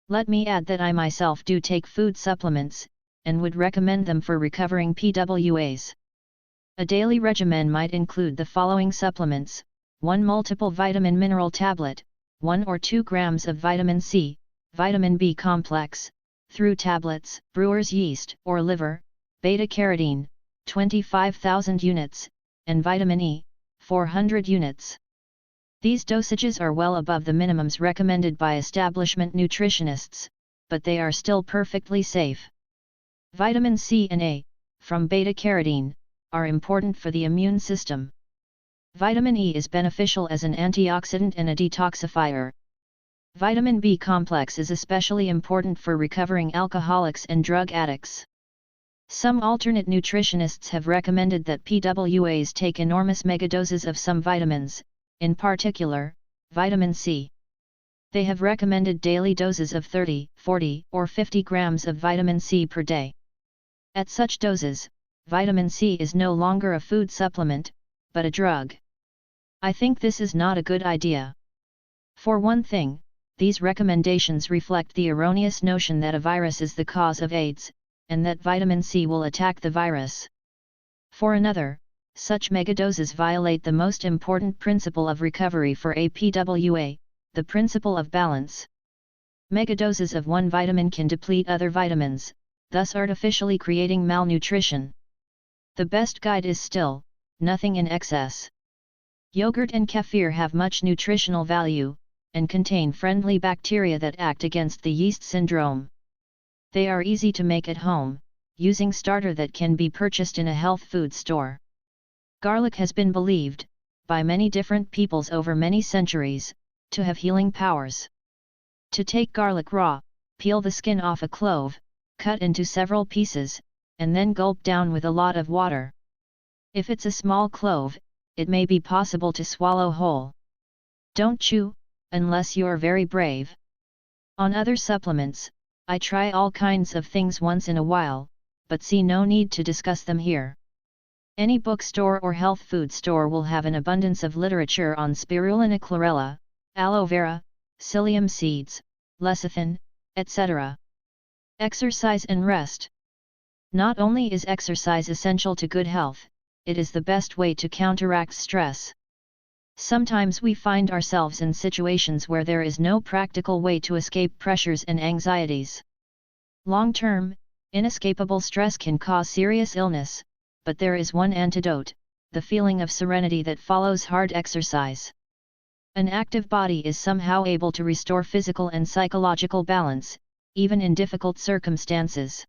Let me add that I myself do take food supplements, and would recommend them for recovering PWAs. A daily regimen might include the following supplements: 1 multiple vitamin mineral tablet, 1 or 2 grams of vitamin C, vitamin B complex, through tablets, brewer's yeast or liver, beta-carotene, 25,000 units, and vitamin E, 400 units. These dosages are well above the minimums recommended by establishment nutritionists, but they are still perfectly safe. Vitamin C and A, from beta-carotene, are important for the immune system. Vitamin E is beneficial as an antioxidant and a detoxifier. Vitamin B complex is especially important for recovering alcoholics and drug addicts. Some alternate nutritionists have recommended that PWAs take enormous megadoses of some vitamins, in particular, vitamin C. They have recommended daily doses of 30, 40, or 50 grams of vitamin C per day. At such doses, vitamin C is no longer a food supplement, but a drug. I think this is not a good idea. For one thing, these recommendations reflect the erroneous notion that a virus is the cause of AIDS, and that vitamin C will attack the virus. For another, such megadoses violate the most important principle of recovery for APWA, the principle of balance. Megadoses of one vitamin can deplete other vitamins, thus artificially creating malnutrition. The best guide is still, nothing in excess. Yogurt and kefir have much nutritional value, and contain friendly bacteria that act against the yeast syndrome. They are easy to make at home, using starter that can be purchased in a health food store. Garlic has been believed, by many different peoples over many centuries, to have healing powers. To take garlic raw, peel the skin off a clove, cut into several pieces, and then gulp down with a lot of water. If it's a small clove, it may be possible to swallow whole. Don't chew, unless you're very brave. On other supplements, I try all kinds of things once in a while, but see no need to discuss them here. Any bookstore or health food store will have an abundance of literature on spirulina chlorella, aloe vera, psyllium seeds, lecithin, etc. Exercise and rest. Not only is exercise essential to good health, it is the best way to counteract stress. Sometimes we find ourselves in situations where there is no practical way to escape pressures and anxieties. Long-term, inescapable stress can cause serious illness, but there is one antidote, the feeling of serenity that follows hard exercise. An active body is somehow able to restore physical and psychological balance, even in difficult circumstances.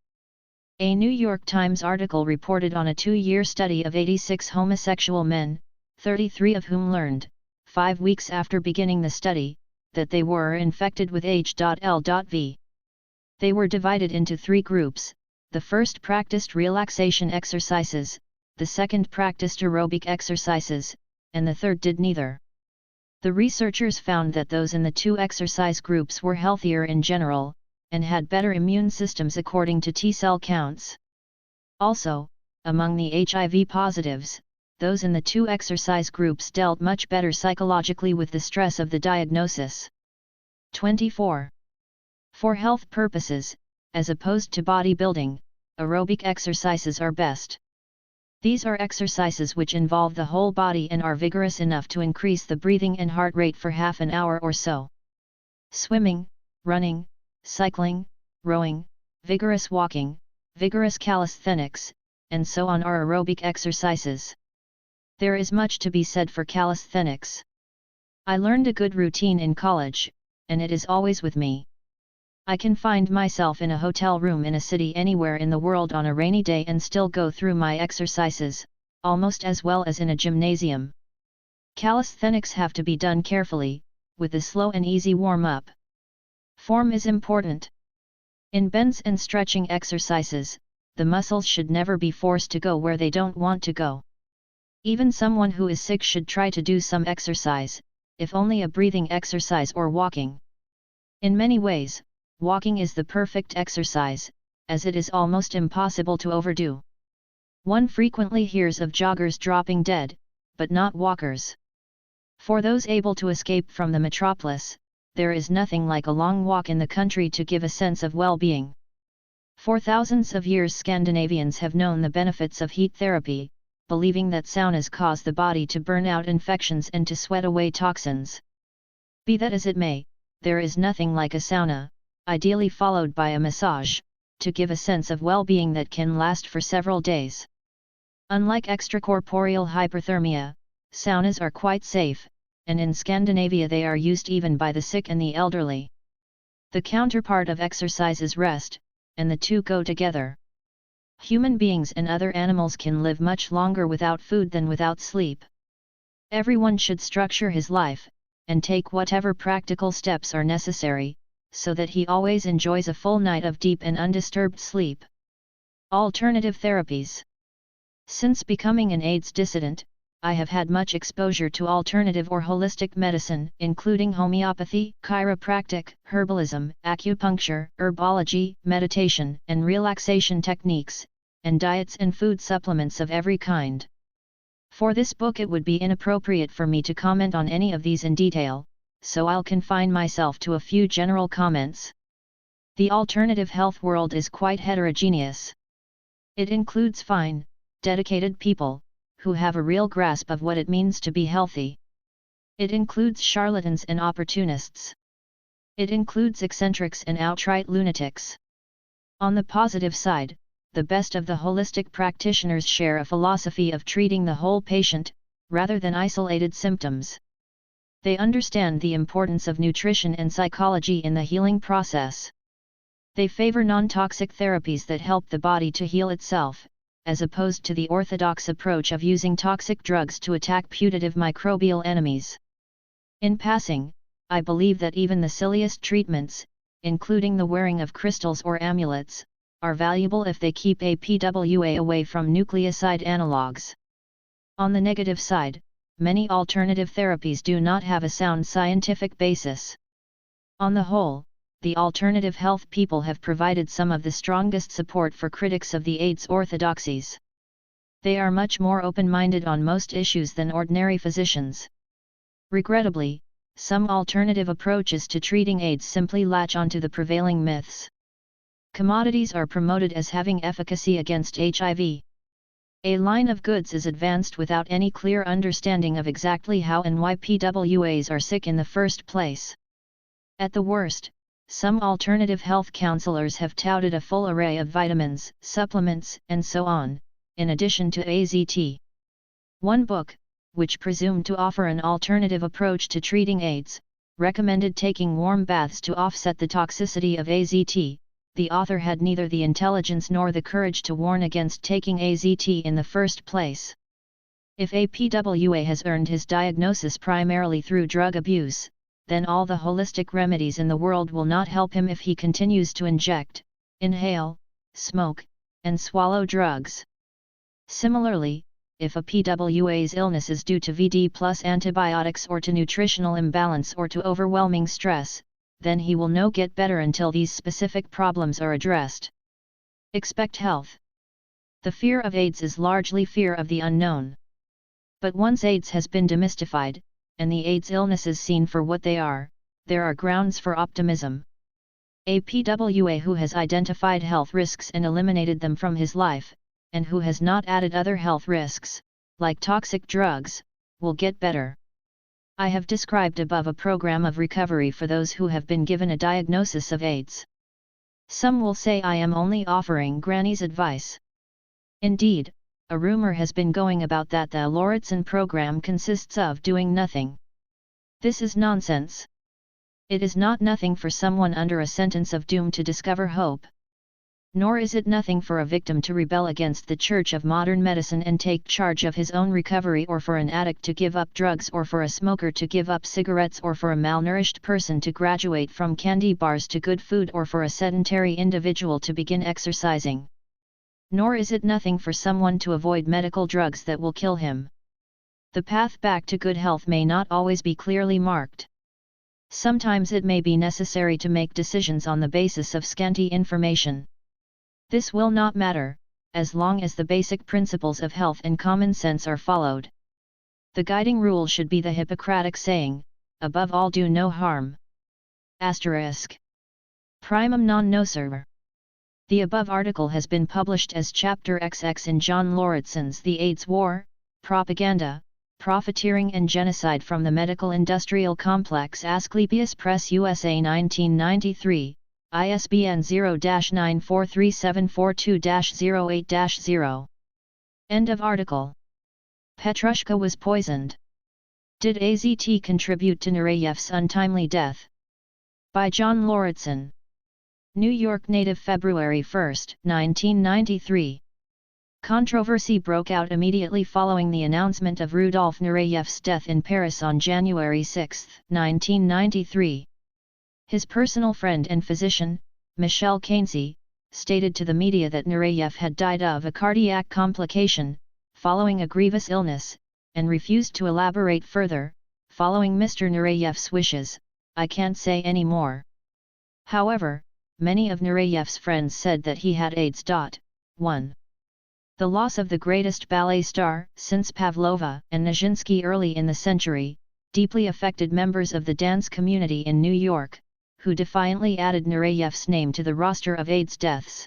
A New York Times article reported on a 2-year study of 86 homosexual men, 33 of whom learned, 5 weeks after beginning the study, that they were infected with H.L.V. They were divided into 3 groups. The first practiced relaxation exercises, the second practiced aerobic exercises, and the third did neither. The researchers found that those in the 2 exercise groups were healthier in general, and had better immune systems according to T-cell counts. Also, among the HIV positives, those in the 2 exercise groups dealt much better psychologically with the stress of the diagnosis. 24. For health purposes, as opposed to bodybuilding, aerobic exercises are best. These are exercises which involve the whole body and are vigorous enough to increase the breathing and heart rate for half an hour or so. Swimming, running, cycling, rowing, vigorous walking, vigorous calisthenics, and so on are aerobic exercises. There is much to be said for calisthenics. I learned a good routine in college, and it is always with me. I can find myself in a hotel room in a city anywhere in the world on a rainy day and still go through my exercises, almost as well as in a gymnasium. Calisthenics have to be done carefully, with a slow and easy warm-up. Form is important. In bends and stretching exercises, the muscles should never be forced to go where they don't want to go. Even someone who is sick should try to do some exercise, if only a breathing exercise or walking. In many ways, walking is the perfect exercise, as it is almost impossible to overdo. One frequently hears of joggers dropping dead, but not walkers. For those able to escape from the metropolis, there is nothing like a long walk in the country to give a sense of well-being. For thousands of years Scandinavians have known the benefits of heat therapy, believing that saunas cause the body to burn out infections and to sweat away toxins. Be that as it may, there is nothing like a sauna, ideally followed by a massage, to give a sense of well-being that can last for several days. Unlike extracorporeal hyperthermia, saunas are quite safe, and in Scandinavia they are used even by the sick and the elderly. The counterpart of exercise is rest, and the two go together. Human beings and other animals can live much longer without food than without sleep. Everyone should structure his life, and take whatever practical steps are necessary, so that he always enjoys a full night of deep and undisturbed sleep. Alternative therapies. Since becoming an AIDS dissident, I have had much exposure to alternative or holistic medicine, including homeopathy, chiropractic, herbalism, acupuncture, herbology, meditation and relaxation techniques, and diets and food supplements of every kind. For this book it would be inappropriate for me to comment on any of these in detail, so I'll confine myself to a few general comments. The alternative health world is quite heterogeneous. It includes fine, dedicated people, who have a real grasp of what it means to be healthy. It includes charlatans and opportunists. It includes eccentrics and outright lunatics. On the positive side, the best of the holistic practitioners share a philosophy of treating the whole patient, rather than isolated symptoms. They understand the importance of nutrition and psychology in the healing process. They favor non-toxic therapies that help the body to heal itself, as opposed to the orthodox approach of using toxic drugs to attack putative microbial enemies. In passing, I believe that even the silliest treatments, including the wearing of crystals or amulets, are valuable if they keep APWA away from nucleoside analogues. On the negative side, many alternative therapies do not have a sound scientific basis. On the whole, the alternative health people have provided some of the strongest support for critics of the AIDS orthodoxies. They are much more open-minded on most issues than ordinary physicians. Regrettably, some alternative approaches to treating AIDS simply latch onto the prevailing myths. Commodities are promoted as having efficacy against HIV. A line of goods is advanced without any clear understanding of exactly how and why PWAs are sick in the first place. At the worst, some alternative health counselors have touted a full array of vitamins, supplements, and so on, in addition to AZT. One book, which presumed to offer an alternative approach to treating AIDS, recommended taking warm baths to offset the toxicity of AZT. The author had neither the intelligence nor the courage to warn against taking AZT in the first place. If APWA has earned his diagnosis primarily through drug abuse, then all the holistic remedies in the world will not help him if he continues to inject, inhale, smoke, and swallow drugs. Similarly, if a PWA's illness is due to VD plus antibiotics or to nutritional imbalance or to overwhelming stress, then he will no get better until these specific problems are addressed. Expect health. The fear of AIDS is largely fear of the unknown. But once AIDS has been demystified, and the AIDS illnesses seen for what they are, there are grounds for optimism. A PWA who has identified health risks and eliminated them from his life, and who has not added other health risks, like toxic drugs, will get better. I have described above a program of recovery for those who have been given a diagnosis of AIDS. Some will say I am only offering granny's advice. Indeed, a rumor has been going about that the Lauritsen program consists of doing nothing. This is nonsense. It is not nothing for someone under a sentence of doom to discover hope. Nor is it nothing for a victim to rebel against the Church of modern medicine and take charge of his own recovery, or for an addict to give up drugs, or for a smoker to give up cigarettes, or for a malnourished person to graduate from candy bars to good food, or for a sedentary individual to begin exercising. Nor is it nothing for someone to avoid medical drugs that will kill him. The path back to good health may not always be clearly marked. Sometimes it may be necessary to make decisions on the basis of scanty information. This will not matter, as long as the basic principles of health and common sense are followed. The guiding rule should be the Hippocratic saying, above all do no harm. Asterisk. Primum non nocere. The above article has been published as Chapter XX in John Lauritsen's The AIDS War, Propaganda, Profiteering and Genocide from the Medical Industrial Complex, Asclepius Press USA 1993, ISBN 0-943742-08-0. End of article. Petrushka was poisoned. Did AZT contribute to Nureyev's untimely death? By John Lauritsen. New York native, February 1, 1993. Controversy broke out immediately following the announcement of Rudolf Nureyev's death in Paris on January 6, 1993. His personal friend and physician, Michel Kainsey, stated to the media that Nureyev had died of a cardiac complication, following a grievous illness, and refused to elaborate further. Following Mr. Nureyev's wishes, I can't say any more. However, many of Nureyev's friends said that he had AIDS. 1. The loss of the greatest ballet star since Pavlova and Nijinsky early in the century deeply affected members of the dance community in New York, who defiantly added Nureyev's name to the roster of AIDS deaths.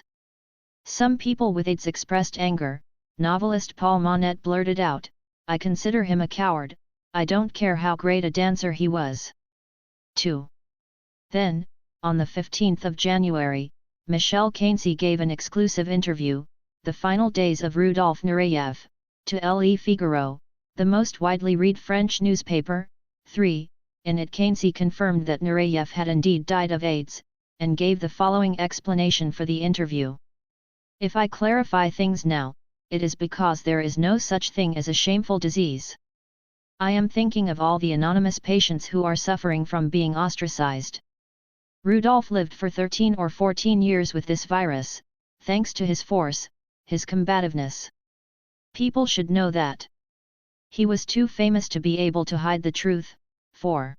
Some people with AIDS expressed anger, novelist Paul Monette blurted out, "I consider him a coward, I don't care how great a dancer he was." 2. Then, on the 15th of January, Michelle Caincy gave an exclusive interview, The Final Days of Rudolf Nureyev, to Le Figaro, the most widely read French newspaper. 3. In it Caincy confirmed that Nureyev had indeed died of AIDS, and gave the following explanation for the interview. "If I clarify things now, it is because there is no such thing as a shameful disease. I am thinking of all the anonymous patients who are suffering from being ostracized. Rudolf lived for 13 or 14 years with this virus, thanks to his force, his combativeness. People should know that. He was too famous to be able to hide the truth." 4.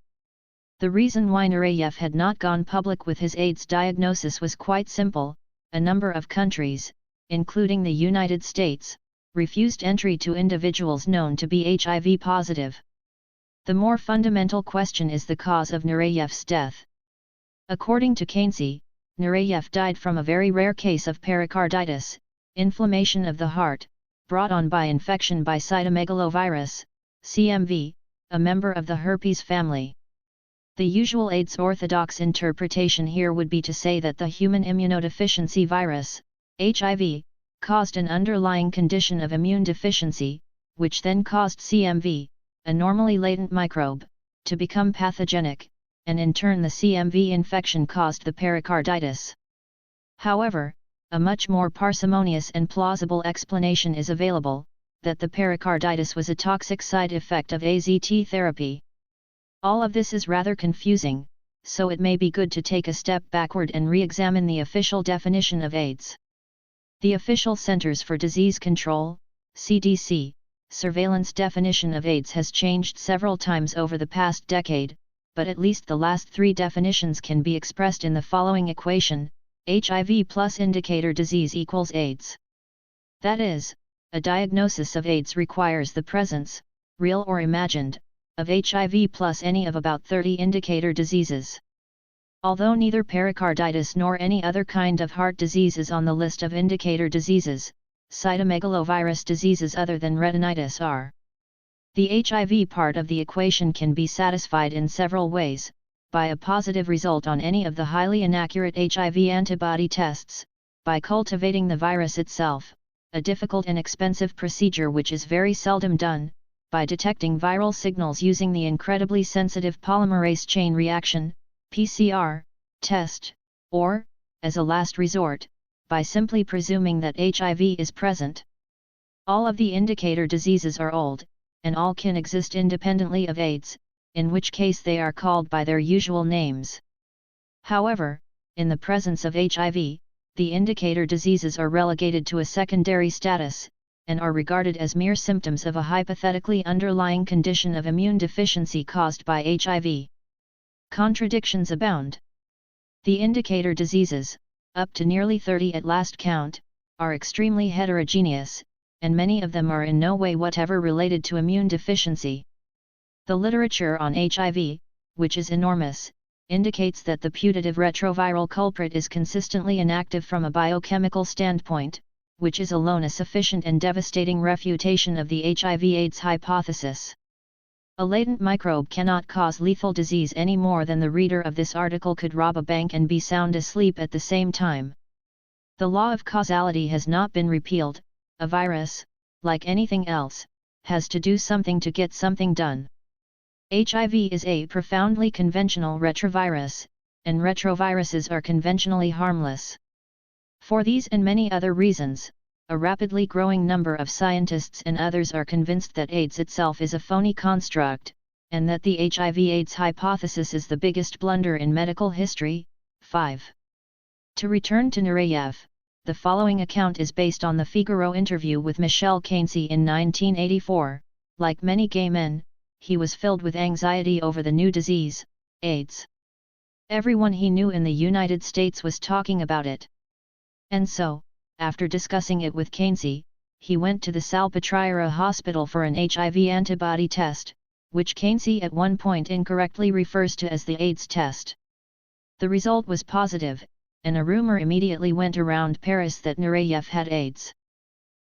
The reason why Nureyev had not gone public with his AIDS diagnosis was quite simple: a number of countries, including the United States, refused entry to individuals known to be HIV positive. The more fundamental question is the cause of Nureyev's death. According to Caincy, Nureyev died from a very rare case of pericarditis, inflammation of the heart, brought on by infection by cytomegalovirus, CMV, a member of the herpes family. The usual AIDS orthodox interpretation here would be to say that the human immunodeficiency virus, HIV, caused an underlying condition of immune deficiency, which then caused CMV, a normally latent microbe, to become pathogenic, and in turn the CMV infection caused the pericarditis. However, a much more parsimonious and plausible explanation is available, that the pericarditis was a toxic side effect of AZT therapy. All of this is rather confusing, so it may be good to take a step backward and re-examine the official definition of AIDS. The official Centers for Disease Control, CDC, surveillance definition of AIDS has changed several times over the past decade, but at least the last three definitions can be expressed in the following equation: HIV plus indicator disease equals AIDS. That is, a diagnosis of AIDS requires the presence, real or imagined, of HIV plus any of about 30 indicator diseases. Although neither pericarditis nor any other kind of heart disease is on the list of indicator diseases, cytomegalovirus diseases other than retinitis are. The HIV part of the equation can be satisfied in several ways: by a positive result on any of the highly inaccurate HIV antibody tests, by cultivating the virus itself, a difficult and expensive procedure which is very seldom done, by detecting viral signals using the incredibly sensitive polymerase chain reaction, PCR, test, or, as a last resort, by simply presuming that HIV is present. All of the indicator diseases are old, and all can exist independently of AIDS, in which case they are called by their usual names. However, in the presence of HIV, the indicator diseases are relegated to a secondary status, and are regarded as mere symptoms of a hypothetically underlying condition of immune deficiency caused by HIV. Contradictions abound. The indicator diseases, up to nearly 30 at last count, are extremely heterogeneous, and many of them are in no way whatever related to immune deficiency. The literature on HIV, which is enormous, indicates that the putative retroviral culprit is consistently inactive from a biochemical standpoint, which is alone a sufficient and devastating refutation of the HIV/AIDS hypothesis. A latent microbe cannot cause lethal disease any more than the reader of this article could rob a bank and be sound asleep at the same time. The law of causality has not been repealed. A virus, like anything else, has to do something to get something done. HIV is a profoundly conventional retrovirus, and retroviruses are conventionally harmless. For these and many other reasons, a rapidly growing number of scientists and others are convinced that AIDS itself is a phony construct, and that the HIV/AIDS hypothesis is the biggest blunder in medical history. 5. To return to Nureyev, the following account is based on the Figaro interview with Michelle Caincy in 1984. Like many gay men, he was filled with anxiety over the new disease, AIDS. Everyone he knew in the United States was talking about it. And so, after discussing it with Caincy, he went to the Salpêtrière hospital for an HIV antibody test, which Caincy at one point incorrectly refers to as the AIDS test. The result was positive, and a rumor immediately went around Paris that Nureyev had AIDS.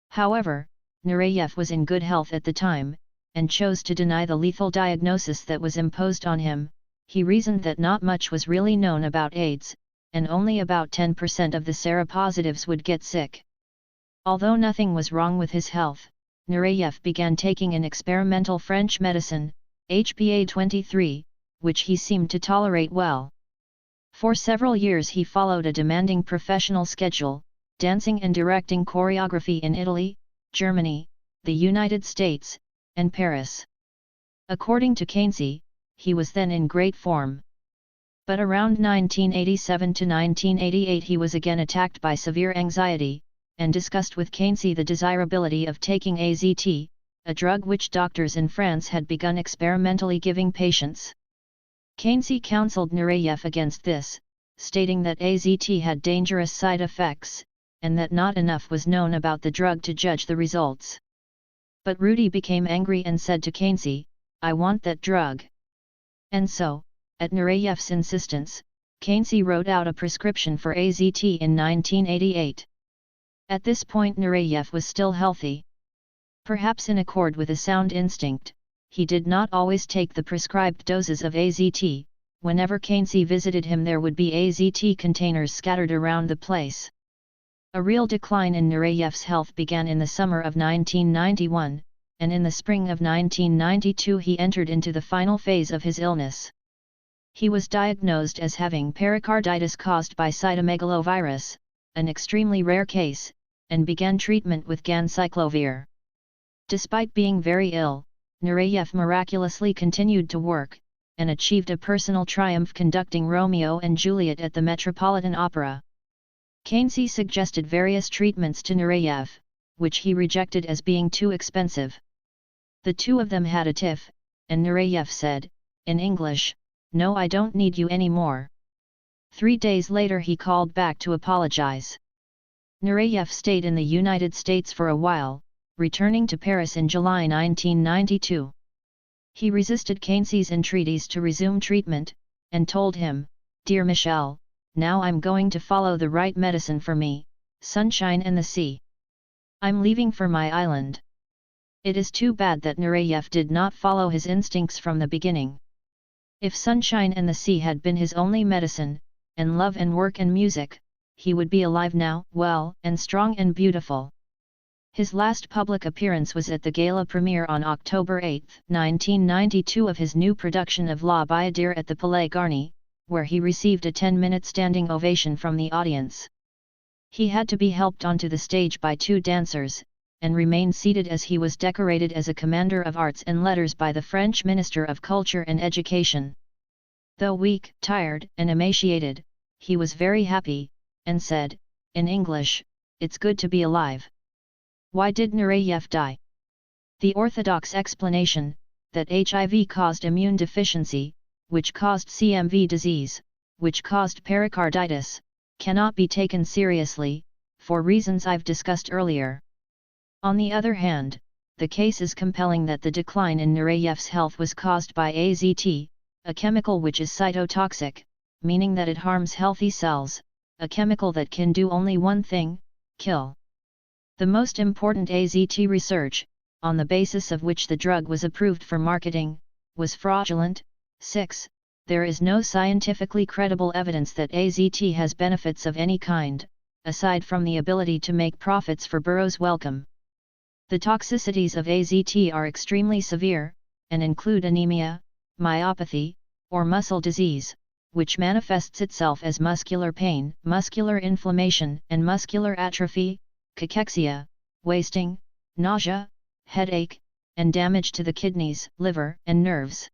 However, Nureyev was in good health at the time, and chose to deny the lethal diagnosis that was imposed on him. He reasoned that not much was really known about AIDS, and only about 10% of the seropositives would get sick. Although nothing was wrong with his health, Nureyev began taking an experimental French medicine, HPA-23, which he seemed to tolerate well. For several years he followed a demanding professional schedule, dancing and directing choreography in Italy, Germany, the United States, and Paris. According to Keynes, he was then in great form. But around 1987 to 1988 he was again attacked by severe anxiety, and discussed with Keynes the desirability of taking AZT, a drug which doctors in France had begun experimentally giving patients. Keynes counseled Nureyev against this, stating that AZT had dangerous side effects, and that not enough was known about the drug to judge the results. But Rudy became angry and said to Keynes, "I want that drug." And so, at Nureyev's insistence, Keynes wrote out a prescription for AZT in 1988. At this point Nureyev was still healthy. Perhaps in accord with a sound instinct, he did not always take the prescribed doses of AZT. Whenever Keynes visited him there would be AZT containers scattered around the place. A real decline in Nureyev's health began in the summer of 1991, and in the spring of 1992 he entered into the final phase of his illness. He was diagnosed as having pericarditis caused by cytomegalovirus, an extremely rare case, and began treatment with ganciclovir. Despite being very ill, Nureyev miraculously continued to work, and achieved a personal triumph conducting Romeo and Juliet at the Metropolitan Opera. Keynes suggested various treatments to Nureyev, which he rejected as being too expensive. The two of them had a tiff, and Nureyev said, in English, "No, I don't need you anymore." 3 days later he called back to apologize. Nureyev stayed in the United States for a while, returning to Paris in July 1992. He resisted Keynes' entreaties to resume treatment, and told him, "Dear Michel, now I'm going to follow the right medicine for me, sunshine and the sea. I'm leaving for my island." It is too bad that Nureyev did not follow his instincts from the beginning. If sunshine and the sea had been his only medicine, and love and work and music, he would be alive now, well and strong and beautiful. His last public appearance was at the gala premiere on October 8, 1992 of his new production of La Bayadere at the Palais Garni, where he received a 10-minute standing ovation from the audience. He had to be helped onto the stage by 2 dancers, and remained seated as he was decorated as a Commander of Arts and Letters by the French Minister of Culture and Education. Though weak, tired, and emaciated, he was very happy, and said, in English, "It's good to be alive." Why did Nureyev die? The orthodox explanation, that HIV caused immune deficiency, which caused CMV disease, which caused pericarditis, cannot be taken seriously, for reasons I've discussed earlier. On the other hand, the case is compelling that the decline in Nureyev's health was caused by AZT, a chemical which is cytotoxic, meaning that it harms healthy cells, a chemical that can do only one thing, kill. The most important AZT research, on the basis of which the drug was approved for marketing, was fraudulent. 6. There is no scientifically credible evidence that AZT has benefits of any kind, aside from the ability to make profits for Burroughs Wellcome. The toxicities of AZT are extremely severe, and include anemia, myopathy, or muscle disease, which manifests itself as muscular pain, muscular inflammation and muscular atrophy, cachexia, wasting, nausea, headache, and damage to the kidneys, liver, and nerves.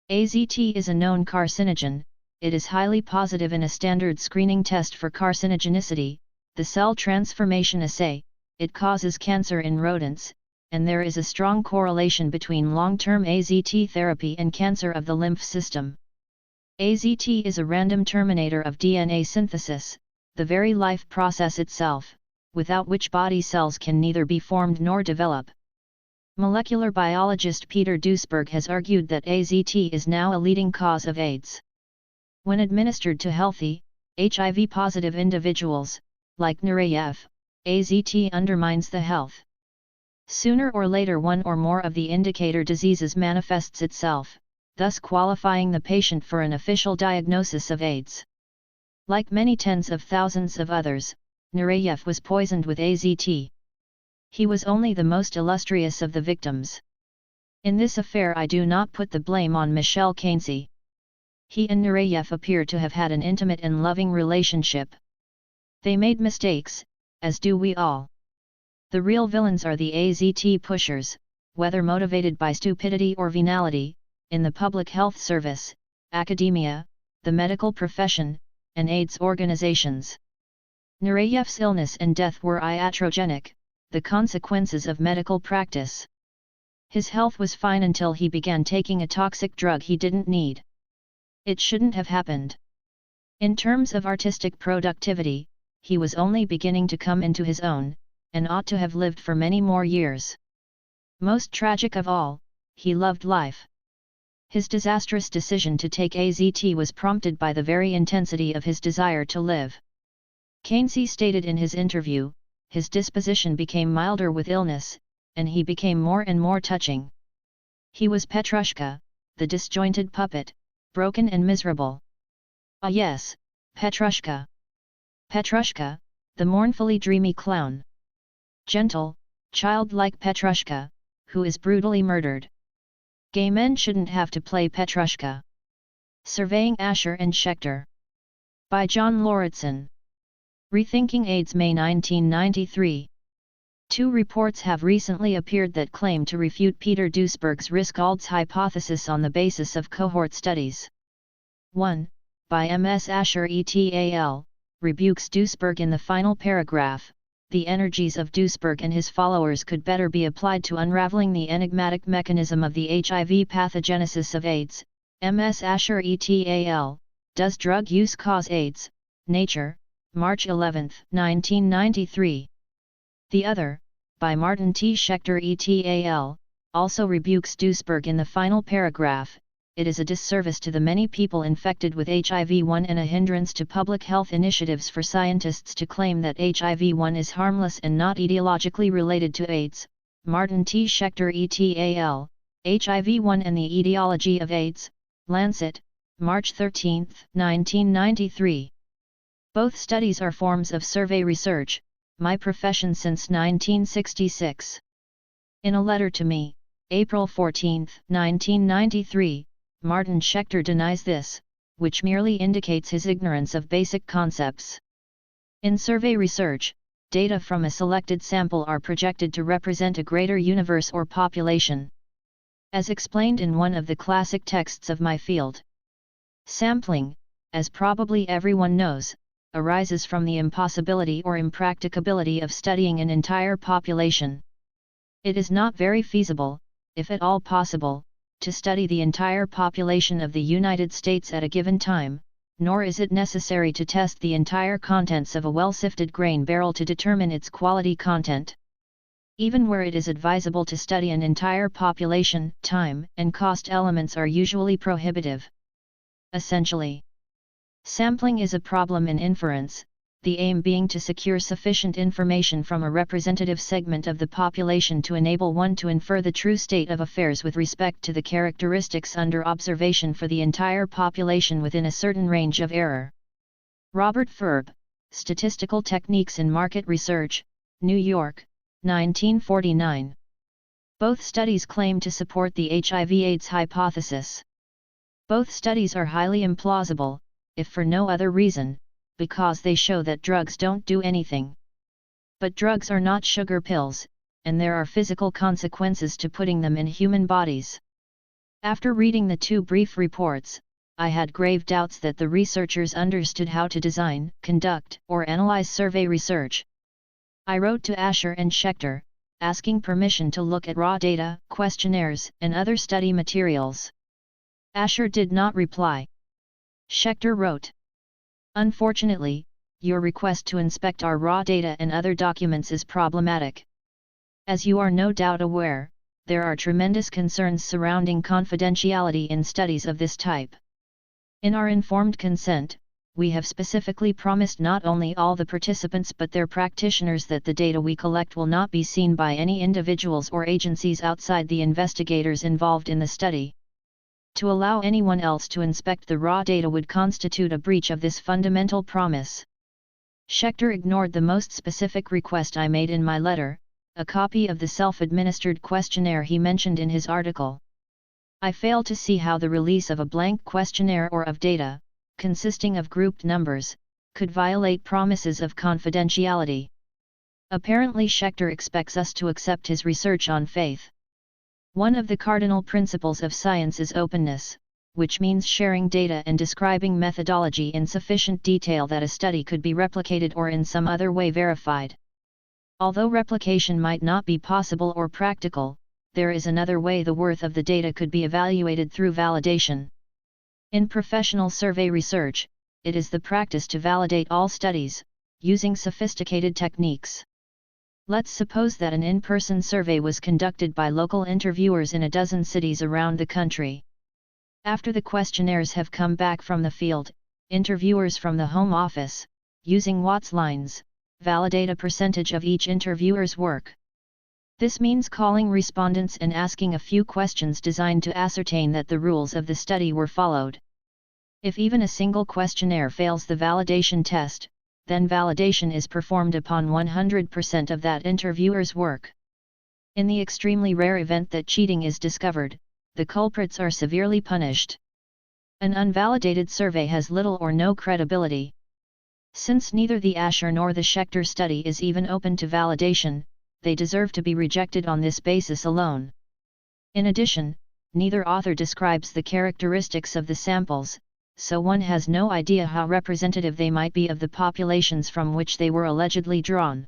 AZT is a known carcinogen. It is highly positive in a standard screening test for carcinogenicity, the cell transformation assay. It causes cancer in rodents, and there is a strong correlation between long-term AZT therapy and cancer of the lymph system. AZT is a random terminator of DNA synthesis, the very life process itself, without which body cells can neither be formed nor develop. Molecular biologist Peter Duesberg has argued that AZT is now a leading cause of AIDS. When administered to healthy, HIV-positive individuals, like Nureyev, AZT undermines the health. Sooner or later one or more of the indicator diseases manifests itself, thus qualifying the patient for an official diagnosis of AIDS. Like many tens of thousands of others, Nureyev was poisoned with AZT. He was only the most illustrious of the victims. In this affair I do not put the blame on Michel Keynesy. He and Nureyev appear to have had an intimate and loving relationship. They made mistakes, as do we all. The real villains are the AZT pushers, whether motivated by stupidity or venality, in the public health service, academia, the medical profession, and AIDS organizations. Nureyev's illness and death were iatrogenic, the consequences of medical practice. His health was fine until he began taking a toxic drug he didn't need. It shouldn't have happened. In terms of artistic productivity, he was only beginning to come into his own, and ought to have lived for many more years. Most tragic of all, he loved life. His disastrous decision to take AZT was prompted by the very intensity of his desire to live. Keynesy stated in his interview, his disposition became milder with illness, and he became more and more touching. He was Petrushka, the disjointed puppet, broken and miserable. Ah yes, Petrushka. Petrushka, the mournfully dreamy clown. Gentle, childlike Petrushka, who is brutally murdered. Gay men shouldn't have to play Petrushka. Surveying Asher and Schechter. By John Lauritsen. Rethinking AIDS, May 1993. Two reports have recently appeared that claim to refute Peter Duesberg's risk-odds hypothesis on the basis of cohort studies. 1. By M.S. Asher et al., rebukes Duesberg in the final paragraph. The energies of Duesberg and his followers could better be applied to unraveling the enigmatic mechanism of the HIV pathogenesis of AIDS. M.S. Asher et al., Does Drug Use Cause AIDS? Nature, March 11, 1993. The other, by Martin T. Schechter et al., also rebukes Duesberg in the final paragraph. It is a disservice to the many people infected with HIV-1 and a hindrance to public health initiatives for scientists to claim that HIV-1 is harmless and not etiologically related to AIDS. Martin T. Schechter et al., HIV-1 and the Etiology of AIDS, Lancet, March 13, 1993. Both studies are forms of survey research, my profession since 1966. In a letter to me, April 14, 1993, Martin Schechter denies this, which merely indicates his ignorance of basic concepts. In survey research, data from a selected sample are projected to represent a greater universe or population. As explained in one of the classic texts of my field. Sampling, as probably everyone knows, arises from the impossibility or impracticability of studying an entire population. It is not very feasible, if at all possible, to study the entire population of the United States at a given time, nor is it necessary to test the entire contents of a well-sifted grain barrel to determine its quality content. Even where it is advisable to study an entire population, time and cost elements are usually prohibitive. Essentially, sampling is a problem in inference, the aim being to secure sufficient information from a representative segment of the population to enable one to infer the true state of affairs with respect to the characteristics under observation for the entire population within a certain range of error. Robert Ferb, Statistical Techniques in Market Research, New York, 1949. Both studies claim to support the HIV/AIDS hypothesis. Both studies are highly implausible, if for no other reason, because they show that drugs don't do anything. But drugs are not sugar pills, and there are physical consequences to putting them in human bodies. After reading the two brief reports, I had grave doubts that the researchers understood how to design, conduct, or analyze survey research. I wrote to Asher and Schechter, asking permission to look at raw data, questionnaires, and other study materials. Asher did not reply. Schechter wrote, "Unfortunately, your request to inspect our raw data and other documents is problematic. As you are no doubt aware, there are tremendous concerns surrounding confidentiality in studies of this type. In our informed consent, we have specifically promised not only all the participants but their practitioners that the data we collect will not be seen by any individuals or agencies outside the investigators involved in the study. To allow anyone else to inspect the raw data would constitute a breach of this fundamental promise. Schechter ignored the most specific request I made in my letter, a copy of the self-administered questionnaire he mentioned in his article. I fail to see how the release of a blank questionnaire or of data, consisting of grouped numbers, could violate promises of confidentiality. Apparently Schechter expects us to accept his research on faith. One of the cardinal principles of science is openness, which means sharing data and describing methodology in sufficient detail that a study could be replicated or in some other way verified. Although replication might not be possible or practical, there is another way the worth of the data could be evaluated through validation. In professional survey research, it is the practice to validate all studies, using sophisticated techniques. Let's suppose that an in-person survey was conducted by local interviewers in a dozen cities around the country. After the questionnaires have come back from the field, interviewers from the home office, using Watt's lines, validate a percentage of each interviewer's work. This means calling respondents and asking a few questions designed to ascertain that the rules of the study were followed. If even a single questionnaire fails the validation test, then validation is performed upon 100% of that interviewer's work. In the extremely rare event that cheating is discovered, the culprits are severely punished. An unvalidated survey has little or no credibility. Since neither the Asher nor the Schechter study is even open to validation, they deserve to be rejected on this basis alone. In addition, neither author describes the characteristics of the samples, so one has no idea how representative they might be of the populations from which they were allegedly drawn.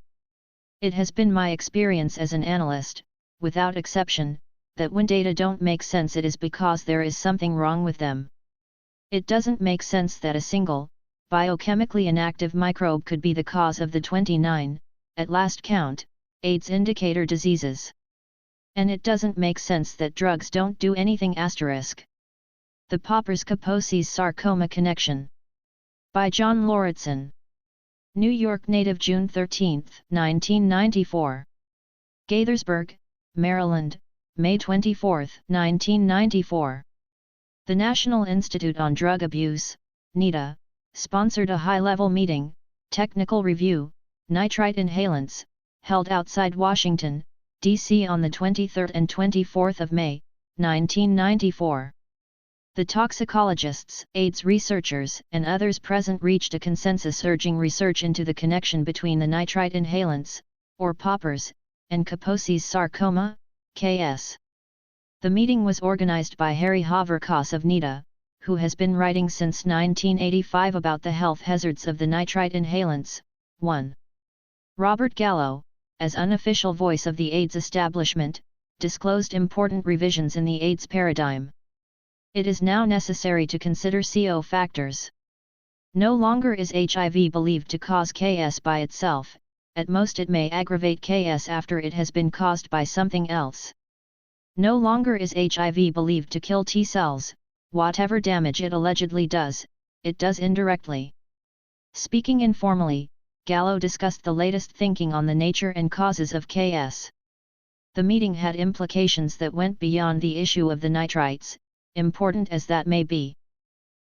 It has been my experience as an analyst, without exception, that when data don't make sense it is because there is something wrong with them. It doesn't make sense that a single, biochemically inactive microbe could be the cause of the 29, at last count, AIDS indicator diseases. And it doesn't make sense that drugs don't do anything *. The Poppers-Kaposi's Sarcoma Connection. By John Lauritsen. New York Native, June 13, 1994. Gaithersburg, Maryland, May 24, 1994. The National Institute on Drug Abuse, NIDA, sponsored a high-level meeting, technical review, nitrite inhalants, held outside Washington, D.C. on the 23rd and 24th of May, 1994. The toxicologists, AIDS researchers, and others present reached a consensus urging research into the connection between the nitrite inhalants, or poppers, and Kaposi's sarcoma, KS. The meeting was organized by Harry Haverkas of NIDA, who has been writing since 1985 about the health hazards of the nitrite inhalants. 1. Robert Gallo, as unofficial voice of the AIDS establishment, disclosed important revisions in the AIDS paradigm. It is now necessary to consider CO factors. No longer is HIV believed to cause KS by itself, at most it may aggravate KS after it has been caused by something else. No longer is HIV believed to kill T cells, whatever damage it allegedly does, it does indirectly. Speaking informally, Gallo discussed the latest thinking on the nature and causes of KS. The meeting had implications that went beyond the issue of the nitrites, important as that may be.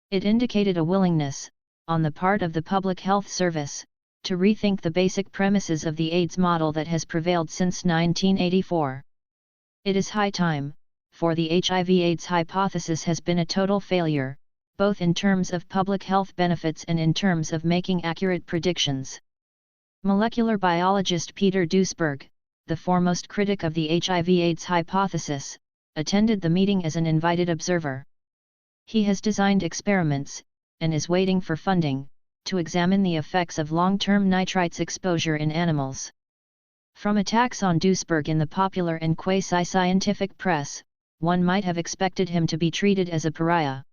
It indicated a willingness, on the part of the Public Health Service, to rethink the basic premises of the AIDS model that has prevailed since 1984. It is high time, for the HIV/AIDS hypothesis has been a total failure, both in terms of public health benefits and in terms of making accurate predictions. Molecular biologist Peter Duesberg, the foremost critic of the HIV/AIDS hypothesis, attended the meeting as an invited observer. He has designed experiments, and is waiting for funding, to examine the effects of long-term nitrites exposure in animals. From attacks on Duesberg in the popular and quasi-scientific press, one might have expected him to be treated as a pariah.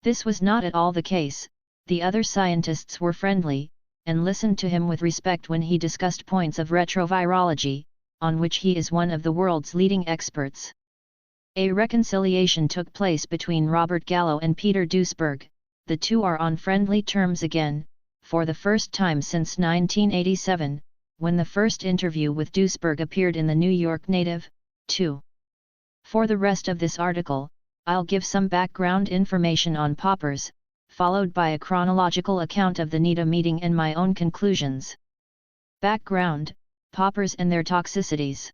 This was not at all the case. The other scientists were friendly, and listened to him with respect when he discussed points of retrovirology, on which he is one of the world's leading experts. A reconciliation took place between Robert Gallo and Peter Duesberg, the two are on friendly terms again, for the first time since 1987, when the first interview with Duisberg appeared in the New York Native, 2. For the rest of this article, I'll give some background information on poppers, followed by a chronological account of the NIDA meeting and my own conclusions. Background: poppers and their toxicities.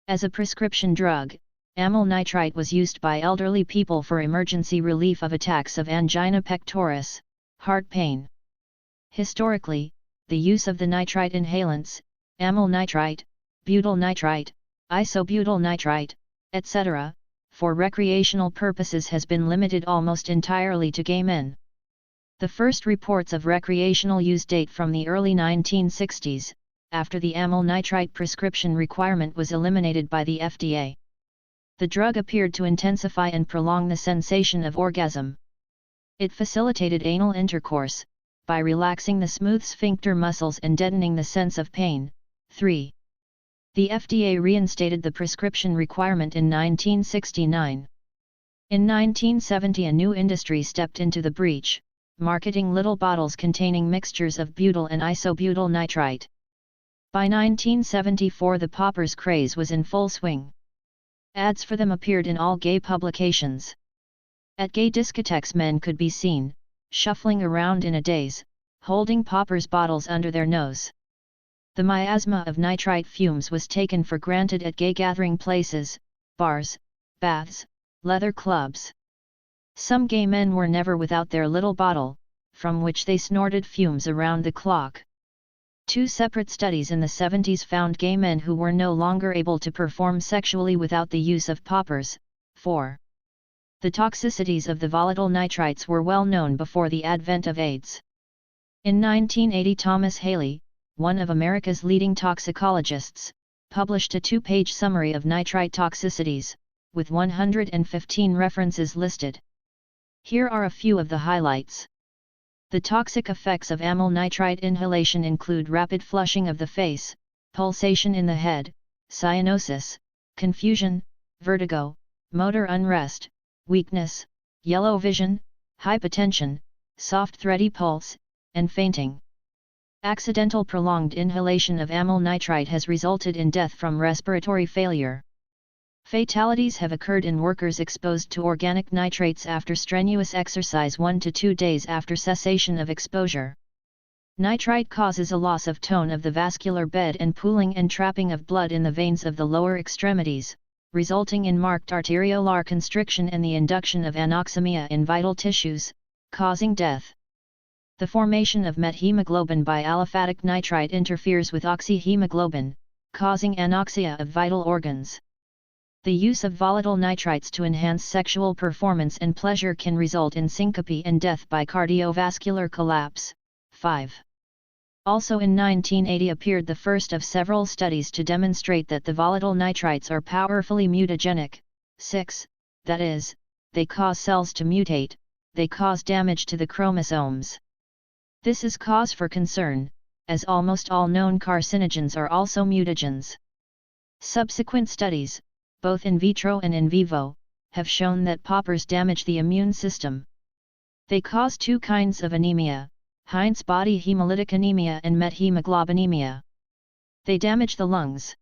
As a prescription drug, amyl nitrite was used by elderly people for emergency relief of attacks of angina pectoris, heart pain. Historically, the use of the nitrite inhalants, amyl nitrite, butyl nitrite, isobutyl nitrite, etc., for recreational purposes has been limited almost entirely to gay men. The first reports of recreational use date from the early 1960s, after the amyl nitrite prescription requirement was eliminated by the FDA. The drug appeared to intensify and prolong the sensation of orgasm. It facilitated anal intercourse, by relaxing the smooth sphincter muscles and deadening the sense of pain. 3. The FDA reinstated the prescription requirement in 1969. In 1970 a new industry stepped into the breach, marketing little bottles containing mixtures of butyl and isobutyl nitrite. By 1974 the poppers craze was in full swing. Ads for them appeared in all gay publications. At gay discotheques men could be seen, shuffling around in a daze, holding poppers bottles under their nose. The miasma of nitrite fumes was taken for granted at gay gathering places, bars, baths, leather clubs. Some gay men were never without their little bottle, from which they snorted fumes around the clock. Two separate studies in the 70s found gay men who were no longer able to perform sexually without the use of poppers. 4. The toxicities of the volatile nitrites were well known before the advent of AIDS. In 1980 Thomas Haley, one of America's leading toxicologists, published a 2-page summary of nitrite toxicities, with 115 references listed. Here are a few of the highlights. The toxic effects of amyl nitrite inhalation include rapid flushing of the face, pulsation in the head, cyanosis, confusion, vertigo, motor unrest, weakness, yellow vision, hypotension, soft thready pulse, and fainting. Accidental prolonged inhalation of amyl nitrite has resulted in death from respiratory failure. Fatalities have occurred in workers exposed to organic nitrates after strenuous exercise 1 to 2 days after cessation of exposure. Nitrite causes a loss of tone of the vascular bed and pooling and trapping of blood in the veins of the lower extremities, resulting in marked arteriolar constriction and the induction of anoxemia in vital tissues, causing death. The formation of methemoglobin by aliphatic nitrite interferes with oxyhemoglobin, causing anoxia of vital organs. The use of volatile nitrites to enhance sexual performance and pleasure can result in syncope and death by cardiovascular collapse. 5. Also in 1980 appeared the first of several studies to demonstrate that the volatile nitrites are powerfully mutagenic. 6. That is, they cause cells to mutate, they cause damage to the chromosomes. This is cause for concern, as almost all known carcinogens are also mutagens. Subsequent studies, both in vitro and in vivo, have shown that poppers damage the immune system. They cause 2 kinds of anemia, Heinz body hemolytic anemia and methemoglobinemia. They damage the lungs.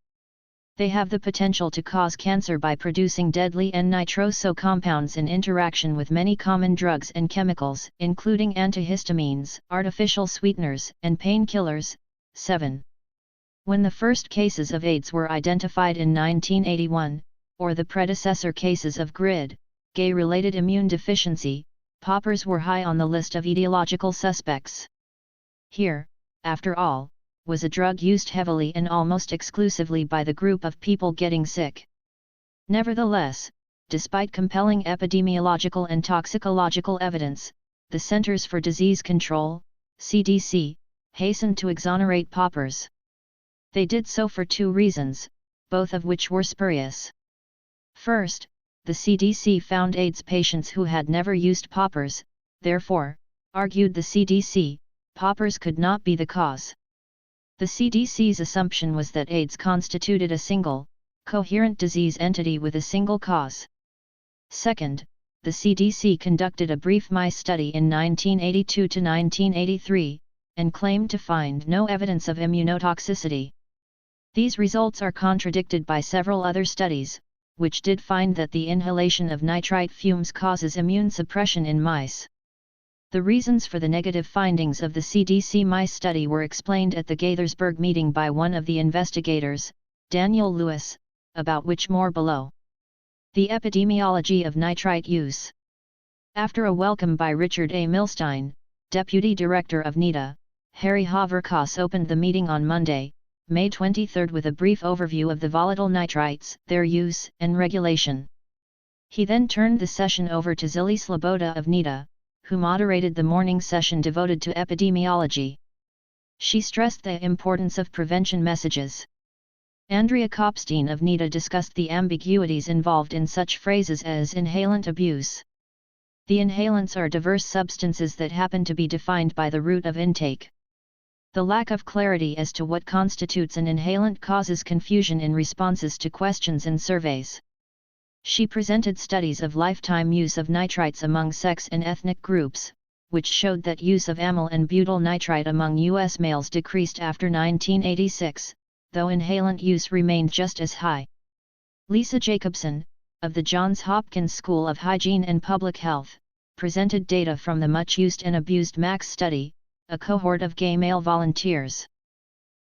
They have the potential to cause cancer by producing deadly N-nitroso compounds in interaction with many common drugs and chemicals, including antihistamines, artificial sweeteners, and painkillers. 7. When the first cases of AIDS were identified in 1981, or the predecessor cases of GRID, gay-related immune deficiency, poppers were high on the list of etiological suspects. Here, after all, was a drug used heavily and almost exclusively by the group of people getting sick. Nevertheless, despite compelling epidemiological and toxicological evidence, the Centers for Disease Control, CDC, hastened to exonerate poppers. They did so for 2 reasons, both of which were spurious. First, the CDC found AIDS patients who had never used poppers, therefore, argued the CDC, poppers could not be the cause. The CDC's assumption was that AIDS constituted a single, coherent disease entity with a single cause. Second, the CDC conducted a brief mice study in 1982 to 1983, and claimed to find no evidence of immunotoxicity. These results are contradicted by several other studies, which did find that the inhalation of nitrite fumes causes immune suppression in mice. The reasons for the negative findings of the CDC mice study were explained at the Gaithersburg meeting by one of the investigators, Daniel Lewis, about which more below. The epidemiology of nitrite use. After a welcome by Richard A. Milstein, Deputy Director of NIDA, Harry Haverkas opened the meeting on Monday, May 23 with a brief overview of the volatile nitrites, their use and regulation. He then turned the session over to Zili Sloboda of NIDA, who moderated the morning session devoted to epidemiology. She stressed the importance of prevention messages. Andrea Kopstein of NIDA discussed the ambiguities involved in such phrases as inhalant abuse. The inhalants are diverse substances that happen to be defined by the route of intake. The lack of clarity as to what constitutes an inhalant causes confusion in responses to questions and surveys. She presented studies of lifetime use of nitrites among sex and ethnic groups, which showed that use of amyl and butyl nitrite among U.S. males decreased after 1986, though inhalant use remained just as high. Lisa Jacobson, of the Johns Hopkins School of Hygiene and Public Health, presented data from the much-used and abused MAX study, a cohort of gay male volunteers.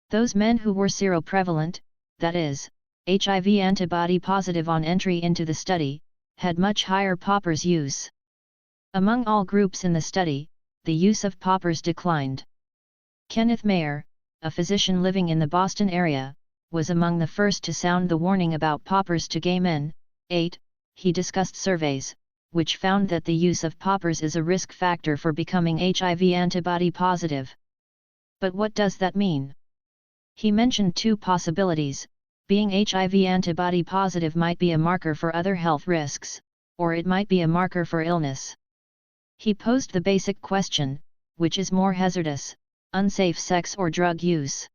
Those men who were seroprevalent, that is, HIV antibody positive on entry into the study, had much higher poppers use. Among all groups in the study, the use of poppers declined. Kenneth Mayer, a physician living in the Boston area, was among the first to sound the warning about poppers to gay men. 8. He discussed surveys, which found that the use of poppers is a risk factor for becoming HIV antibody positive. But what does that mean? He mentioned two possibilities: being HIV antibody positive might be a marker for other health risks, or it might be a marker for illness. He posed the basic question, which is more hazardous, unsafe sex or drug use?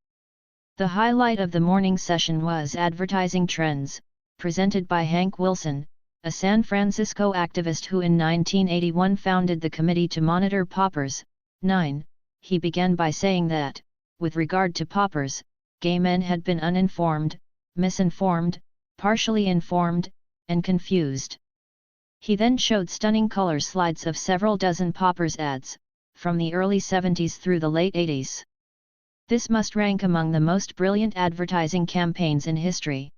The highlight of the morning session was Advertising Trends, presented by Hank Wilson, a San Francisco activist who in 1981 founded the Committee to Monitor Poppers. 9. He began by saying that, with regard to poppers, gay men had been uninformed, misinformed, partially informed, and confused. He then showed stunning color slides of several dozen poppers ads, from the early 70s through the late 80s. This must rank among the most brilliant advertising campaigns in history.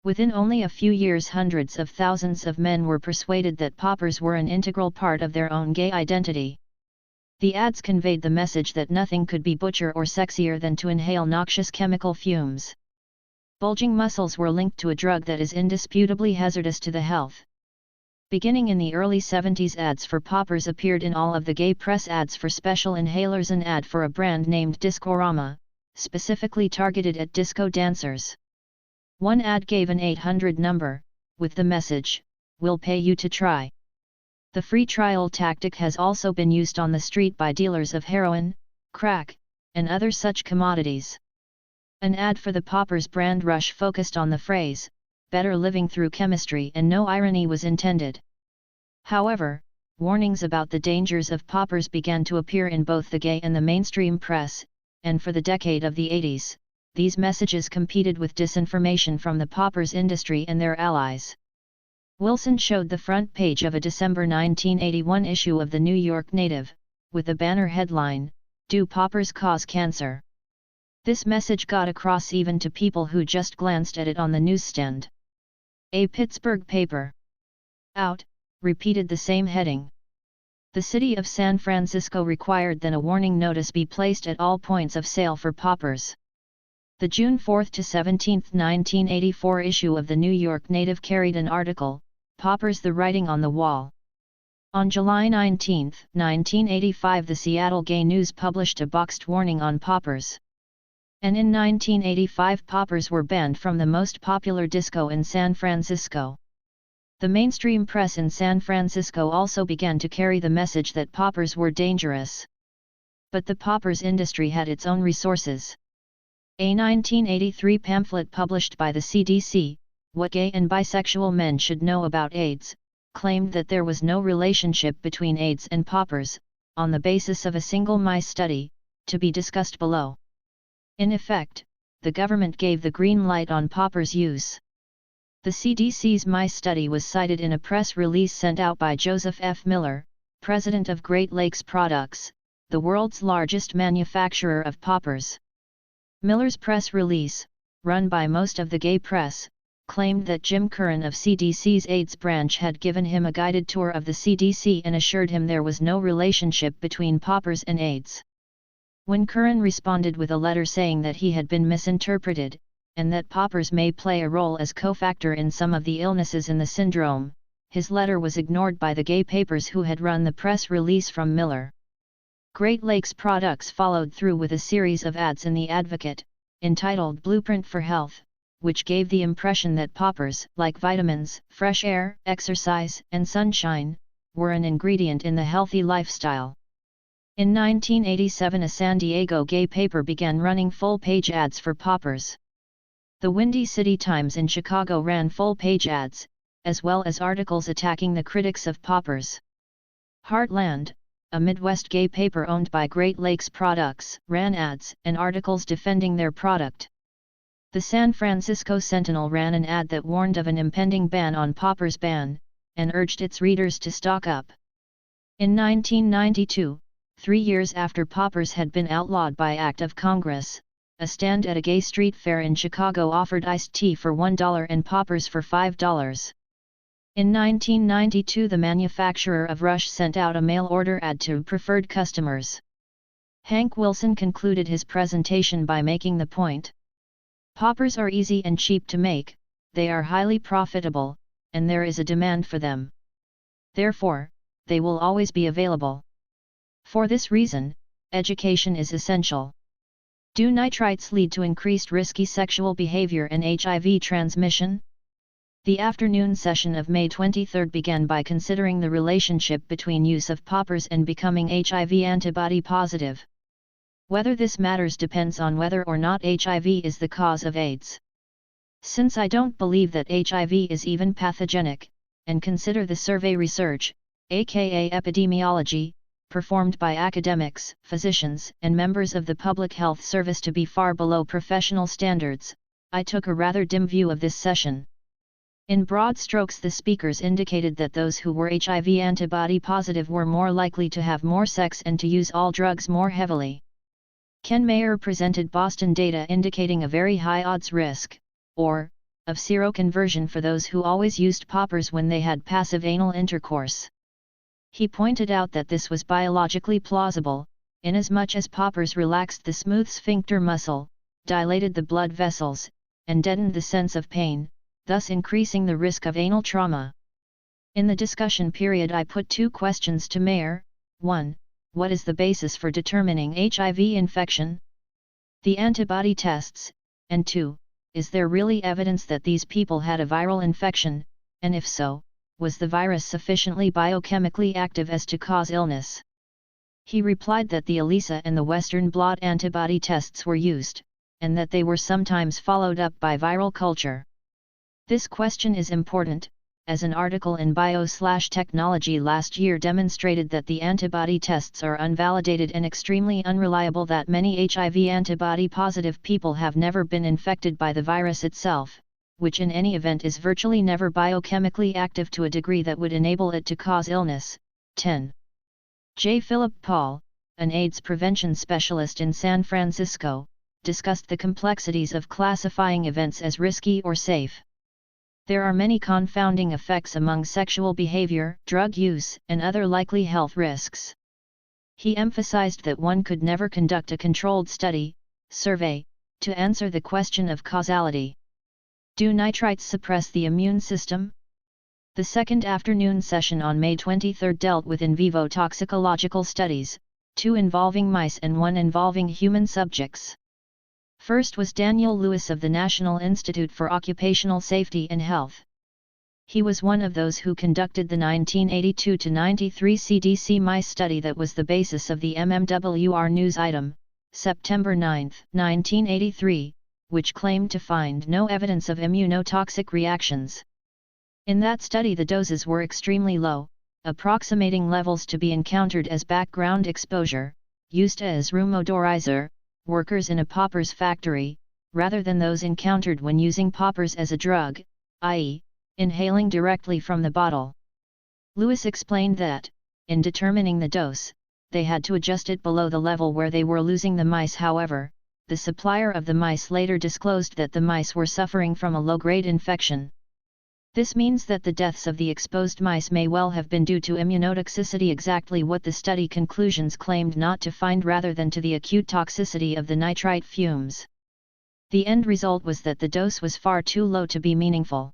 Within only a few years, hundreds of thousands of men were persuaded that poppers were an integral part of their own gay identity. The ads conveyed the message that nothing could be butcher or sexier than to inhale noxious chemical fumes. Bulging muscles were linked to a drug that is indisputably hazardous to the health. Beginning in the early 70s, ads for poppers appeared in all of the gay press ads for special inhalers. An ad for a brand named Discorama, specifically targeted at disco dancers. One ad gave an 800 number, with the message, "We'll pay you to try." The free trial tactic has also been used on the street by dealers of heroin, crack, and other such commodities. An ad for the Poppers brand Rush focused on the phrase, "better living through chemistry," and no irony was intended. However, warnings about the dangers of poppers began to appear in both the gay and the mainstream press, and for the decade of the 80s, these messages competed with disinformation from the poppers industry and their allies. Wilson showed the front page of a December 1981 issue of the New York Native, with the banner headline, "Do Poppers Cause Cancer?" This message got across even to people who just glanced at it on the newsstand. A Pittsburgh paper, Out, repeated the same heading. The city of San Francisco required that a warning notice be placed at all points of sale for poppers. The June 4 to 17, 1984 issue of the New York Native carried an article, "Poppers: The Writing on the Wall." On July 19, 1985, the Seattle Gay News published a boxed warning on poppers. And in 1985, poppers were banned from the most popular disco in San Francisco. The mainstream press in San Francisco also began to carry the message that poppers were dangerous. But the poppers industry had its own resources. A 1983 pamphlet published by the CDC, "What Gay and Bisexual Men Should Know About AIDS," claimed that there was no relationship between AIDS and poppers, on the basis of a single mice study, to be discussed below. In effect, the government gave the green light on poppers use. The CDC's mice study was cited in a press release sent out by Joseph F. Miller, president of Great Lakes Products, the world's largest manufacturer of poppers. Miller's press release, run by most of the gay press, claimed that Jim Curran of CDC's AIDS branch had given him a guided tour of the CDC and assured him there was no relationship between poppers and AIDS. When Curran responded with a letter saying that he had been misinterpreted, and that poppers may play a role as cofactor in some of the illnesses in the syndrome, his letter was ignored by the gay papers who had run the press release from Miller. Great Lakes Products followed through with a series of ads in The Advocate, entitled Blueprint for Health, which gave the impression that poppers, like vitamins, fresh air, exercise, and sunshine, were an ingredient in the healthy lifestyle. In 1987, a San Diego gay paper began running full-page ads for poppers. The Windy City Times in Chicago ran full-page ads, as well as articles attacking the critics of poppers. Heartland, a Midwest gay paper owned by Great Lakes Products, ran ads and articles defending their product. The San Francisco Sentinel ran an ad that warned of an impending ban on poppers and urged its readers to stock up. In 1992, 3 years after poppers had been outlawed by Act of Congress, a stand at a gay street fair in Chicago offered iced tea for $1 and poppers for $5. In 1992, the manufacturer of Rush sent out a mail-order ad to preferred customers. Hank Wilson concluded his presentation by making the point: poppers are easy and cheap to make, they are highly profitable, and there is a demand for them. Therefore, they will always be available. For this reason, education is essential. Do nitrites lead to increased risky sexual behavior and HIV transmission? The afternoon session of May 23 began by considering the relationship between use of poppers and becoming HIV antibody positive. Whether this matters depends on whether or not HIV is the cause of AIDS. Since I don't believe that HIV is even pathogenic, and consider the survey research, aka epidemiology, performed by academics, physicians, and members of the Public Health Service to be far below professional standards, I took a rather dim view of this session. In broad strokes, the speakers indicated that those who were HIV antibody positive were more likely to have more sex and to use all drugs more heavily. Ken Mayer presented Boston data indicating a very high odds risk, or, of seroconversion for those who always used poppers when they had passive anal intercourse. He pointed out that this was biologically plausible, inasmuch as poppers relaxed the smooth sphincter muscle, dilated the blood vessels, and deadened the sense of pain, thus increasing the risk of anal trauma. In the discussion period, I put 2 questions to Mayer. 1. What is the basis for determining HIV infection? The antibody tests, and 2. Is there really evidence that these people had a viral infection, and if so, was the virus sufficiently biochemically active as to cause illness? He replied that the ELISA and the Western blot antibody tests were used, and that they were sometimes followed up by viral culture. This question is important, as an article in Bio/Technology last year demonstrated that the antibody tests are unvalidated and extremely unreliable, that many HIV antibody-positive people have never been infected by the virus itself, which in any event is virtually never biochemically active to a degree that would enable it to cause illness. 10. J. Philip Paul, an AIDS prevention specialist in San Francisco, discussed the complexities of classifying events as risky or safe. There are many confounding effects among sexual behavior, drug use, and other likely health risks. He emphasized that one could never conduct a controlled study, survey, to answer the question of causality. Do nitrites suppress the immune system? The second afternoon session on May 23 dealt with in vivo toxicological studies, 2 involving mice and 1 involving human subjects. First was Daniel Lewis of the National Institute for Occupational Safety and Health. He was one of those who conducted the 1982-93 CDC mice study that was the basis of the MMWR news item, September 9, 1983, which claimed to find no evidence of immunotoxic reactions. In that study the doses were extremely low, approximating levels to be encountered as background exposure, used as room odorizer, workers in a poppers factory, rather than those encountered when using poppers as a drug, i.e., inhaling directly from the bottle. Lewis explained that, in determining the dose, they had to adjust it below the level where they were losing the mice. However, the supplier of the mice later disclosed that the mice were suffering from a low-grade infection. This means that the deaths of the exposed mice may well have been due to immunotoxicity, exactly what the study conclusions claimed not to find, rather than to the acute toxicity of the nitrite fumes. The end result was that the dose was far too low to be meaningful.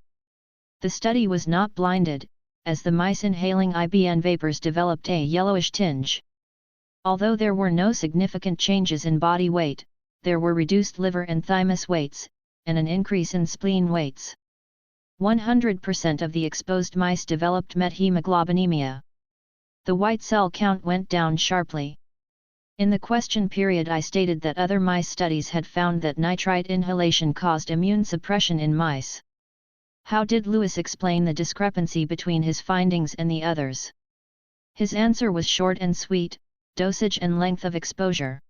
The study was not blinded, as the mice inhaling IBN vapors developed a yellowish tinge. Although there were no significant changes in body weight, there were reduced liver and thymus weights, and an increase in spleen weights. 100% of the exposed mice developed methemoglobinemia. The white cell count went down sharply. In the question period I stated that other mice studies had found that nitrite inhalation caused immune suppression in mice. How did Lewis explain the discrepancy between his findings and the others? His answer was short and sweet: dosage and length of exposure.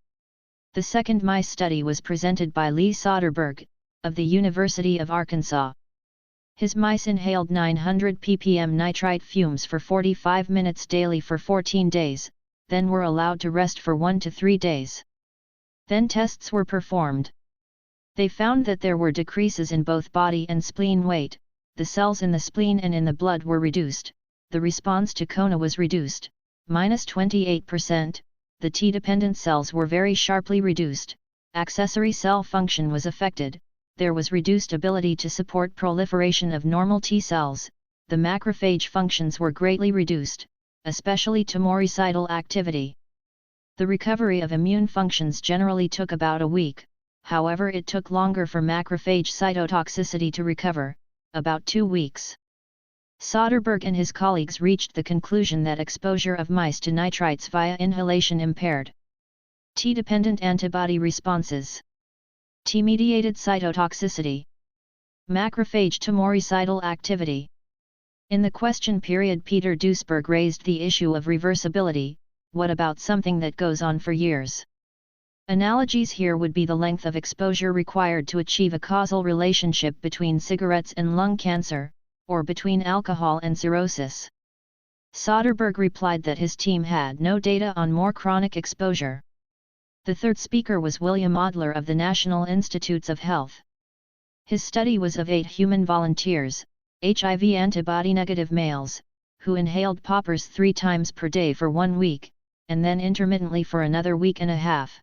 The second mice study was presented by Lee Soderberg, of the University of Arkansas. His mice inhaled 900 ppm nitrite fumes for 45 minutes daily for 14 days, then were allowed to rest for 1 to 3 days. Then tests were performed. They found that there were decreases in both body and spleen weight, the cells in the spleen and in the blood were reduced, the response to CONA was reduced, -28%, the T-dependent cells were very sharply reduced, accessory cell function was affected, there was reduced ability to support proliferation of normal T cells, the macrophage functions were greatly reduced, especially tumoricidal activity. The recovery of immune functions generally took about a week, however it took longer for macrophage cytotoxicity to recover, about 2 weeks. Soderberg and his colleagues reached the conclusion that exposure of mice to nitrites via inhalation impaired T-dependent antibody responses, T-mediated cytotoxicity, macrophage tumoricidal activity. In the question period Peter Duesberg raised the issue of reversibility: what about something that goes on for years? Analogies here would be the length of exposure required to achieve a causal relationship between cigarettes and lung cancer, or between alcohol and cirrhosis. Soderberg replied that his team had no data on more chronic exposure. The third speaker was William Adler of the National Institutes of Health. His study was of 8 human volunteers, HIV antibody-negative males, who inhaled poppers 3 times per day for 1 week, and then intermittently for another week and a half.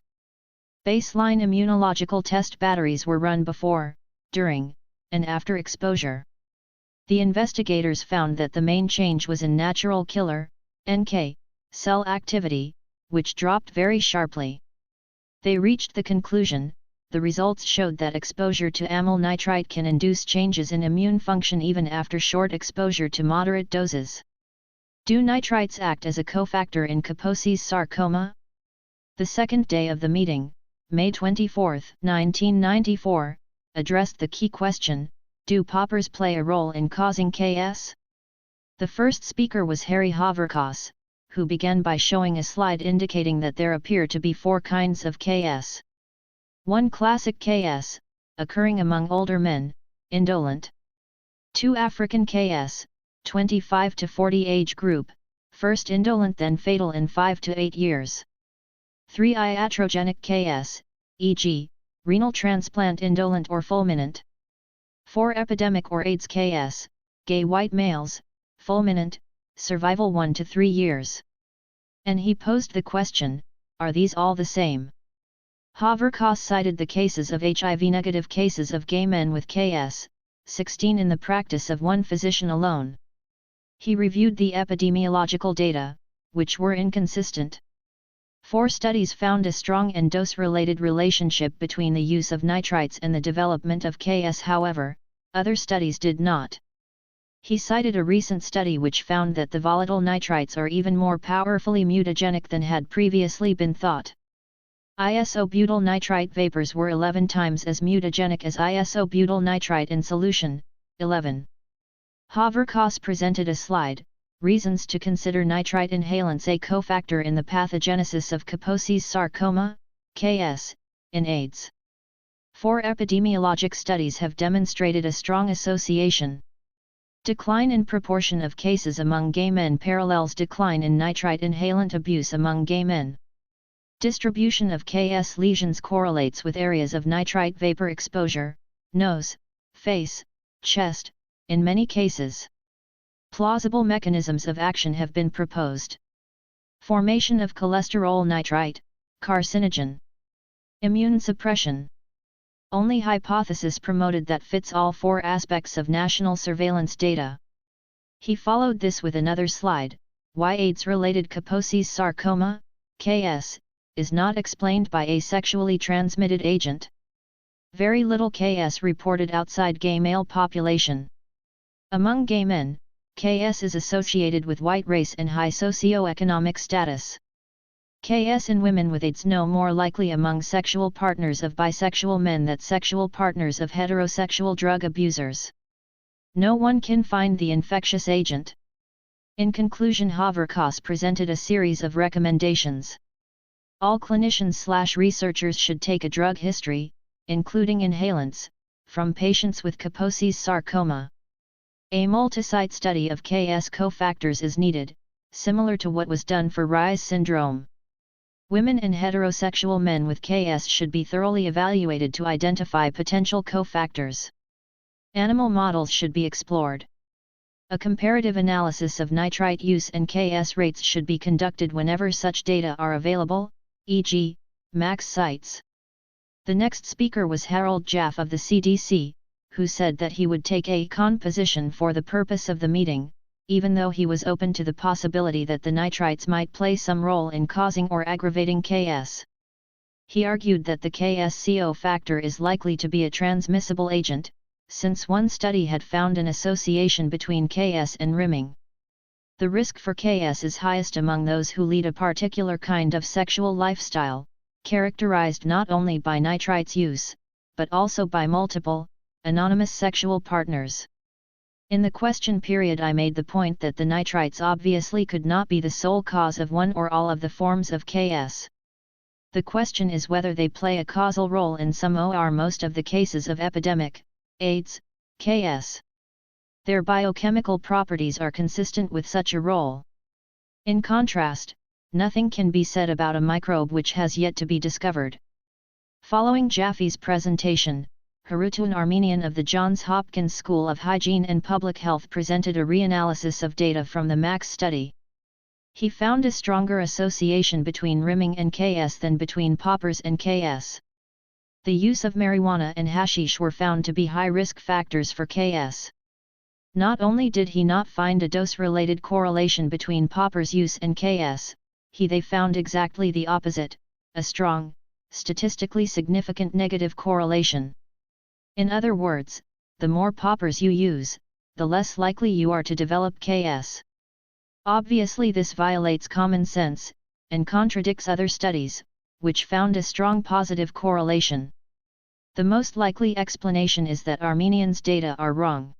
Baseline immunological test batteries were run before, during, and after exposure. The investigators found that the main change was in natural killer, NK, cell activity, which dropped very sharply. They reached the conclusion: the results showed that exposure to amyl nitrite can induce changes in immune function even after short exposure to moderate doses. Do nitrites act as a cofactor in Kaposi's sarcoma? The second day of the meeting, May 24, 1994, addressed the key question: do poppers play a role in causing KS? The first speaker was Harry Haverkas, who began by showing a slide indicating that there appear to be 4 kinds of KS. One classic KS, occurring among older men, indolent. 2 African KS, 25 to 40 age group, first indolent then fatal in 5 to 8 years. 3 Iatrogenic KS, e.g., renal transplant indolent or fulminant. 4 Epidemic or AIDS KS, gay white males, fulminant, survival 1 to 3 years. And he posed the question: are these all the same? Haverkas cited the cases of HIV-negative cases of gay men with KS, 16 in the practice of 1 physician alone. He reviewed the epidemiological data, which were inconsistent. 4 studies found a strong and dose-related relationship between the use of nitrites and the development of KS. However, other studies did not. He cited a recent study which found that the volatile nitrites are even more powerfully mutagenic than had previously been thought. Isobutyl nitrite vapors were 11 times as mutagenic as isobutyl nitrite in solution, 11. Haverkos presented a slide, Reasons to consider nitrite inhalants a cofactor in the pathogenesis of Kaposi's sarcoma, KS, in AIDS. 4 epidemiologic studies have demonstrated a strong association. Decline in proportion of cases among gay men parallels decline in nitrite inhalant abuse among gay men. Distribution of KS lesions correlates with areas of nitrite vapor exposure, nose, face, chest, in many cases. Plausible mechanisms of action have been proposed. Formation of cholesterol nitrite, carcinogen. Immune suppression. Only hypothesis promoted that fits all 4 aspects of national surveillance data. He followed this with another slide, why AIDS-related Kaposi's sarcoma, KS, is not explained by a sexually transmitted agent. Very little KS reported outside gay male population. Among gay men, KS is associated with white race and high socioeconomic status. KS in women with AIDS no more likely among sexual partners of bisexual men than sexual partners of heterosexual drug abusers. No one can find the infectious agent. In conclusion, Haverkos presented a series of recommendations. All clinicians/researchers should take a drug history, including inhalants, from patients with Kaposi's sarcoma. A multi-site study of KS cofactors is needed, similar to what was done for Reye's syndrome. Women and heterosexual men with KS should be thoroughly evaluated to identify potential cofactors. Animal models should be explored. A comparative analysis of nitrite use and KS rates should be conducted whenever such data are available, e.g., max sites. The next speaker was Harold Jaffe of the CDC, who said that he would take a con position for the purpose of the meeting, even though he was open to the possibility that the nitrites might play some role in causing or aggravating KS. He argued that the KS-CO factor is likely to be a transmissible agent, since one study had found an association between KS and rimming. The risk for KS is highest among those who lead a particular kind of sexual lifestyle, characterized not only by nitrites use, but also by multiple, anonymous sexual partners. In the question period I made the point that the nitrites obviously could not be the sole cause of one or all of the forms of KS. The question is whether they play a causal role in some or most of the cases of epidemic, AIDS, KS. Their biochemical properties are consistent with such a role. In contrast, nothing can be said about a microbe which has yet to be discovered. Following Jaffe's presentation, Harrington Armenian of the Johns Hopkins School of Hygiene and Public Health presented a reanalysis of data from the MAX study. He found a stronger association between rimming and KS than between poppers and KS. The use of marijuana and hashish were found to be high risk factors for KS. Not only did he not find a dose-related correlation between poppers use and KS, they found exactly the opposite, a strong, statistically significant negative correlation. In other words, the more poppers you use, the less likely you are to develop KS. Obviously this violates common sense, and contradicts other studies, which found a strong positive correlation. The most likely explanation is that Armenian's data are wrong.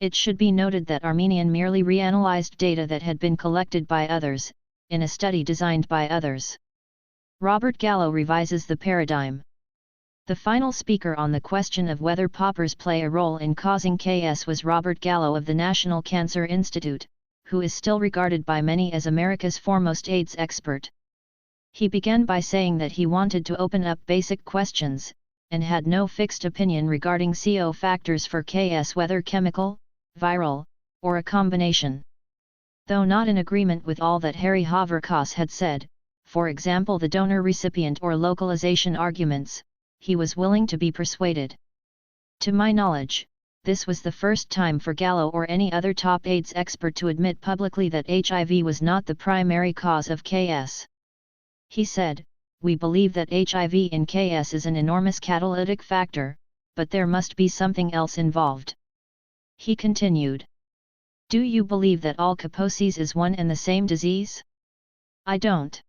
It should be noted that Armenian merely reanalyzed data that had been collected by others, in a study designed by others. Robert Gallo revises the paradigm. The final speaker on the question of whether poppers play a role in causing KS was Robert Gallo of the National Cancer Institute, who is still regarded by many as America's foremost AIDS expert. He began by saying that he wanted to open up basic questions, and had no fixed opinion regarding CO factors for KS, whether chemical, viral, or a combination. Though not in agreement with all that Harry Haverkos had said, for example the donor-recipient or localization arguments, he was willing to be persuaded. To my knowledge, this was the first time for Gallo or any other top AIDS expert to admit publicly that HIV was not the primary cause of KS. He said, "We believe that HIV in KS is an enormous catalytic factor, but there must be something else involved." He continued, "Do you believe that all Kaposi's is one and the same disease? I don't.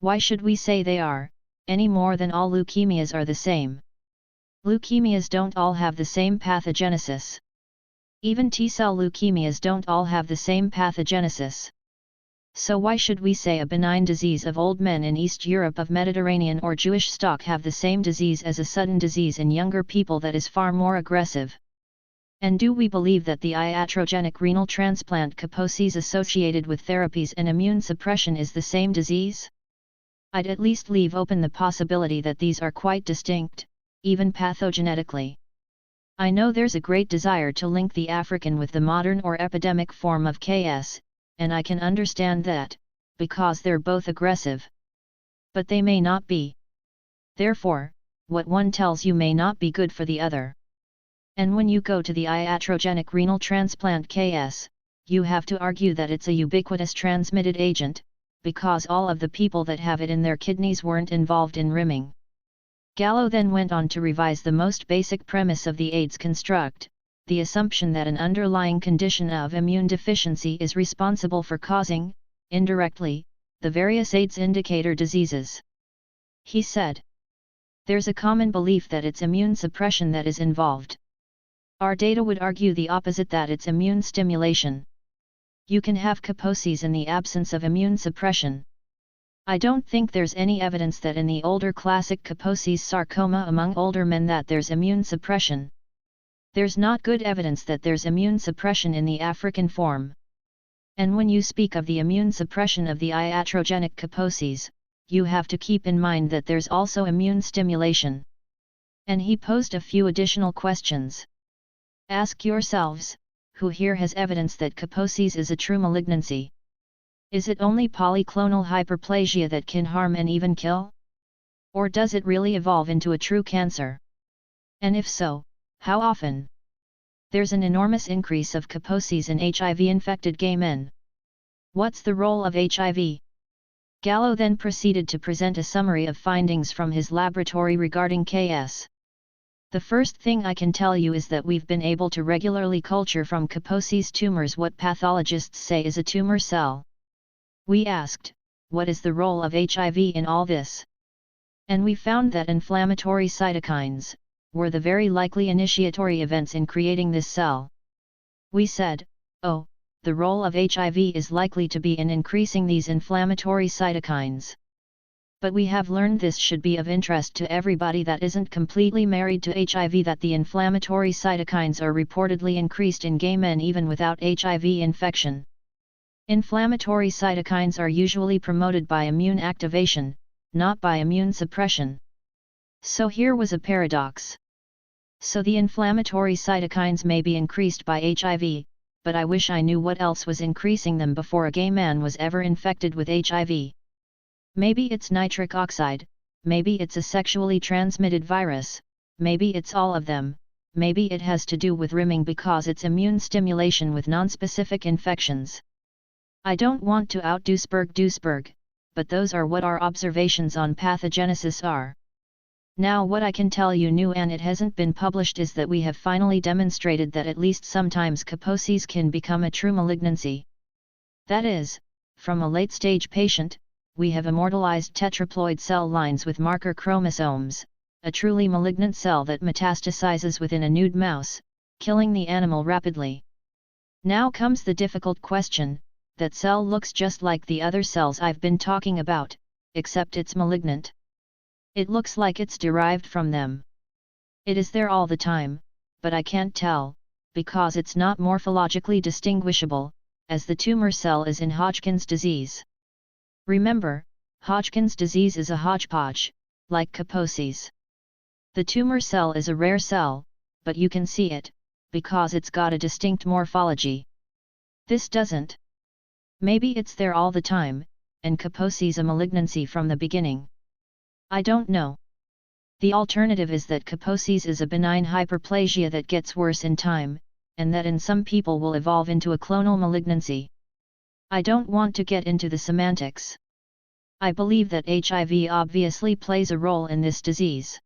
Why should we say they are, any more than all leukemias are the same? Leukemias don't all have the same pathogenesis. Even T-cell leukemias don't all have the same pathogenesis. So why should we say a benign disease of old men in East Europe of Mediterranean or Jewish stock have the same disease as a sudden disease in younger people that is far more aggressive? And do we believe that the iatrogenic renal transplant Kaposi's associated with therapies and immune suppression is the same disease? I'd at least leave open the possibility that these are quite distinct, even pathogenetically. I know there's a great desire to link the African with the modern or epidemic form of KS, and I can understand that, because they're both aggressive. But they may not be. Therefore, what one tells you may not be good for the other. And when you go to the iatrogenic renal transplant KS, you have to argue that it's a ubiquitous transmitted agent, because all of the people that have it in their kidneys weren't involved in rimming. Gallo then went on to revise the most basic premise of the AIDS construct, the assumption that an underlying condition of immune deficiency is responsible for causing, indirectly, the various AIDS indicator diseases. He said, "There's a common belief that it's immune suppression that is involved. Our data would argue the opposite, that it's immune stimulation. You can have Kaposi's in the absence of immune suppression. I don't think there's any evidence that in the older classic Kaposi's sarcoma among older men that there's immune suppression. There's not good evidence that there's immune suppression in the African form. And when you speak of the immune suppression of the iatrogenic Kaposi's, you have to keep in mind that there's also immune stimulation." And he posed a few additional questions. Ask yourselves, who here has evidence that Kaposi's is a true malignancy? Is it only polyclonal hyperplasia that can harm and even kill? Or does it really evolve into a true cancer? And if so, how often? There's an enormous increase of Kaposi's in HIV-infected gay men. What's the role of HIV? Gallo then proceeded to present a summary of findings from his laboratory regarding KS. The first thing I can tell you is that we've been able to regularly culture from Kaposi's tumors what pathologists say is a tumor cell. We asked, what is the role of HIV in all this? And we found that inflammatory cytokines were the very likely initiatory events in creating this cell. We said, oh, the role of HIV is likely to be in increasing these inflammatory cytokines. But we have learned this should be of interest to everybody that isn't completely married to HIV, that the inflammatory cytokines are reportedly increased in gay men even without HIV infection. Inflammatory cytokines are usually promoted by immune activation, not by immune suppression. So here was a paradox. So the inflammatory cytokines may be increased by HIV, but I wish I knew what else was increasing them before a gay man was ever infected with HIV. Maybe it's nitric oxide, maybe it's a sexually transmitted virus, maybe it's all of them, maybe it has to do with rimming because it's immune stimulation with nonspecific infections. I don't want to out Duisberg, but those are what our observations on pathogenesis are. Now what I can tell you new, and it hasn't been published, is that we have finally demonstrated that at least sometimes Kaposi's can become a true malignancy. That is, from a late-stage patient, we have immortalized tetraploid cell lines with marker chromosomes, a truly malignant cell that metastasizes within a nude mouse, killing the animal rapidly. Now comes the difficult question: that cell looks just like the other cells I've been talking about, except it's malignant. It looks like it's derived from them. It is there all the time, but I can't tell, because it's not morphologically distinguishable, as the tumor cell is in Hodgkin's disease. Remember, Hodgkin's disease is a hodgepodge, like Kaposi's. The tumor cell is a rare cell, but you can see it, because it's got a distinct morphology. This doesn't. Maybe it's there all the time, and Kaposi's a malignancy from the beginning. I don't know. The alternative is that Kaposi's is a benign hyperplasia that gets worse in time, and that in some people will evolve into a clonal malignancy. I don't want to get into the semantics. I believe that HIV obviously plays a role in this disease.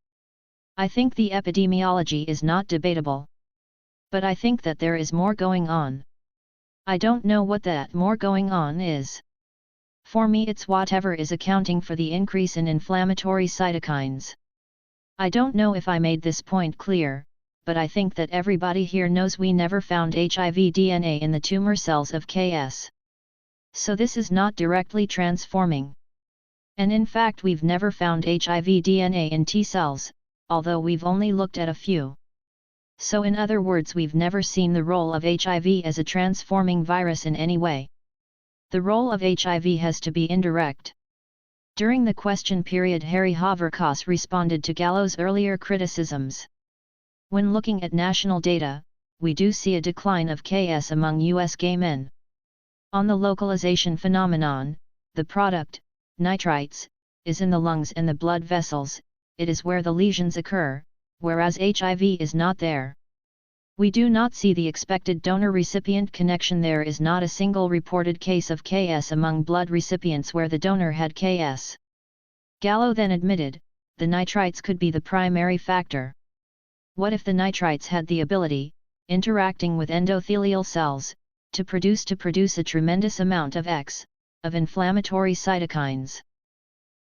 I think the epidemiology is not debatable. But I think that there is more going on. I don't know what that more going on is. For me, it's whatever is accounting for the increase in inflammatory cytokines. I don't know if I made this point clear, but I think that everybody here knows we never found HIV DNA in the tumor cells of KS. So this is not directly transforming. And in fact we've never found HIV DNA in T cells, although we've only looked at a few. So in other words we've never seen the role of HIV as a transforming virus in any way. The role of HIV has to be indirect. During the question period Harry Haverkas responded to Gallo's earlier criticisms. When looking at national data, we do see a decline of KS among US gay men. On the localization phenomenon, the product, nitrites, is in the lungs and the blood vessels, it is where the lesions occur, whereas HIV is not there. We do not see the expected donor-recipient connection. There is not a single reported case of KS among blood recipients where the donor had KS. Gallo then admitted, the nitrites could be the primary factor. What if the nitrites had the ability, interacting with endothelial cells, to produce a tremendous amount of of inflammatory cytokines?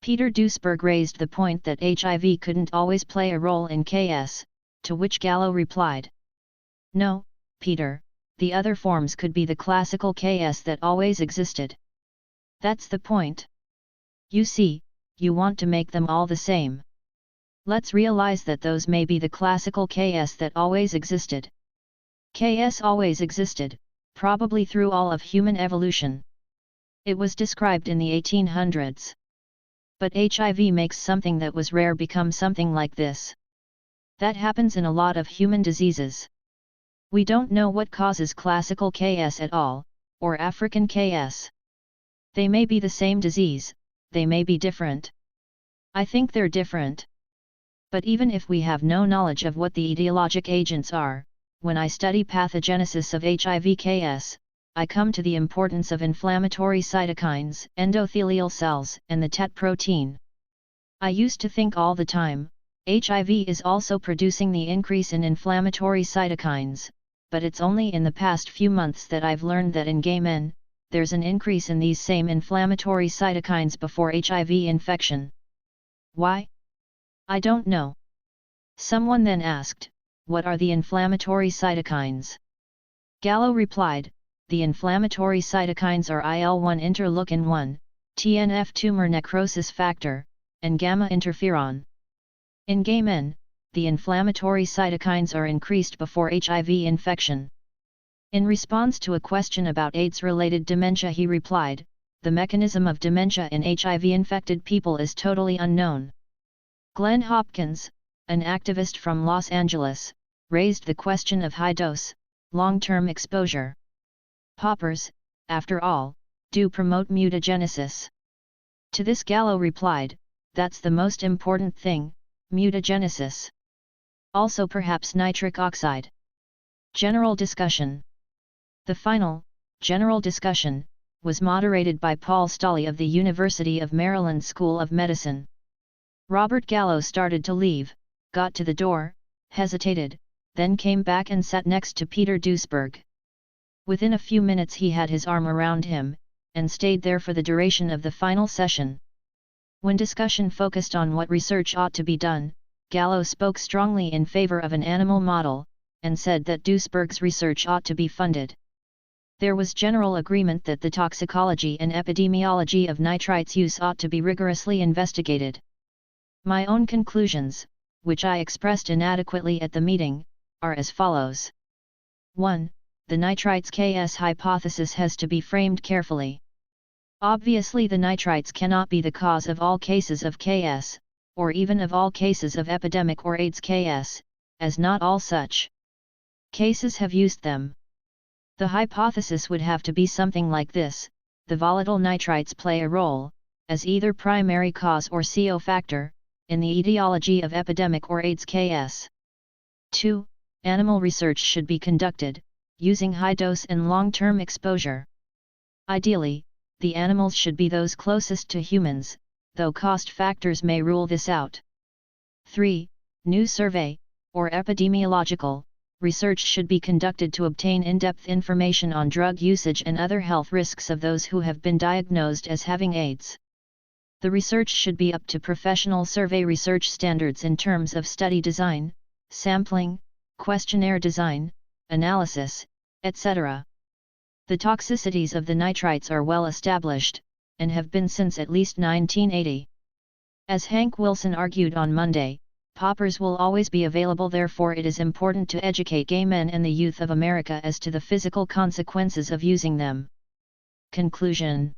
Peter Duesberg raised the point that HIV couldn't always play a role in KS, to which Gallo replied, "No, Peter, the other forms could be the classical KS that always existed. That's the point. You see, you want to make them all the same. Let's realize that those may be the classical KS that always existed. KS always existed, probably through all of human evolution. It was described in the 1800s. But HIV makes something that was rare become something like this. That happens in a lot of human diseases. We don't know what causes classical KS at all, or African KS. They may be the same disease, they may be different. I think they're different. But even if we have no knowledge of what the etiologic agents are, when I study pathogenesis of HIV-KS, I come to the importance of inflammatory cytokines, endothelial cells, and the TET protein. I used to think all the time, HIV is also producing the increase in inflammatory cytokines, but it's only in the past few months that I've learned that in gay men, there's an increase in these same inflammatory cytokines before HIV infection. Why? I don't know. Someone then asked, what are the inflammatory cytokines? Gallo replied, the inflammatory cytokines are IL-1 interleukin-1, TNF tumor necrosis factor, and gamma interferon. In gay men, the inflammatory cytokines are increased before HIV infection. In response to a question about AIDS-related dementia he replied, the mechanism of dementia in HIV-infected people is totally unknown. Glenn Hopkins, an activist from Los Angeles, raised the question of high-dose, long-term exposure. Poppers, after all, do promote mutagenesis. To this Gallo replied, that's the most important thing, mutagenesis. Also perhaps nitric oxide. General discussion. The final, general discussion, was moderated by Paul Stolley of the University of Maryland School of Medicine. Robert Gallo started to leave, got to the door, hesitated, then came back and sat next to Peter Duesberg. Within a few minutes he had his arm around him, and stayed there for the duration of the final session. When discussion focused on what research ought to be done, Gallo spoke strongly in favor of an animal model, and said that Duesberg's research ought to be funded. There was general agreement that the toxicology and epidemiology of nitrites use ought to be rigorously investigated. My own conclusions, which I expressed inadequately at the meeting, are as follows. 1. The nitrites KS hypothesis has to be framed carefully. Obviously the nitrites cannot be the cause of all cases of KS, or even of all cases of epidemic or AIDS KS, as not all such cases have used them. The hypothesis would have to be something like this: the volatile nitrites play a role, as either primary cause or CO factor, in the etiology of epidemic or AIDS KS. 2. Animal research should be conducted, using high-dose and long-term exposure. Ideally, the animals should be those closest to humans, though cost factors may rule this out. 3. New survey, or epidemiological, research should be conducted to obtain in-depth information on drug usage and other health risks of those who have been diagnosed as having AIDS. The research should be up to professional survey research standards in terms of study design, sampling, questionnaire design, analysis, etc. The toxicities of the nitrites are well established, and have been since at least 1980. As Hank Wilson argued on Monday, poppers will always be available, therefore it is important to educate gay men and the youth of America as to the physical consequences of using them. Conclusion.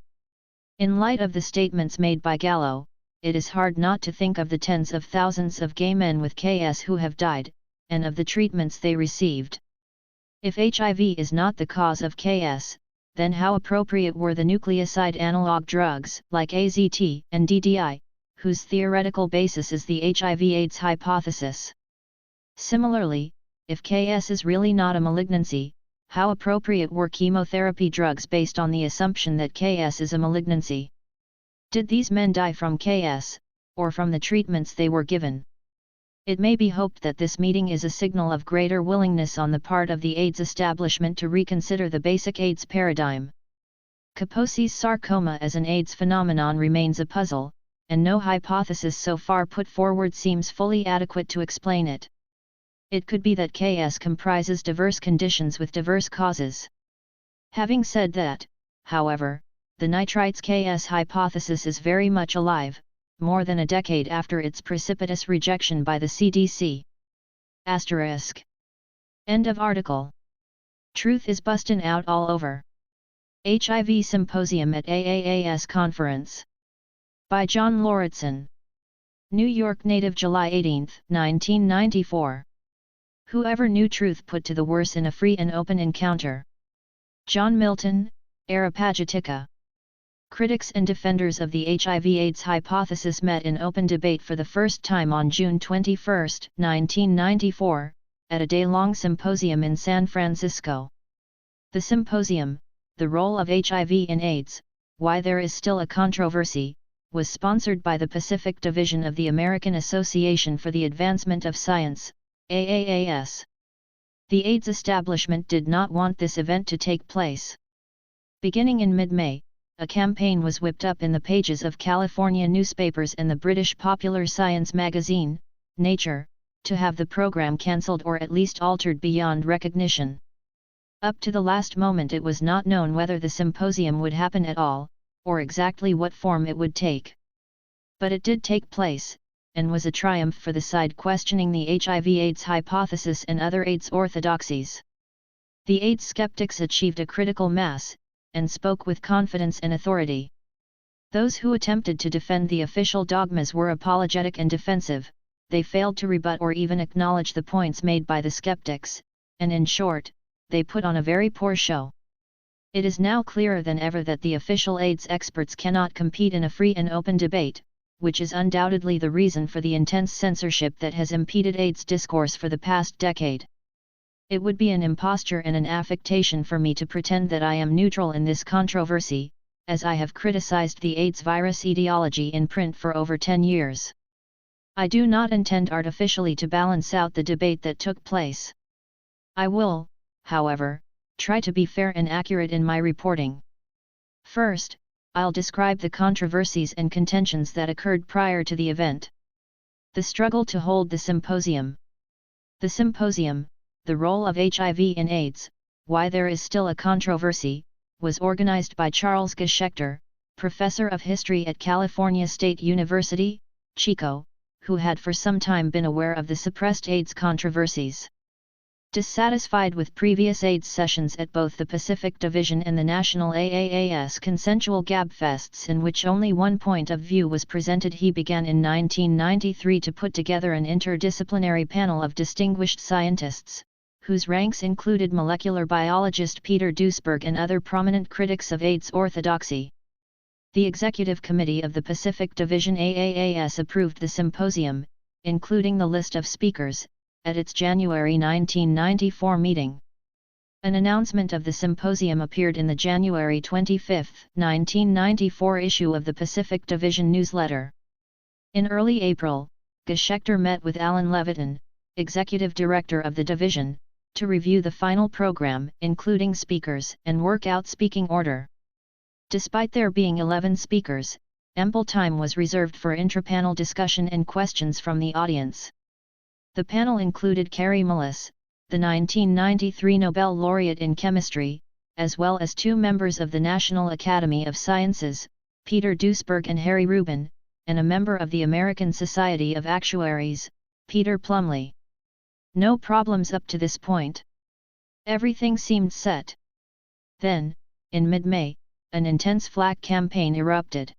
In light of the statements made by Gallo, it is hard not to think of the tens of thousands of gay men with KS who have died, and of the treatments they received. If HIV is not the cause of KS, then how appropriate were the nucleoside analog drugs like AZT and DDI, whose theoretical basis is the HIV/AIDS hypothesis? Similarly, if KS is really not a malignancy, how appropriate were chemotherapy drugs based on the assumption that KS is a malignancy? Did these men die from KS, or from the treatments they were given? It may be hoped that this meeting is a signal of greater willingness on the part of the AIDS establishment to reconsider the basic AIDS paradigm. Kaposi's sarcoma as an AIDS phenomenon remains a puzzle, and no hypothesis so far put forward seems fully adequate to explain it. It could be that KS comprises diverse conditions with diverse causes. Having said that, however, the nitrites KS hypothesis is very much alive, more than a decade after its precipitous rejection by the CDC. ***. End of article. Truth is bustin' out all over. HIV Symposium at AAAS Conference. By John Lauritsen. New York native, July 18, 1994. Whoever knew truth put to the worse in a free and open encounter. John Milton, Areopagitica. Critics and defenders of the HIV/AIDS hypothesis met in open debate for the first time on June 21, 1994, at a day-long symposium in San Francisco. The symposium, The Role of HIV in AIDS, Why There Is Still a Controversy, was sponsored by the Pacific Division of the American Association for the Advancement of Science, AAAS. The AIDS establishment did not want this event to take place. Beginning in mid-May, a campaign was whipped up in the pages of California newspapers and the British popular science magazine, Nature, to have the program cancelled or at least altered beyond recognition. Up to the last moment it was not known whether the symposium would happen at all, or exactly what form it would take. But it did take place, and was a triumph for the side questioning the HIV/AIDS hypothesis and other AIDS orthodoxies. The AIDS skeptics achieved a critical mass, and spoke with confidence and authority. Those who attempted to defend the official dogmas were apologetic and defensive, they failed to rebut or even acknowledge the points made by the skeptics, and in short, they put on a very poor show. It is now clearer than ever that the official AIDS experts cannot compete in a free and open debate, which is undoubtedly the reason for the intense censorship that has impeded AIDS discourse for the past decade. It would be an imposture and an affectation for me to pretend that I am neutral in this controversy, as I have criticized the AIDS virus etiology in print for over 10 years. I do not intend artificially to balance out the debate that took place. I will, however, try to be fair and accurate in my reporting. First, I'll describe the controversies and contentions that occurred prior to the event. The struggle to hold the symposium. The symposium, The Role of HIV in AIDS, Why There Is Still a Controversy, was organized by Charles Geschecter, professor of history at California State University, Chico, who had for some time been aware of the suppressed AIDS controversies. Dissatisfied with previous AIDS sessions at both the Pacific Division and the National AAAS consensual gabfests in which only one point of view was presented, he began in 1993 to put together an interdisciplinary panel of distinguished scientists, whose ranks included molecular biologist Peter Duesberg and other prominent critics of AIDS orthodoxy. The Executive Committee of the Pacific Division AAAS approved the symposium, including the list of speakers, at its January 1994 meeting. An announcement of the symposium appeared in the January 25, 1994 issue of the Pacific Division newsletter. In early April, Geschecter met with Alan Levitin, executive director of the division, to review the final program, including speakers, and work out speaking order. Despite there being 11 speakers, ample time was reserved for intrapanel discussion and questions from the audience. The panel included Carrie Mullis, the 1993 Nobel laureate in chemistry, as well as 2 members of the National Academy of Sciences, Peter Duesberg and Harry Rubin, and a member of the American Society of Actuaries, Peter Plumley. No problems up to this point. Everything seemed set. Then, in mid-May, an intense flak campaign erupted.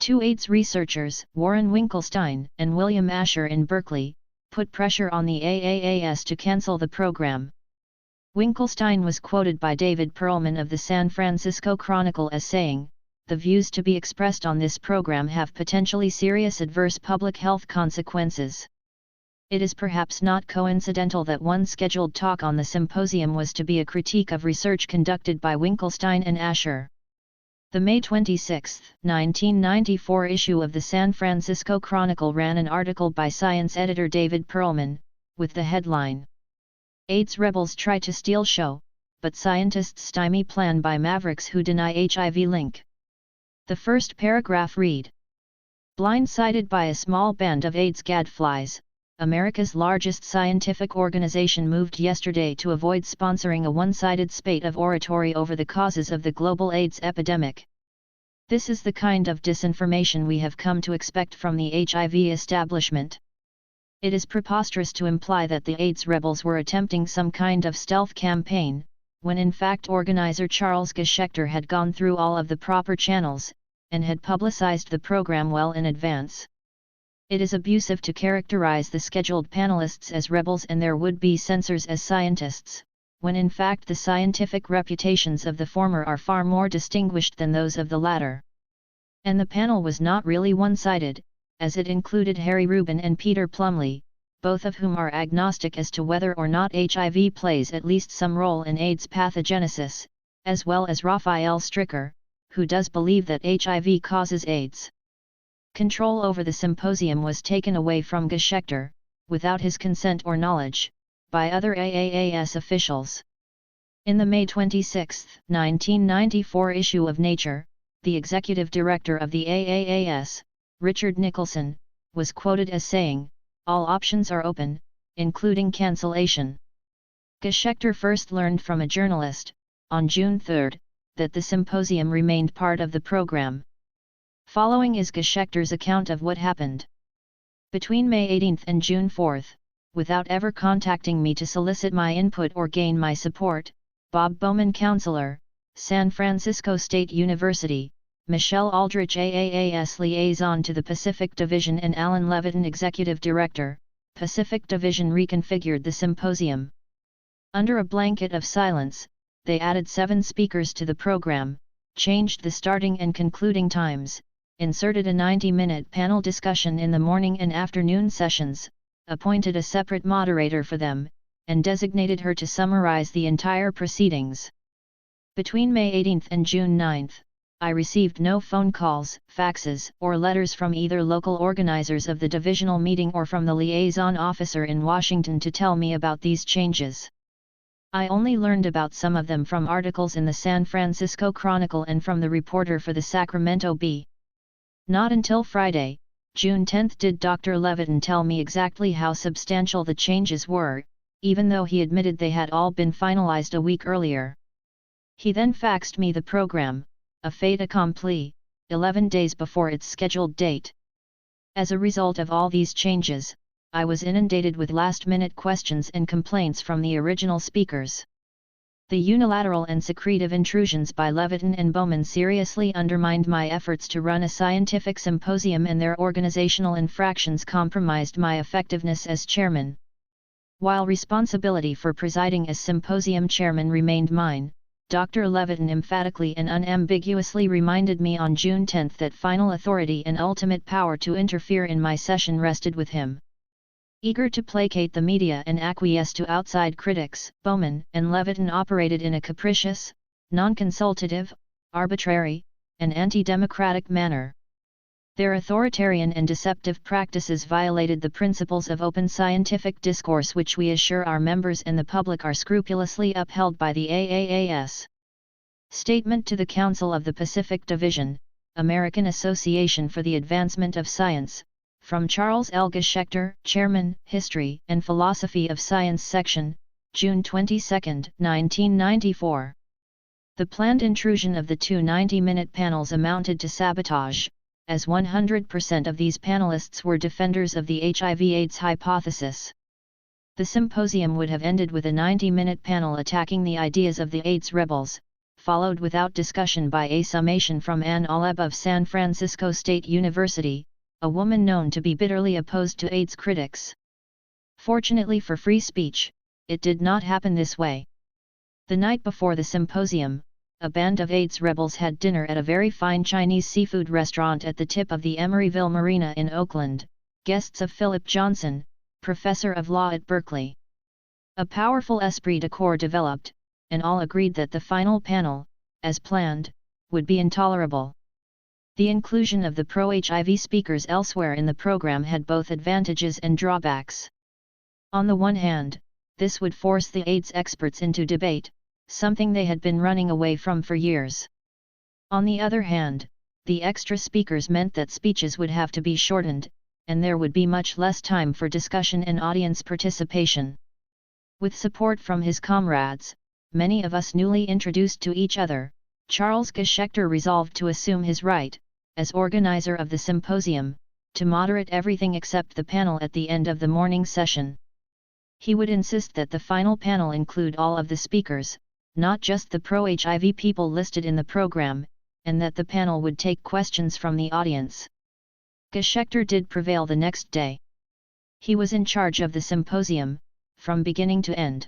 2 AIDS researchers, Warren Winkelstein and William Asher in Berkeley, put pressure on the AAAS to cancel the program. Winkelstein was quoted by David Perlman of the San Francisco Chronicle as saying, "The views to be expressed on this program have potentially serious adverse public health consequences." It is perhaps not coincidental that one scheduled talk on the symposium was to be a critique of research conducted by Winkelstein and Asher. The May 26, 1994 issue of the San Francisco Chronicle ran an article by science editor David Perlman, with the headline, "AIDS Rebels Try to Steal Show, but Scientists Stymie Plan by Mavericks Who Deny HIV Link." The first paragraph read, "Blindsided by a small band of AIDS gadflies, America's largest scientific organization moved yesterday to avoid sponsoring a one-sided spate of oratory over the causes of the global AIDS epidemic. This is the kind of disinformation we have come to expect from the HIV establishment. It is preposterous to imply that the AIDS rebels were attempting some kind of stealth campaign, when in fact organizer Charles Geschechter had gone through all of the proper channels, and had publicized the program well in advance. It is abusive to characterize the scheduled panelists as rebels and their would-be censors as scientists, when in fact the scientific reputations of the former are far more distinguished than those of the latter. And the panel was not really one-sided, as it included Harry Rubin and Peter Plumley, both of whom are agnostic as to whether or not HIV plays at least some role in AIDS pathogenesis, as well as Raphael Stricker, who does believe that HIV causes AIDS. Control over the symposium was taken away from Geschechter, without his consent or knowledge, by other AAAS officials. In the May 26, 1994 issue of Nature, the executive director of the AAAS, Richard Nicholson, was quoted as saying, "All options are open, including cancellation." Geschechter first learned from a journalist, on June 3, that the symposium remained part of the program. Following is Geschechter's account of what happened. Between May 18 and June 4, without ever contacting me to solicit my input or gain my support, Bob Bowman, counselor, San Francisco State University, Michelle Aldrich, AAAS liaison to the Pacific Division, and Alan Levitin, executive director, Pacific Division, reconfigured the symposium. Under a blanket of silence, they added 7 speakers to the program, changed the starting and concluding times, inserted a 90-minute panel discussion in the morning and afternoon sessions, appointed a separate moderator for them, and designated her to summarize the entire proceedings. Between May 18 and June 9, I received no phone calls, faxes, or letters from either local organizers of the divisional meeting or from the liaison officer in Washington to tell me about these changes. I only learned about some of them from articles in the San Francisco Chronicle and from the reporter for the Sacramento Bee. Not until Friday, June 10, did Dr. Levitin tell me exactly how substantial the changes were, even though he admitted they had all been finalized a week earlier. He then faxed me the program, a fait accompli, 11 days before its scheduled date. As a result of all these changes, I was inundated with last-minute questions and complaints from the original speakers. The unilateral and secretive intrusions by Levitin and Bowman seriously undermined my efforts to run a scientific symposium, and their organizational infractions compromised my effectiveness as chairman. While responsibility for presiding as symposium chairman remained mine, Dr. Levitin emphatically and unambiguously reminded me on June 10 that final authority and ultimate power to interfere in my session rested with him. Eager to placate the media and acquiesce to outside critics, Bowman and Levitin operated in a capricious, non-consultative, arbitrary, and anti-democratic manner. Their authoritarian and deceptive practices violated the principles of open scientific discourse, which we assure our members and the public are scrupulously upheld by the AAAS. Statement to the Council of the Pacific Division, American Association for the Advancement of Science, from Charles L. Geschechter, Chairman, History and Philosophy of Science Section, June 22, 1994. The planned intrusion of the two 90-minute panels amounted to sabotage, as 100% of these panelists were defenders of the HIV/AIDS hypothesis. The symposium would have ended with a 90-minute panel attacking the ideas of the AIDS rebels, followed without discussion by a summation from Ann Aleb of San Francisco State University, a woman known to be bitterly opposed to AIDS critics. Fortunately for free speech, it did not happen this way. The night before the symposium, a band of AIDS rebels had dinner at a very fine Chinese seafood restaurant at the tip of the Emeryville Marina in Oakland, guests of Philip Johnson, professor of law at Berkeley. A powerful esprit de corps developed, and all agreed that the final panel, as planned, would be intolerable. The inclusion of the pro-HIV speakers elsewhere in the program had both advantages and drawbacks. On the one hand, this would force the AIDS experts into debate, something they had been running away from for years. On the other hand, the extra speakers meant that speeches would have to be shortened, and there would be much less time for discussion and audience participation. With support from his comrades, many of us newly introduced to each other, Charles Geschecter resolved to assume his right, as organizer of the symposium, to moderate everything except the panel at the end of the morning session. He would insist that the final panel include all of the speakers, not just the pro-HIV people listed in the program, and that the panel would take questions from the audience. Geschecter did prevail the next day. He was in charge of the symposium, from beginning to end.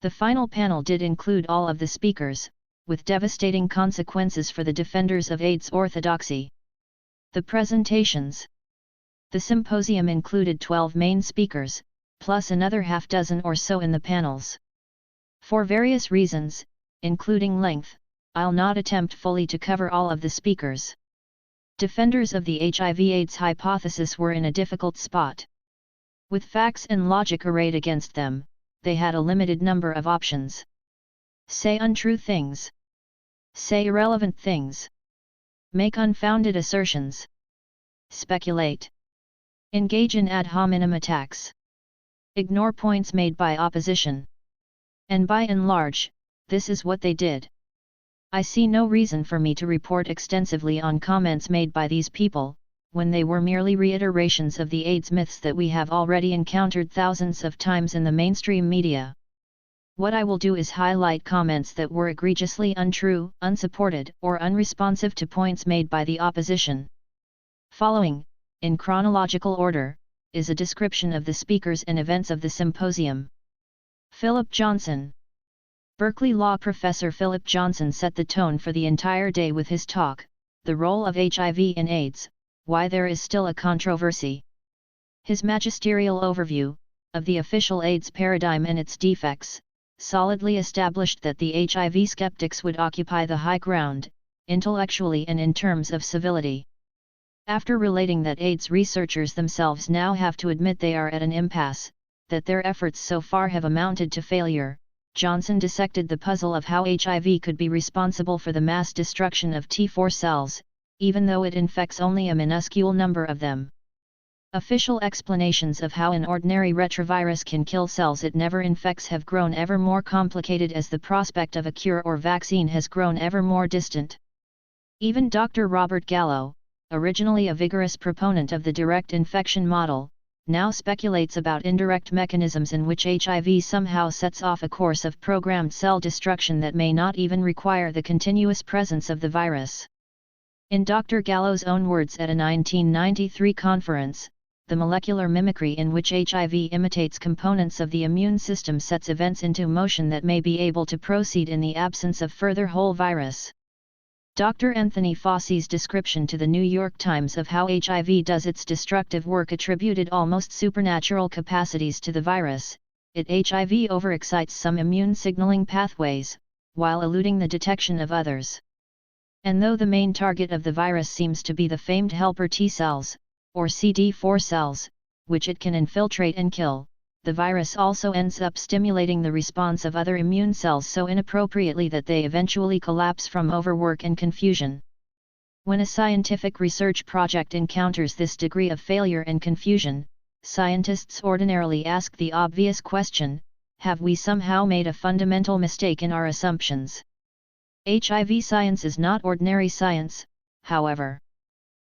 The final panel did include all of the speakers, with devastating consequences for the defenders of AIDS orthodoxy. The presentations. The symposium included 12 main speakers, plus another half dozen or so in the panels. For various reasons, including length, I'll not attempt fully to cover all of the speakers. Defenders of the HIV/AIDS hypothesis were in a difficult spot. With facts and logic arrayed against them, they had a limited number of options. Say untrue things. Say irrelevant things. Make unfounded assertions. Speculate. Engage in ad hominem attacks. Ignore points made by opposition. And by and large, this is what they did. I see no reason for me to report extensively on comments made by these people, when they were merely reiterations of the AIDS myths that we have already encountered thousands of times in the mainstream media. What I will do is highlight comments that were egregiously untrue, unsupported, or unresponsive to points made by the opposition. Following, in chronological order, is a description of the speakers and events of the symposium. Philip Johnson. Berkeley law professor Philip Johnson set the tone for the entire day with his talk, The Role of HIV in AIDS, Why There Is Still a Controversy. His magisterial overview, of the official AIDS paradigm and its defects, solidly established that the HIV skeptics would occupy the high ground, intellectually and in terms of civility. After relating that AIDS researchers themselves now have to admit they are at an impasse, that their efforts so far have amounted to failure, Johnson dissected the puzzle of how HIV could be responsible for the mass destruction of T4 cells, even though it infects only a minuscule number of them. Official explanations of how an ordinary retrovirus can kill cells it never infects have grown ever more complicated as the prospect of a cure or vaccine has grown ever more distant. Even Dr. Robert Gallo, originally a vigorous proponent of the direct infection model, now speculates about indirect mechanisms in which HIV somehow sets off a course of programmed cell destruction that may not even require the continuous presence of the virus. In Dr. Gallo's own words at a 1993 conference, the molecular mimicry in which HIV imitates components of the immune system sets events into motion that may be able to proceed in the absence of further whole virus. Dr. Anthony Fauci's description to the New York Times of how HIV does its destructive work attributed almost supernatural capacities to the virus. HIV overexcites some immune signaling pathways, while eluding the detection of others. And though the main target of the virus seems to be the famed helper T cells, or CD4 cells, which it can infiltrate and kill, the virus also ends up stimulating the response of other immune cells so inappropriately that they eventually collapse from overwork and confusion. When a scientific research project encounters this degree of failure and confusion, scientists ordinarily ask the obvious question: have we somehow made a fundamental mistake in our assumptions? HIV science is not ordinary science, however.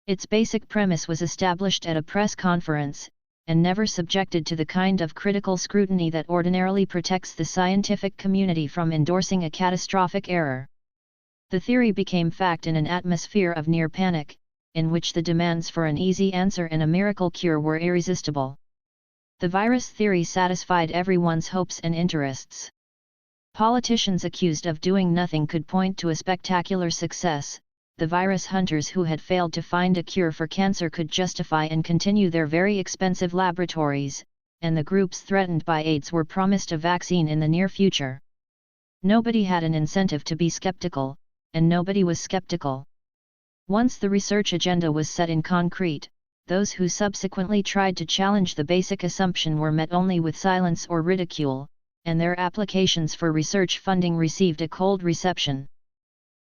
Its basic premise was established at a press conference, and never subjected to the kind of critical scrutiny that ordinarily protects the scientific community from endorsing a catastrophic error. The theory became fact in an atmosphere of near panic, in which the demands for an easy answer and a miracle cure were irresistible. The virus theory satisfied everyone's hopes and interests. Politicians accused of doing nothing could point to a spectacular success, the virus hunters who had failed to find a cure for cancer could justify and continue their very expensive laboratories, and the groups threatened by AIDS were promised a vaccine in the near future. Nobody had an incentive to be skeptical, and nobody was skeptical. Once the research agenda was set in concrete, those who subsequently tried to challenge the basic assumption were met only with silence or ridicule, and their applications for research funding received a cold reception.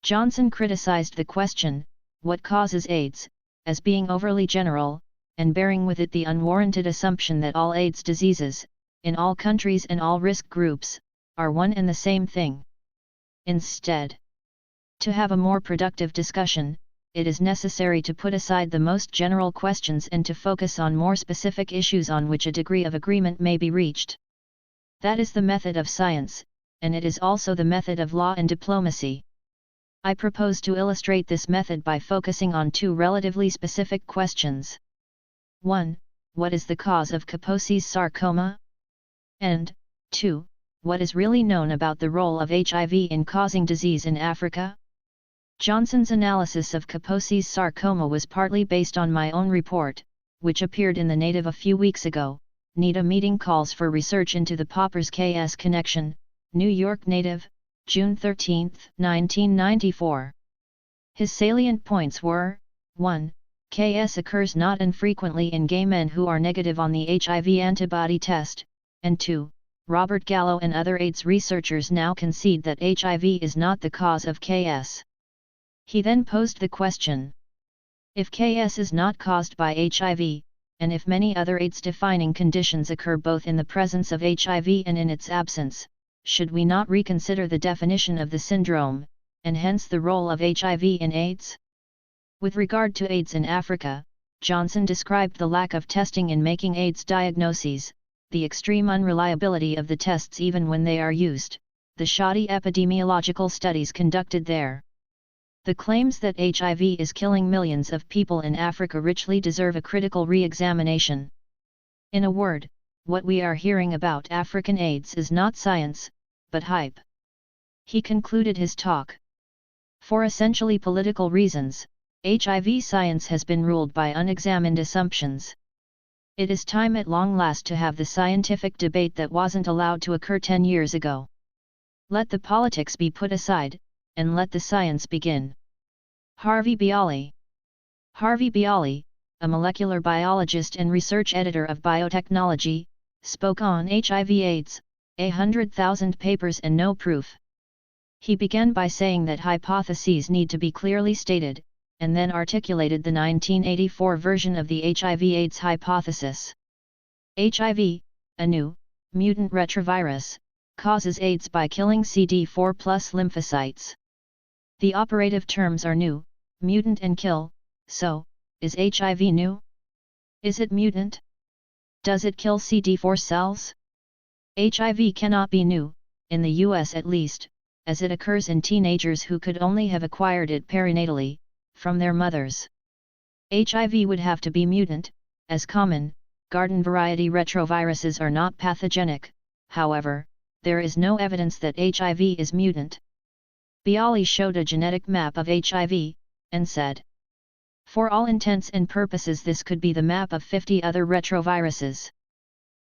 Johnson criticized the question, "What causes AIDS?" as being overly general, and bearing with it the unwarranted assumption that all AIDS diseases, in all countries and all risk groups, are one and the same thing. Instead, to have a more productive discussion, it is necessary to put aside the most general questions and to focus on more specific issues on which a degree of agreement may be reached. That is the method of science, and it is also the method of law and diplomacy. I propose to illustrate this method by focusing on two relatively specific questions. 1. What is the cause of Kaposi's sarcoma? And 2. What is really known about the role of HIV in causing disease in Africa? Johnson's analysis of Kaposi's sarcoma was partly based on my own report, which appeared in the Native a few weeks ago. NEDA meeting calls for research into the Poppers-KS connection, New York Native, June 13, 1994. His salient points were, 1. KS occurs not infrequently in gay men who are negative on the HIV antibody test, and 2. Robert Gallo and other AIDS researchers now concede that HIV is not the cause of KS. He then posed the question: if KS is not caused by HIV, and if many other AIDS-defining conditions occur both in the presence of HIV and in its absence, should we not reconsider the definition of the syndrome, and hence the role of HIV in AIDS? With regard to AIDS in Africa, Johnson described the lack of testing in making AIDS diagnoses, the extreme unreliability of the tests even when they are used, the shoddy epidemiological studies conducted there. The claims that HIV is killing millions of people in Africa richly deserve a critical re-examination. In a word, what we are hearing about African AIDS is not science, but hype. He concluded his talk. For essentially political reasons, HIV science has been ruled by unexamined assumptions. It is time at long last to have the scientific debate that wasn't allowed to occur 10 years ago. Let the politics be put aside, and let the science begin. Harvey Bialy. Harvey Bialy, a molecular biologist and research editor of Biotechnology, spoke on HIV/AIDS, 100,000 papers and no proof. He began by saying that hypotheses need to be clearly stated, and then articulated the 1984 version of the HIV/AIDS hypothesis. HIV, a new, mutant retrovirus, causes AIDS by killing CD4+ lymphocytes. The operative terms are new, mutant and kill, so, is HIV new? Is it mutant? Does it kill CD4 cells? HIV cannot be new, in the US at least, as it occurs in teenagers who could only have acquired it perinatally, from their mothers. HIV would have to be mutant, as common, garden-variety retroviruses are not pathogenic. However, there is no evidence that HIV is mutant. Bialy showed a genetic map of HIV, and said, for all intents and purposes this could be the map of 50 other retroviruses.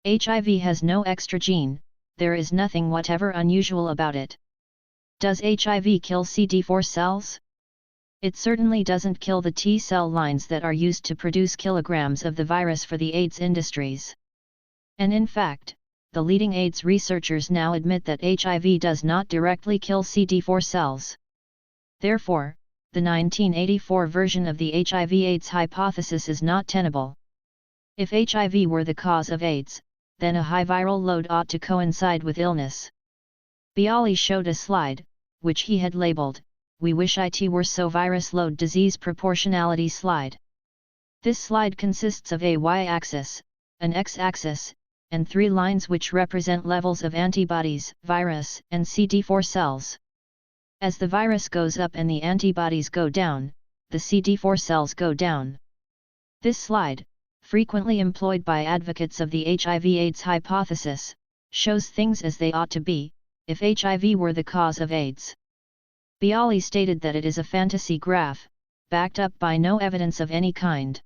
HIV has no extra gene, there is nothing whatever unusual about it. Does HIV kill CD4 cells? It certainly doesn't kill the T cell lines that are used to produce kilograms of the virus for the AIDS industries. And in fact, the leading AIDS researchers now admit that HIV does not directly kill CD4 cells. Therefore, the 1984 version of the HIV/AIDS hypothesis is not tenable. If HIV were the cause of AIDS, then a high viral load ought to coincide with illness. Bialy showed a slide, which he had labeled, "We wish it were so virus load disease proportionality slide." This slide consists of a y-axis, an x-axis, and 3 lines which represent levels of antibodies, virus, and CD4 cells. As the virus goes up and the antibodies go down, the CD4 cells go down. This slide, frequently employed by advocates of the HIV/AIDS hypothesis, shows things as they ought to be, if HIV were the cause of AIDS. Bialy stated that it is a fantasy graph, backed up by no evidence of any kind.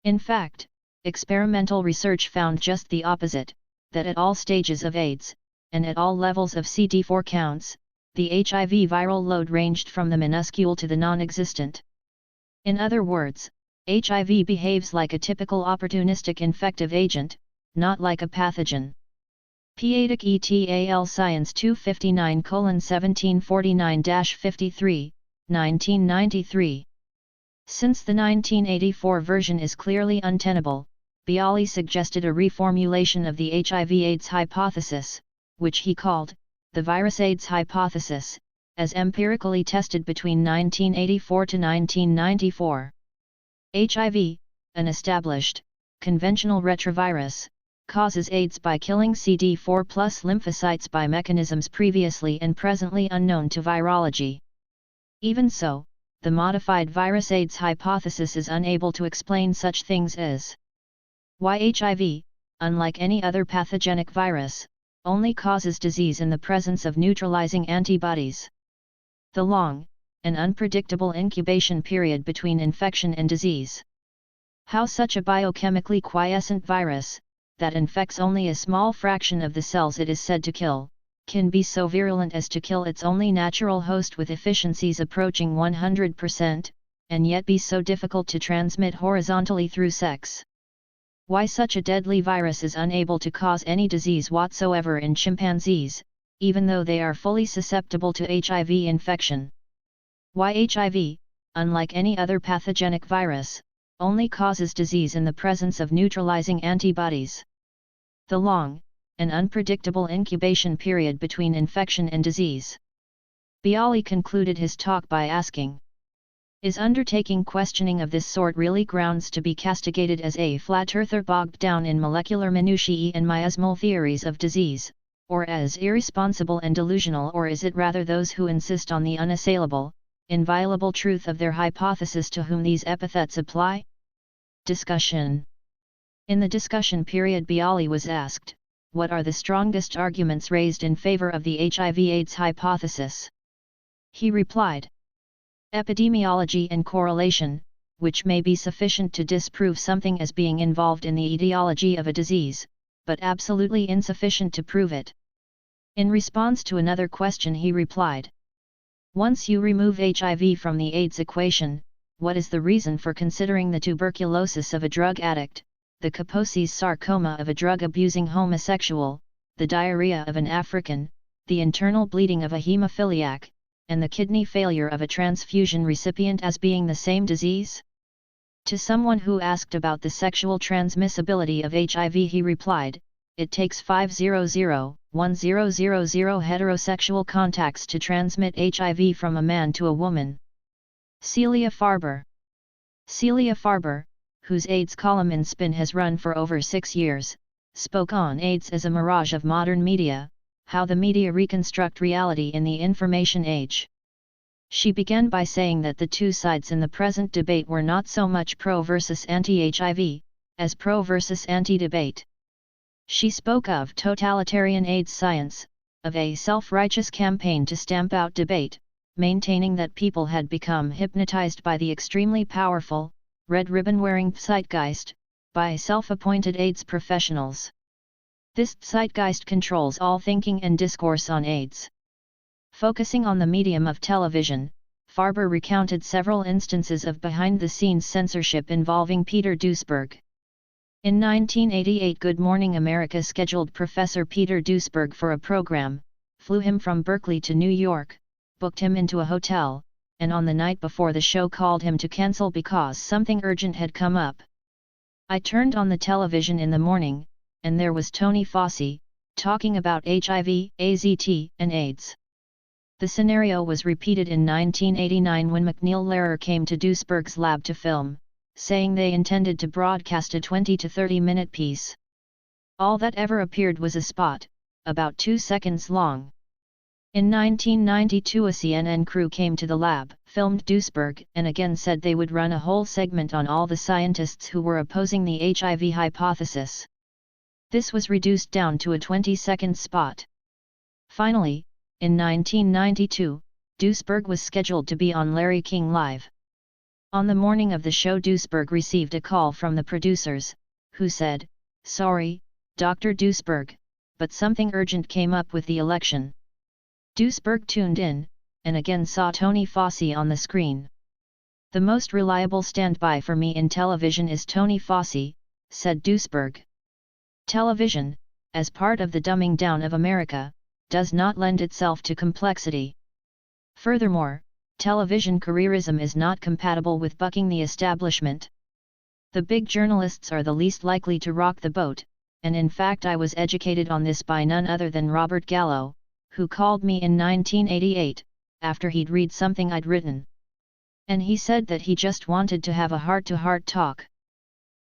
In fact, experimental research found just the opposite, that at all stages of AIDS, and at all levels of CD4 counts, the HIV viral load ranged from the minuscule to the non-existent. In other words, HIV behaves like a typical opportunistic infective agent, not like a pathogen. Pediatric ETAL Science 259:1749-53, 1993. Since the 1984 version is clearly untenable, Bialy suggested a reformulation of the HIV/AIDS hypothesis, which he called the virus-AIDS hypothesis, as empirically tested between 1984 to 1994. HIV, an established, conventional retrovirus, causes AIDS by killing CD4+ lymphocytes by mechanisms previously and presently unknown to virology. Even so, the modified virus-AIDS hypothesis is unable to explain such things as why HIV, unlike any other pathogenic virus, only causes disease in the presence of neutralizing antibodies. The long, and unpredictable incubation period between infection and disease. How such a biochemically quiescent virus, that infects only a small fraction of the cells it is said to kill, can be so virulent as to kill its only natural host with efficiencies approaching 100%, and yet be so difficult to transmit horizontally through sex? Why such a deadly virus is unable to cause any disease whatsoever in chimpanzees, even though they are fully susceptible to HIV infection? Why HIV, unlike any other pathogenic virus, only causes disease in the presence of neutralizing antibodies? The long, and unpredictable incubation period between infection and disease. Bialy concluded his talk by asking, is undertaking questioning of this sort really grounds to be castigated as a flat earther bogged down in molecular minutiae and miasmal theories of disease, or as irresponsible and delusional, or is it rather those who insist on the unassailable, inviolable truth of their hypothesis to whom these epithets apply? Discussion. In the discussion period, Bialy was asked, what are the strongest arguments raised in favor of the HIV/AIDS hypothesis? He replied, epidemiology and correlation, which may be sufficient to disprove something as being involved in the etiology of a disease, but absolutely insufficient to prove it. In response to another question he replied, once you remove HIV from the AIDS equation, what is the reason for considering the tuberculosis of a drug addict, the Kaposi's sarcoma of a drug-abusing homosexual, the diarrhea of an African, the internal bleeding of a hemophiliac, and the kidney failure of a transfusion recipient as being the same disease? To someone who asked about the sexual transmissibility of HIV, he replied, it takes 500,1000 heterosexual contacts to transmit HIV from a man to a woman. Celia Farber. Celia Farber, whose AIDS column in Spin has run for over 6 years, spoke on AIDS as a mirage of modern media, how the media reconstruct reality in the information age. She began by saying that the two sides in the present debate were not so much pro versus anti-HIV, as pro versus anti-debate. She spoke of totalitarian AIDS science, of a self-righteous campaign to stamp out debate, maintaining that people had become hypnotized by the extremely powerful, red ribbon-wearing zeitgeist, by self-appointed AIDS professionals. This zeitgeist controls all thinking and discourse on AIDS. Focusing on the medium of television, Farber recounted several instances of behind-the-scenes censorship involving Peter Duesberg. In 1988, Good Morning America scheduled Professor Peter Duesberg for a program, flew him from Berkeley to New York, booked him into a hotel, and on the night before the show called him to cancel because something urgent had come up. I turned on the television in the morning, and there was Tony Fauci, talking about HIV, AZT, and AIDS. The scenario was repeated in 1989 when McNeil Lehrer came to Duisberg's lab to film, saying they intended to broadcast a 20 to 30 minute piece. All that ever appeared was a spot, about 2 seconds long. In 1992 a CNN crew came to the lab, filmed Duisberg, and again said they would run a whole segment on all the scientists who were opposing the HIV hypothesis. This was reduced down to a 20-second spot. Finally, in 1992, Duisberg was scheduled to be on Larry King Live. On the morning of the show, Duisberg received a call from the producers, who said, "Sorry, Dr. Duisberg, but something urgent came up with the election." Duisberg tuned in, and again saw Tony Fauci on the screen. "The most reliable standby for me in television is Tony Fauci," said Duisberg. Television, as part of the dumbing down of America, does not lend itself to complexity. Furthermore, television careerism is not compatible with bucking the establishment. The big journalists are the least likely to rock the boat, and in fact I was educated on this by none other than Robert Gallo, who called me in 1988, after he'd read something I'd written. And he said that he just wanted to have a heart-to-heart talk.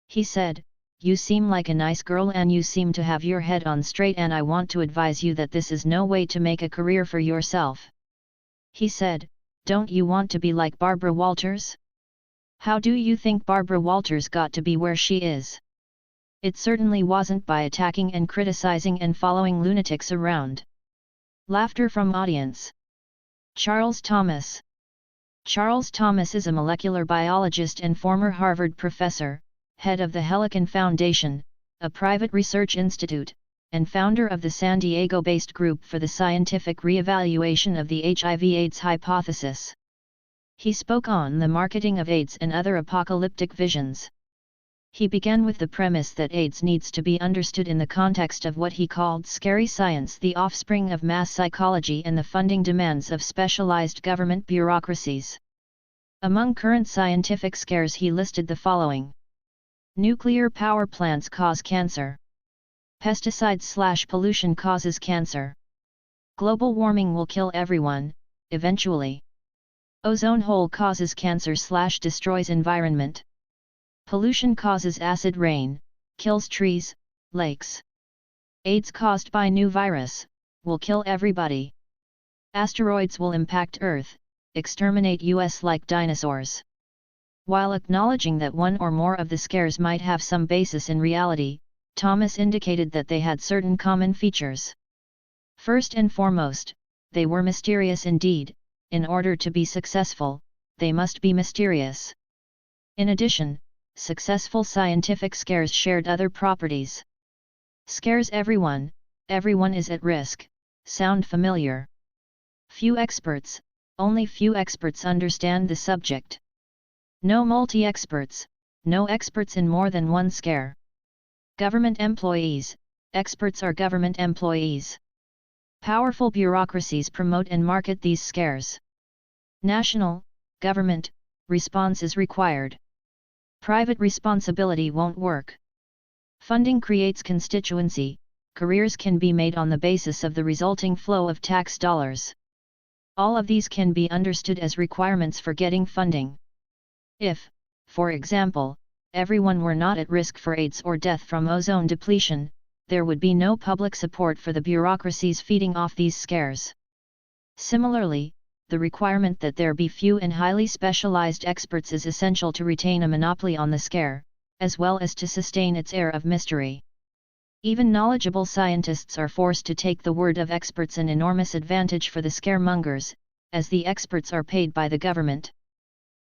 He said, "You seem like a nice girl and you seem to have your head on straight, and I want to advise you that this is no way to make a career for yourself." He said, "Don't you want to be like Barbara Walters? How do you think Barbara Walters got to be where she is? It certainly wasn't by attacking and criticizing and following lunatics around." Laughter from audience. Charles Thomas. Charles Thomas is a molecular biologist and former Harvard professor, head of the Helican Foundation, a private research institute, and founder of the San Diego-based Group for the Scientific Reevaluation of the HIV/AIDS Hypothesis. He spoke on the marketing of AIDS and other apocalyptic visions. He began with the premise that AIDS needs to be understood in the context of what he called scary science, the offspring of mass psychology and the funding demands of specialized government bureaucracies. Among current scientific scares he listed the following. Nuclear power plants cause cancer. Pesticides/pollution causes cancer. Global warming will kill everyone, eventually. Ozone hole causes cancer/destroys environment. Pollution causes acid rain, kills trees, lakes. AIDS caused by new virus, will kill everybody. Asteroids will impact Earth, exterminate us like dinosaurs. While acknowledging that one or more of the scares might have some basis in reality, Thomas indicated that they had certain common features. First and foremost, they were mysterious indeed. In order to be successful, they must be mysterious. In addition, successful scientific scares shared other properties. Scares everyone is at risk, sound familiar. Few experts, only few experts understand the subject. No multi-experts, no experts in more than one scare. Government employees, experts are government employees. Powerful bureaucracies promote and market these scares. National, government, response is required. Private responsibility won't work. Funding creates constituency, careers can be made on the basis of the resulting flow of tax dollars. All of these can be understood as requirements for getting funding. If, for example, everyone were not at risk for AIDS or death from ozone depletion, there would be no public support for the bureaucracies feeding off these scares. Similarly, the requirement that there be few and highly specialized experts is essential to retain a monopoly on the scare, as well as to sustain its air of mystery. Even knowledgeable scientists are forced to take the word of experts, an enormous advantage for the scaremongers, as the experts are paid by the government.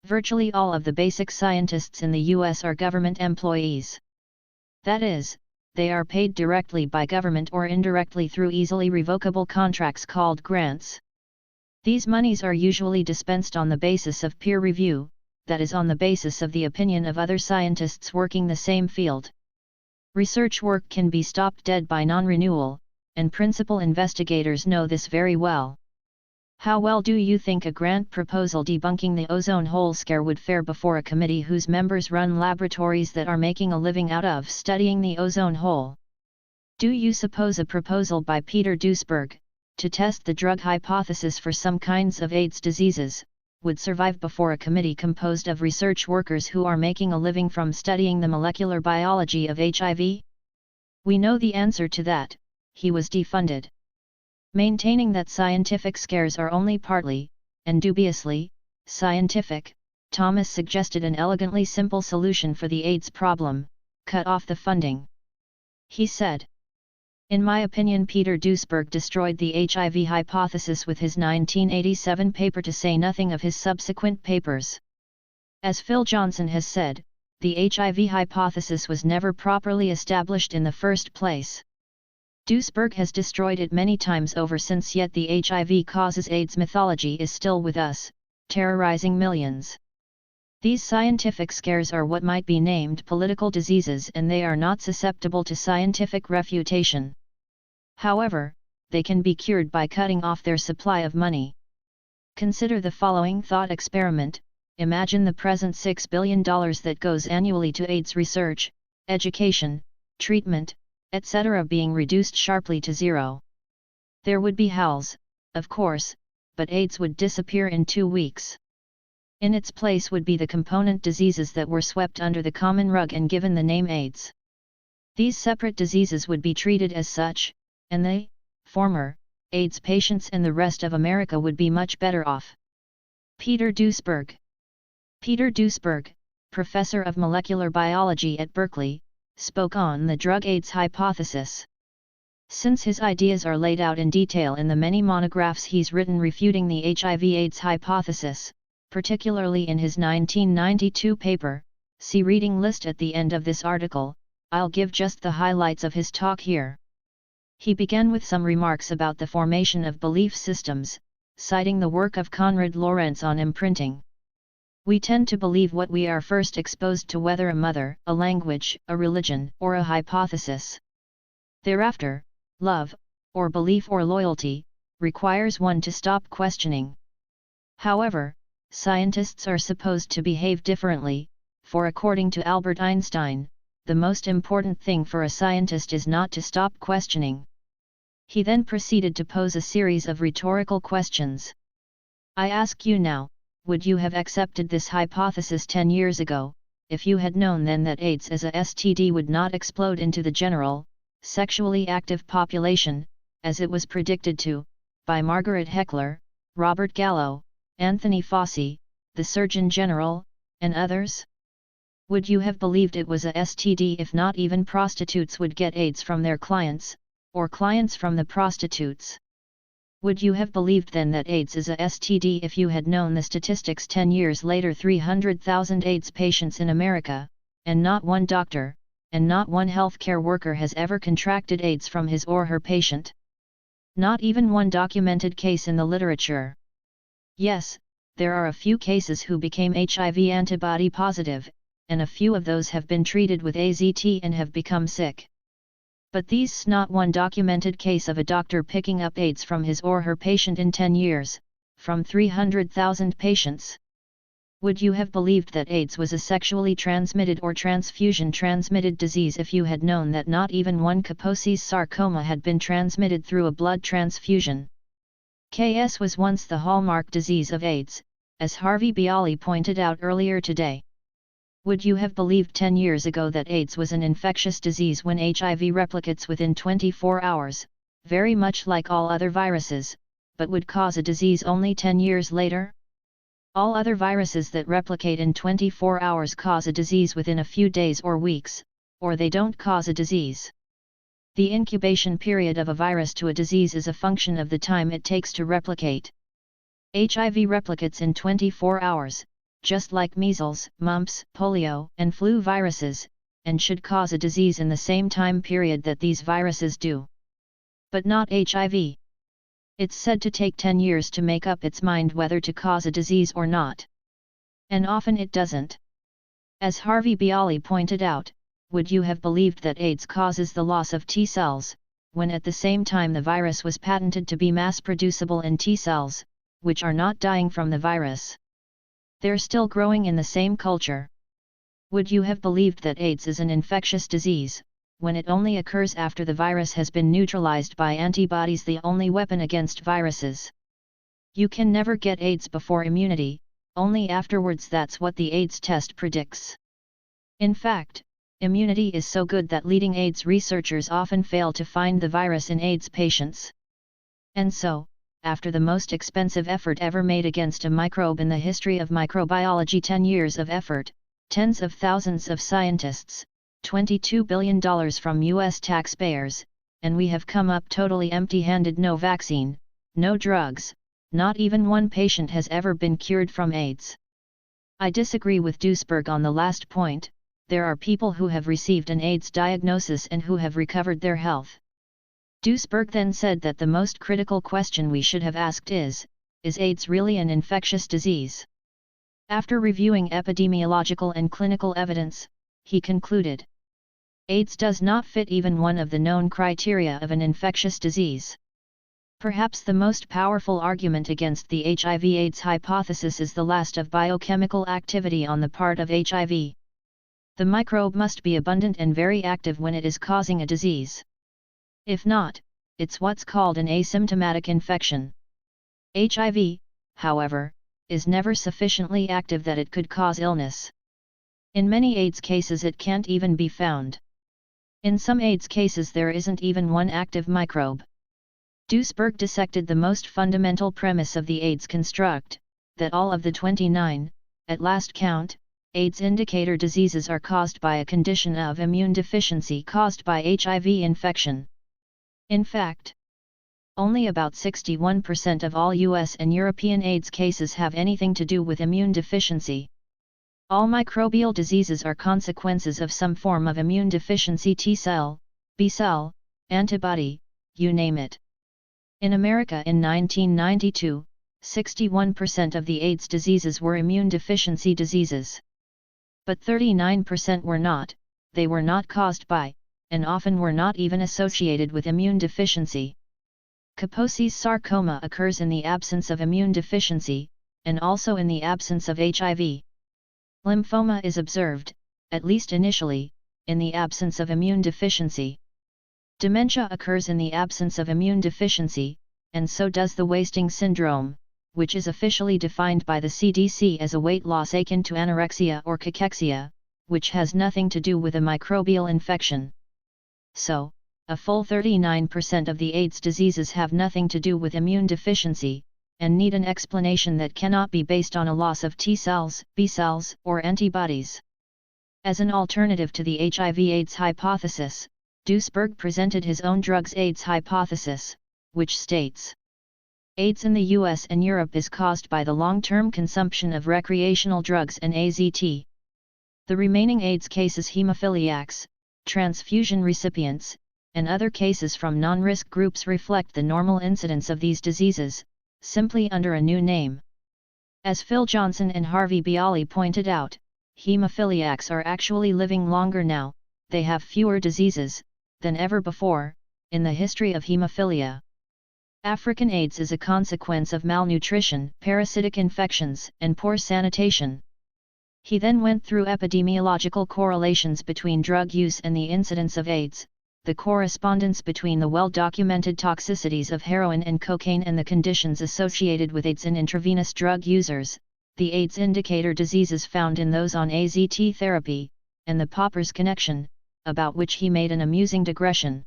Virtually all of the basic scientists in the US are government employees. That is, they are paid directly by government or indirectly through easily revocable contracts called grants. These monies are usually dispensed on the basis of peer review, that is, on the basis of the opinion of other scientists working the same field. Research work can be stopped dead by non-renewal, and principal investigators know this very well. How well do you think a grant proposal debunking the ozone hole scare would fare before a committee whose members run laboratories that are making a living out of studying the ozone hole? Do you suppose a proposal by Peter Duesberg, to test the drug hypothesis for some kinds of AIDS diseases, would survive before a committee composed of research workers who are making a living from studying the molecular biology of HIV? We know the answer to that: he was defunded. Maintaining that scientific scares are only partly, and dubiously, scientific, Thomas suggested an elegantly simple solution for the AIDS problem: cut off the funding. He said, "In my opinion, Peter Duesberg destroyed the HIV hypothesis with his 1987 paper, to say nothing of his subsequent papers. As Phil Johnson has said, the HIV hypothesis was never properly established in the first place. Duesberg has destroyed it many times over since, yet the HIV causes AIDS mythology is still with us, terrorizing millions. These scientific scares are what might be named political diseases, and they are not susceptible to scientific refutation. However, they can be cured by cutting off their supply of money. Consider the following thought experiment: imagine the present $6 billion that goes annually to AIDS research, education, treatment, etc. being reduced sharply to zero. There would be howls, of course, but AIDS would disappear in 2 weeks. In its place would be the component diseases that were swept under the common rug and given the name AIDS. These separate diseases would be treated as such, and the former AIDS patients and the rest of America would be much better off." Peter Duesberg. Peter Duesberg, professor of molecular biology at Berkeley, spoke on the drug AIDS hypothesis. Since his ideas are laid out in detail in the many monographs he's written refuting the HIV/AIDS hypothesis, particularly in his 1992 paper, see reading list at the end of this article, I'll give just the highlights of his talk here. He began with some remarks about the formation of belief systems, citing the work of Konrad Lorenz on imprinting. We tend to believe what we are first exposed to, whether a mother, a language, a religion, or a hypothesis. Thereafter, love, or belief or loyalty, requires one to stop questioning. However, scientists are supposed to behave differently, for according to Albert Einstein, the most important thing for a scientist is not to stop questioning. He then proceeded to pose a series of rhetorical questions. I ask you now, would you have accepted this hypothesis 10 years ago, if you had known then that AIDS as a STD would not explode into the general, sexually active population, as it was predicted to, by Margaret Heckler, Robert Gallo, Anthony Fauci, the Surgeon General, and others? Would you have believed it was a STD if not even prostitutes would get AIDS from their clients, or clients from the prostitutes? Would you have believed then that AIDS is a STD if you had known the statistics 10 years later: 300,000 AIDS patients in America, and not one doctor, and not one healthcare worker has ever contracted AIDS from his or her patient? Not even one documented case in the literature. Yes, there are a few cases who became HIV antibody positive, and a few of those have been treated with AZT and have become sick. But these not one documented case of a doctor picking up AIDS from his or her patient in 10 years, from 300,000 patients. Would you have believed that AIDS was a sexually transmitted or transfusion-transmitted disease if you had known that not even one Kaposi's sarcoma had been transmitted through a blood transfusion? KS was once the hallmark disease of AIDS, as Harvey Bialy pointed out earlier today. Would you have believed 10 years ago that AIDS was an infectious disease when HIV replicates within 24 hours, very much like all other viruses, but would cause a disease only 10 years later? All other viruses that replicate in 24 hours cause a disease within a few days or weeks, or they don't cause a disease. The incubation period of a virus to a disease is a function of the time it takes to replicate. HIV replicates in 24 hours, just like measles, mumps, polio, and flu viruses, and should cause a disease in the same time period that these viruses do. But not HIV. It's said to take 10 years to make up its mind whether to cause a disease or not. And often it doesn't. As Harvey Bialy pointed out, would you have believed that AIDS causes the loss of T cells, when at the same time the virus was patented to be mass-producible in T cells, which are not dying from the virus? They're still growing in the same culture. Would you have believed that AIDS is an infectious disease, when it only occurs after the virus has been neutralized by antibodies, the only weapon against viruses. You can never get AIDS before immunity, only afterwards. That's what the AIDS test predicts. In fact, immunity is so good that leading AIDS researchers often fail to find the virus in AIDS patients. And so, after the most expensive effort ever made against a microbe in the history of microbiology, 10 years of effort, tens of thousands of scientists, $22 billion from US taxpayers, and we have come up totally empty-handed. No vaccine, no drugs, not even one patient has ever been cured from AIDS. I disagree with Duesberg on the last point. There are people who have received an AIDS diagnosis and who have recovered their health. Duesberg then said that the most critical question we should have asked is AIDS really an infectious disease? After reviewing epidemiological and clinical evidence, he concluded, AIDS does not fit even one of the known criteria of an infectious disease. Perhaps the most powerful argument against the HIV/AIDS hypothesis is the last of biochemical activity on the part of HIV. The microbe must be abundant and very active when it is causing a disease. If not, it's what's called an asymptomatic infection. HIV, however, is never sufficiently active that it could cause illness. In many AIDS cases it can't even be found. In some AIDS cases there isn't even one active microbe. Duesberg dissected the most fundamental premise of the AIDS construct, that all of the 29, at last count, AIDS indicator diseases are caused by a condition of immune deficiency caused by HIV infection. In fact, only about 61% of all US and European AIDS cases have anything to do with immune deficiency. All microbial diseases are consequences of some form of immune deficiency, T cell, B cell, antibody, you name it. In America in 1992, 61% of the AIDS diseases were immune deficiency diseases. But 39% were not, they were not caused by, and often were not even associated with immune deficiency. Kaposi's sarcoma occurs in the absence of immune deficiency, and also in the absence of HIV. Lymphoma is observed, at least initially, in the absence of immune deficiency. Dementia occurs in the absence of immune deficiency, and so does the wasting syndrome, which is officially defined by the CDC as a weight loss akin to anorexia or cachexia, which has nothing to do with a microbial infection. So, a full 39% of the AIDS diseases have nothing to do with immune deficiency, and need an explanation that cannot be based on a loss of T cells, B cells, or antibodies. As an alternative to the HIV/AIDS hypothesis, Duesberg presented his own drugs-AIDS hypothesis, which states, AIDS in the US and Europe is caused by the long-term consumption of recreational drugs and AZT. The remaining AIDS cases, hemophiliacs, transfusion recipients, and other cases from non-risk groups reflect the normal incidence of these diseases, simply under a new name. As Phil Johnson and Harvey Bialy pointed out, hemophiliacs are actually living longer now, they have fewer diseases than ever before in the history of hemophilia. African AIDS is a consequence of malnutrition, parasitic infections, and poor sanitation. He then went through epidemiological correlations between drug use and the incidence of AIDS, the correspondence between the well-documented toxicities of heroin and cocaine and the conditions associated with AIDS in intravenous drug users, the AIDS indicator diseases found in those on AZT therapy, and the poppers connection, about which he made an amusing digression.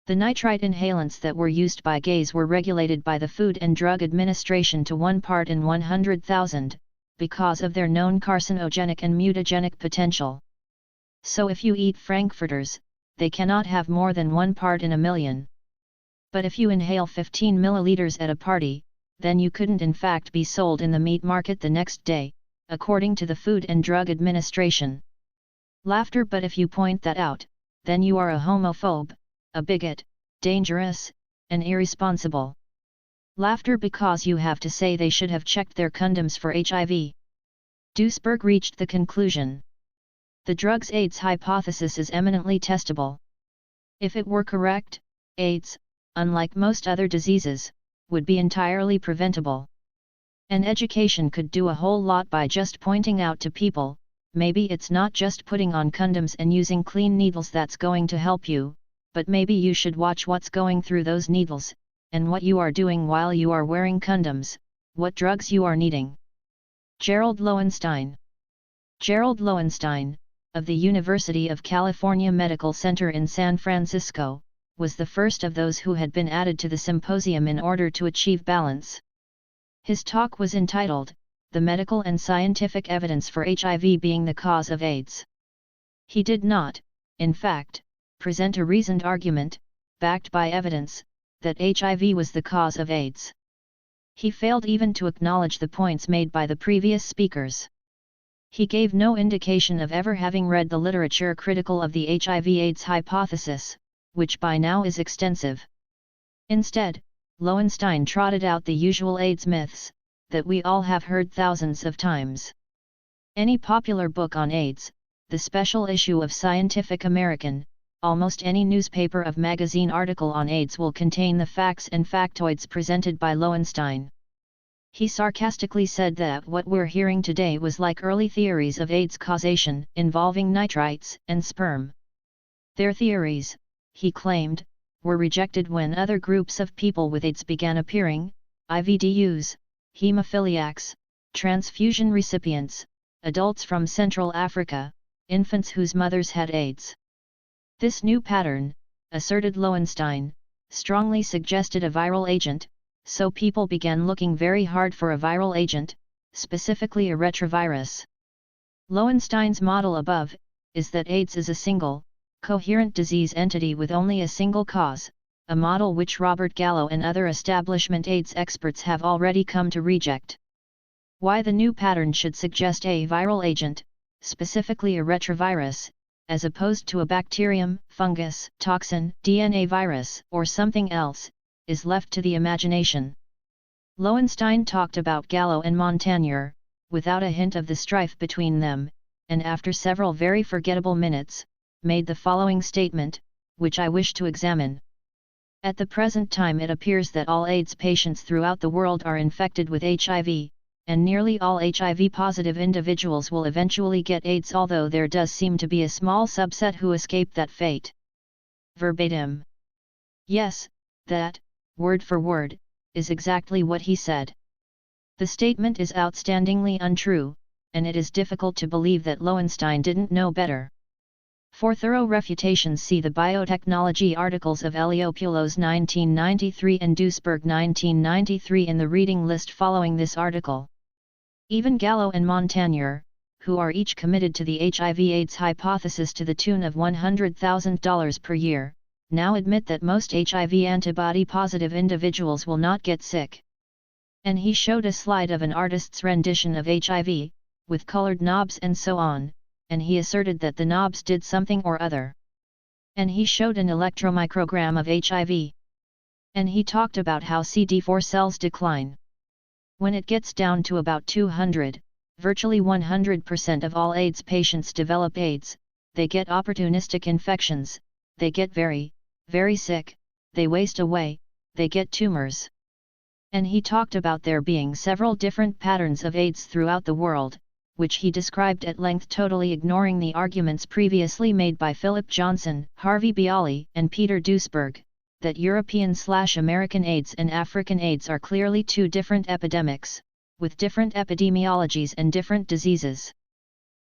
The nitrite inhalants that were used by gays were regulated by the Food and Drug Administration to 1 part in 100,000, because of their known carcinogenic and mutagenic potential. So if you eat frankfurters, they cannot have more than 1 part in a million. But if you inhale 15 milliliters at a party, then you couldn't in fact be sold in the meat market the next day, according to the Food and Drug Administration. Laughter. But if you point that out, then you are a homophobe, a bigot, dangerous, and irresponsible. Laughter, because you have to say they should have checked their condoms for HIV. Duesberg reached the conclusion. The drugs-AIDS hypothesis is eminently testable. If it were correct, AIDS, unlike most other diseases, would be entirely preventable. And education could do a whole lot by just pointing out to people, maybe it's not just putting on condoms and using clean needles that's going to help you, but maybe you should watch what's going through those needles, and what you are doing while you are wearing condoms, what drugs you are needing. Gerald Lowenstein. Gerald Lowenstein, of the University of California Medical Center in San Francisco, was the first of those who had been added to the symposium in order to achieve balance. His talk was entitled, "The Medical and Scientific Evidence for HIV Being the Cause of AIDS." He did not, in fact, present a reasoned argument, backed by evidence, that HIV was the cause of AIDS. He failed even to acknowledge the points made by the previous speakers. He gave no indication of ever having read the literature critical of the HIV/AIDS hypothesis, which by now is extensive. Instead, Lowenstein trotted out the usual AIDS myths, that we all have heard thousands of times. Any popular book on AIDS, the special issue of Scientific American, almost any newspaper of magazine article on AIDS will contain the facts and factoids presented by Lowenstein. He sarcastically said that what we're hearing today was like early theories of AIDS causation involving nitrites and sperm. Their theories, he claimed, were rejected when other groups of people with AIDS began appearing: IVDUs, hemophiliacs, transfusion recipients, adults from Central Africa, infants whose mothers had AIDS. This new pattern, asserted Lowenstein, strongly suggested a viral agent, so people began looking very hard for a viral agent, specifically a retrovirus. Lowenstein's model above is that AIDS is a single, coherent disease entity with only a single cause, a model which Robert Gallo and other establishment AIDS experts have already come to reject. Why the new pattern should suggest a viral agent, specifically a retrovirus, as opposed to a bacterium, fungus, toxin, DNA virus, or something else, is left to the imagination. Lowenstein talked about Gallo and Montagnier, without a hint of the strife between them, and after several very forgettable minutes, made the following statement, which I wish to examine. At the present time it appears that all AIDS patients throughout the world are infected with HIV, and nearly all HIV-positive individuals will eventually get AIDS, although there does seem to be a small subset who escape that fate. Verbatim. Yes, that, word for word, is exactly what he said. The statement is outstandingly untrue, and it is difficult to believe that Lowenstein didn't know better. For thorough refutations see the biotechnology articles of Eliopulos 1993 and Duisberg 1993 in the reading list following this article. Even Gallo and Montagnier, who are each committed to the HIV/AIDS hypothesis to the tune of $100,000 per year, now admit that most HIV antibody-positive individuals will not get sick. And he showed a slide of an artist's rendition of HIV, with colored knobs and so on, and he asserted that the knobs did something or other. And he showed an electromicrogram of HIV. And he talked about how CD4 cells decline. When it gets down to about 200, virtually 100% of all AIDS patients develop AIDS, they get opportunistic infections, they get very, very sick, they waste away, they get tumors. And he talked about there being several different patterns of AIDS throughout the world, which he described at length, totally ignoring the arguments previously made by Philip Johnson, Harvey Bialy, and Peter Duisberg, that European/American AIDS and African AIDS are clearly two different epidemics, with different epidemiologies and different diseases.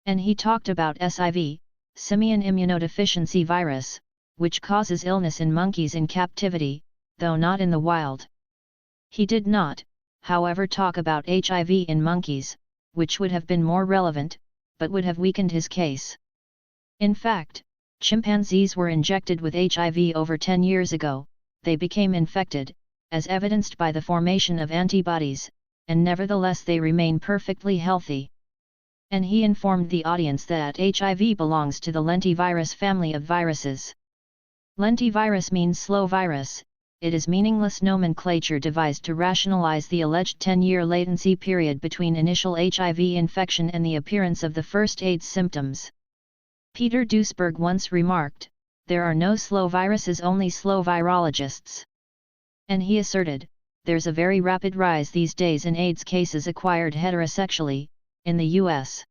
And he talked about SIV, simian immunodeficiency virus, which causes illness in monkeys in captivity, though not in the wild. He did not, however, talk about HIV in monkeys, which would have been more relevant, but would have weakened his case. In fact, chimpanzees were injected with HIV over 10 years ago, they became infected, as evidenced by the formation of antibodies, and nevertheless they remain perfectly healthy. And he informed the audience that HIV belongs to the lentivirus family of viruses. Lentivirus means slow virus. It is meaningless nomenclature devised to rationalize the alleged 10-year latency period between initial HIV infection and the appearance of the first AIDS symptoms. Peter Duisberg once remarked, "There are no slow viruses, only slow virologists." And he asserted, "There's a very rapid rise these days in AIDS cases acquired heterosexually, in the US.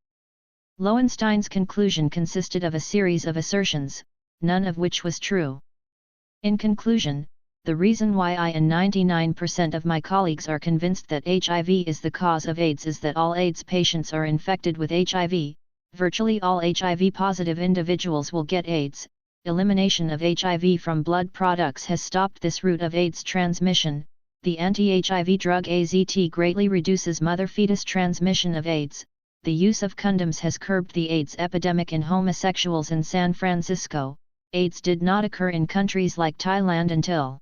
Lowenstein's conclusion consisted of a series of assertions, none of which was true. In conclusion, the reason why I and 99% of my colleagues are convinced that HIV is the cause of AIDS is that all AIDS patients are infected with HIV, virtually all HIV-positive individuals will get AIDS. Elimination of HIV from blood products has stopped this route of AIDS transmission. The anti-HIV drug AZT greatly reduces mother-fetus transmission of AIDS. The use of condoms has curbed the AIDS epidemic in homosexuals in San Francisco. AIDS did not occur in countries like Thailand until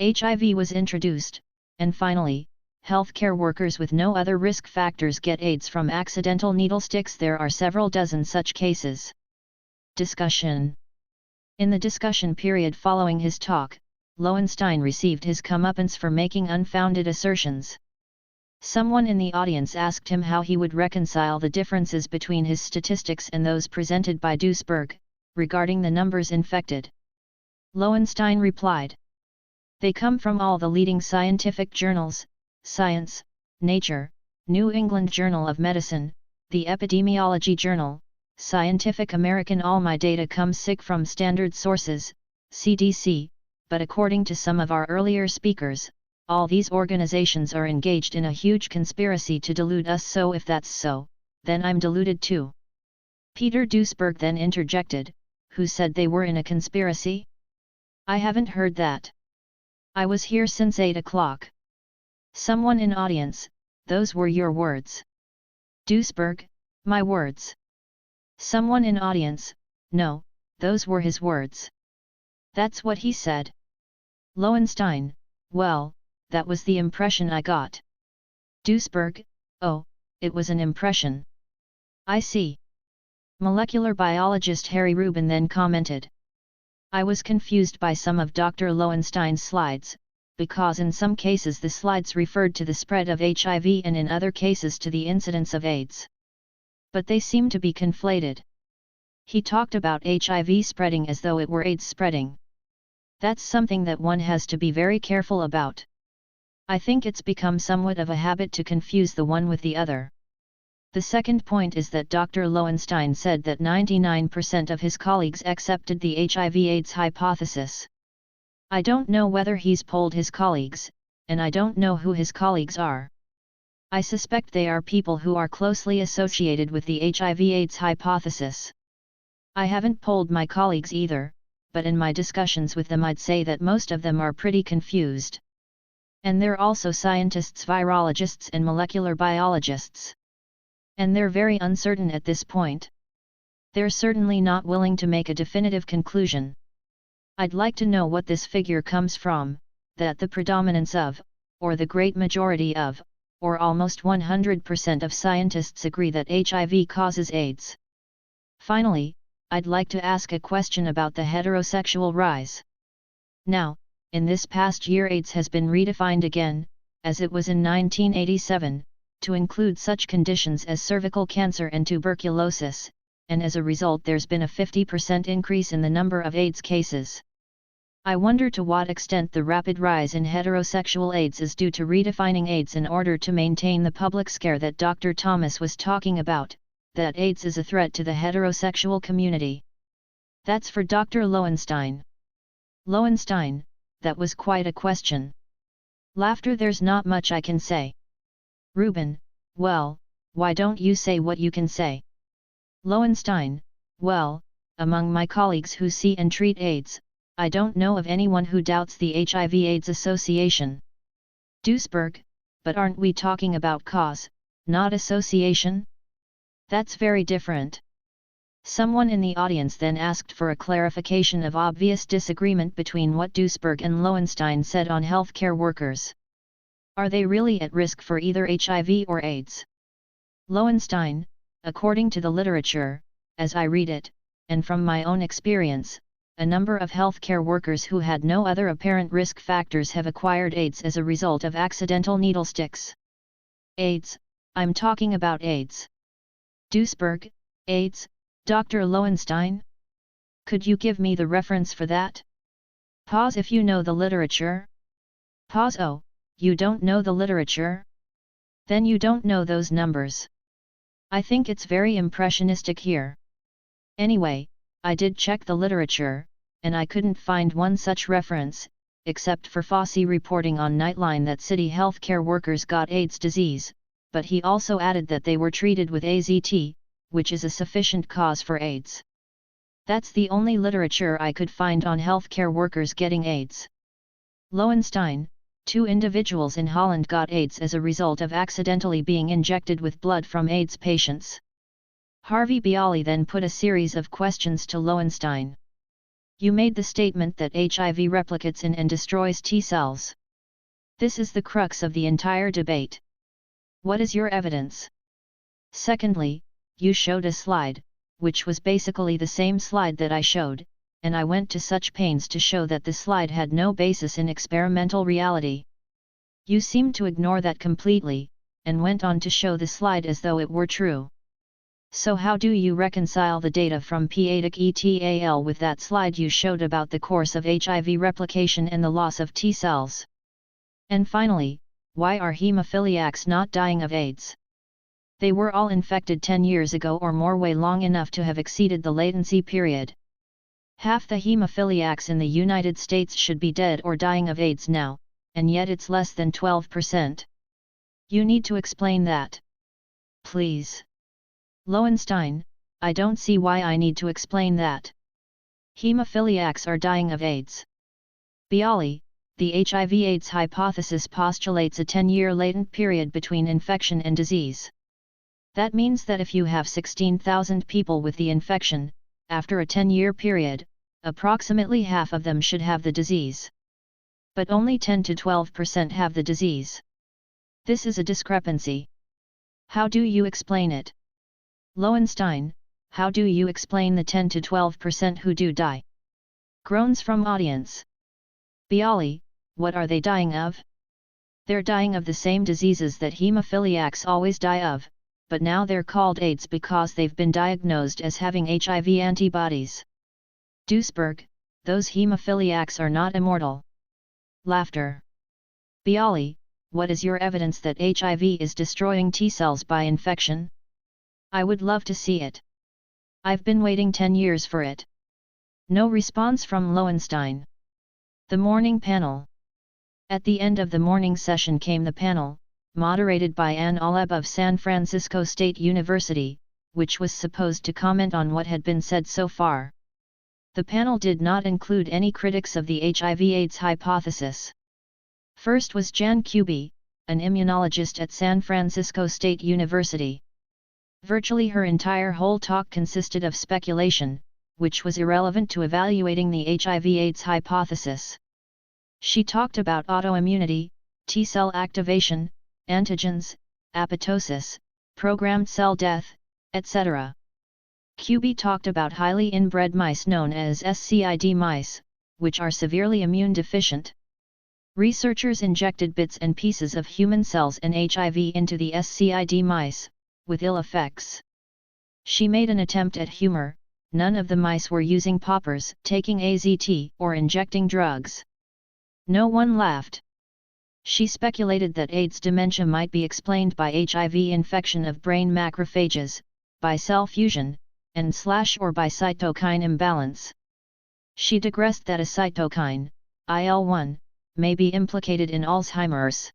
HIV was introduced. And finally, healthcare workers with no other risk factors get AIDS from accidental needle sticks. There are several dozen such cases. Discussion. In the discussion period following his talk, Lowenstein received his comeuppance for making unfounded assertions. Someone in the audience asked him how he would reconcile the differences between his statistics and those presented by Duisberg, regarding the numbers infected. Lowenstein replied, "They come from all the leading scientific journals: Science, Nature, New England Journal of Medicine, the Epidemiology Journal, Scientific American. All my data comes from standard sources, CDC, but according to some of our earlier speakers, all these organizations are engaged in a huge conspiracy to delude us. So if that's so, then I'm deluded too." Peter Duisberg then interjected, "Who said they were in a conspiracy? I haven't heard that. I was here since 8 o'clock. Someone in audience, those were your words." Duisberg, "My words." Someone in audience, "No, those were his words. That's what he said." Lowenstein, "Well, that was the impression I got." Duisberg, "Oh, it was an impression. I see." Molecular biologist Harry Rubin then commented, "I was confused by some of Dr. Lowenstein's slides, because in some cases the slides referred to the spread of HIV and in other cases to the incidence of AIDS. But they seem to be conflated. He talked about HIV spreading as though it were AIDS spreading. That's something that one has to be very careful about. I think it's become somewhat of a habit to confuse the one with the other." The second point is that Dr. Lowenstein said that 99% of his colleagues accepted the HIV/AIDS hypothesis. I don't know whether he's polled his colleagues, and I don't know who his colleagues are. I suspect they are people who are closely associated with the HIV/AIDS hypothesis. I haven't polled my colleagues either, but in my discussions with them I'd say that most of them are pretty confused. And they're also scientists, virologists and molecular biologists. And they're very uncertain at this point. They're certainly not willing to make a definitive conclusion. I'd like to know what this figure comes from, that the predominance of, or the great majority of, or almost 100% of scientists agree that HIV causes AIDS. Finally, I'd like to ask a question about the heterosexual rise. Now, in this past year AIDS has been redefined again, as it was in 1987, to include such conditions as cervical cancer and tuberculosis, and as a result there's been a 50% increase in the number of AIDS cases. I wonder to what extent the rapid rise in heterosexual AIDS is due to redefining AIDS in order to maintain the public scare that Dr. Thomas was talking about, that AIDS is a threat to the heterosexual community. That's for Dr. Lowenstein. Lowenstein, that was quite a question. Laughter. There's not much I can say. Rubin, well, why don't you say what you can say? Lowenstein, well, among my colleagues who see and treat AIDS, I don't know of anyone who doubts the HIV/AIDS association. Duisberg, but aren't we talking about cause, not association? That's very different. Someone in the audience then asked for a clarification of obvious disagreement between what Duisberg and Lowenstein said on healthcare workers. Are they really at risk for either HIV or AIDS? Lowenstein, according to the literature, as I read it, and from my own experience, a number of healthcare workers who had no other apparent risk factors have acquired AIDS as a result of accidental needle sticks. AIDS, I'm talking about AIDS. Duisberg, AIDS, Dr. Lowenstein? Could you give me the reference for that? Pause if you know the literature. Pause. Oh, you don't know the literature? Then you don't know those numbers. I think it's very impressionistic here. Anyway, I did check the literature, and I couldn't find one such reference, except for Fossey reporting on Nightline that city healthcare workers got AIDS disease, but he also added that they were treated with AZT, which is a sufficient cause for AIDS. That's the only literature I could find on healthcare workers getting AIDS. Lowenstein, 2 individuals in Holland got AIDS as a result of accidentally being injected with blood from AIDS patients. Harvey Bialy then put a series of questions to Lowenstein. You made the statement that HIV replicates in and destroys T cells. This is the crux of the entire debate. What is your evidence? Secondly, you showed a slide, which was basically the same slide that I showed, and I went to such pains to show that the slide had no basis in experimental reality. You seemed to ignore that completely, and went on to show the slide as though it were true. So how do you reconcile the data from Pediatric ETAL with that slide you showed about the course of HIV replication and the loss of T cells? And finally, why are hemophiliacs not dying of AIDS? They were all infected 10 years ago or more, way long enough to have exceeded the latency period. Half the hemophiliacs in the United States should be dead or dying of AIDS now, and yet it's less than 12%. You need to explain that. Please. Lowenstein, I don't see why I need to explain that. Hemophiliacs are dying of AIDS. Bialy, the HIV/AIDS hypothesis postulates a 10-year latent period between infection and disease. That means that if you have 16,000 people with the infection, after a 10-year period, approximately half of them should have the disease. But only 10 to 12% have the disease. This is a discrepancy. How do you explain it? Lowenstein, how do you explain the 10 to 12% who do die? Groans from audience. Bialy, what are they dying of? They're dying of the same diseases that hemophiliacs always die of, but now they're called AIDS because they've been diagnosed as having HIV antibodies. Duisberg, those hemophiliacs are not immortal. Laughter. Bialy, what is your evidence that HIV is destroying T cells by infection? I would love to see it. I've been waiting 10 years for it. No response from Lowenstein. The morning panel. At the end of the morning session came the panel, moderated by Ann Aleb of San Francisco State University, which was supposed to comment on what had been said so far. The panel did not include any critics of the HIV/AIDS hypothesis. First was Jan Kuby, an immunologist at San Francisco State University. Virtually her entire whole talk consisted of speculation, which was irrelevant to evaluating the HIV/AIDS hypothesis. She talked about autoimmunity, T-cell activation, antigens, apoptosis, programmed cell death, etc. Kuby talked about highly inbred mice known as SCID mice, which are severely immune deficient. Researchers injected bits and pieces of human cells and HIV into the SCID mice, with ill effects. She made an attempt at humor. None of the mice were using poppers, taking AZT, or injecting drugs. No one laughed. She speculated that AIDS dementia might be explained by HIV infection of brain macrophages, by cell fusion, and/or by cytokine imbalance. She digressed that a cytokine, IL-1, may be implicated in Alzheimer's.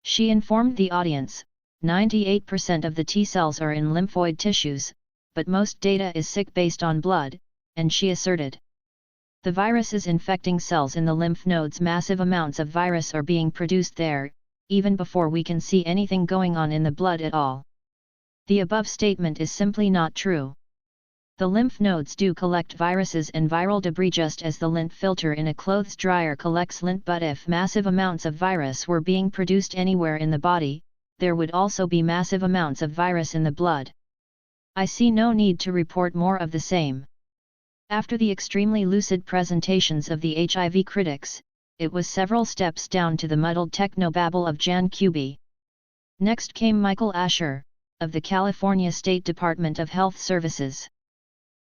She informed the audience, 98% of the T cells are in lymphoid tissues, but most data is sick based on blood, and she asserted. The virus is infecting cells in the lymph nodes. Massive amounts of virus are being produced there, even before we can see anything going on in the blood at all. The above statement is simply not true. The lymph nodes do collect viruses and viral debris just as the lint filter in a clothes dryer collects lint, but if massive amounts of virus were being produced anywhere in the body, there would also be massive amounts of virus in the blood. I see no need to report more of the same. After the extremely lucid presentations of the HIV critics, it was several steps down to the muddled technobabble of Jan Kuby. Next came Michael Asher, of the California State Department of Health Services.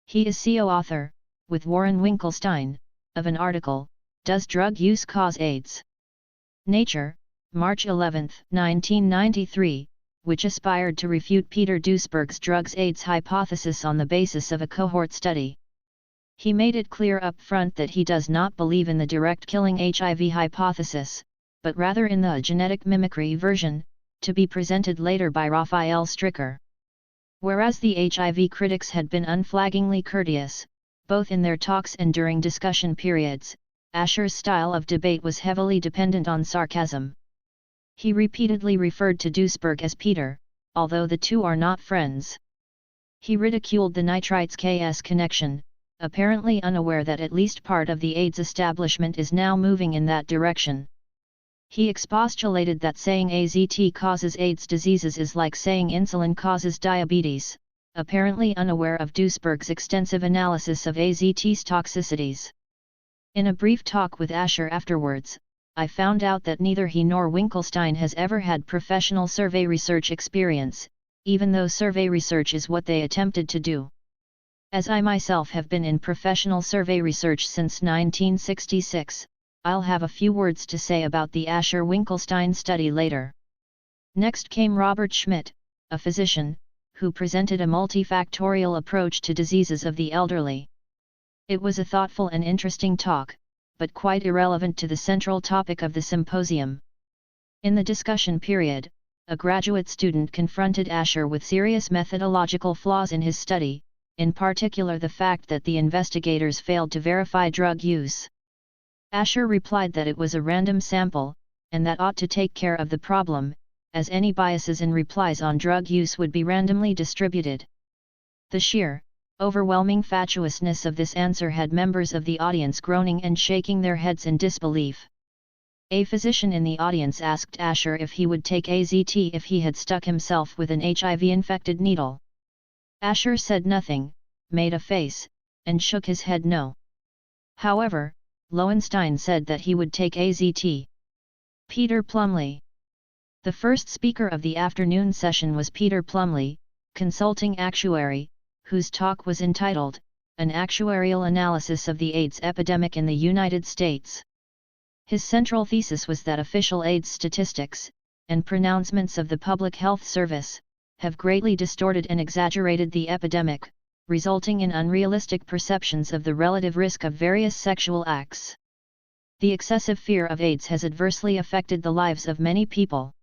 He is co-author, with Warren Winkelstein, of an article, Does Drug Use Cause AIDS? Nature, March 11, 1993, which aspired to refute Peter Duesberg's drugs-AIDS hypothesis on the basis of a cohort study. He made it clear up front that he does not believe in the direct killing HIV hypothesis, but rather in the genetic mimicry version, to be presented later by Raphael Stricker. Whereas the HIV critics had been unflaggingly courteous, both in their talks and during discussion periods, Asher's style of debate was heavily dependent on sarcasm. He repeatedly referred to Duesberg as Peter, although the two are not friends. He ridiculed the nitrites-KS connection, apparently unaware that at least part of the AIDS establishment is now moving in that direction. He expostulated that saying AZT causes AIDS diseases is like saying insulin causes diabetes, apparently unaware of Duesberg's extensive analysis of AZT's toxicities. In a brief talk with Asher afterwards, I found out that neither he nor Winkelstein has ever had professional survey research experience, even though survey research is what they attempted to do. As I myself have been in professional survey research since 1966, I'll have a few words to say about the Asher-Winkelstein study later. Next came Robert Schmidt, a physician, who presented a multifactorial approach to diseases of the elderly. It was a thoughtful and interesting talk, but quite irrelevant to the central topic of the symposium. In the discussion period, a graduate student confronted Asher with serious methodological flaws in his study, in particular the fact that the investigators failed to verify drug use. Asher replied that it was a random sample, and that ought to take care of the problem, as any biases in replies on drug use would be randomly distributed. The sheer, overwhelming fatuousness of this answer had members of the audience groaning and shaking their heads in disbelief. A physician in the audience asked Asher if he would take AZT if he had stuck himself with an HIV-infected needle. Asher said nothing, made a face, and shook his head no. However, Lowenstein said that he would take AZT. Peter Plumley. The first speaker of the afternoon session was Peter Plumley, consulting actuary, whose talk was entitled, An Actuarial Analysis of the AIDS Epidemic in the United States. His central thesis was that official AIDS statistics, and pronouncements of the Public Health Service, have greatly distorted and exaggerated the epidemic, resulting in unrealistic perceptions of the relative risk of various sexual acts. The excessive fear of AIDS has adversely affected the lives of many people.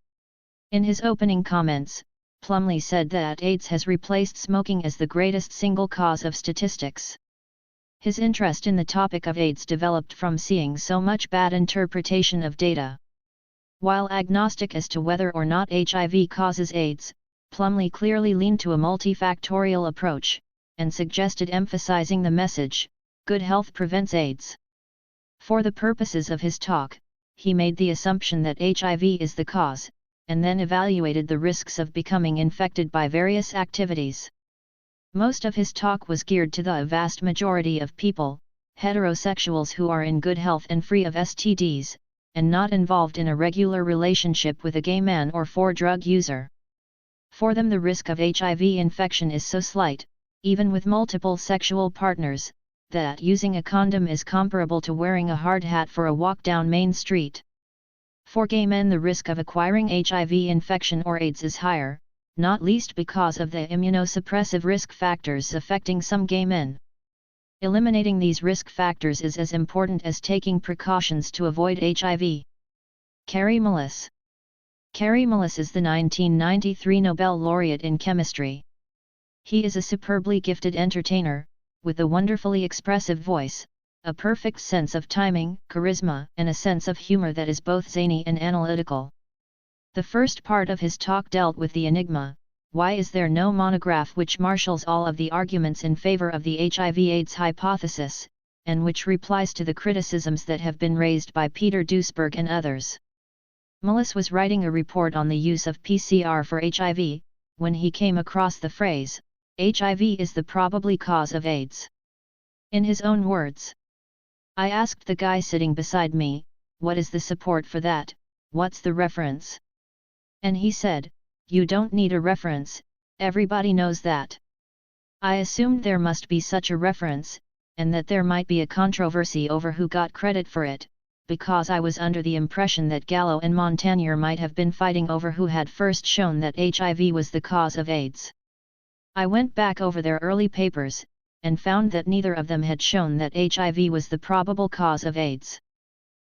In his opening comments, Plumley said that AIDS has replaced smoking as the greatest single cause of statistics. His interest in the topic of AIDS developed from seeing so much bad interpretation of data. While agnostic as to whether or not HIV causes AIDS, Plumley clearly leaned to a multifactorial approach, and suggested emphasizing the message, good health prevents AIDS. For the purposes of his talk, he made the assumption that HIV is the cause, and then evaluated the risks of becoming infected by various activities. Most of his talk was geared to the vast majority of people, heterosexuals who are in good health and free of STDs, and not involved in a regular relationship with a gay man or drug user. For them the risk of HIV infection is so slight, even with multiple sexual partners, that using a condom is comparable to wearing a hard hat for a walk down Main Street. For gay men the risk of acquiring HIV infection or AIDS is higher, not least because of the immunosuppressive risk factors affecting some gay men. Eliminating these risk factors is as important as taking precautions to avoid HIV. Kary Mullis. Kary Mullis is the 1993 Nobel laureate in chemistry. He is a superbly gifted entertainer, with a wonderfully expressive voice, a perfect sense of timing, charisma, and a sense of humor that is both zany and analytical. The first part of his talk dealt with the enigma, why is there no monograph which marshals all of the arguments in favor of the HIV/AIDS hypothesis, and which replies to the criticisms that have been raised by Peter Duesberg and others. Mullis was writing a report on the use of PCR for HIV, when he came across the phrase, HIV is the probably cause of AIDS. In his own words, I asked the guy sitting beside me, what is the support for that, what's the reference? And he said, you don't need a reference, everybody knows that. I assumed there must be such a reference, and that there might be a controversy over who got credit for it, because I was under the impression that Gallo and Montagnier might have been fighting over who had first shown that HIV was the cause of AIDS. I went back over their early papers, and found that neither of them had shown that HIV was the probable cause of AIDS.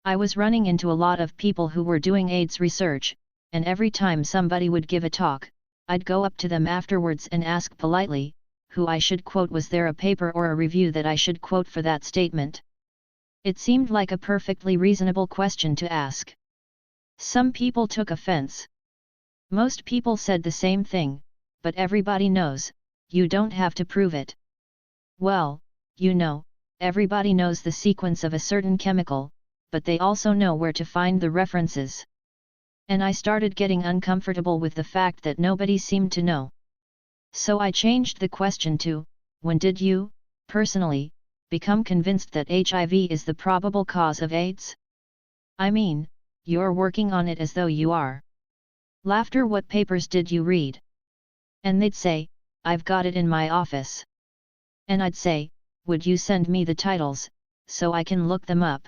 I was running into a lot of people who were doing AIDS research, and every time somebody would give a talk, I'd go up to them afterwards and ask politely, who I should quote. Was there a paper or a review that I should quote for that statement? It seemed like a perfectly reasonable question to ask. Some people took offense. Most people said the same thing, but everybody knows, you don't have to prove it. Well, you know, everybody knows the sequence of a certain chemical, but they also know where to find the references. And I started getting uncomfortable with the fact that nobody seemed to know. So I changed the question to, when did you, personally, become convinced that HIV is the probable cause of AIDS? I mean, you're working on it as though you are. Laughter. What papers did you read? And they'd say, I've got it in my office. And I'd say, would you send me the titles, so I can look them up?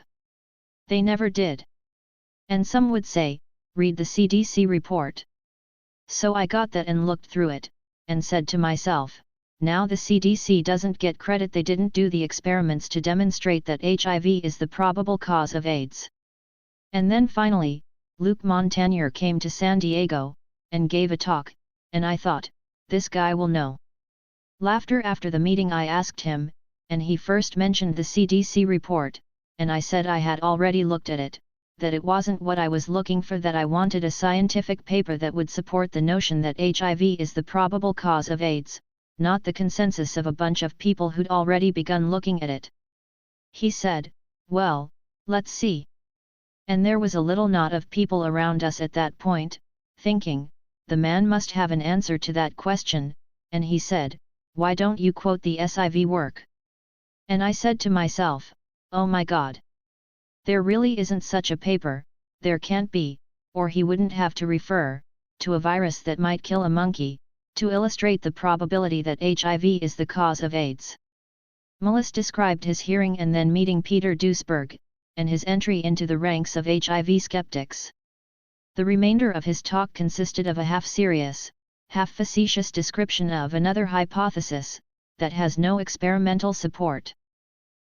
They never did. And some would say, read the CDC report. So I got that and looked through it, and said to myself, now the CDC doesn't get credit. They didn't do the experiments to demonstrate that HIV is the probable cause of AIDS. And then finally, Luc Montagnier came to San Diego, and gave a talk, and I thought, this guy will know. Laughter. After the meeting I asked him, and he first mentioned the CDC report, and I said I had already looked at it, that it wasn't what I was looking for, that I wanted a scientific paper that would support the notion that HIV is the probable cause of AIDS, not the consensus of a bunch of people who'd already begun looking at it. He said, well, let's see. And there was a little knot of people around us at that point, thinking, the man must have an answer to that question, and he said, why don't you quote the SIV work? And I said to myself, oh my God. There really isn't such a paper, there can't be, or he wouldn't have to refer, to a virus that might kill a monkey, to illustrate the probability that HIV is the cause of AIDS. Mullis described his hearing and then meeting Peter Duesberg, and his entry into the ranks of HIV skeptics. The remainder of his talk consisted of a half-serious, half-facetious description of another hypothesis, that has no experimental support.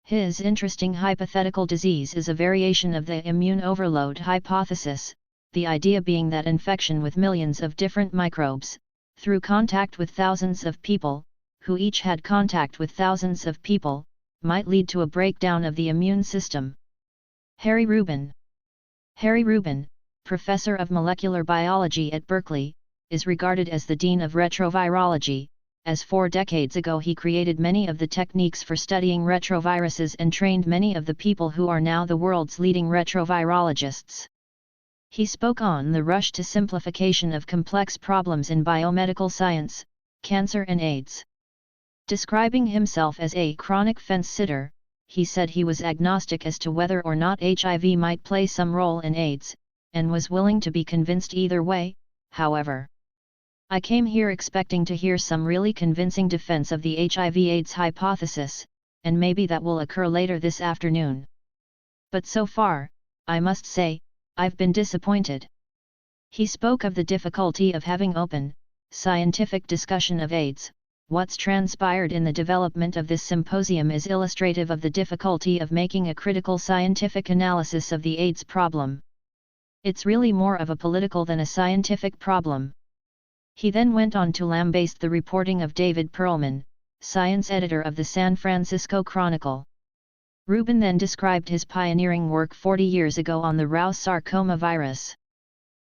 His interesting hypothetical disease is a variation of the immune overload hypothesis, the idea being that infection with millions of different microbes, through contact with thousands of people, who each had contact with thousands of people, might lead to a breakdown of the immune system. Harry Rubin. Harry Rubin, professor of molecular biology at Berkeley, is regarded as the dean of retrovirology, as 4 decades ago he created many of the techniques for studying retroviruses and trained many of the people who are now the world's leading retrovirologists. He spoke on the rush to simplification of complex problems in biomedical science, cancer and AIDS. Describing himself as a chronic fence-sitter, he said he was agnostic as to whether or not HIV might play some role in AIDS, and was willing to be convinced either way. However, I came here expecting to hear some really convincing defense of the HIV/AIDS hypothesis, and maybe that will occur later this afternoon. But so far, I must say, I've been disappointed. He spoke of the difficulty of having open, scientific discussion of AIDS. What's transpired in the development of this symposium is illustrative of the difficulty of making a critical scientific analysis of the AIDS problem. It's really more of a political than a scientific problem. He then went on to lambaste the reporting of David Perlman, science editor of the San Francisco Chronicle. Rubin then described his pioneering work 40 years ago on the Rau sarcoma virus.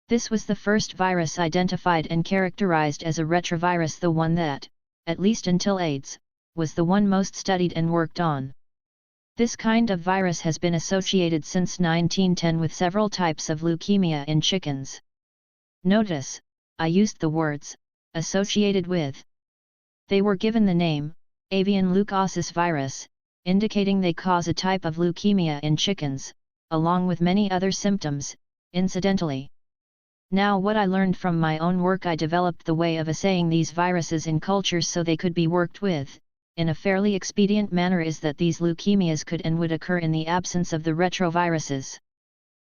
This was the first virus identified and characterized as a retrovirus, the one that, at least until AIDS, was the one most studied and worked on. This kind of virus has been associated since 1910 with several types of leukemia in chickens. Notice, I used the words, associated with. They were given the name, avian leukosis virus, indicating they cause a type of leukemia in chickens, along with many other symptoms, incidentally. Now what I learned from my own work, I developed the way of assaying these viruses in cultures so they could be worked with, in a fairly expedient manner, is that these leukemias could and would occur in the absence of the retroviruses.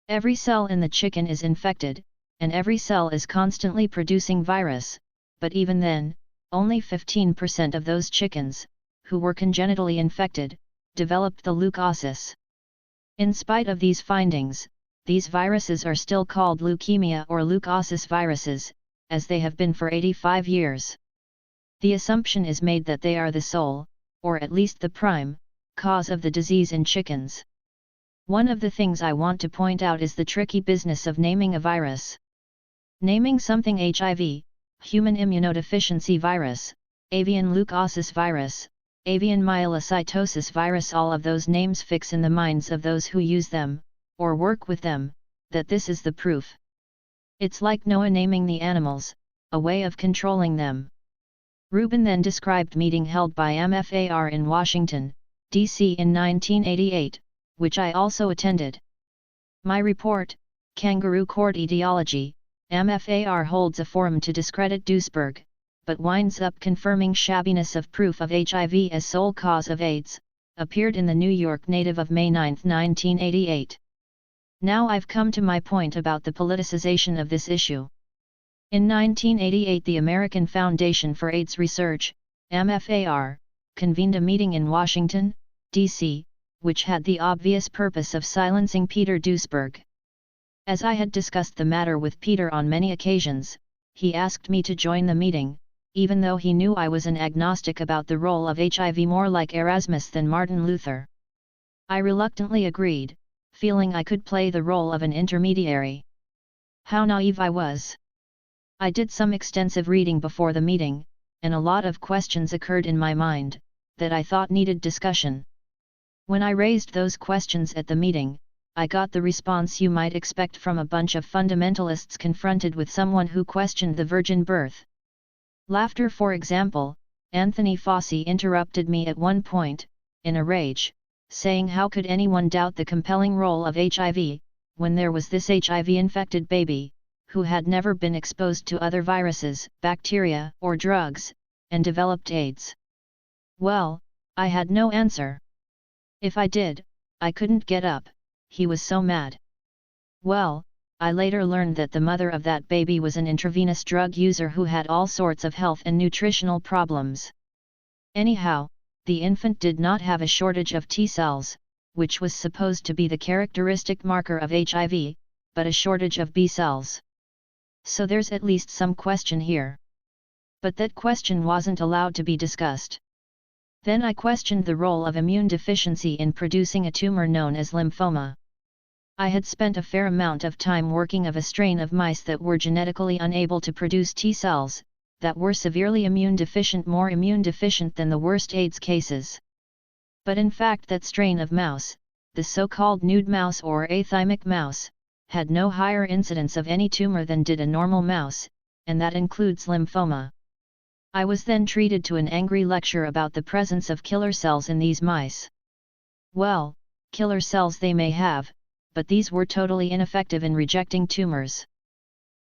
Every cell in the chicken is infected, and every cell is constantly producing virus, but even then, only 15% of those chickens, who were congenitally infected, developed the leukosis. In spite of these findings, these viruses are still called leukemia or leukosis viruses, as they have been for 85 years. The assumption is made that they are the sole, or at least the prime, cause of the disease in chickens. One of the things I want to point out is the tricky business of naming a virus. Naming something HIV, human immunodeficiency virus, avian leukosis virus, avian myelocytosis virus, all of those names fix in the minds of those who use them, or work with them, that this is the proof. It's like Noah naming the animals, a way of controlling them. Rubin then described meeting held by MFAR in Washington, D.C. in 1988, which I also attended. My report, Kangaroo Court Etiology, MFAR holds a forum to discredit Duisberg, but winds up confirming shabbiness of proof of HIV as sole cause of AIDS, appeared in the New York Native of May 9, 1988. Now I've come to my point about the politicization of this issue. In 1988 the American Foundation for AIDS Research, MFAR, convened a meeting in Washington, D.C., which had the obvious purpose of silencing Peter Duisberg. As I had discussed the matter with Peter on many occasions, he asked me to join the meeting, even though he knew I was an agnostic about the role of HIV, more like Erasmus than Martin Luther. I reluctantly agreed, feeling I could play the role of an intermediary. How naive I was! I did some extensive reading before the meeting, and a lot of questions occurred in my mind, that I thought needed discussion. When I raised those questions at the meeting, I got the response you might expect from a bunch of fundamentalists confronted with someone who questioned the virgin birth. Laughter, for example. Anthony Fauci interrupted me at one point, in a rage, saying how could anyone doubt the compelling role of HIV, when there was this HIV-infected baby, who had never been exposed to other viruses, bacteria, or drugs, and developed AIDS. Well, I had no answer. If I did, I couldn't get up, he was so mad. Well, I later learned that the mother of that baby was an intravenous drug user who had all sorts of health and nutritional problems. Anyhow, the infant did not have a shortage of T cells, which was supposed to be the characteristic marker of HIV, but a shortage of B cells. So there's at least some question here. But that question wasn't allowed to be discussed. Then I questioned the role of immune deficiency in producing a tumor known as lymphoma. I had spent a fair amount of time working of a strain of mice that were genetically unable to produce T cells, that were severely immune deficient, more immune deficient than the worst AIDS cases. But in fact that strain of mouse, the so-called nude mouse or athymic mouse, had no higher incidence of any tumor than did a normal mouse, and that includes lymphoma. I was then treated to an angry lecture about the presence of killer cells in these mice. Well, killer cells they may have, but these were totally ineffective in rejecting tumors.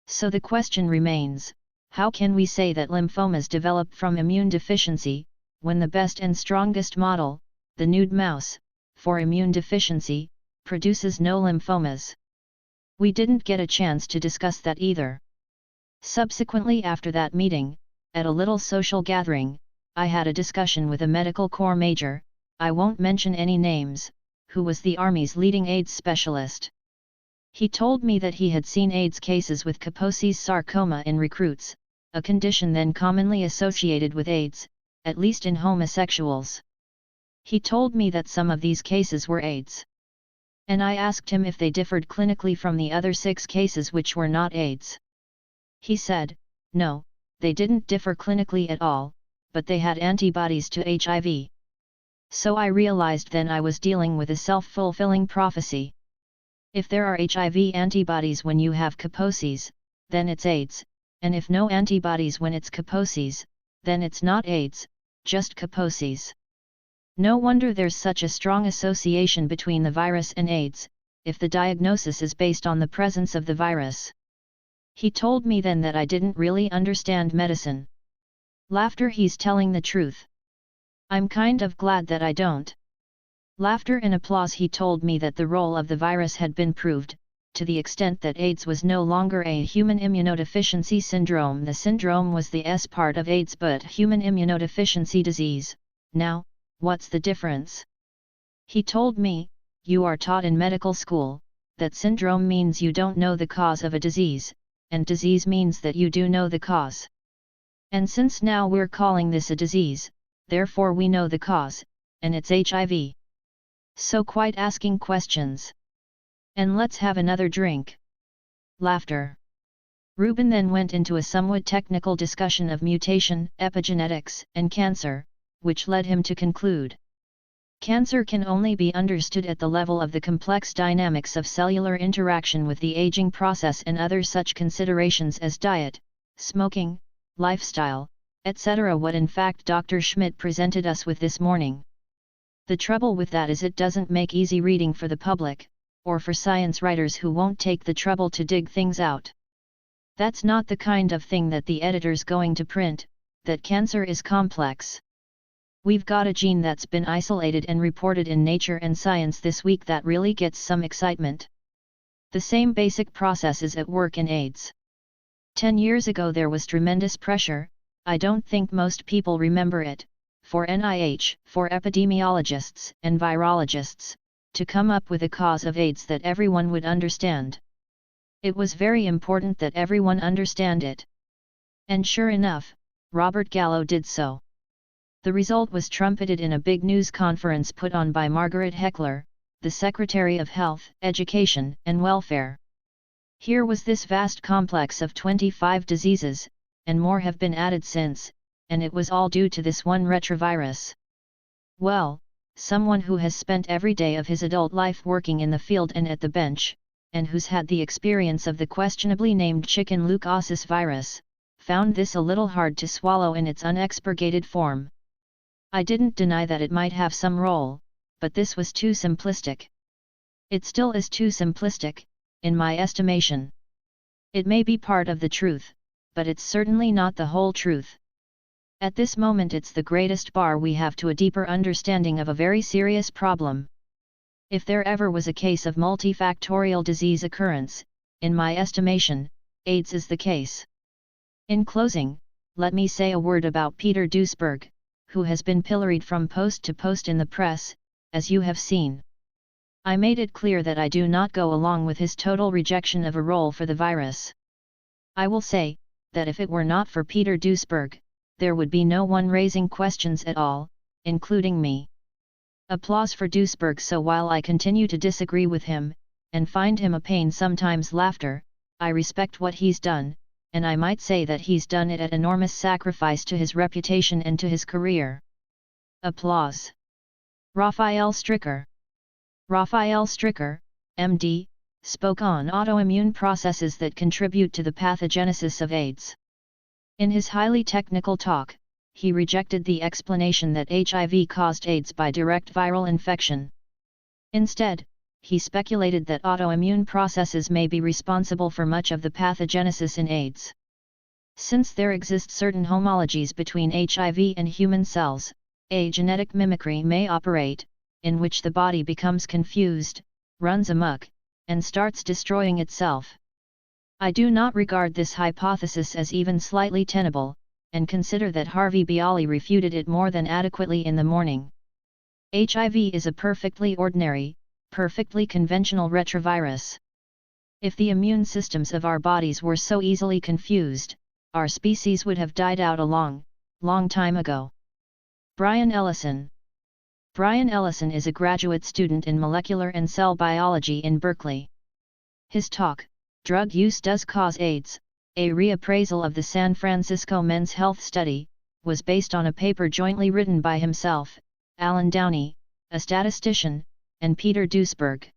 So the question remains, how can we say that lymphomas develop from immune deficiency, when the best and strongest model, the nude mouse, for immune deficiency, produces no lymphomas? We didn't get a chance to discuss that either. Subsequently, after that meeting, at a little social gathering, I had a discussion with a medical corps major, I won't mention any names, who was the Army's leading AIDS specialist. He told me that he had seen AIDS cases with Kaposi's sarcoma in recruits, a condition then commonly associated with AIDS, at least in homosexuals. He told me that some of these cases were AIDS. And I asked him if they differed clinically from the other 6 cases which were not AIDS. He said, no, they didn't differ clinically at all, but they had antibodies to HIV. So I realized then I was dealing with a self-fulfilling prophecy. If there are HIV antibodies when you have Kaposi's, then it's AIDS, and if no antibodies when it's Kaposi's, then it's not AIDS, just Kaposi's. No wonder there's such a strong association between the virus and AIDS, if the diagnosis is based on the presence of the virus. He told me then that I didn't really understand medicine. Laughter, he's telling the truth. I'm kind of glad that I don't. Laughter and applause. He told me that the role of the virus had been proved, to the extent that AIDS was no longer a human immunodeficiency syndrome. The syndrome was the S part of AIDS but human immunodeficiency disease. Now, what's the difference? He told me, you are taught in medical school, that syndrome means you don't know the cause of a disease, and disease means that you do know the cause. And since now we're calling this a disease, therefore we know the cause, and it's HIV. So quite asking questions. And let's have another drink. Laughter. Rubin then went into a somewhat technical discussion of mutation, epigenetics, and cancer, which led him to conclude. Cancer can only be understood at the level of the complex dynamics of cellular interaction with the aging process and other such considerations as diet, smoking, lifestyle, etc. What in fact Dr. Schmidt presented us with this morning. The trouble with that is it doesn't make easy reading for the public, or for science writers who won't take the trouble to dig things out. That's not the kind of thing that the editor's going to print, that cancer is complex. We've got a gene that's been isolated and reported in Nature and Science this week that really gets some excitement. The same basic process is at work in AIDS. 10 years ago there was tremendous pressure, I don't think most people remember it, for NIH, for epidemiologists and virologists, to come up with a cause of AIDS that everyone would understand. It was very important that everyone understand it. And sure enough, Robert Gallo did so. The result was trumpeted in a big news conference put on by Margaret Heckler, the Secretary of Health, Education, and Welfare. Here was this vast complex of 25 diseases, and more have been added since, and it was all due to this one retrovirus. Well, someone who has spent every day of his adult life working in the field and at the bench, and who's had the experience of the questionably named chicken leukosis virus, found this a little hard to swallow in its unexpurgated form. I didn't deny that it might have some role, but this was too simplistic. It still is too simplistic, in my estimation. It may be part of the truth, but it's certainly not the whole truth. At this moment it's the greatest bar we have to a deeper understanding of a very serious problem. If there ever was a case of multifactorial disease occurrence, in my estimation, AIDS is the case. In closing, let me say a word about Peter Duesberg, who has been pilloried from post to post in the press, as you have seen. I made it clear that I do not go along with his total rejection of a role for the virus. I will say, that if it were not for Peter Duesberg, there would be no one raising questions at all, including me. Applause for Duesberg. So while I continue to disagree with him, and find him a pain sometimes laughter, I respect what he's done, and I might say that he's done it at enormous sacrifice to his reputation and to his career. Applause. Raphael Stricker. Raphael Stricker, MD, spoke on autoimmune processes that contribute to the pathogenesis of AIDS. In his highly technical talk, he rejected the explanation that HIV caused AIDS by direct viral infection. Instead, he speculated that autoimmune processes may be responsible for much of the pathogenesis in AIDS. Since there exist certain homologies between HIV and human cells, a genetic mimicry may operate, in which the body becomes confused, runs amok, and starts destroying itself. I do not regard this hypothesis as even slightly tenable, and consider that Harvey Bialy refuted it more than adequately in the morning. HIV is a perfectly ordinary, perfectly conventional retrovirus. If the immune systems of our bodies were so easily confused, our species would have died out a long, long time ago. Brian Ellison. Brian Ellison is a graduate student in molecular and cell biology in Berkeley. His talk, Drug Use Does Cause AIDS, a reappraisal of the San Francisco Men's Health Study, was based on a paper jointly written by himself, Alan Downey, a statistician, and Peter Duesberg.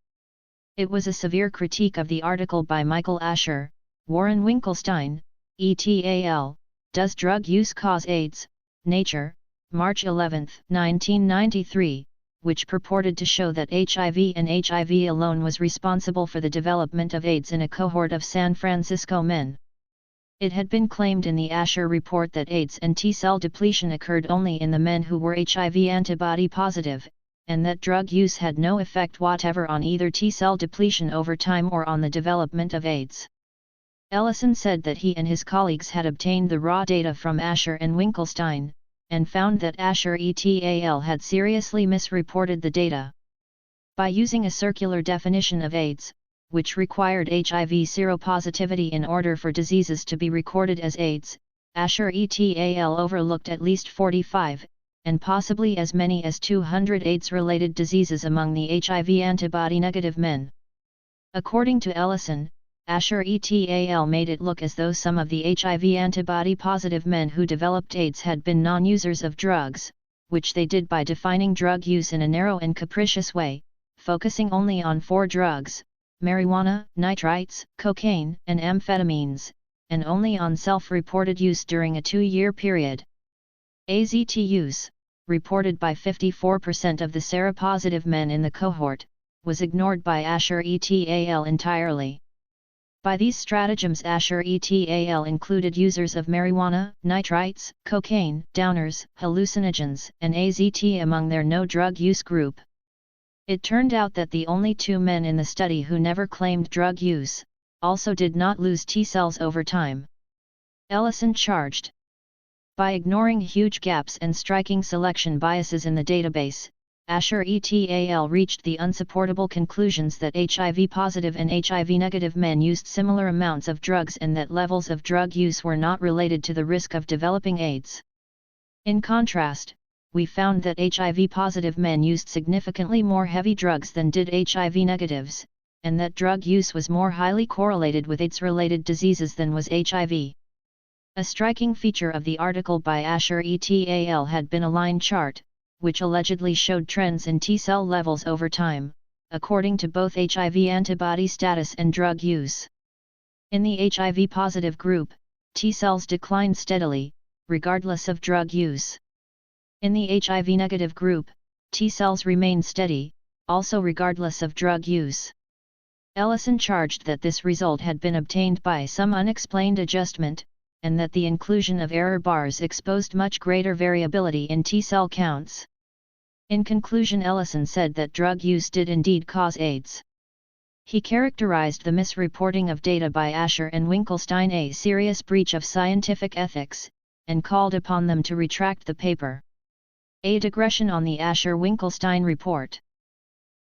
It was a severe critique of the article by Michael Asher, Warren Winkelstein, et al., Does Drug Use Cause AIDS? Nature, March 11, 1993, which purported to show that HIV and HIV alone was responsible for the development of AIDS in a cohort of San Francisco men. It had been claimed in the Asher report that AIDS and T-cell depletion occurred only in the men who were HIV antibody positive, and that drug use had no effect whatever on either T-cell depletion over time or on the development of AIDS. Ellison said that he and his colleagues had obtained the raw data from Asher and Winkelstein, and found that Asher et al. Had seriously misreported the data. By using a circular definition of AIDS, which required HIV seropositivity in order for diseases to be recorded as AIDS, Asher et al. Overlooked at least 45, and possibly as many as 200 AIDS-related diseases among the HIV antibody-negative men. According to Ellison, Asher et al. Made it look as though some of the HIV antibody-positive men who developed AIDS had been non-users of drugs, which they did by defining drug use in a narrow and capricious way, focusing only on 4 drugs: marijuana, nitrites, cocaine, and amphetamines, and only on self-reported use during a 2-year period. AZT use, reported by 54% of the seropositive men in the cohort, was ignored by Asher et al. Entirely. By these stratagems, Asher et al. Included users of marijuana, nitrites, cocaine, downers, hallucinogens, and AZT among their no-drug use group. It turned out that the only 2 men in the study who never claimed drug use, also did not lose T-cells over time. Ellison charged. By ignoring huge gaps and striking selection biases in the database, Asher et al. Reached the unsupportable conclusions that HIV-positive and HIV-negative men used similar amounts of drugs and that levels of drug use were not related to the risk of developing AIDS. In contrast, we found that HIV-positive men used significantly more heavy drugs than did HIV-negatives, and that drug use was more highly correlated with AIDS-related diseases than was HIV. A striking feature of the article by Asher et al. Had been a line chart, which allegedly showed trends in T-cell levels over time, according to both HIV antibody status and drug use. In the HIV-positive group, T-cells declined steadily, regardless of drug use. In the HIV-negative group, T-cells remained steady, also regardless of drug use. Ellison charged that this result had been obtained by some unexplained adjustment, and that the inclusion of error bars exposed much greater variability in T-cell counts. In conclusion, Ellison said that drug use did indeed cause AIDS. He characterized the misreporting of data by Asher and Winkelstein a serious breach of scientific ethics, and called upon them to retract the paper. A digression on the Asher-Winkelstein report.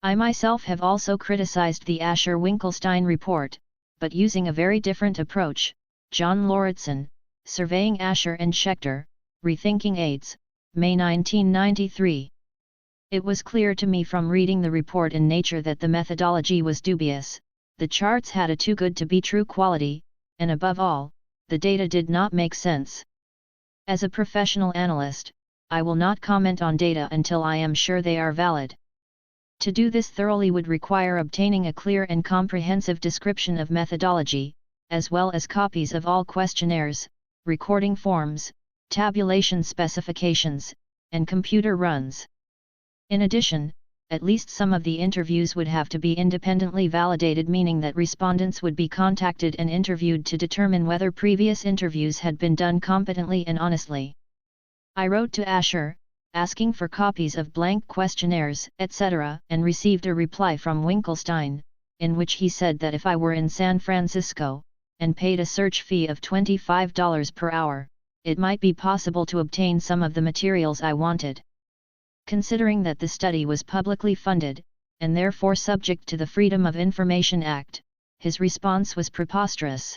I myself have also criticized the Asher-Winkelstein report, but using a very different approach. John Lauritsen, Surveying Asher and Schechter, Rethinking AIDS, May 1993. It was clear to me from reading the report in Nature that the methodology was dubious, the charts had a too good to be true quality, and above all, the data did not make sense. As a professional analyst, I will not comment on data until I am sure they are valid. To do this thoroughly would require obtaining a clear and comprehensive description of methodology, as well as copies of all questionnaires, recording forms, tabulation specifications, and computer runs. In addition, at least some of the interviews would have to be independently validated, meaning that respondents would be contacted and interviewed to determine whether previous interviews had been done competently and honestly. I wrote to Asher, asking for copies of blank questionnaires, etc., and received a reply from Winkelstein, in which he said that if I were in San Francisco, and paid a search fee of $25 per hour, it might be possible to obtain some of the materials I wanted. Considering that the study was publicly funded, and therefore subject to the Freedom of Information Act, his response was preposterous.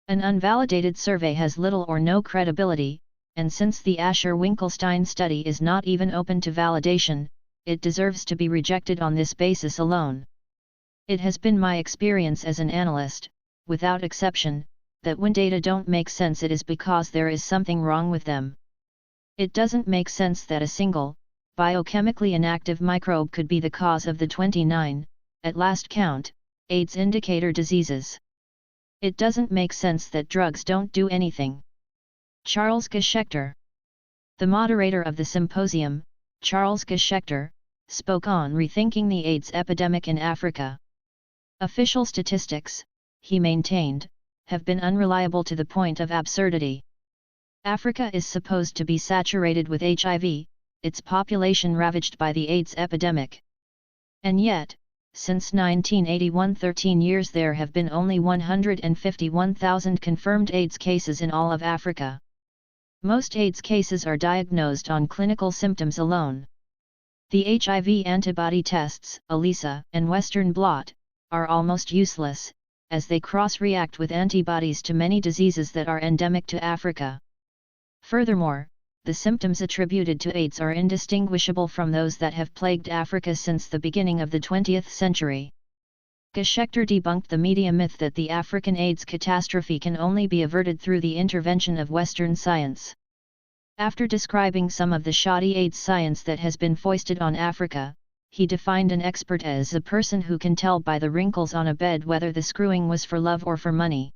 An unvalidated survey has little or no credibility, and since the Asher-Winkelstein study is not even open to validation, it deserves to be rejected on this basis alone. It has been my experience as an analyst, without exception, that when data don't make sense it is because there is something wrong with them. It doesn't make sense that a single, biochemically inactive microbe could be the cause of the 29, at last count, AIDS indicator diseases. It doesn't make sense that drugs don't do anything. Charles G. Schechter. The moderator of the symposium, Charles G. Schechter, spoke on rethinking the AIDS epidemic in Africa. Official statistics, he maintained, have been unreliable to the point of absurdity. Africa is supposed to be saturated with HIV, its population ravaged by the AIDS epidemic. And yet, since 1981, 13 years, there have been only 151,000 confirmed AIDS cases in all of Africa. Most AIDS cases are diagnosed on clinical symptoms alone. The HIV antibody tests, ELISA and Western blot, are almost useless, as they cross-react with antibodies to many diseases that are endemic to Africa. Furthermore, the symptoms attributed to AIDS are indistinguishable from those that have plagued Africa since the beginning of the 20th century. Geschlechter debunked the media myth that the African AIDS catastrophe can only be averted through the intervention of Western science. After describing some of the shoddy AIDS science that has been foisted on Africa, he defined an expert as a person who can tell by the wrinkles on a bed whether the screwing was for love or for money.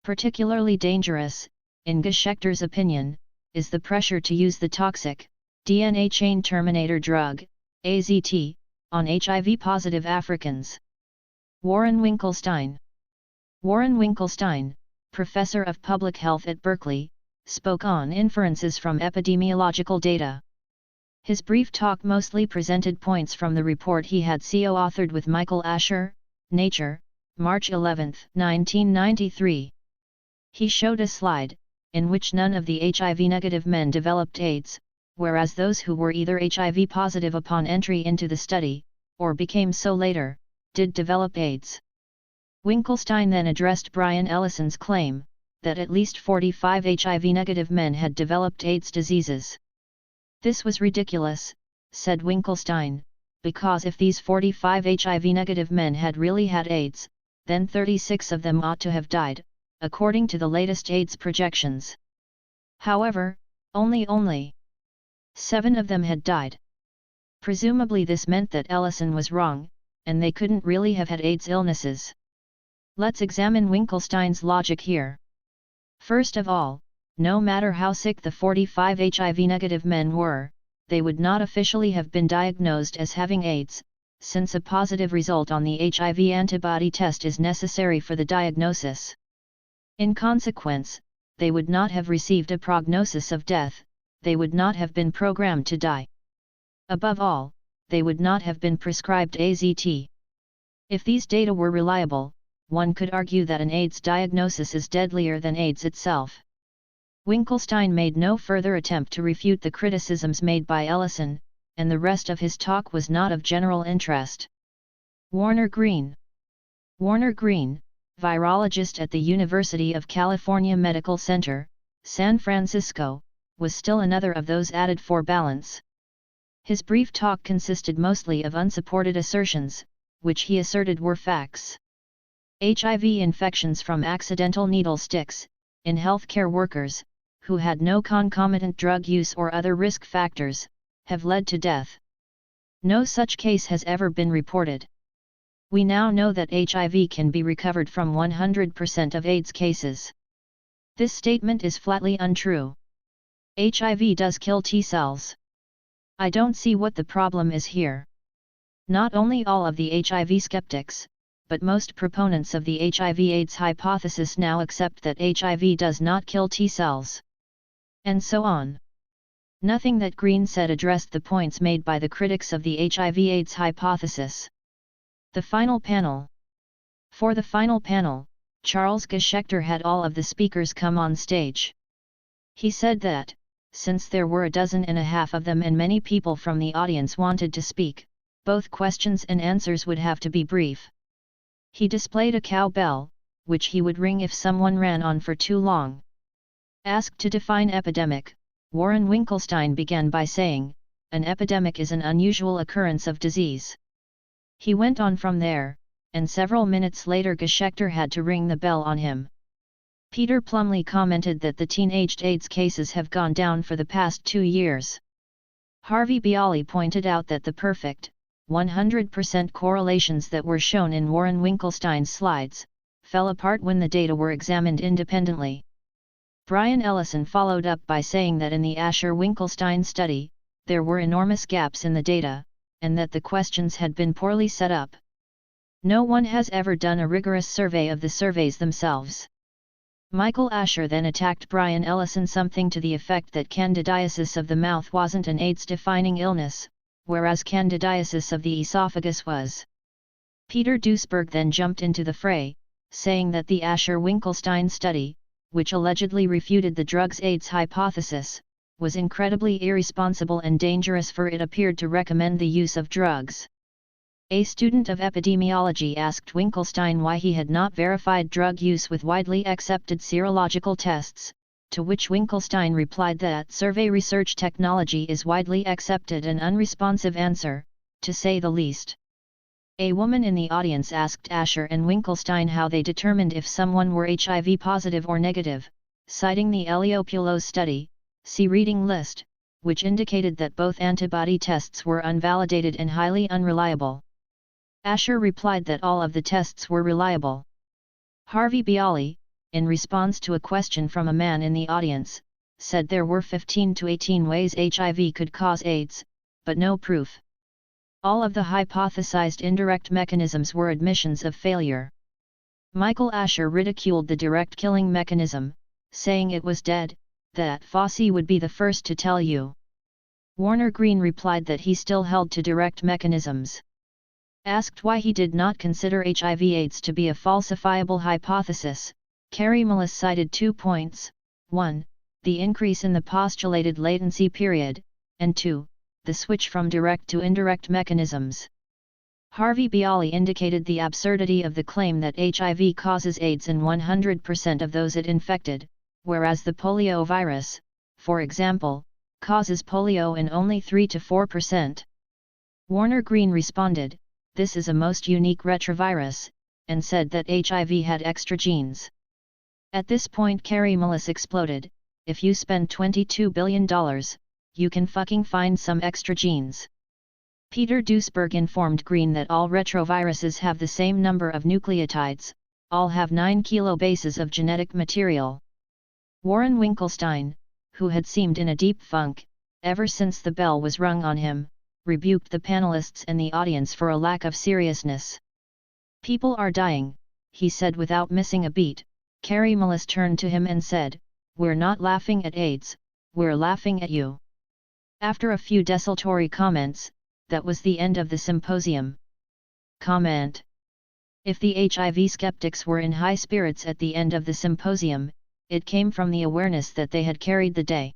Particularly dangerous, in Geschlechter's opinion, is the pressure to use the toxic, DNA chain terminator drug, AZT, on HIV-positive Africans. Warren Winkelstein. Warren Winkelstein, professor of public health at Berkeley, spoke on inferences from epidemiological data. His brief talk mostly presented points from the report he had co-authored with Michael Asher, Nature, March 11, 1993. He showed a slide, in which none of the HIV-negative men developed AIDS, whereas those who were either HIV-positive upon entry into the study, or became so later, did develop AIDS. Winkelstein then addressed Brian Ellison's claim, that at least 45 HIV-negative men had developed AIDS diseases. This was ridiculous, said Winkelstein, because if these 45 HIV-negative men had really had AIDS, then 36 of them ought to have died, according to the latest AIDS projections. However, only 7 of them had died. Presumably this meant that Ellison was wrong, and they couldn't really have had AIDS illnesses. Let's examine Winkelstein's logic here. First of all, no matter how sick the 45 HIV-negative men were, they would not officially have been diagnosed as having AIDS, since a positive result on the HIV antibody test is necessary for the diagnosis. In consequence, they would not have received a prognosis of death, they would not have been programmed to die. Above all, they would not have been prescribed AZT. If these data were reliable, one could argue that an AIDS diagnosis is deadlier than AIDS itself. Winkelstein made no further attempt to refute the criticisms made by Ellison, and the rest of his talk was not of general interest. Warner Green. Warner Green, virologist at the University of California Medical Center, San Francisco, was still another of those added for balance. His brief talk consisted mostly of unsupported assertions, which he asserted were facts. HIV infections from accidental needle sticks, in healthcare workers, who had no concomitant drug use or other risk factors, have led to death. No such case has ever been reported. We now know that HIV can be recovered from 100% of AIDS cases. This statement is flatly untrue. HIV does kill T cells. I don't see what the problem is here. Not only all of the HIV skeptics, but most proponents of the HIV/AIDS hypothesis now accept that HIV does not kill T cells. And so on. Nothing that Green said addressed the points made by the critics of the HIV/AIDS hypothesis. The final panel. For the final panel, Charles Geschlechter had all of the speakers come on stage. He said that, since there were 12.5 of them and many people from the audience wanted to speak, both questions and answers would have to be brief. He displayed a cowbell, which he would ring if someone ran on for too long. Asked to define epidemic, Warren Winkelstein began by saying, "An epidemic is an unusual occurrence of disease." He went on from there, and several minutes later Geschlechter had to ring the bell on him. Peter Plumley commented that the teenaged AIDS cases have gone down for the past 2 years. Harvey Bialy pointed out that the perfect, 100% correlations that were shown in Warren Winkelstein's slides, fell apart when the data were examined independently. Brian Ellison followed up by saying that in the Asher-Winkelstein study, there were enormous gaps in the data, and that the questions had been poorly set up. No one has ever done a rigorous survey of the surveys themselves. Michael Asher then attacked Brian Ellison, something to the effect that candidiasis of the mouth wasn't an AIDS-defining illness, whereas candidiasis of the esophagus was. Peter Duesberg then jumped into the fray, saying that the Asher-Winkelstein study, which allegedly refuted the drug's AIDS hypothesis, was incredibly irresponsible and dangerous, for it appeared to recommend the use of drugs. A student of epidemiology asked Winkelstein why he had not verified drug use with widely accepted serological tests, to which Winkelstein replied that survey research technology is widely accepted, an unresponsive answer, to say the least. A woman in the audience asked Asher and Winkelstein how they determined if someone were HIV positive or negative, citing the Eliopulos study, see reading list, which indicated that both antibody tests were unvalidated and highly unreliable. Asher replied that all of the tests were reliable. Harvey Bialy, in response to a question from a man in the audience, said there were 15 to 18 ways HIV could cause AIDS, but no proof. All of the hypothesized indirect mechanisms were admissions of failure. Michael Asher ridiculed the direct killing mechanism, saying it was dead, that Fauci would be the first to tell you. Warner Green replied that he still held to direct mechanisms. Asked why he did not consider HIV/AIDS to be a falsifiable hypothesis, Kary Mullis cited 2 points, 1, the increase in the postulated latency period, and 2, the switch from direct to indirect mechanisms. Harvey Bialy indicated the absurdity of the claim that HIV causes AIDS in 100% of those it infected, whereas the polio virus, for example, causes polio in only 3 to 4%. Warner Green responded, "This is a most unique retrovirus," and said that HIV had extra genes. At this point Kary Mullis exploded, "If you spend $22 billion, you can fucking find some extra genes." Peter Duesberg informed Green that all retroviruses have the same number of nucleotides, all have 9 kilobases of genetic material. Warren Winkelstein, who had seemed in a deep funk, ever since the bell was rung on him, rebuked the panelists and the audience for a lack of seriousness. "People are dying," he said without missing a beat. Kary Mullis turned to him and said, "We're not laughing at AIDS, we're laughing at you." After a few desultory comments, that was the end of the symposium. Comment: if the HIV skeptics were in high spirits at the end of the symposium, it came from the awareness that they had carried the day.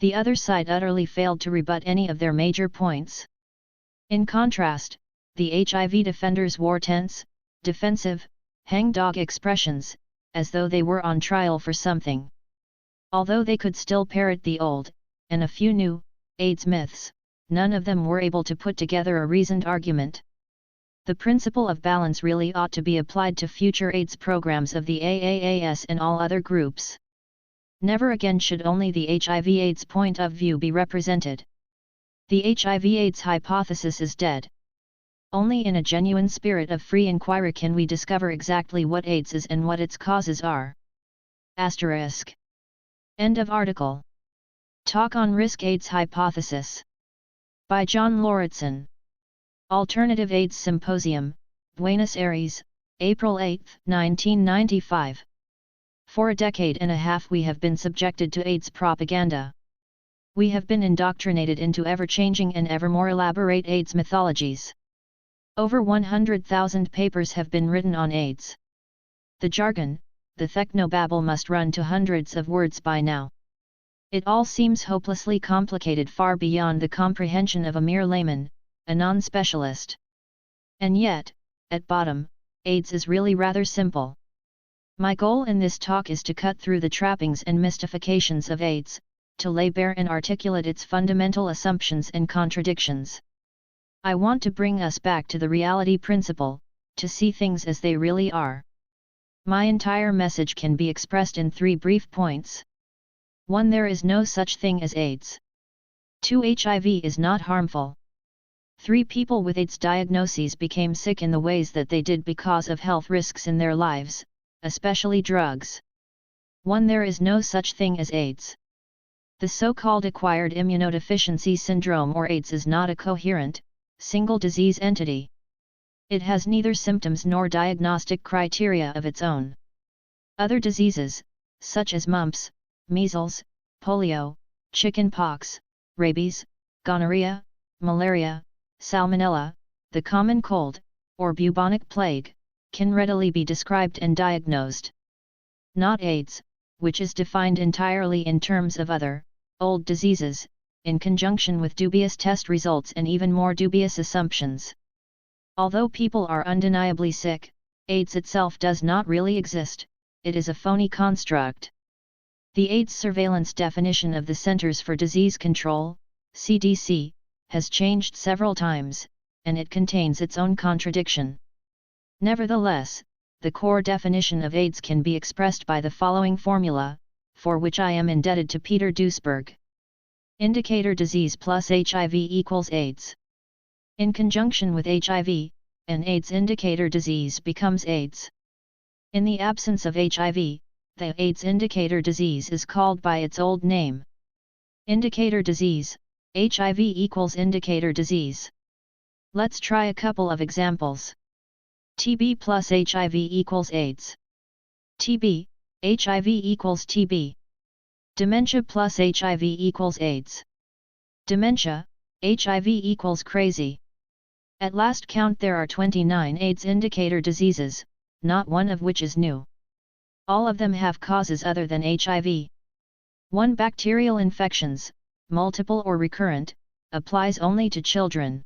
The other side utterly failed to rebut any of their major points. In contrast, the HIV defenders wore tense, defensive, hangdog expressions, as though they were on trial for something. Although they could still parrot the old, and a few new, AIDS myths, none of them were able to put together a reasoned argument. The principle of balance really ought to be applied to future AIDS programs of the AAAS and all other groups. Never again should only the HIV/AIDS point of view be represented. The HIV/AIDS hypothesis is dead. Only in a genuine spirit of free inquiry can we discover exactly what AIDS is and what its causes are. **. End of article. Talk on Risk AIDS Hypothesis. By John Lauritsen. Alternative AIDS Symposium, Buenos Aires, April 8, 1995. For a decade and a half we have been subjected to AIDS propaganda. We have been indoctrinated into ever-changing and ever more elaborate AIDS mythologies. Over 100,000 papers have been written on AIDS. The jargon, the technobabble must run to hundreds of words by now. It all seems hopelessly complicated, far beyond the comprehension of a mere layman, a non-specialist. And yet, at bottom, AIDS is really rather simple. My goal in this talk is to cut through the trappings and mystifications of AIDS, to lay bare and articulate its fundamental assumptions and contradictions. I want to bring us back to the reality principle, to see things as they really are. My entire message can be expressed in 3 brief points. 1. There is no such thing as AIDS. 2. HIV is not harmful. 3. People with AIDS diagnoses became sick in the ways that they did because of health risks in their lives, especially drugs. 1. There is no such thing as AIDS. The so-called acquired immunodeficiency syndrome or AIDS is not a coherent, single disease entity. It has neither symptoms nor diagnostic criteria of its own. Other diseases, such as mumps, measles, polio, chickenpox, rabies, gonorrhea, malaria, salmonella, the common cold, or bubonic plague, can readily be described and diagnosed. Not AIDS, which is defined entirely in terms of other, old diseases, in conjunction with dubious test results and even more dubious assumptions. Although people are undeniably sick, AIDS itself does not really exist, it is a phony construct. The AIDS surveillance definition of the Centers for Disease Control, CDC, has changed several times, and it contains its own contradiction. Nevertheless, the core definition of AIDS can be expressed by the following formula, for which I am indebted to Peter Duesberg. Indicator disease plus HIV equals AIDS. In conjunction with HIV, an AIDS indicator disease becomes AIDS. In the absence of HIV, the AIDS indicator disease is called by its old name. Indicator disease, HIV equals indicator disease. Let's try a couple of examples. TB plus HIV equals AIDS. TB, HIV equals TB. Dementia plus HIV equals AIDS. Dementia, HIV equals crazy. At last count there are 29 AIDS indicator diseases, not one of which is new. All of them have causes other than HIV. 1. Bacterial infections, multiple or recurrent, applies only to children.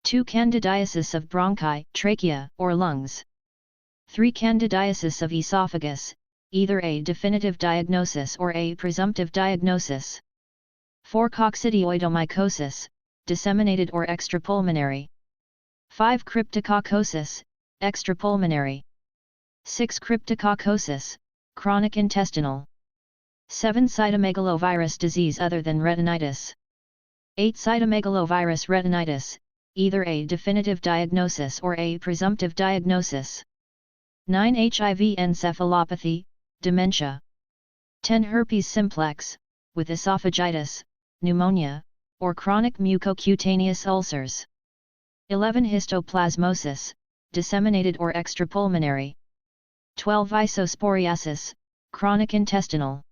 2. Candidiasis of bronchi, trachea, or lungs. 3. Candidiasis of esophagus, either a definitive diagnosis or a presumptive diagnosis. 4. Coccidioidomycosis, disseminated or extrapulmonary. 5. Cryptococcosis, extrapulmonary. 6. Cryptococcosis, chronic intestinal. 7. Cytomegalovirus disease other than retinitis. 8. Cytomegalovirus retinitis, either a definitive diagnosis or a presumptive diagnosis. 9. HIV encephalopathy, dementia. 10. Herpes simplex, with esophagitis, pneumonia, or chronic mucocutaneous ulcers. 11. Histoplasmosis, disseminated or extrapulmonary. 12. Isosporiasis, chronic intestinal.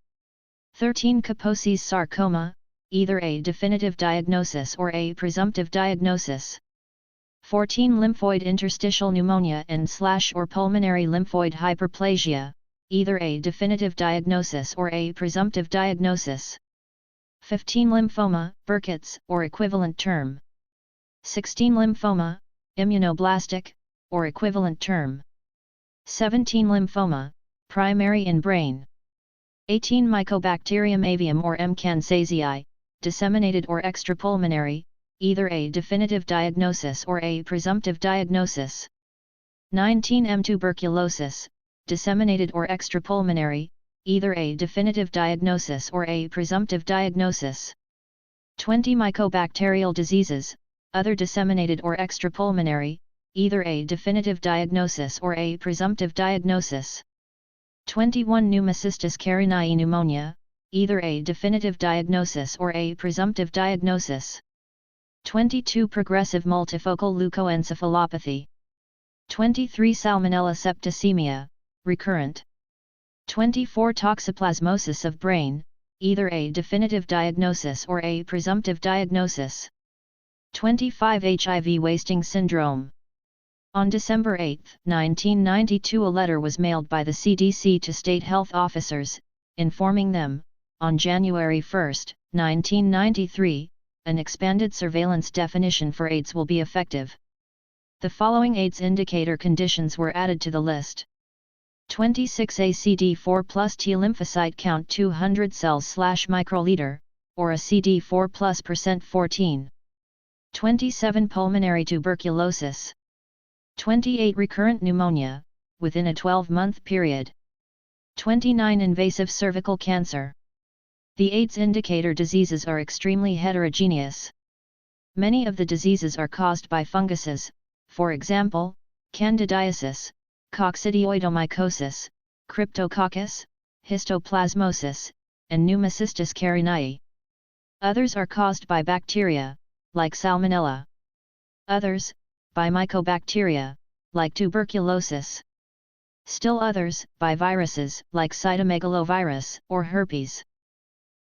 13. Kaposi's sarcoma, either a definitive diagnosis or a presumptive diagnosis. 14. Lymphoid interstitial pneumonia and/or pulmonary lymphoid hyperplasia, either a definitive diagnosis or a presumptive diagnosis. 15. Lymphoma, Burkitt's, or equivalent term. 16. Lymphoma, immunoblastic, or equivalent term. 17. Lymphoma, primary in brain. 18. Mycobacterium avium or M. cancezii, disseminated or extrapulmonary, either a definitive diagnosis or a presumptive diagnosis. 19. M. tuberculosis, disseminated or extrapulmonary, either a definitive diagnosis or a presumptive diagnosis. 20. Mycobacterial diseases, other disseminated or extrapulmonary, either a definitive diagnosis or a presumptive diagnosis. 21. Pneumocystis carinii pneumonia, either a definitive diagnosis or a presumptive diagnosis. 22. Progressive multifocal leukoencephalopathy. 23. Salmonella septicemia, recurrent. 24. Toxoplasmosis of brain, either a definitive diagnosis or a presumptive diagnosis. 25. HIV wasting syndrome. On December 8, 1992, a letter was mailed by the CDC to state health officers, informing them, on January 1, 1993, an expanded surveillance definition for AIDS will be effective. The following AIDS indicator conditions were added to the list. 26. CD4 plus T lymphocyte count 200 cells/microliter, or a CD4 plus %14. 27. Pulmonary tuberculosis. 28. Recurrent pneumonia, within a 12-month period. 29. Invasive cervical cancer. The AIDS indicator diseases are extremely heterogeneous. Many of the diseases are caused by funguses, for example, candidiasis, coccidioidomycosis, cryptococcus, histoplasmosis, and pneumocystis carinii. Others are caused by bacteria, like salmonella. Others, by mycobacteria, like tuberculosis. Still others, by viruses, like cytomegalovirus, or herpes.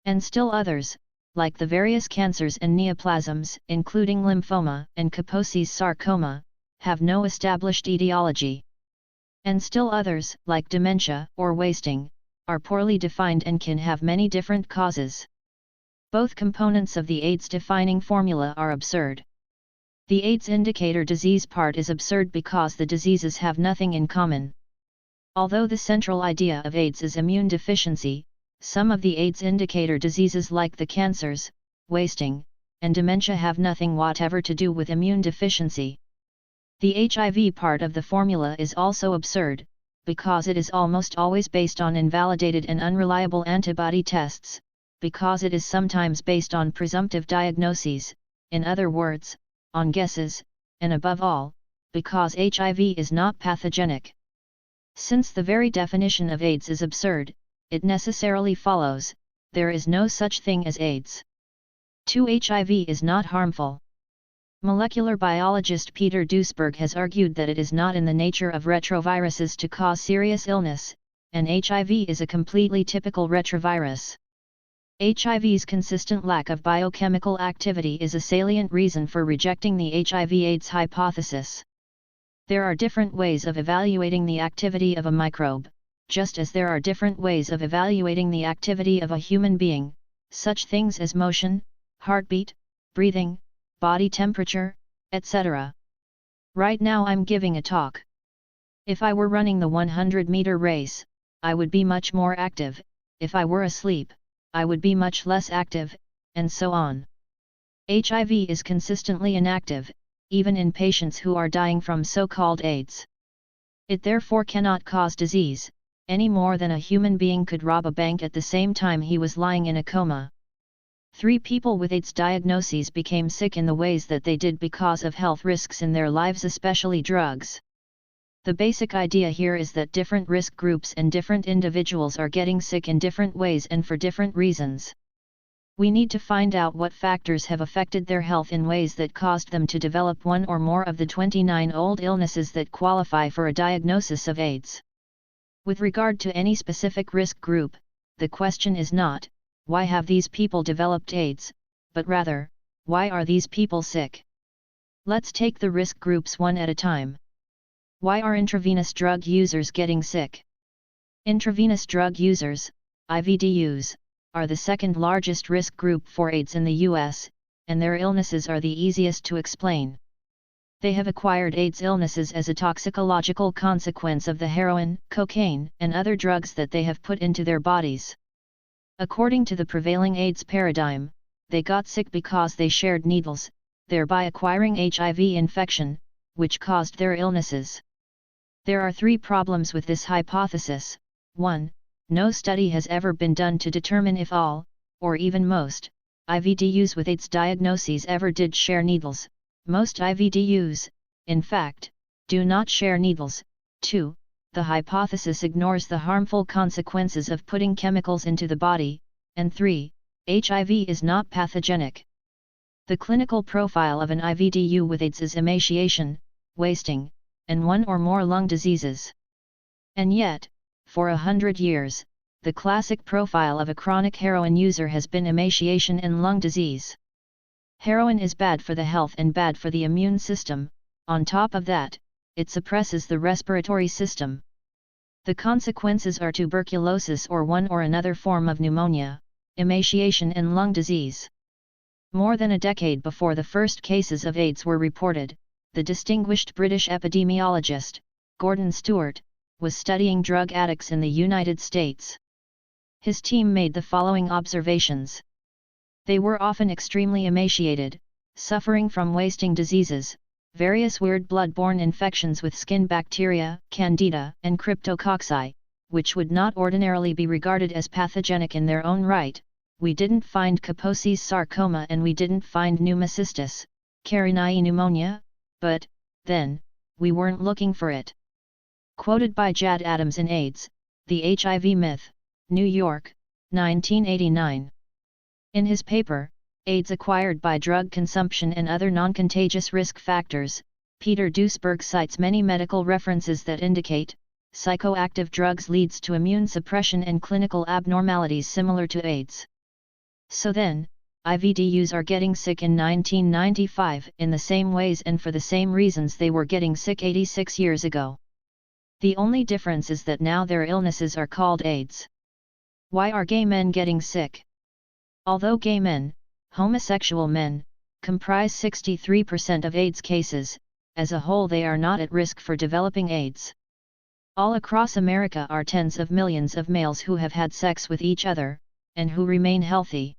And still others, like the various cancers and neoplasms, including lymphoma and Kaposi's sarcoma, have no established etiology. And still others, like dementia, or wasting, are poorly defined and can have many different causes. Both components of the AIDS defining formula are absurd. The AIDS indicator disease part is absurd because the diseases have nothing in common. Although the central idea of AIDS is immune deficiency, some of the AIDS indicator diseases like the cancers, wasting, and dementia have nothing whatever to do with immune deficiency. The HIV part of the formula is also absurd, because it is almost always based on invalidated and unreliable antibody tests, because it is sometimes based on presumptive diagnoses, in other words, on guesses, and above all, because HIV is not pathogenic. Since the very definition of AIDS is absurd, it necessarily follows, there is no such thing as AIDS. 2. HIV is not harmful. Molecular biologist Peter Duesberg has argued that it is not in the nature of retroviruses to cause serious illness, and HIV is a completely typical retrovirus. HIV's consistent lack of biochemical activity is a salient reason for rejecting the HIV/AIDS hypothesis. There are different ways of evaluating the activity of a microbe, just as there are different ways of evaluating the activity of a human being, such things as motion, heartbeat, breathing, body temperature, etc. Right now I'm giving a talk. If I were running the 100-meter race, I would be much more active, if I were asleep, I would be much less active, and so on. HIV is consistently inactive, even in patients who are dying from so-called AIDS. It therefore cannot cause disease, any more than a human being could rob a bank at the same time he was lying in a coma. 3 people with AIDS diagnoses became sick in the ways that they did because of health risks in their lives, especially drugs. The basic idea here is that different risk groups and different individuals are getting sick in different ways and for different reasons. We need to find out what factors have affected their health in ways that caused them to develop one or more of the 29 old illnesses that qualify for a diagnosis of AIDS. With regard to any specific risk group, the question is not, why have these people developed AIDS, but rather, why are these people sick? Let's take the risk groups one at a time. Why are intravenous drug users getting sick? Intravenous drug users, IVDUs, are the second largest risk group for AIDS in the US, and their illnesses are the easiest to explain. They have acquired AIDS illnesses as a toxicological consequence of the heroin, cocaine, and other drugs that they have put into their bodies. According to the prevailing AIDS paradigm, they got sick because they shared needles, thereby acquiring HIV infection, which caused their illnesses. There are 3 problems with this hypothesis. 1. No study has ever been done to determine if all, or even most, IVDUs with AIDS diagnoses ever did share needles. Most IVDUs, in fact, do not share needles. 2. The hypothesis ignores the harmful consequences of putting chemicals into the body. And 3. HIV is not pathogenic. The clinical profile of an IVDU with AIDS is emaciation, wasting, and 1 or more lung diseases. And yet, for 100 years, the classic profile of a chronic heroin user has been emaciation and lung disease. Heroin is bad for the health and bad for the immune system. On top of that, it suppresses the respiratory system. The consequences are tuberculosis or one or another form of pneumonia, emaciation and lung disease. More than a decade before the first cases of AIDS were reported, the distinguished British epidemiologist, Gordon Stewart, was studying drug addicts in the United States. His team made the following observations. They were often extremely emaciated, suffering from wasting diseases, various weird blood-borne infections with skin bacteria, candida, and cryptococci, which would not ordinarily be regarded as pathogenic in their own right. We didn't find Kaposi's sarcoma and we didn't find pneumocystis, Carinae pneumonia, but, then, we weren't looking for it. Quoted by Jad Adams in AIDS, The HIV Myth, New York, 1989. In his paper, AIDS acquired by drug consumption and other non-contagious risk factors, Peter Duesberg cites many medical references that indicate, psychoactive drugs leads to immune suppression and clinical abnormalities similar to AIDS. So then, IVDUs are getting sick in 1995 in the same ways and for the same reasons they were getting sick 86 years ago. The only difference is that now their illnesses are called AIDS. Why are gay men getting sick? Although gay men, homosexual men, comprise 63% of AIDS cases, as a whole they are not at risk for developing AIDS. All across America are tens of millions of males who have had sex with each other, and who remain healthy.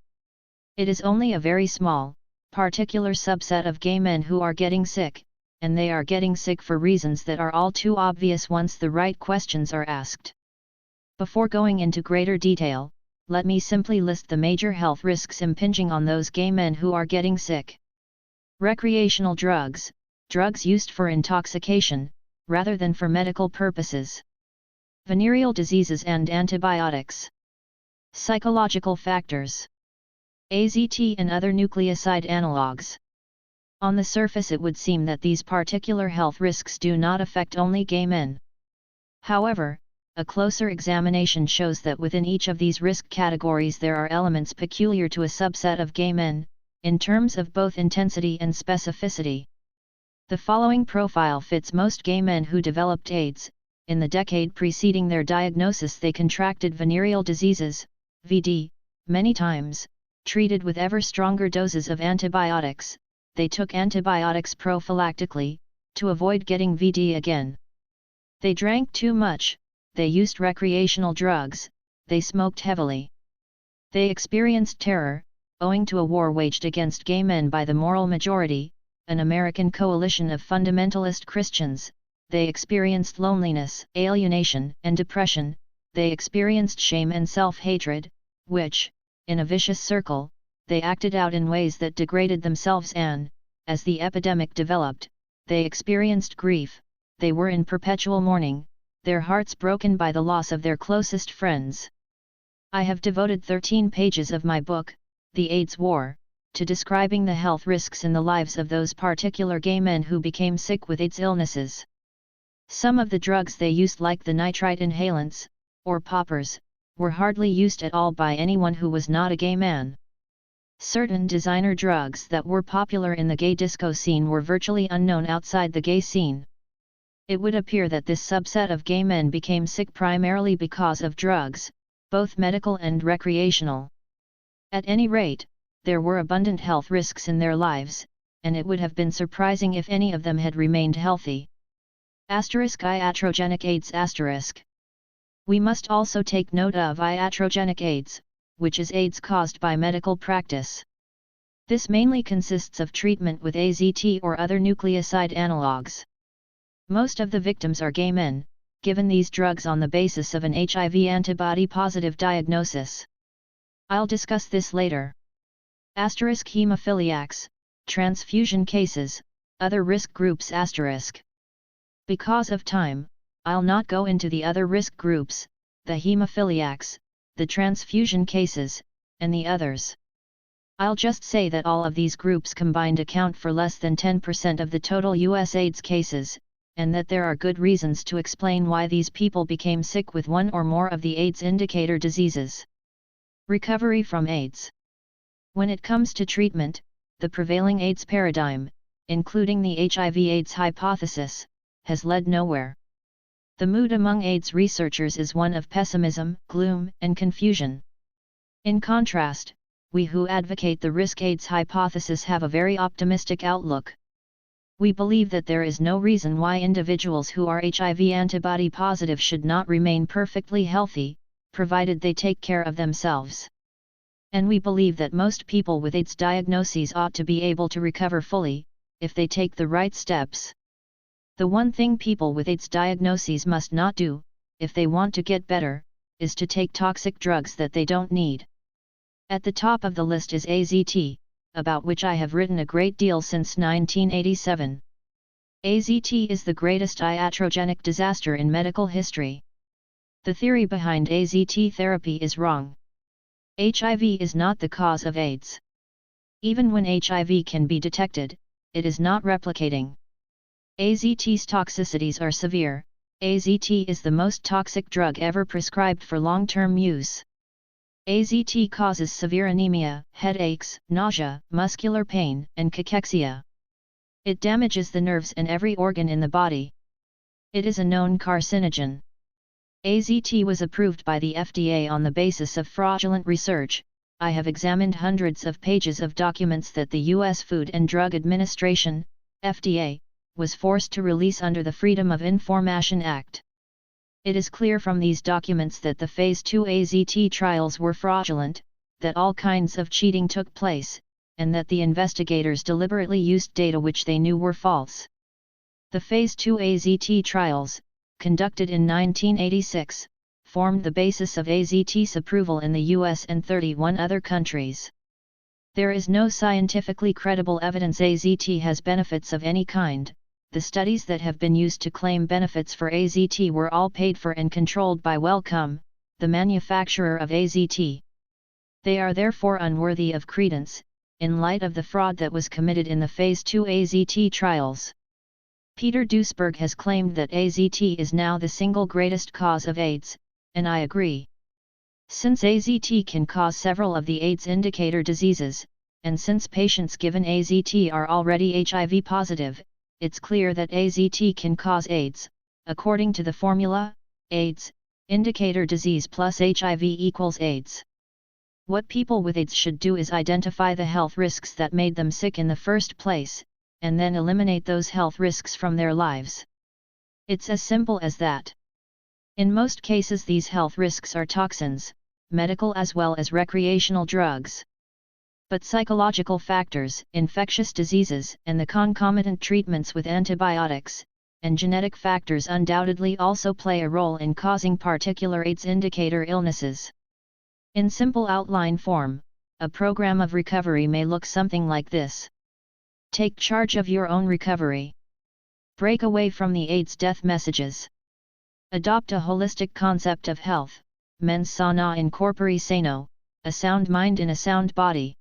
It is only a very small, particular subset of gay men who are getting sick, and they are getting sick for reasons that are all too obvious once the right questions are asked. Before going into greater detail, let me simply list the major health risks impinging on those gay men who are getting sick. Recreational drugs, drugs used for intoxication, rather than for medical purposes. Venereal diseases and antibiotics. Psychological factors. AZT and other nucleoside analogues. On the surface it would seem that these particular health risks do not affect only gay men. However, a closer examination shows that within each of these risk categories there are elements peculiar to a subset of gay men, in terms of both intensity and specificity. The following profile fits most gay men who developed AIDS. In the decade preceding their diagnosis they contracted venereal diseases, VD, many times, treated with ever stronger doses of antibiotics. They took antibiotics prophylactically, to avoid getting VD again. They drank too much, they used recreational drugs, they smoked heavily. They experienced terror, owing to a war waged against gay men by the Moral Majority, an American coalition of fundamentalist Christians. They experienced loneliness, alienation, and depression. They experienced shame and self-hatred, which, in a vicious circle, they acted out in ways that degraded themselves and, as the epidemic developed, they experienced grief. They were in perpetual mourning, their hearts broken by the loss of their closest friends. I have devoted 13 pages of my book, The AIDS War, to describing the health risks in the lives of those particular gay men who became sick with AIDS illnesses. Some of the drugs they used, like the nitrite inhalants, or poppers, were hardly used at all by anyone who was not a gay man. Certain designer drugs that were popular in the gay disco scene were virtually unknown outside the gay scene. It would appear that this subset of gay men became sick primarily because of drugs, both medical and recreational. At any rate, there were abundant health risks in their lives, and it would have been surprising if any of them had remained healthy. Iatrogenic AIDS*. We must also take note of iatrogenic AIDS, which is AIDS caused by medical practice. This mainly consists of treatment with AZT or other nucleoside analogues. Most of the victims are gay men, given these drugs on the basis of an HIV antibody-positive diagnosis. I'll discuss this later. Hemophiliacs, transfusion cases, other risk groups*. Because of time, I'll not go into the other risk groups, the hemophiliacs, the transfusion cases, and the others. I'll just say that all of these groups combined account for less than 10% of the total US AIDS cases, and that there are good reasons to explain why these people became sick with one or more of the AIDS indicator diseases. Recovery from AIDS. When it comes to treatment, the prevailing AIDS paradigm, including the HIV/AIDS hypothesis, has led nowhere. The mood among AIDS researchers is one of pessimism, gloom, and confusion. In contrast, we who advocate the risk AIDS hypothesis have a very optimistic outlook. We believe that there is no reason why individuals who are HIV antibody positive should not remain perfectly healthy, provided they take care of themselves. And we believe that most people with AIDS diagnoses ought to be able to recover fully, if they take the right steps. The one thing people with AIDS diagnoses must not do, if they want to get better, is to take toxic drugs that they don't need. At the top of the list is AZT, about which I have written a great deal since 1987. AZT is the greatest iatrogenic disaster in medical history. The theory behind AZT therapy is wrong. HIV is not the cause of AIDS. Even when HIV can be detected, it is not replicating. AZT's toxicities are severe, AZT is the most toxic drug ever prescribed for long-term use. AZT causes severe anemia, headaches, nausea, muscular pain, and cachexia. It damages the nerves and every organ in the body. It is a known carcinogen. AZT was approved by the FDA on the basis of fraudulent research. I have examined hundreds of pages of documents that the U.S. Food and Drug Administration, FDA, was forced to release under the Freedom of Information Act. It is clear from these documents that the Phase 2 AZT trials were fraudulent, that all kinds of cheating took place, and that the investigators deliberately used data which they knew were false. The Phase 2 AZT trials, conducted in 1986, formed the basis of AZT's approval in the US and 31 other countries. There is no scientifically credible evidence AZT has benefits of any kind. The studies that have been used to claim benefits for AZT were all paid for and controlled by Wellcome, the manufacturer of AZT. They are therefore unworthy of credence, in light of the fraud that was committed in the Phase 2 AZT trials. Peter Duesberg has claimed that AZT is now the single greatest cause of AIDS, and I agree. Since AZT can cause several of the AIDS indicator diseases, and since patients given AZT are already HIV positive, it's clear that AZT can cause AIDS. According to the formula, AIDS, indicator disease plus HIV equals AIDS. What people with AIDS should do is identify the health risks that made them sick in the first place, and then eliminate those health risks from their lives. It's as simple as that. In most cases these health risks are toxins, medical as well as recreational drugs. But psychological factors, infectious diseases, and the concomitant treatments with antibiotics, and genetic factors undoubtedly also play a role in causing particular AIDS indicator illnesses. In simple outline form, a program of recovery may look something like this. Take charge of your own recovery. Break away from the AIDS death messages. Adopt a holistic concept of health, mens sana in corpore sano, a sound mind in a sound body.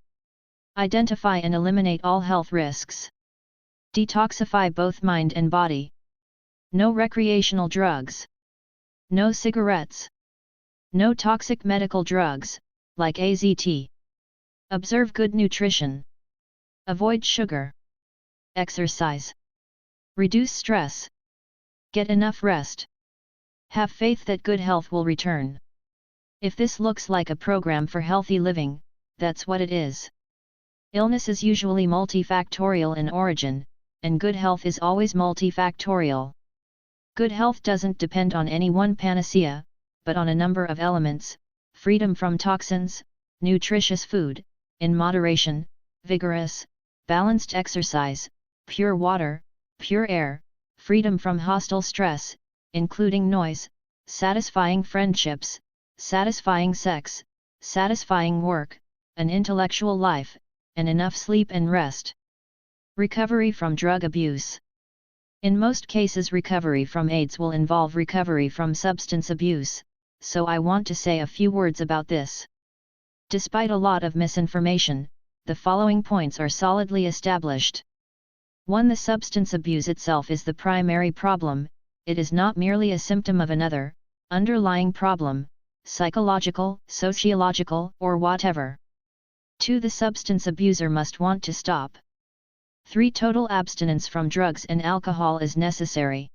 Identify and eliminate all health risks. Detoxify both mind and body. No recreational drugs. No cigarettes. No toxic medical drugs, like AZT. Observe good nutrition. Avoid sugar. Exercise. Reduce stress. Get enough rest. Have faith that good health will return. If this looks like a program for healthy living, that's what it is. Illness is usually multifactorial in origin, and good health is always multifactorial. Good health doesn't depend on any one panacea, but on a number of elements: freedom from toxins, nutritious food, in moderation, vigorous, balanced exercise, pure water, pure air, freedom from hostile stress, including noise, satisfying friendships, satisfying sex, satisfying work, an intellectual life, and enough sleep and rest. Recovery from drug abuse. In most cases recovery from AIDS will involve recovery from substance abuse, so I want to say a few words about this. Despite a lot of misinformation, the following points are solidly established. 1. The substance abuse itself is the primary problem. It is not merely a symptom of another, underlying problem, psychological, sociological, or whatever. 2. The substance abuser must want to stop. 3. Total abstinence from drugs and alcohol is necessary.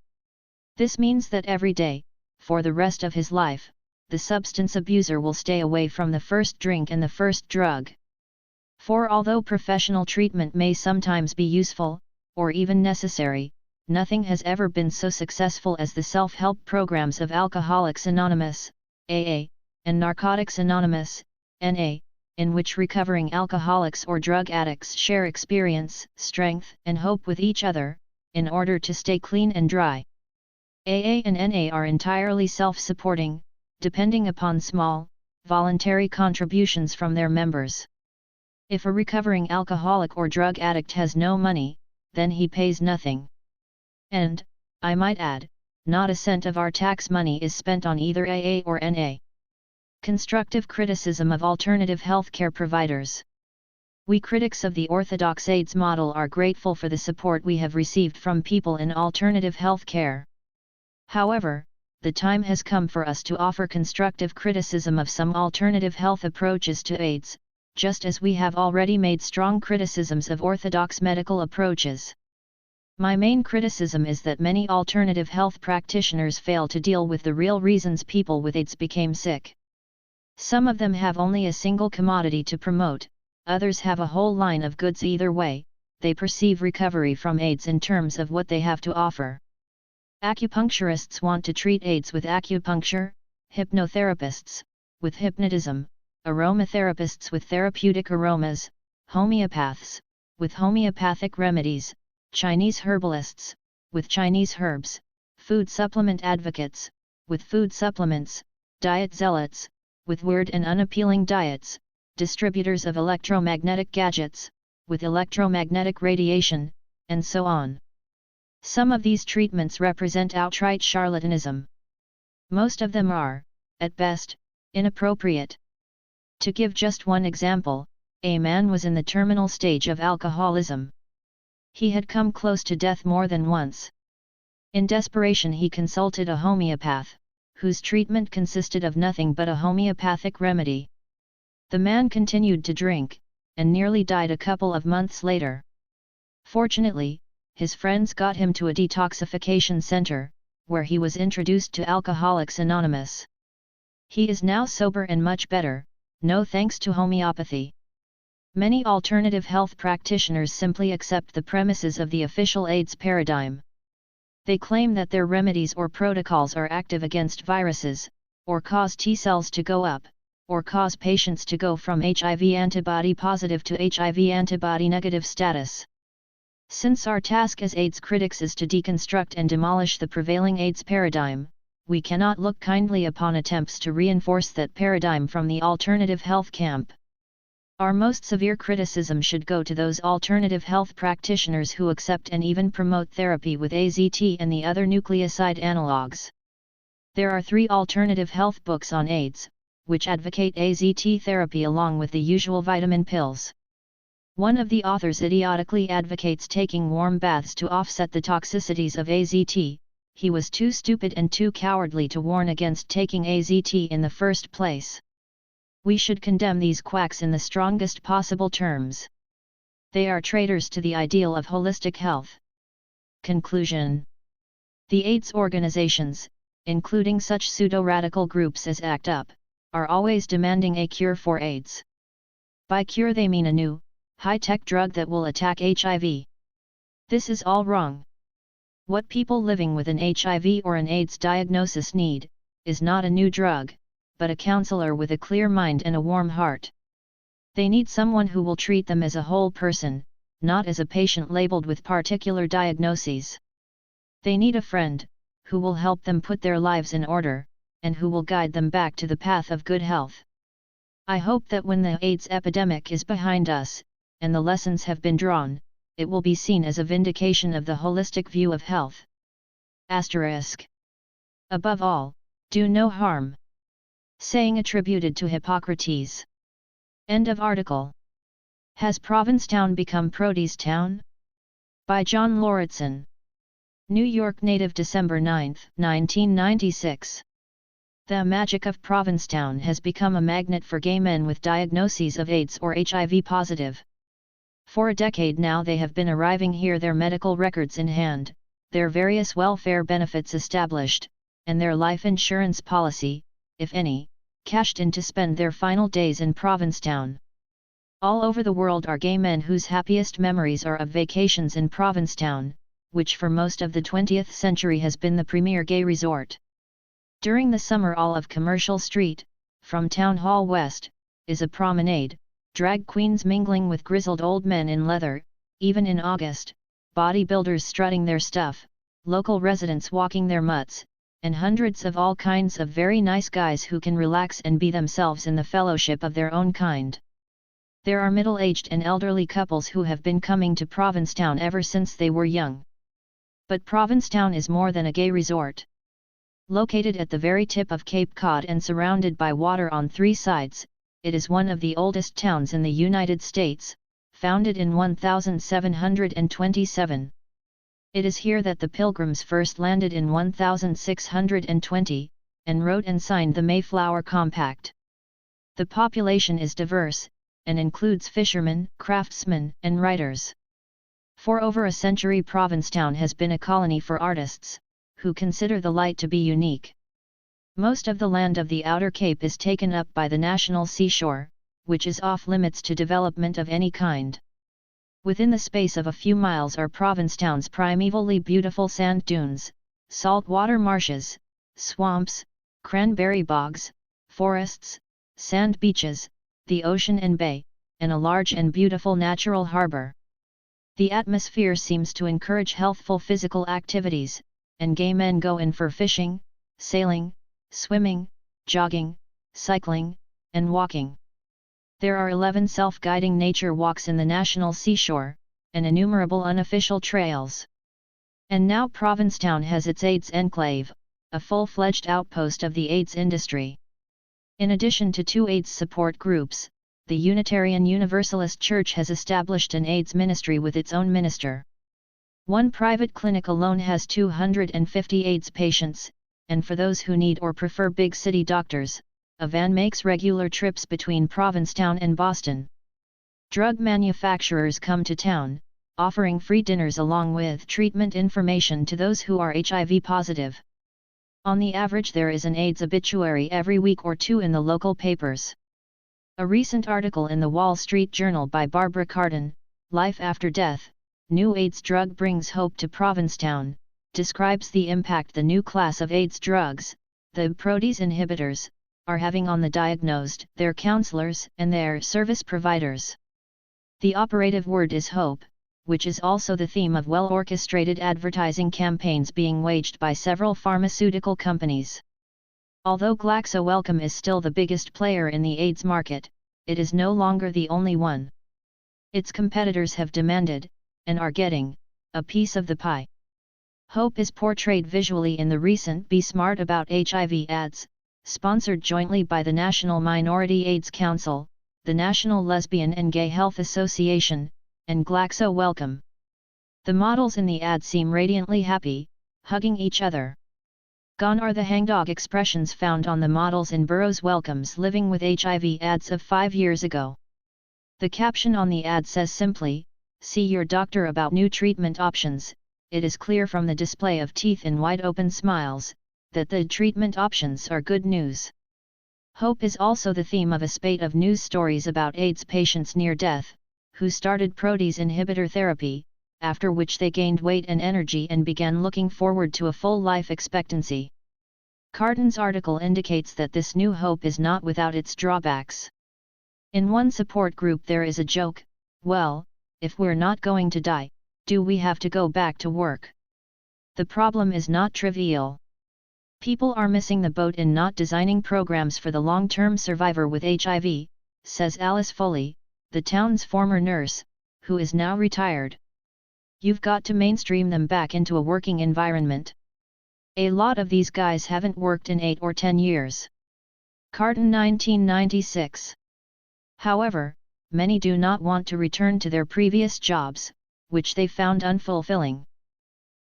This means that every day, for the rest of his life, the substance abuser will stay away from the first drink and the first drug. 4. Although professional treatment may sometimes be useful, or even necessary, nothing has ever been so successful as the self-help programs of Alcoholics Anonymous, AA, and Narcotics Anonymous, NA, in which recovering alcoholics or drug addicts share experience, strength, and hope with each other, in order to stay clean and dry. AA and NA are entirely self-supporting, depending upon small, voluntary contributions from their members. If a recovering alcoholic or drug addict has no money, then he pays nothing. And, I might add, not a cent of our tax money is spent on either AA or NA. Constructive criticism of alternative healthcare providers. We critics of the orthodox AIDS model are grateful for the support we have received from people in alternative healthcare. However, the time has come for us to offer constructive criticism of some alternative health approaches to AIDS, just as we have already made strong criticisms of orthodox medical approaches. My main criticism is that many alternative health practitioners fail to deal with the real reasons people with AIDS became sick. Some of them have only a single commodity to promote, others have a whole line of goods. Either way, they perceive recovery from AIDS in terms of what they have to offer. Acupuncturists want to treat AIDS with acupuncture, hypnotherapists with hypnotism, aromatherapists with therapeutic aromas, homeopaths with homeopathic remedies, Chinese herbalists with Chinese herbs, food supplement advocates with food supplements, diet zealots with weird and unappealing diets, distributors of electromagnetic gadgets with electromagnetic radiation, and so on. Some of these treatments represent outright charlatanism. Most of them are, at best, inappropriate. To give just one example, a man was in the terminal stage of alcoholism. He had come close to death more than once. In desperation he consulted a homeopath, whose treatment consisted of nothing but a homeopathic remedy. The man continued to drink, and nearly died a couple of months later. Fortunately, his friends got him to a detoxification center, where he was introduced to Alcoholics Anonymous. He is now sober and much better, no thanks to homeopathy. Many alternative health practitioners simply accept the premises of the official AIDS paradigm. They claim that their remedies or protocols are active against viruses, or cause T cells to go up, or cause patients to go from HIV antibody positive to HIV antibody negative status. Since our task as AIDS critics is to deconstruct and demolish the prevailing AIDS paradigm, we cannot look kindly upon attempts to reinforce that paradigm from the alternative health camp. Our most severe criticism should go to those alternative health practitioners who accept and even promote therapy with AZT and the other nucleoside analogues. There are 3 alternative health books on AIDS, which advocate AZT therapy along with the usual vitamin pills. One of the authors idiotically advocates taking warm baths to offset the toxicities of AZT. He was too stupid and too cowardly to warn against taking AZT in the first place. We should condemn these quacks in the strongest possible terms. They are traitors to the ideal of holistic health. Conclusion. The AIDS organizations, including such pseudo-radical groups as ACT UP, are always demanding a cure for AIDS. By cure they mean a new, high-tech drug that will attack HIV. This is all wrong. What people living with an HIV or an AIDS diagnosis need, is not a new drug, but a counselor with a clear mind and a warm heart. They need someone who will treat them as a whole person, not as a patient labeled with particular diagnoses. They need a friend, who will help them put their lives in order, and who will guide them back to the path of good health. I hope that when the AIDS epidemic is behind us, and the lessons have been drawn, it will be seen as a vindication of the holistic view of health. Asterisk. Above all, do no harm. Saying attributed to Hippocrates. End of article. Has Provincetown become Protestown? By John Lauritsen. New York native, December 9, 1996. The magic of Provincetown has become a magnet for gay men with diagnoses of AIDS or HIV positive. For a decade now they have been arriving here, their medical records in hand, their various welfare benefits established, and their life insurance policy, if any, cashed in to spend their final days in Provincetown. All over the world are gay men whose happiest memories are of vacations in Provincetown, which for most of the 20th century has been the premier gay resort. During the summer, all of Commercial Street, from Town Hall West, is a promenade, drag queens mingling with grizzled old men in leather, even in August, bodybuilders strutting their stuff, local residents walking their mutts, and hundreds of all kinds of very nice guys who can relax and be themselves in the fellowship of their own kind. There are middle-aged and elderly couples who have been coming to Provincetown ever since they were young. But Provincetown is more than a gay resort. Located at the very tip of Cape Cod and surrounded by water on 3 sides, it is one of the oldest towns in the United States, founded in 1727. It is here that the Pilgrims first landed in 1620, and wrote and signed the Mayflower Compact. The population is diverse, and includes fishermen, craftsmen, and writers. For over a century Provincetown has been a colony for artists, who consider the light to be unique. Most of the land of the Outer Cape is taken up by the national seashore, which is off limits to development of any kind. Within the space of a few miles are Provincetown's primevally beautiful sand dunes, saltwater marshes, swamps, cranberry bogs, forests, sand beaches, the ocean and bay, and a large and beautiful natural harbor. The atmosphere seems to encourage healthful physical activities, and gay men go in for fishing, sailing, swimming, jogging, cycling, and walking. There are 11 self-guiding nature walks in the national seashore, and innumerable unofficial trails. And now Provincetown has its AIDS enclave, a full-fledged outpost of the AIDS industry. In addition to 2 AIDS support groups, the Unitarian Universalist Church has established an AIDS ministry with its own minister. One private clinic alone has 250 AIDS patients, and for those who need or prefer big city doctors, a van makes regular trips between Provincetown and Boston. Drug manufacturers come to town, offering free dinners along with treatment information to those who are HIV positive. On the average there is an AIDS obituary every week or two in the local papers. A recent article in the Wall Street Journal by Barbara Cardin, Life After Death, New AIDS Drug Brings Hope to Provincetown, describes the impact the new class of AIDS drugs, the protease inhibitors, are having on the diagnosed, their counselors, and their service providers. The operative word is hope, which is also the theme of well-orchestrated advertising campaigns being waged by several pharmaceutical companies. Although GlaxoSmithKline is still the biggest player in the AIDS market, it is no longer the only one. Its competitors have demanded, and are getting, a piece of the pie. Hope is portrayed visually in the recent Be Smart About HIV ads, sponsored jointly by the National Minority AIDS Council, the National Lesbian and Gay Health Association, and GlaxoSmithKline. The models in the ad seem radiantly happy, hugging each other. Gone are the hangdog expressions found on the models in Burroughs Wellcome's Living with HIV ads of 5 years ago. The caption on the ad says simply, "See your doctor about new treatment options." It is clear from the display of teeth and wide-open smiles, that the treatment options are good news. Hope is also the theme of a spate of news stories about AIDS patients near death, who started protease inhibitor therapy, after which they gained weight and energy and began looking forward to a full life expectancy. Cardin's article indicates that this new hope is not without its drawbacks. In one support group there is a joke, "Well, if we're not going to die, do we have to go back to work?" The problem is not trivial. People are missing the boat in not designing programs for the long-term survivor with HIV, says Alice Foley, the town's former nurse, who is now retired. You've got to mainstream them back into a working environment. A lot of these guys haven't worked in 8 or 10 years. Cardin 1996. However, many do not want to return to their previous jobs, which they found unfulfilling.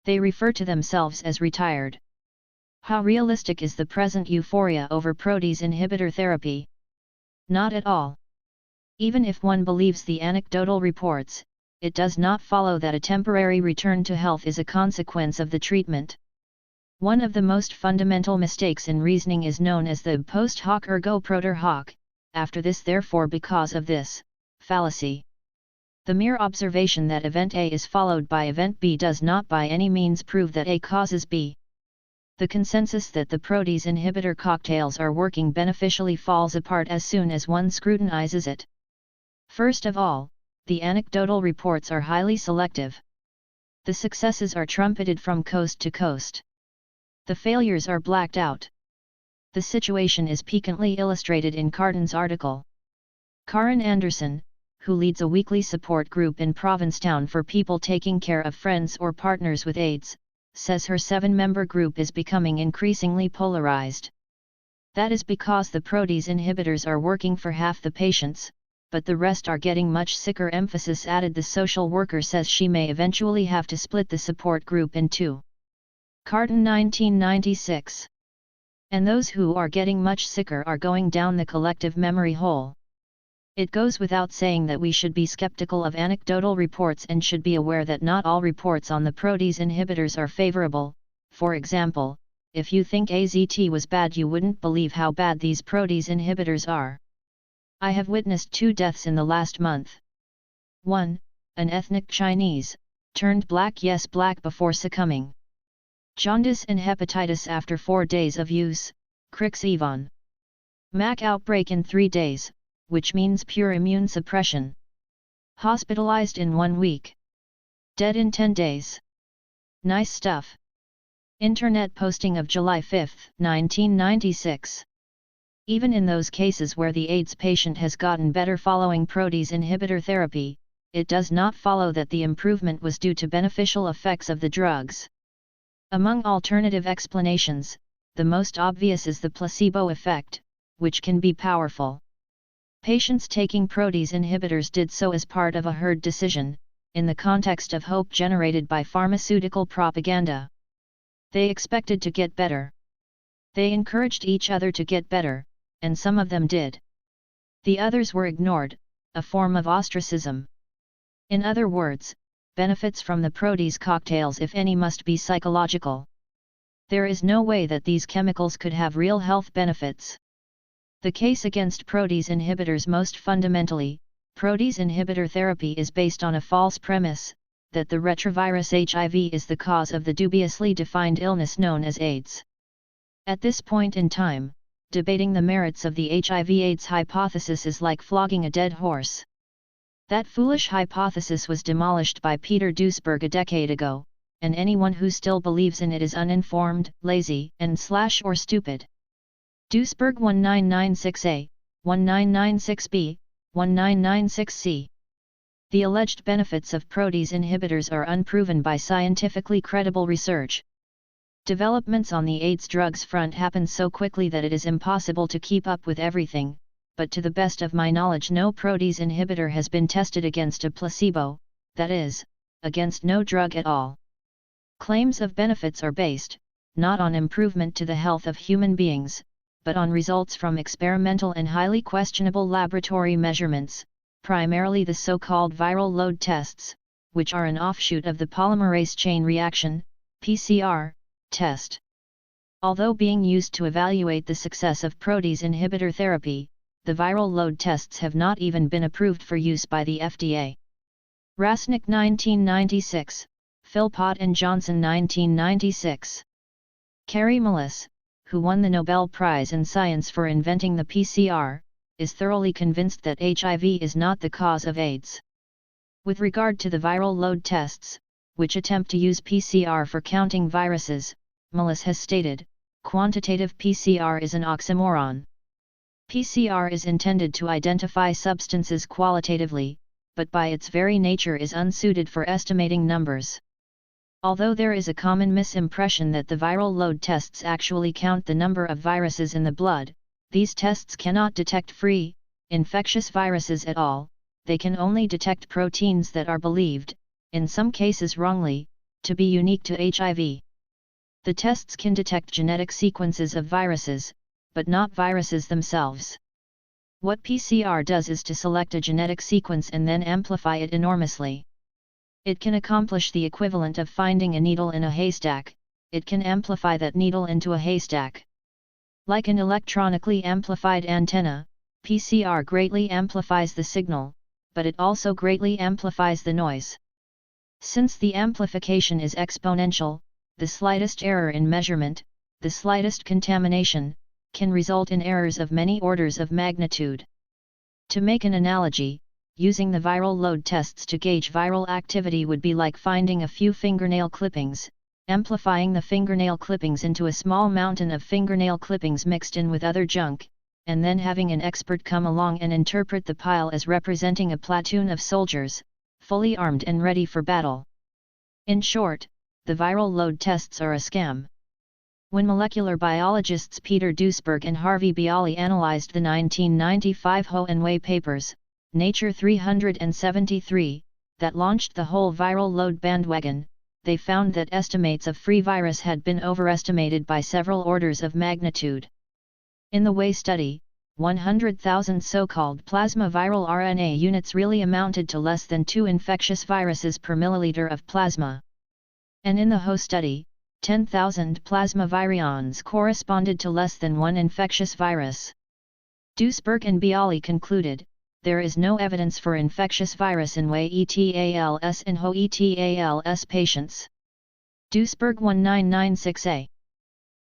They refer to themselves as retired. How realistic is the present euphoria over protease inhibitor therapy? Not at all. Even if one believes the anecdotal reports, it does not follow that a temporary return to health is a consequence of the treatment. One of the most fundamental mistakes in reasoning is known as the post hoc ergo propter hoc, after this therefore because of this, fallacy. The mere observation that event A is followed by event B does not by any means prove that A causes B. The consensus that the protease inhibitor cocktails are working beneficially falls apart as soon as one scrutinizes it. First of all, the anecdotal reports are highly selective. The successes are trumpeted from coast to coast. The failures are blacked out. The situation is piquantly illustrated in Cardin's article. Karen Anderson, who leads a weekly support group in Provincetown for people taking care of friends or partners with AIDS, says her 7-member group is becoming increasingly polarized. That is because the protease inhibitors are working for half the patients, but the rest are getting much sicker. Emphasis added. The social worker says she may eventually have to split the support group in two. Carton 1996. And those who are getting much sicker are going down the collective memory hole. It goes without saying that we should be skeptical of anecdotal reports and should be aware that not all reports on the protease inhibitors are favorable. For example, if you think AZT was bad, you wouldn't believe how bad these protease inhibitors are. I have witnessed 2 deaths in the last month. 1. An ethnic Chinese, turned black, yes black, before succumbing. Jaundice and hepatitis after 4 days of use, Crix Yvonne. MAC outbreak in 3 days, which means pure immune suppression. Hospitalized in 1 week. Dead in 10 days. Nice stuff. Internet posting of July 5, 1996. Even in those cases where the AIDS patient has gotten better following protease inhibitor therapy, it does not follow that the improvement was due to beneficial effects of the drugs. Among alternative explanations, the most obvious is the placebo effect, which can be powerful. Patients taking protease inhibitors did so as part of a herd decision, in the context of hope generated by pharmaceutical propaganda. They expected to get better. They encouraged each other to get better, and some of them did. The others were ignored, a form of ostracism. In other words, benefits from the protease cocktails, if any, must be psychological. There is no way that these chemicals could have real health benefits. The case against protease inhibitors: most fundamentally, protease inhibitor therapy is based on a false premise, that the retrovirus HIV is the cause of the dubiously defined illness known as AIDS. At this point in time, debating the merits of the HIV/AIDS hypothesis is like flogging a dead horse. That foolish hypothesis was demolished by Peter Duesberg a decade ago, and anyone who still believes in it is uninformed, lazy, or stupid. Duesberg 1996a, 1996b, 1996c. The alleged benefits of protease inhibitors are unproven by scientifically credible research. Developments on the AIDS drugs front happen so quickly that it is impossible to keep up with everything, but to the best of my knowledge no protease inhibitor has been tested against a placebo, that is, against no drug at all. Claims of benefits are based, not on improvement to the health of human beings, but on results from experimental and highly questionable laboratory measurements, primarily the so-called viral load tests, which are an offshoot of the polymerase chain reaction, PCR, test. Although being used to evaluate the success of protease inhibitor therapy, the viral load tests have not even been approved for use by the FDA. Rasnick 1996, Philpott and Johnson 1996. Kary Mullis, who won the Nobel Prize in Science for inventing the PCR, is thoroughly convinced that HIV is not the cause of AIDS. With regard to the viral load tests, which attempt to use PCR for counting viruses, Mullis has stated, quantitative PCR is an oxymoron. PCR is intended to identify substances qualitatively, but by its very nature is unsuited for estimating numbers. Although there is a common misimpression that the viral load tests actually count the number of viruses in the blood, these tests cannot detect free, infectious viruses at all. They can only detect proteins that are believed, in some cases wrongly, to be unique to HIV. The tests can detect genetic sequences of viruses, but not viruses themselves. What PCR does is to select a genetic sequence and then amplify it enormously. It can accomplish the equivalent of finding a needle in a haystack. It can amplify that needle into a haystack. Like an electronically amplified antenna, PCR greatly amplifies the signal, but it also greatly amplifies the noise. Since the amplification is exponential, the slightest error in measurement, the slightest contamination, can result in errors of many orders of magnitude. To make an analogy, using the viral load tests to gauge viral activity would be like finding a few fingernail clippings, amplifying the fingernail clippings into a small mountain of fingernail clippings mixed in with other junk, and then having an expert come along and interpret the pile as representing a platoon of soldiers, fully armed and ready for battle. In short, the viral load tests are a scam. When molecular biologists Peter Duesberg and Harvey Bialy analyzed the 1995 Ho and Wei papers, Nature 373, that launched the whole viral load bandwagon, they found that estimates of free virus had been overestimated by several orders of magnitude. In the Way study, 100,000 so-called plasma viral RNA units really amounted to less than 2 infectious viruses per milliliter of plasma. And in the Ho study, 10,000 plasma virions corresponded to less than 1 infectious virus. Duesberg and Bialy concluded, there is no evidence for infectious virus in Way ETALS and Ho ETALS patients. Duesberg 1996a.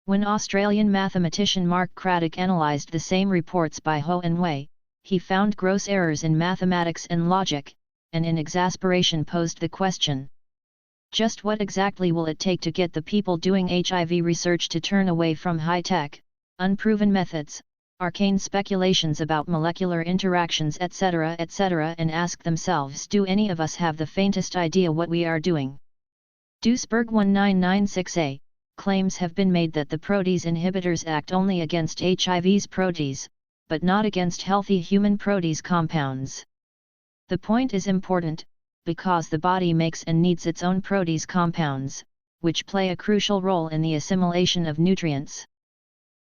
When Australian mathematician Mark Craddock analysed the same reports by Ho and Way, he found gross errors in mathematics and logic, and in exasperation posed the question: just what exactly will it take to get the people doing HIV research to turn away from high-tech, unproven methods, arcane speculations about molecular interactions etc., and ask themselves, do any of us have the faintest idea what we are doing? Duesberg 1996a, claims have been made that the protease inhibitors act only against HIV's protease, but not against healthy human protease compounds. The point is important, because the body makes and needs its own protease compounds, which play a crucial role in the assimilation of nutrients.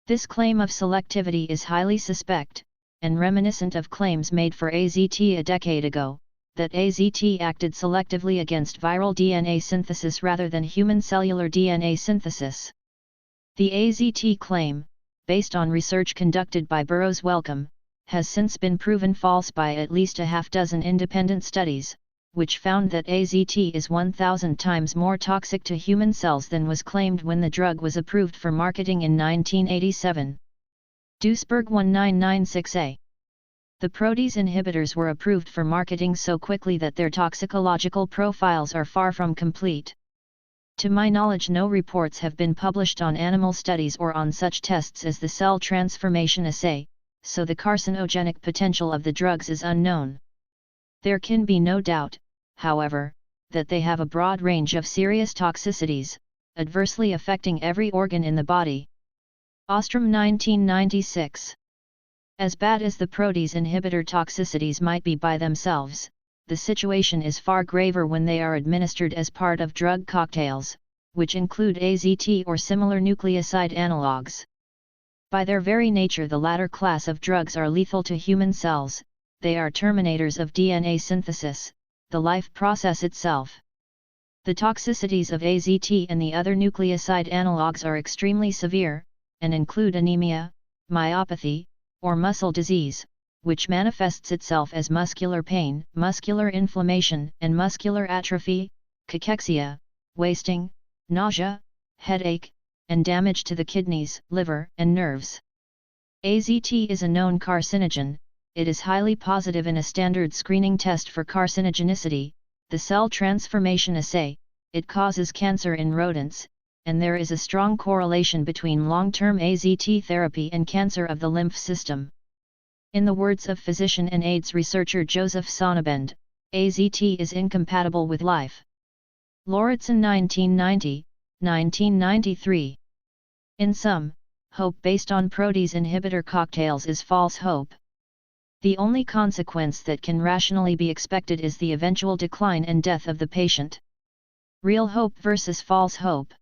This claim of selectivity is highly suspect, and reminiscent of claims made for AZT a decade ago, that AZT acted selectively against viral DNA synthesis rather than human cellular DNA synthesis. The AZT claim, based on research conducted by Burroughs Wellcome, has since been proven false by at least a half-dozen independent studies, which found that AZT is 1,000 times more toxic to human cells than was claimed when the drug was approved for marketing in 1987. Duesberg 1996a. The protease inhibitors were approved for marketing so quickly that their toxicological profiles are far from complete. To my knowledge, no reports have been published on animal studies or on such tests as the cell transformation assay, so the carcinogenic potential of the drugs is unknown. There can be no doubt, however, that they have a broad range of serious toxicities, adversely affecting every organ in the body. Ostrom 1996. As bad as the protease inhibitor toxicities might be by themselves, the situation is far graver when they are administered as part of drug cocktails, which include AZT or similar nucleoside analogues. By their very nature, the latter class of drugs are lethal to human cells. They are terminators of DNA synthesis, the life process itself. The toxicities of AZT and the other nucleoside analogues are extremely severe, and include anemia, myopathy, or muscle disease, which manifests itself as muscular pain, muscular inflammation, and muscular atrophy, cachexia, wasting, nausea, headache, and damage to the kidneys, liver, and nerves. AZT is a known carcinogen. It is highly positive in a standard screening test for carcinogenicity, the cell transformation assay. It causes cancer in rodents, and there is a strong correlation between long-term AZT therapy and cancer of the lymph system. In the words of physician and AIDS researcher Joseph Sonnabend, AZT is incompatible with life. Lauritsen 1990, 1993. In sum, hope based on protease inhibitor cocktails is false hope. The only consequence that can rationally be expected is the eventual decline and death of the patient. Real hope versus false hope.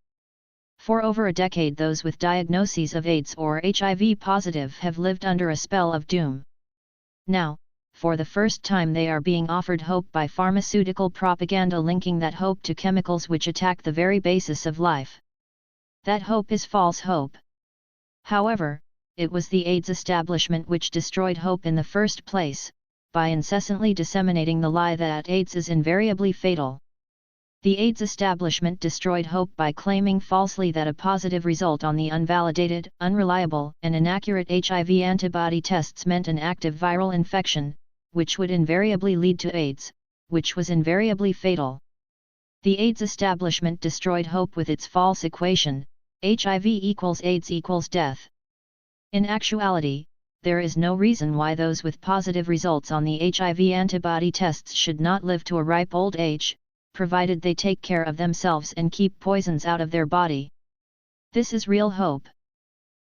For over a decade, those with diagnoses of AIDS or HIV positive have lived under a spell of doom. Now, for the first time, they are being offered hope by pharmaceutical propaganda linking that hope to chemicals which attack the very basis of life. That hope is false hope. However, it was the AIDS establishment which destroyed hope in the first place, by incessantly disseminating the lie that AIDS is invariably fatal. The AIDS establishment destroyed hope by claiming falsely that a positive result on the unvalidated, unreliable, and inaccurate HIV antibody tests meant an active viral infection, which would invariably lead to AIDS, which was invariably fatal. The AIDS establishment destroyed hope with its false equation, HIV equals AIDS equals death. In actuality, there is no reason why those with positive results on the HIV antibody tests should not live to a ripe old age, provided they take care of themselves and keep poisons out of their body. This is real hope.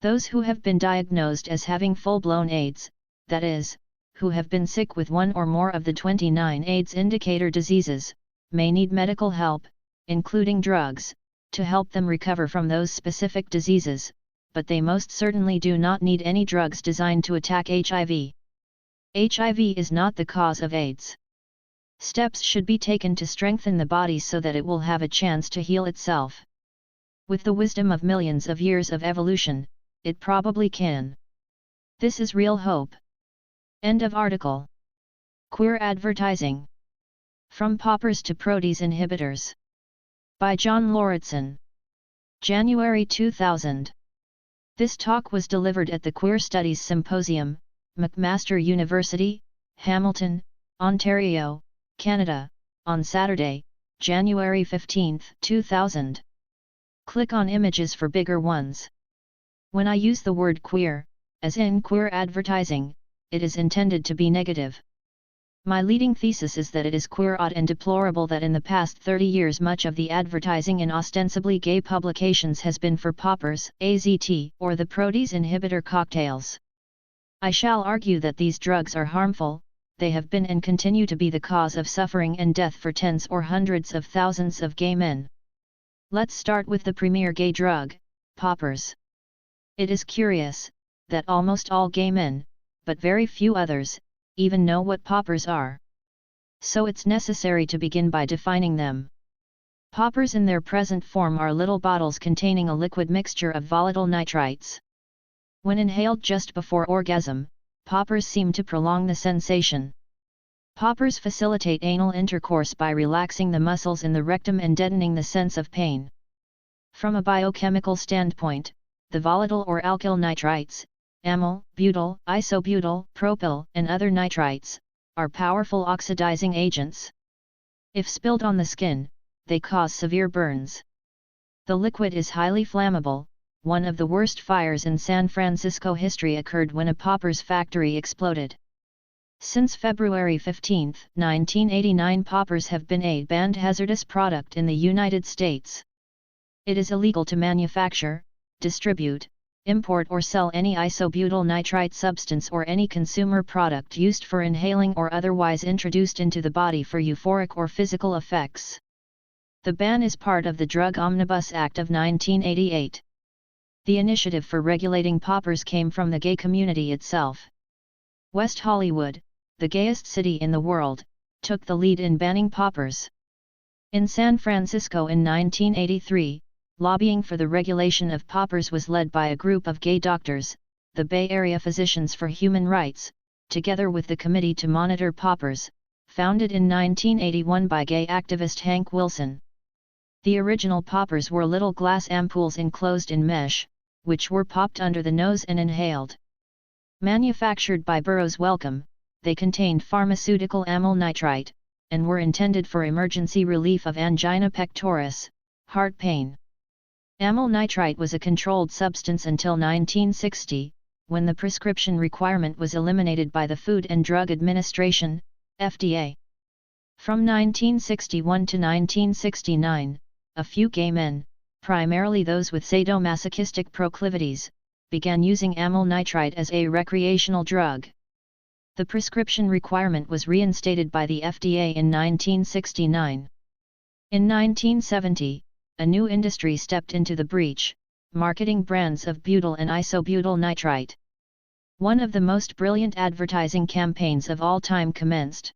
Those who have been diagnosed as having full-blown AIDS, that is, who have been sick with one or more of the 29 AIDS indicator diseases, may need medical help, including drugs, to help them recover from those specific diseases, but they most certainly do not need any drugs designed to attack HIV. HIV is not the cause of AIDS. Steps should be taken to strengthen the body so that it will have a chance to heal itself. With the wisdom of millions of years of evolution, it probably can. This is real hope. End of article. Queer advertising. From poppers to protease inhibitors. By John Lauritsen. January 2000. This talk was delivered at the Queer Studies Symposium, McMaster University, Hamilton, Ontario, Canada, on Saturday, January 15, 2000. Click on images for bigger ones. When I use the word queer, as in queer advertising, it is intended to be negative. My leading thesis is that it is queer odd and deplorable that in the past 30 years much of the advertising in ostensibly gay publications has been for poppers, AZT, or the protease inhibitor cocktails. I shall argue that these drugs are harmful. They have been and continue to be the cause of suffering and death for tens or hundreds of thousands of gay men. Let's start with the premier gay drug, poppers. It is curious that almost all gay men, but very few others, even know what poppers are. So it's necessary to begin by defining them. Poppers in their present form are little bottles containing a liquid mixture of volatile nitrites. When inhaled just before orgasm, poppers seem to prolong the sensation. Poppers facilitate anal intercourse by relaxing the muscles in the rectum and deadening the sense of pain. From a biochemical standpoint, the volatile or alkyl nitrites, amyl, butyl, isobutyl, propyl, and other nitrites, are powerful oxidizing agents. If spilled on the skin, they cause severe burns. The liquid is highly flammable. One of the worst fires in San Francisco history occurred when a poppers factory exploded. Since February 15, 1989, poppers have been a banned hazardous product in the United States. It is illegal to manufacture, distribute, import or sell any isobutyl nitrite substance or any consumer product used for inhaling or otherwise introduced into the body for euphoric or physical effects. The ban is part of the Drug Omnibus Act of 1988. The initiative for regulating poppers came from the gay community itself. West Hollywood, the gayest city in the world, took the lead in banning poppers. In San Francisco in 1983, lobbying for the regulation of poppers was led by a group of gay doctors, the Bay Area Physicians for Human Rights, together with the Committee to Monitor Poppers, founded in 1981 by gay activist Hank Wilson. The original poppers were little glass ampoules enclosed in mesh, which were popped under the nose and inhaled. Manufactured by Burroughs Wellcome, they contained pharmaceutical amyl nitrite, and were intended for emergency relief of angina pectoris, heart pain. Amyl nitrite was a controlled substance until 1960, when the prescription requirement was eliminated by the Food and Drug Administration, FDA. From 1961 to 1969, a few gay men, primarily those with sadomasochistic proclivities, began using amyl nitrite as a recreational drug. The prescription requirement was reinstated by the FDA in 1969. In 1970, a new industry stepped into the breach, marketing brands of butyl and isobutyl nitrite. One of the most brilliant advertising campaigns of all time commenced.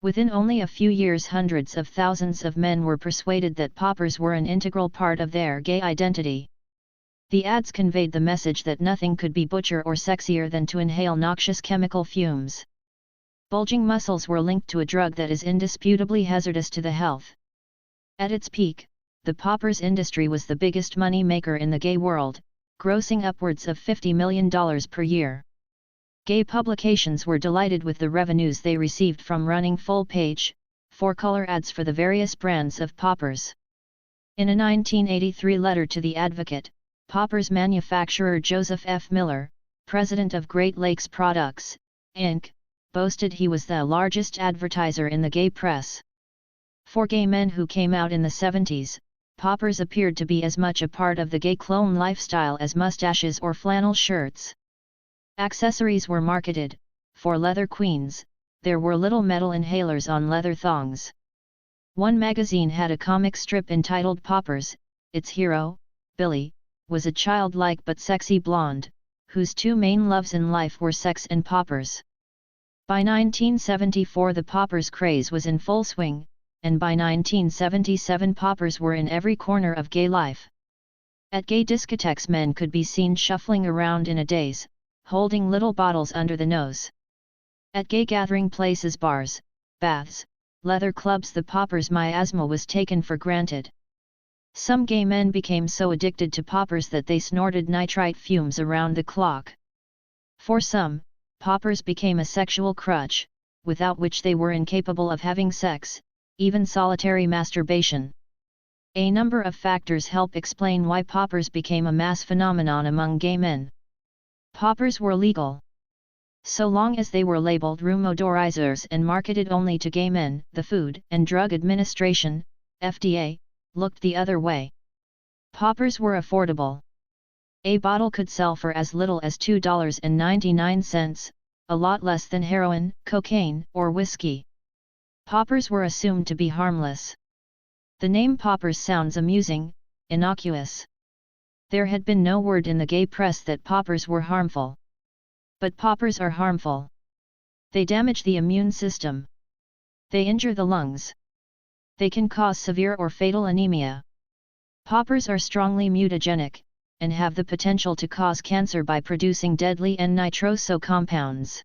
Within only a few years, hundreds of thousands of men were persuaded that poppers were an integral part of their gay identity. The ads conveyed the message that nothing could be butcher or sexier than to inhale noxious chemical fumes. Bulging muscles were linked to a drug that is indisputably hazardous to the health. At its peak, the poppers industry was the biggest money maker in the gay world, grossing upwards of $50 million per year. Gay publications were delighted with the revenues they received from running full-page, four-color ads for the various brands of poppers. In a 1983 letter to The Advocate, poppers manufacturer Joseph F. Miller, president of Great Lakes Products, Inc., boasted he was the largest advertiser in the gay press. For gay men who came out in the 70s, poppers appeared to be as much a part of the gay clone lifestyle as mustaches or flannel shirts. Accessories were marketed, for leather queens, there were little metal inhalers on leather thongs. One magazine had a comic strip entitled Poppers. Its hero, Billy, was a childlike but sexy blonde, whose two main loves in life were sex and poppers. By 1974 the poppers craze was in full swing, and by 1977 poppers were in every corner of gay life. At gay discotheques men could be seen shuffling around in a daze, holding little bottles under the nose. At gay gathering places, bars, baths, leather clubs, the poppers miasma was taken for granted. Some gay men became so addicted to poppers that they snorted nitrite fumes around the clock. For some, poppers became a sexual crutch, without which they were incapable of having sex, even solitary masturbation. A number of factors help explain why poppers became a mass phenomenon among gay men. Poppers were legal. So long as they were labeled room odorizers and marketed only to gay men, the Food and Drug Administration, FDA, looked the other way. Poppers were affordable. A bottle could sell for as little as $2.99, a lot less than heroin, cocaine, or whiskey. Poppers were assumed to be harmless. The name poppers sounds amusing, innocuous. There had been no word in the gay press that poppers were harmful. But poppers are harmful. They damage the immune system. They injure the lungs. They can cause severe or fatal anemia. Poppers are strongly mutagenic, and have the potential to cause cancer by producing deadly N-nitroso compounds.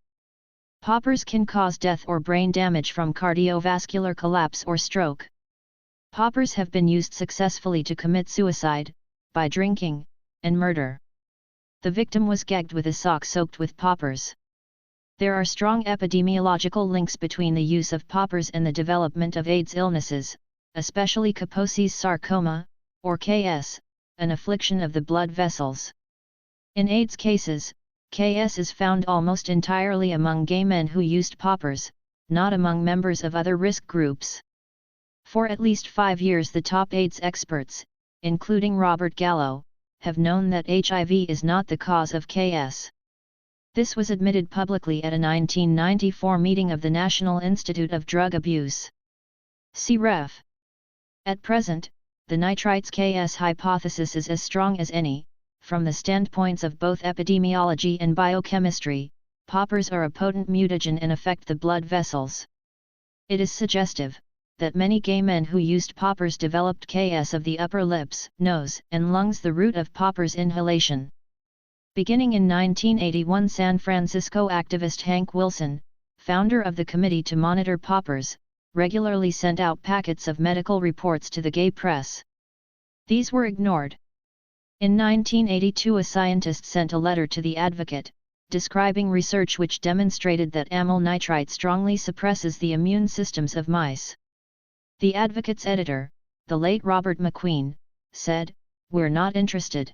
Poppers can cause death or brain damage from cardiovascular collapse or stroke. Poppers have been used successfully to commit suicide, by drinking, and murder. The victim was gagged with a sock soaked with poppers. There are strong epidemiological links between the use of poppers and the development of AIDS illnesses, especially Kaposi's sarcoma, or KS, an affliction of the blood vessels. In AIDS cases, KS is found almost entirely among gay men who used poppers, not among members of other risk groups. For at least 5 years the top AIDS experts, including Robert Gallo, have known that HIV is not the cause of KS. This was admitted publicly at a 1994 meeting of the National Institute of Drug Abuse. See Ref. At present, the nitrites KS hypothesis is as strong as any. From the standpoints of both epidemiology and biochemistry, poppers are a potent mutagen and affect the blood vessels. It is suggestive that many gay men who used poppers developed KS of the upper lips, nose, and lungs, the root of poppers inhalation. Beginning in 1981, San Francisco activist Hank Wilson, founder of the Committee to Monitor Poppers, regularly sent out packets of medical reports to the gay press. These were ignored. In 1982, a scientist sent a letter to the Advocate, describing research which demonstrated that amyl nitrite strongly suppresses the immune systems of mice. The Advocate's editor, the late Robert McQueen, said, "We're not interested."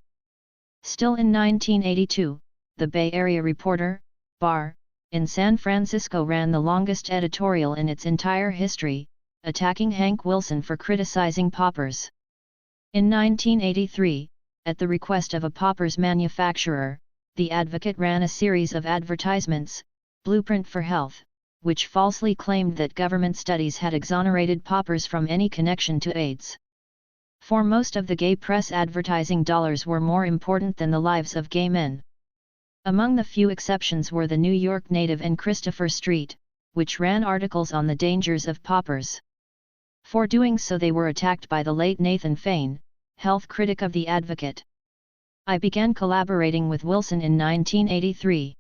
Still in 1982, the Bay Area Reporter, BAR, in San Francisco ran the longest editorial in its entire history, attacking Hank Wilson for criticizing poppers. In 1983, at the request of a poppers manufacturer, the Advocate ran a series of advertisements, Blueprint for Health, which falsely claimed that government studies had exonerated poppers from any connection to AIDS. For most of the gay press, advertising dollars were more important than the lives of gay men. Among the few exceptions were the New York Native and Christopher Street, which ran articles on the dangers of poppers. For doing so they were attacked by the late Nathan Fain, health critic of the Advocate. I began collaborating with Wilson in 1983.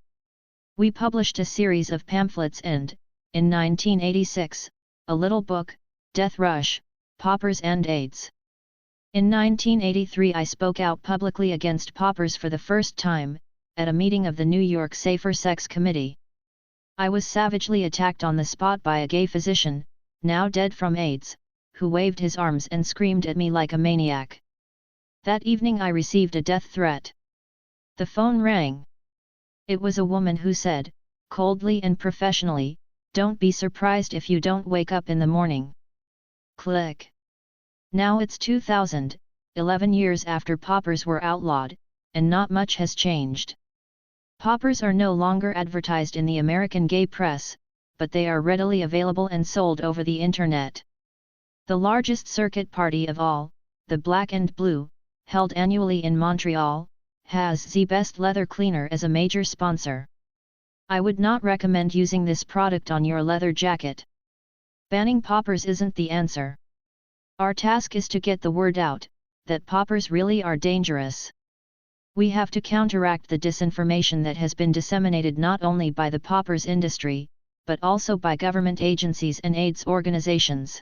We published a series of pamphlets and, in 1986, a little book, Death Rush, Poppers and AIDS. In 1983 I spoke out publicly against poppers for the first time, at a meeting of the New York Safer Sex Committee. I was savagely attacked on the spot by a gay physician, now dead from AIDS, who waved his arms and screamed at me like a maniac. That evening I received a death threat. The phone rang. It was a woman who said, coldly and professionally, "Don't be surprised if you don't wake up in the morning." Click. Now it's 2000, 11 years after poppers were outlawed, and not much has changed. Poppers are no longer advertised in the American gay press, but they are readily available and sold over the internet. The largest circuit party of all, the Black and Blue, held annually in Montreal, has the Best Leather Cleaner as a major sponsor. I would not recommend using this product on your leather jacket. Banning poppers isn't the answer. Our task is to get the word out, that poppers really are dangerous. We have to counteract the disinformation that has been disseminated not only by the poppers industry, but also by government agencies and AIDS organizations.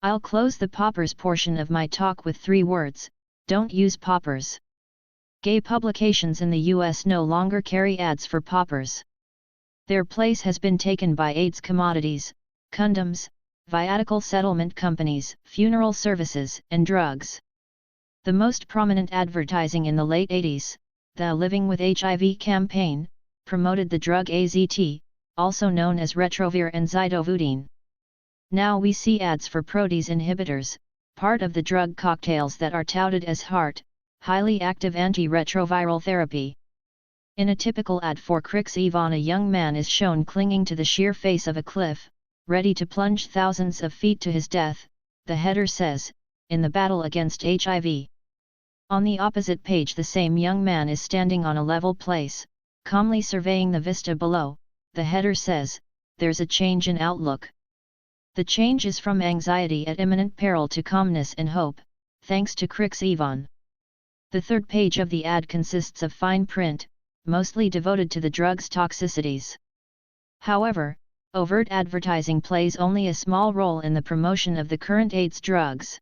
I'll close the poppers portion of my talk with 3 words: don't use poppers. Gay publications in the US no longer carry ads for poppers. Their place has been taken by AIDS commodities, condoms, viatical settlement companies, funeral services, and drugs. The most prominent advertising in the late 80s, the Living with HIV campaign, promoted the drug AZT, also known as Retrovir and Zidovudine. Now we see ads for protease inhibitors, part of the drug cocktails that are touted as highly active antiretroviral therapy. In a typical ad for Hiv-1, a young man is shown clinging to the sheer face of a cliff, ready to plunge thousands of feet to his death, the header says, in the battle against HIV. On the opposite page, the same young man is standing on a level place, calmly surveying the vista below. The header says, there's a change in outlook. The change is from anxiety at imminent peril to calmness and hope, thanks to Hiv-1. The third page of the ad consists of fine print, mostly devoted to the drug's toxicities. However, overt advertising plays only a small role in the promotion of the current AIDS drugs.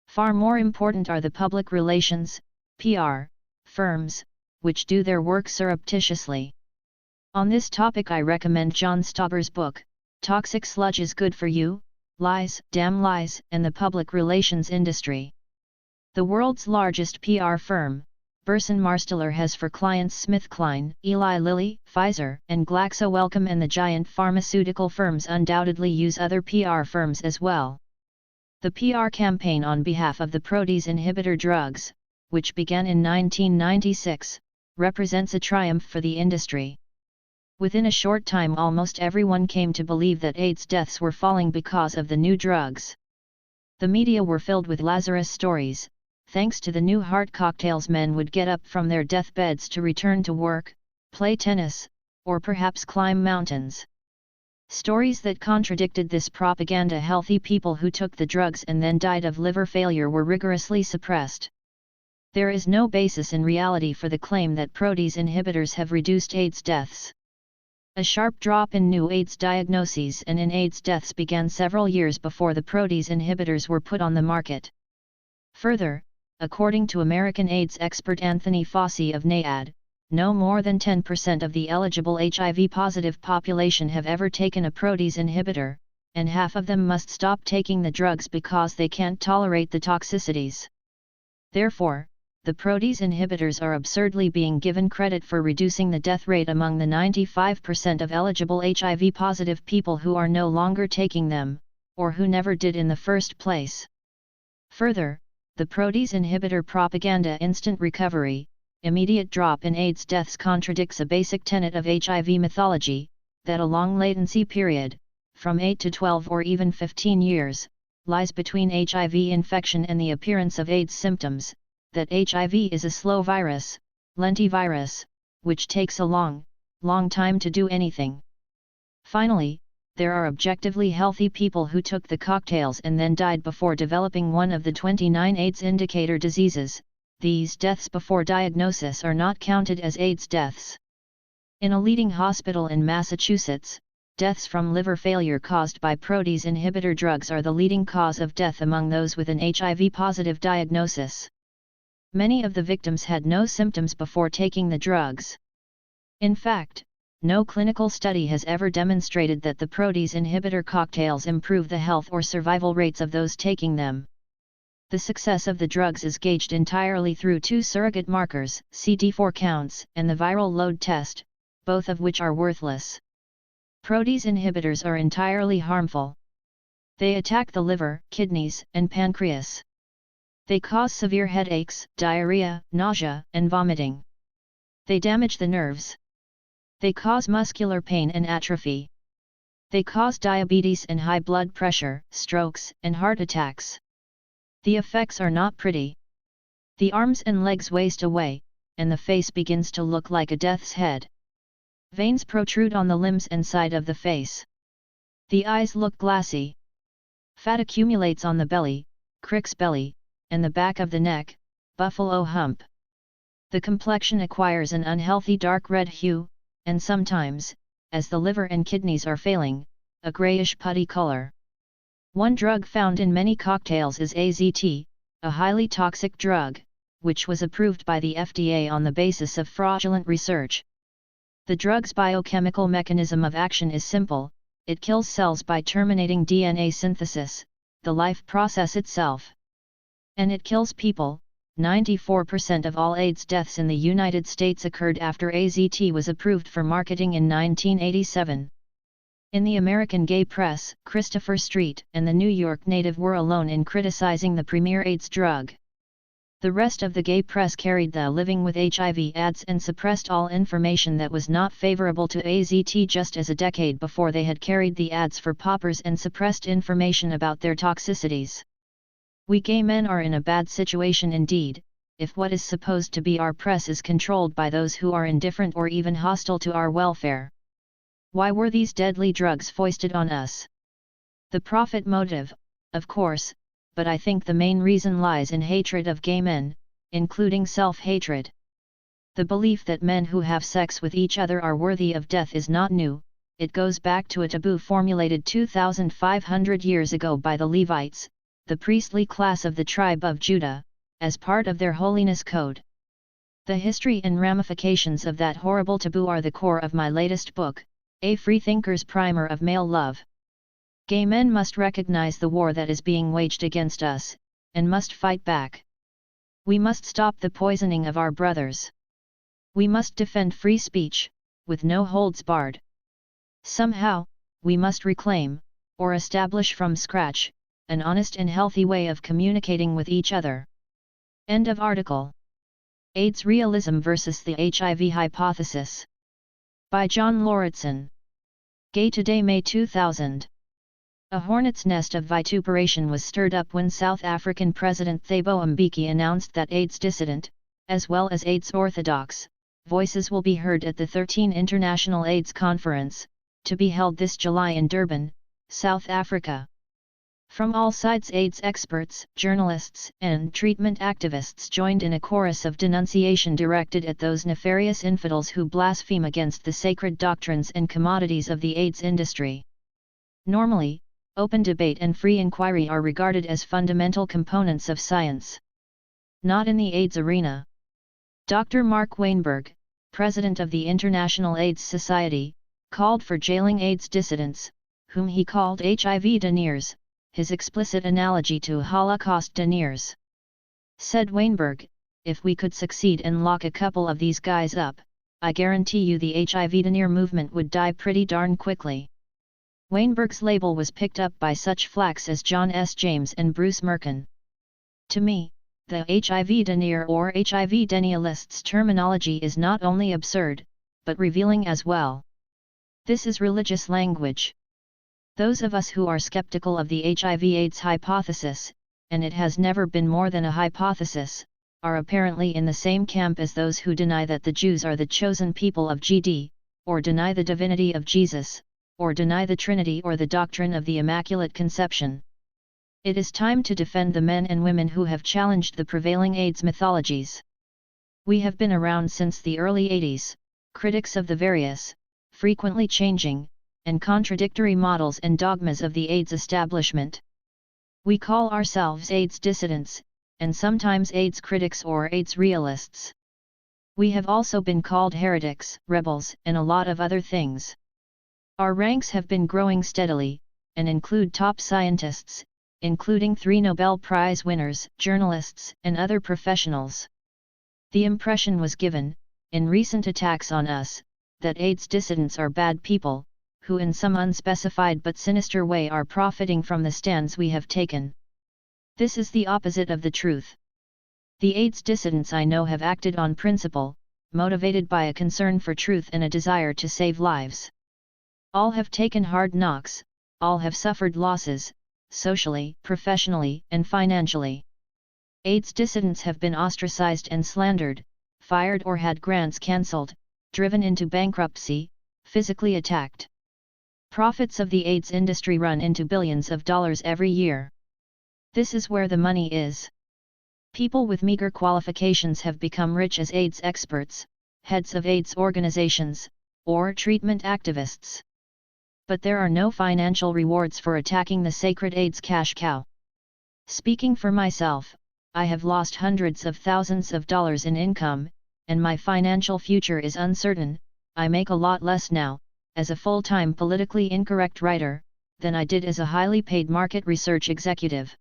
Far more important are the public relations, PR, firms, which do their work surreptitiously. On this topic I recommend John Stauber's book, Toxic Sludge is Good for You, Lies, Damn Lies, and the Public Relations Industry. The world's largest PR firm, Burson Marsteller, has for clients SmithKline, Eli Lilly, Pfizer, and GlaxoSmithKline, and the giant pharmaceutical firms undoubtedly use other PR firms as well. The PR campaign on behalf of the protease inhibitor drugs, which began in 1996, represents a triumph for the industry. Within a short time almost everyone came to believe that AIDS deaths were falling because of the new drugs. The media were filled with Lazarus stories. Thanks to the new heart cocktails, men would get up from their deathbeds to return to work, play tennis, or perhaps climb mountains. Stories that contradicted this propaganda. Healthy people who took the drugs and then died of liver failure were rigorously suppressed. There is no basis in reality for the claim that protease inhibitors have reduced AIDS deaths. A sharp drop in new AIDS diagnoses and in AIDS deaths began several years before the protease inhibitors were put on the market. Further, according to American AIDS expert Anthony Fauci of NIAID, no more than 10% of the eligible HIV-positive population have ever taken a protease inhibitor, and half of them must stop taking the drugs because they can't tolerate the toxicities. Therefore, the protease inhibitors are absurdly being given credit for reducing the death rate among the 95% of eligible HIV-positive people who are no longer taking them, or who never did in the first place. Further, the protease inhibitor propaganda, instant recovery, immediate drop in AIDS deaths, contradicts a basic tenet of HIV mythology, that a long latency period, from 8 to 12 or even 15 years, lies between HIV infection and the appearance of AIDS symptoms, that HIV is a slow virus, lentivirus, which takes a long time to do anything. Finally, there are objectively healthy people who took the cocktails and then died before developing one of the 29 AIDS indicator diseases. These deaths before diagnosis are not counted as AIDS deaths. In a leading hospital in Massachusetts, deaths from liver failure caused by protease inhibitor drugs are the leading cause of death among those with an HIV-positive diagnosis. Many of the victims had no symptoms before taking the drugs. In fact, no clinical study has ever demonstrated that the protease inhibitor cocktails improve the health or survival rates of those taking them. The success of the drugs is gauged entirely through 2 surrogate markers, CD4 counts and the viral load test, both of which are worthless. Protease inhibitors are entirely harmful. They attack the liver, kidneys, and pancreas. They cause severe headaches, diarrhea, nausea, and vomiting. They damage the nerves. They cause muscular pain and atrophy. They cause diabetes and high blood pressure, strokes, and heart attacks. The effects are not pretty. The arms and legs waste away, and the face begins to look like a death's head. Veins protrude on the limbs and side of the face. The eyes look glassy. Fat accumulates on the belly, crick's belly, and the back of the neck, buffalo hump. The complexion acquires an unhealthy dark red hue, and sometimes, as the liver and kidneys are failing, a grayish putty color. One drug found in many cocktails is AZT, a highly toxic drug, which was approved by the FDA on the basis of fraudulent research. The drug's biochemical mechanism of action is simple: it kills cells by terminating DNA synthesis, the life process itself. And it kills people. 94% of all AIDS deaths in the United States occurred after AZT was approved for marketing in 1987. In the American gay press, Christopher Street and the New York native were alone in criticizing the premier AIDS drug. The rest of the gay press carried the Living with HIV ads and suppressed all information that was not favorable to AZT, just as a decade before they had carried the ads for poppers and suppressed information about their toxicities. We gay men are in a bad situation indeed, if what is supposed to be our press is controlled by those who are indifferent or even hostile to our welfare. Why were these deadly drugs foisted on us? The profit motive, of course, but I think the main reason lies in hatred of gay men, including self-hatred. The belief that men who have sex with each other are worthy of death is not new. It goes back to a taboo formulated 2,500 years ago by the Levites, the priestly class of the tribe of Judah, as part of their holiness code. The history and ramifications of that horrible taboo are the core of my latest book, A Freethinker's Primer of Male Love. Gay men must recognize the war that is being waged against us, and must fight back. We must stop the poisoning of our brothers. We must defend free speech, with no holds barred. Somehow, we must reclaim, or establish from scratch, an honest and healthy way of communicating with each other. End of article. AIDS Realism versus the HIV Hypothesis. By John Lauritsen. Gay Today, May 2000. A hornet's nest of vituperation was stirred up when South African President Thabo Mbeki announced that AIDS dissident, as well as AIDS orthodox, voices will be heard at the 13th International AIDS Conference, to be held this July in Durban, South Africa. From all sides, AIDS experts, journalists, and treatment activists joined in a chorus of denunciation directed at those nefarious infidels who blaspheme against the sacred doctrines and commodities of the AIDS industry. Normally, open debate and free inquiry are regarded as fundamental components of science. Not in the AIDS arena. Dr. Mark Weinberg, president of the International AIDS Society, called for jailing AIDS dissidents, whom he called HIV deniers, his explicit analogy to Holocaust deniers. Said Weinberg, "If we could succeed and lock a couple of these guys up, I guarantee you the HIV denier movement would die pretty darn quickly." Weinberg's label was picked up by such flacks as John S. James and Bruce Merkin. To me, the HIV denier or HIV denialists terminology is not only absurd, but revealing as well. This is religious language. Those of us who are skeptical of the HIV/AIDS hypothesis, and it has never been more than a hypothesis, are apparently in the same camp as those who deny that the Jews are the chosen people of GD, or deny the divinity of Jesus, or deny the Trinity or the doctrine of the Immaculate Conception. It is time to defend the men and women who have challenged the prevailing AIDS mythologies. We have been around since the early 80s, critics of the various, frequently changing, and contradictory models and dogmas of the AIDS establishment. We call ourselves AIDS dissidents, and sometimes AIDS critics or AIDS realists. We have also been called heretics, rebels, and a lot of other things. Our ranks have been growing steadily, and include top scientists, including 3 Nobel Prize winners, journalists, and other professionals. The impression was given, in recent attacks on us, that AIDS dissidents are bad people, who in some unspecified but sinister way are profiting from the stands we have taken. This is the opposite of the truth. The AIDS dissidents I know have acted on principle, motivated by a concern for truth and a desire to save lives. All have taken hard knocks, all have suffered losses, socially, professionally, and financially. AIDS dissidents have been ostracized and slandered, fired or had grants cancelled, driven into bankruptcy, physically attacked. Profits of the AIDS industry run into billions of dollars every year. This is where the money is. People with meager qualifications have become rich as AIDS experts, heads of AIDS organizations, or treatment activists. But there are no financial rewards for attacking the sacred AIDS cash cow. Speaking for myself, I have lost hundreds of thousands of dollars in income, and my financial future is uncertain. I make a lot less now, as a full-time politically incorrect writer, than I did as a highly paid market research executive.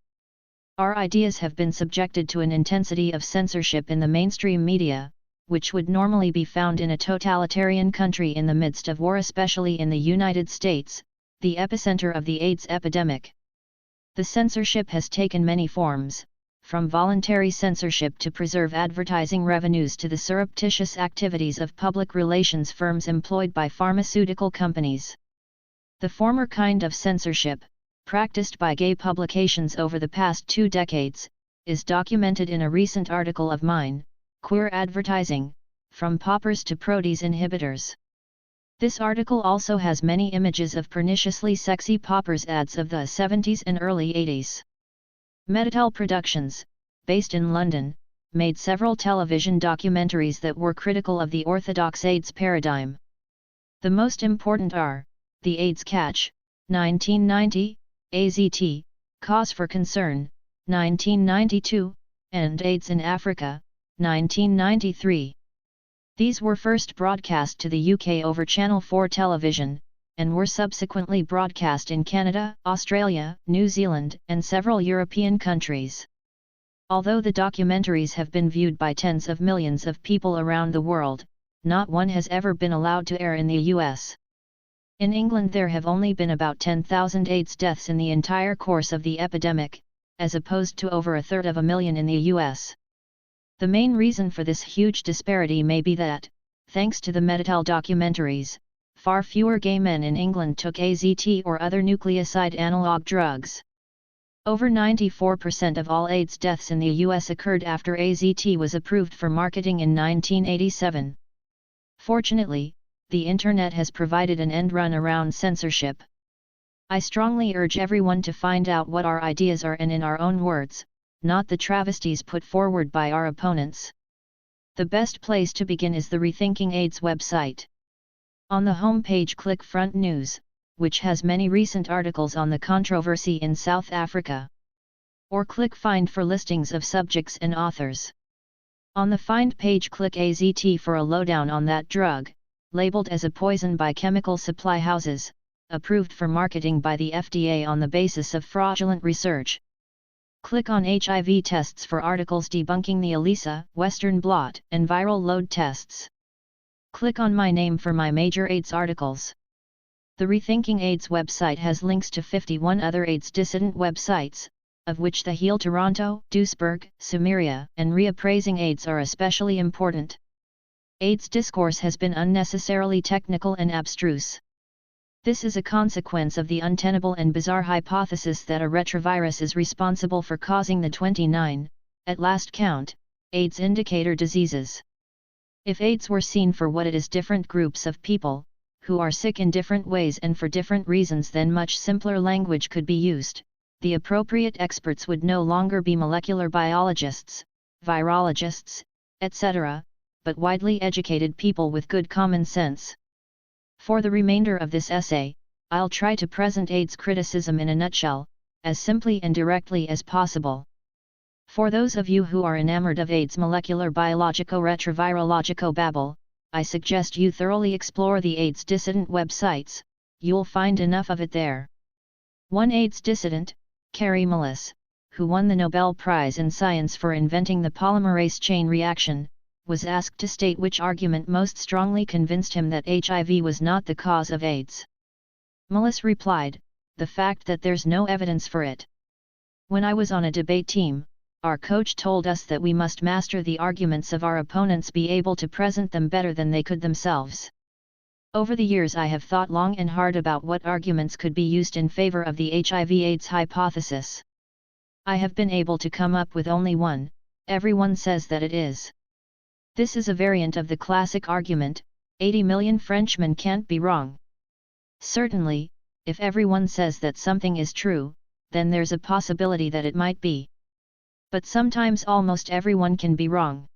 Our ideas have been subjected to an intensity of censorship in the mainstream media, which would normally be found in a totalitarian country in the midst of war, especially in the United States, the epicenter of the AIDS epidemic. The censorship has taken many forms, from voluntary censorship to preserve advertising revenues to the surreptitious activities of public relations firms employed by pharmaceutical companies. The former kind of censorship, practiced by gay publications over the past 2 decades, is documented in a recent article of mine, Queer Advertising, From Poppers to Protease Inhibitors. This article also has many images of perniciously sexy poppers ads of the 70s and early 80s. Meditel Productions, based in London, made several television documentaries that were critical of the orthodox AIDS paradigm. The most important are The AIDS Catch, 1990, AZT, Cause for Concern, 1992, and AIDS in Africa, 1993. These were first broadcast to the UK over Channel 4 television, and were subsequently broadcast in Canada, Australia, New Zealand, and several European countries. Although the documentaries have been viewed by tens of millions of people around the world, not one has ever been allowed to air in the US. In England there have only been about 10,000 AIDS deaths in the entire course of the epidemic, as opposed to over 1/3 in the US. The main reason for this huge disparity may be that, thanks to the Meditel documentaries, far fewer gay men in England took AZT or other nucleoside analog drugs. Over 94% of all AIDS deaths in the US occurred after AZT was approved for marketing in 1987. Fortunately, the Internet has provided an end run around censorship. I strongly urge everyone to find out what our ideas are and in our own words, not the travesties put forward by our opponents. The best place to begin is the Rethinking AIDS website. On the home page click Front News, which has many recent articles on the controversy in South Africa. Or click Find for listings of subjects and authors. On the Find page click AZT for a lowdown on that drug, labeled as a poison by chemical supply houses, approved for marketing by the FDA on the basis of fraudulent research. Click on HIV tests for articles debunking the ELISA, Western blot, and viral load tests. Click on my name for my major AIDS articles. The Rethinking AIDS website has links to 51 other AIDS dissident websites, of which the Heal Toronto, Duisburg, Sumeria, and Reappraising AIDS are especially important. AIDS discourse has been unnecessarily technical and abstruse. This is a consequence of the untenable and bizarre hypothesis that a retrovirus is responsible for causing the 29, at last count, AIDS indicator diseases. If AIDS were seen for what it is, different groups of people, who are sick in different ways and for different reasons, then much simpler language could be used. The appropriate experts would no longer be molecular biologists, virologists, etc., but widely educated people with good common sense. For the remainder of this essay, I'll try to present AIDS criticism in a nutshell, as simply and directly as possible. For those of you who are enamored of AIDS molecular biologico-retrovirologico babble, I suggest you thoroughly explore the AIDS dissident websites. You'll find enough of it there. One AIDS dissident, Kary Mullis, who won the Nobel Prize in Science for inventing the polymerase chain reaction, was asked to state which argument most strongly convinced him that HIV was not the cause of AIDS. Mullis replied, "The fact that there's no evidence for it. When I was on a debate team, our coach told us that we must master the arguments of our opponents, be able to present them better than they could themselves. Over the years I have thought long and hard about what arguments could be used in favor of the HIV/AIDS hypothesis. I have been able to come up with only one: everyone says that it is. This is a variant of the classic argument, 80 million Frenchmen can't be wrong. Certainly, if everyone says that something is true, then there's a possibility that it might be. But sometimes almost everyone can be wrong.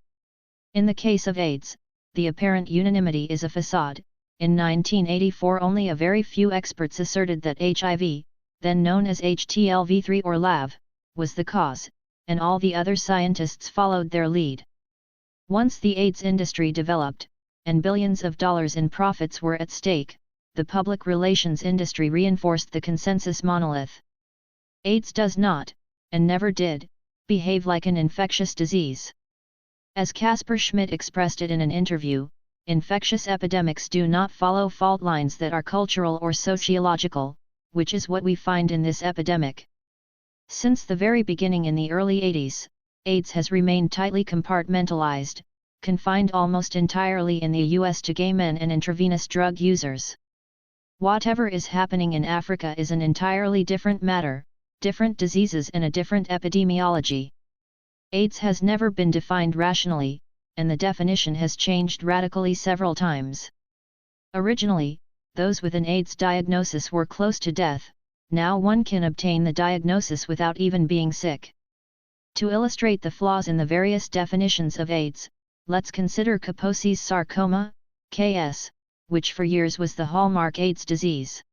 In the case of AIDS, the apparent unanimity is a facade. In 1984 only a very few experts asserted that HIV, then known as HTLV3 or LAV, was the cause, and all the other scientists followed their lead. Once the AIDS industry developed, and billions of dollars in profits were at stake, the public relations industry reinforced the consensus monolith. AIDS does not, and never did, behave like an infectious disease. As Kasper Schmidt expressed it in an interview, infectious epidemics do not follow fault lines that are cultural or sociological, which is what we find in this epidemic. Since the very beginning in the early 80s, AIDS has remained tightly compartmentalized, confined almost entirely in the US to gay men and intravenous drug users. Whatever is happening in Africa is an entirely different matter, different diseases and a different epidemiology. AIDS has never been defined rationally, and the definition has changed radically several times. Originally, those with an AIDS diagnosis were close to death. Now one can obtain the diagnosis without even being sick. To illustrate the flaws in the various definitions of AIDS, let's consider Kaposi's sarcoma, KS, which for years was the hallmark AIDS disease.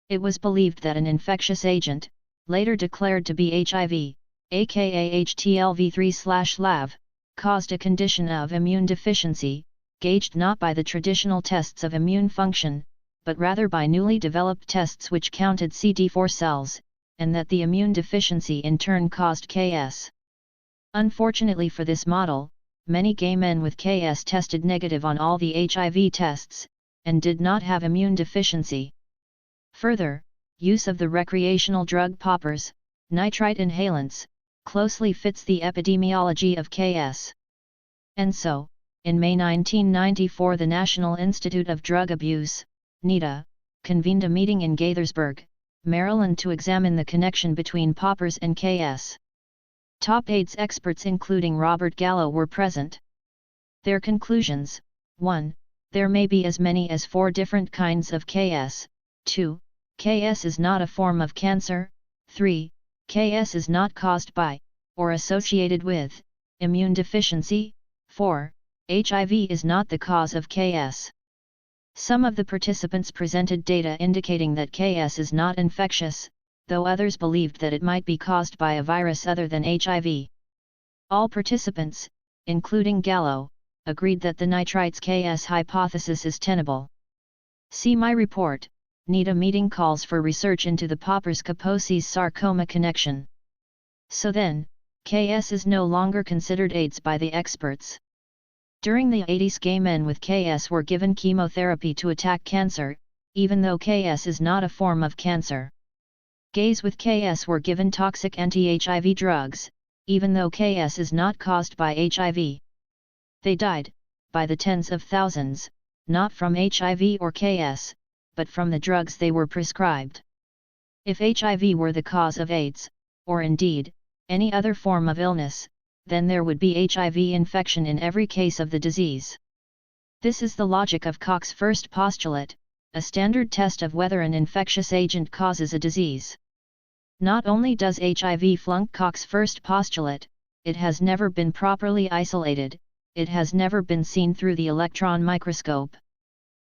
It was believed that an infectious agent, later declared to be HIV, aka HTLV3/LAV, caused a condition of immune deficiency, gauged not by the traditional tests of immune function, but rather by newly developed tests which counted CD4 cells, and that the immune deficiency in turn caused KS. Unfortunately for this model, many gay men with KS tested negative on all the HIV tests, and did not have immune deficiency. Further, use of the recreational drug poppers, nitrite inhalants, closely fits the epidemiology of KS. And so, in May 1994 the National Institute of Drug Abuse, NIDA, convened a meeting in Gaithersburg, Maryland to examine the connection between poppers and KS. Top AIDS experts including Robert Gallo were present. Their conclusions: 1. There may be as many as 4 different kinds of KS. 2. KS is not a form of cancer. 3. KS is not caused by, or associated with, immune deficiency. 4. HIV is not the cause of KS. Some of the participants presented data indicating that KS is not infectious, though others believed that it might be caused by a virus other than HIV. All participants, including Gallo, agreed that the nitrites KS hypothesis is tenable. See my report. NIDA meeting calls for research into the Poppers-Kaposi's sarcoma connection. So then, KS is no longer considered AIDS by the experts. During the 80s gay men with KS were given chemotherapy to attack cancer, even though KS is not a form of cancer. Gays with KS were given toxic anti-HIV drugs, even though KS is not caused by HIV. They died, by the tens of thousands, not from HIV or KS, but from the drugs they were prescribed. If HIV were the cause of AIDS, or indeed, any other form of illness, then there would be HIV infection in every case of the disease. This is the logic of Koch's first postulate, a standard test of whether an infectious agent causes a disease. Not only does HIV flunk Koch's first postulate, it has never been properly isolated, it has never been seen through the electron microscope.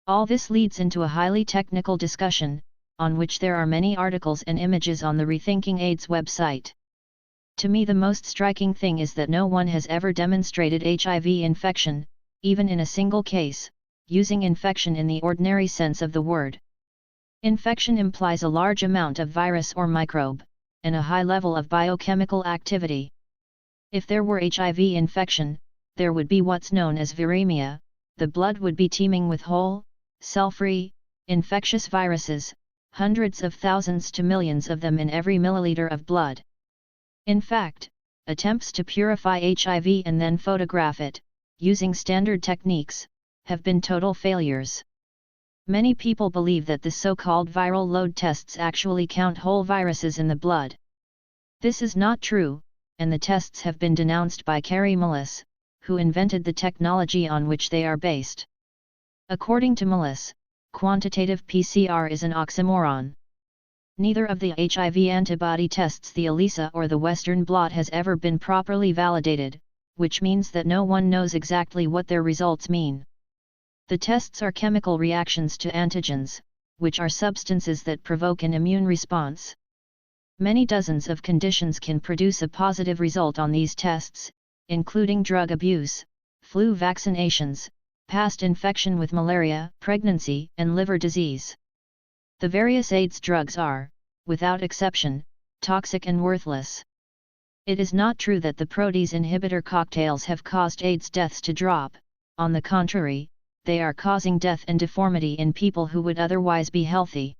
All this leads into a highly technical discussion, on which there are many articles and images on the Rethinking AIDS website. To me the most striking thing is that no one has ever demonstrated HIV infection, even in a single case, using infection in the ordinary sense of the word. Infection implies a large amount of virus or microbe, and a high level of biochemical activity. If there were HIV infection, there would be what's known as viremia, the blood would be teeming with whole, cell-free, infectious viruses, hundreds of thousands to millions of them in every milliliter of blood. In fact, attempts to purify HIV and then photograph it, using standard techniques, have been total failures. Many people believe that the so-called viral load tests actually count whole viruses in the blood. This is not true, and the tests have been denounced by Kary Mullis, who invented the technology on which they are based. According to Mullis, quantitative PCR is an oxymoron. Neither of the HIV antibody tests, the ELISA or the Western blot, has ever been properly validated, which means that no one knows exactly what their results mean. The tests are chemical reactions to antigens, which are substances that provoke an immune response. Many dozens of conditions can produce a positive result on these tests, including drug abuse, flu vaccinations, past infection with malaria, pregnancy, and liver disease. The various AIDS drugs are, without exception, toxic and worthless. It is not true that the protease inhibitor cocktails have caused AIDS deaths to drop. On the contrary, they are causing death and deformity in people who would otherwise be healthy.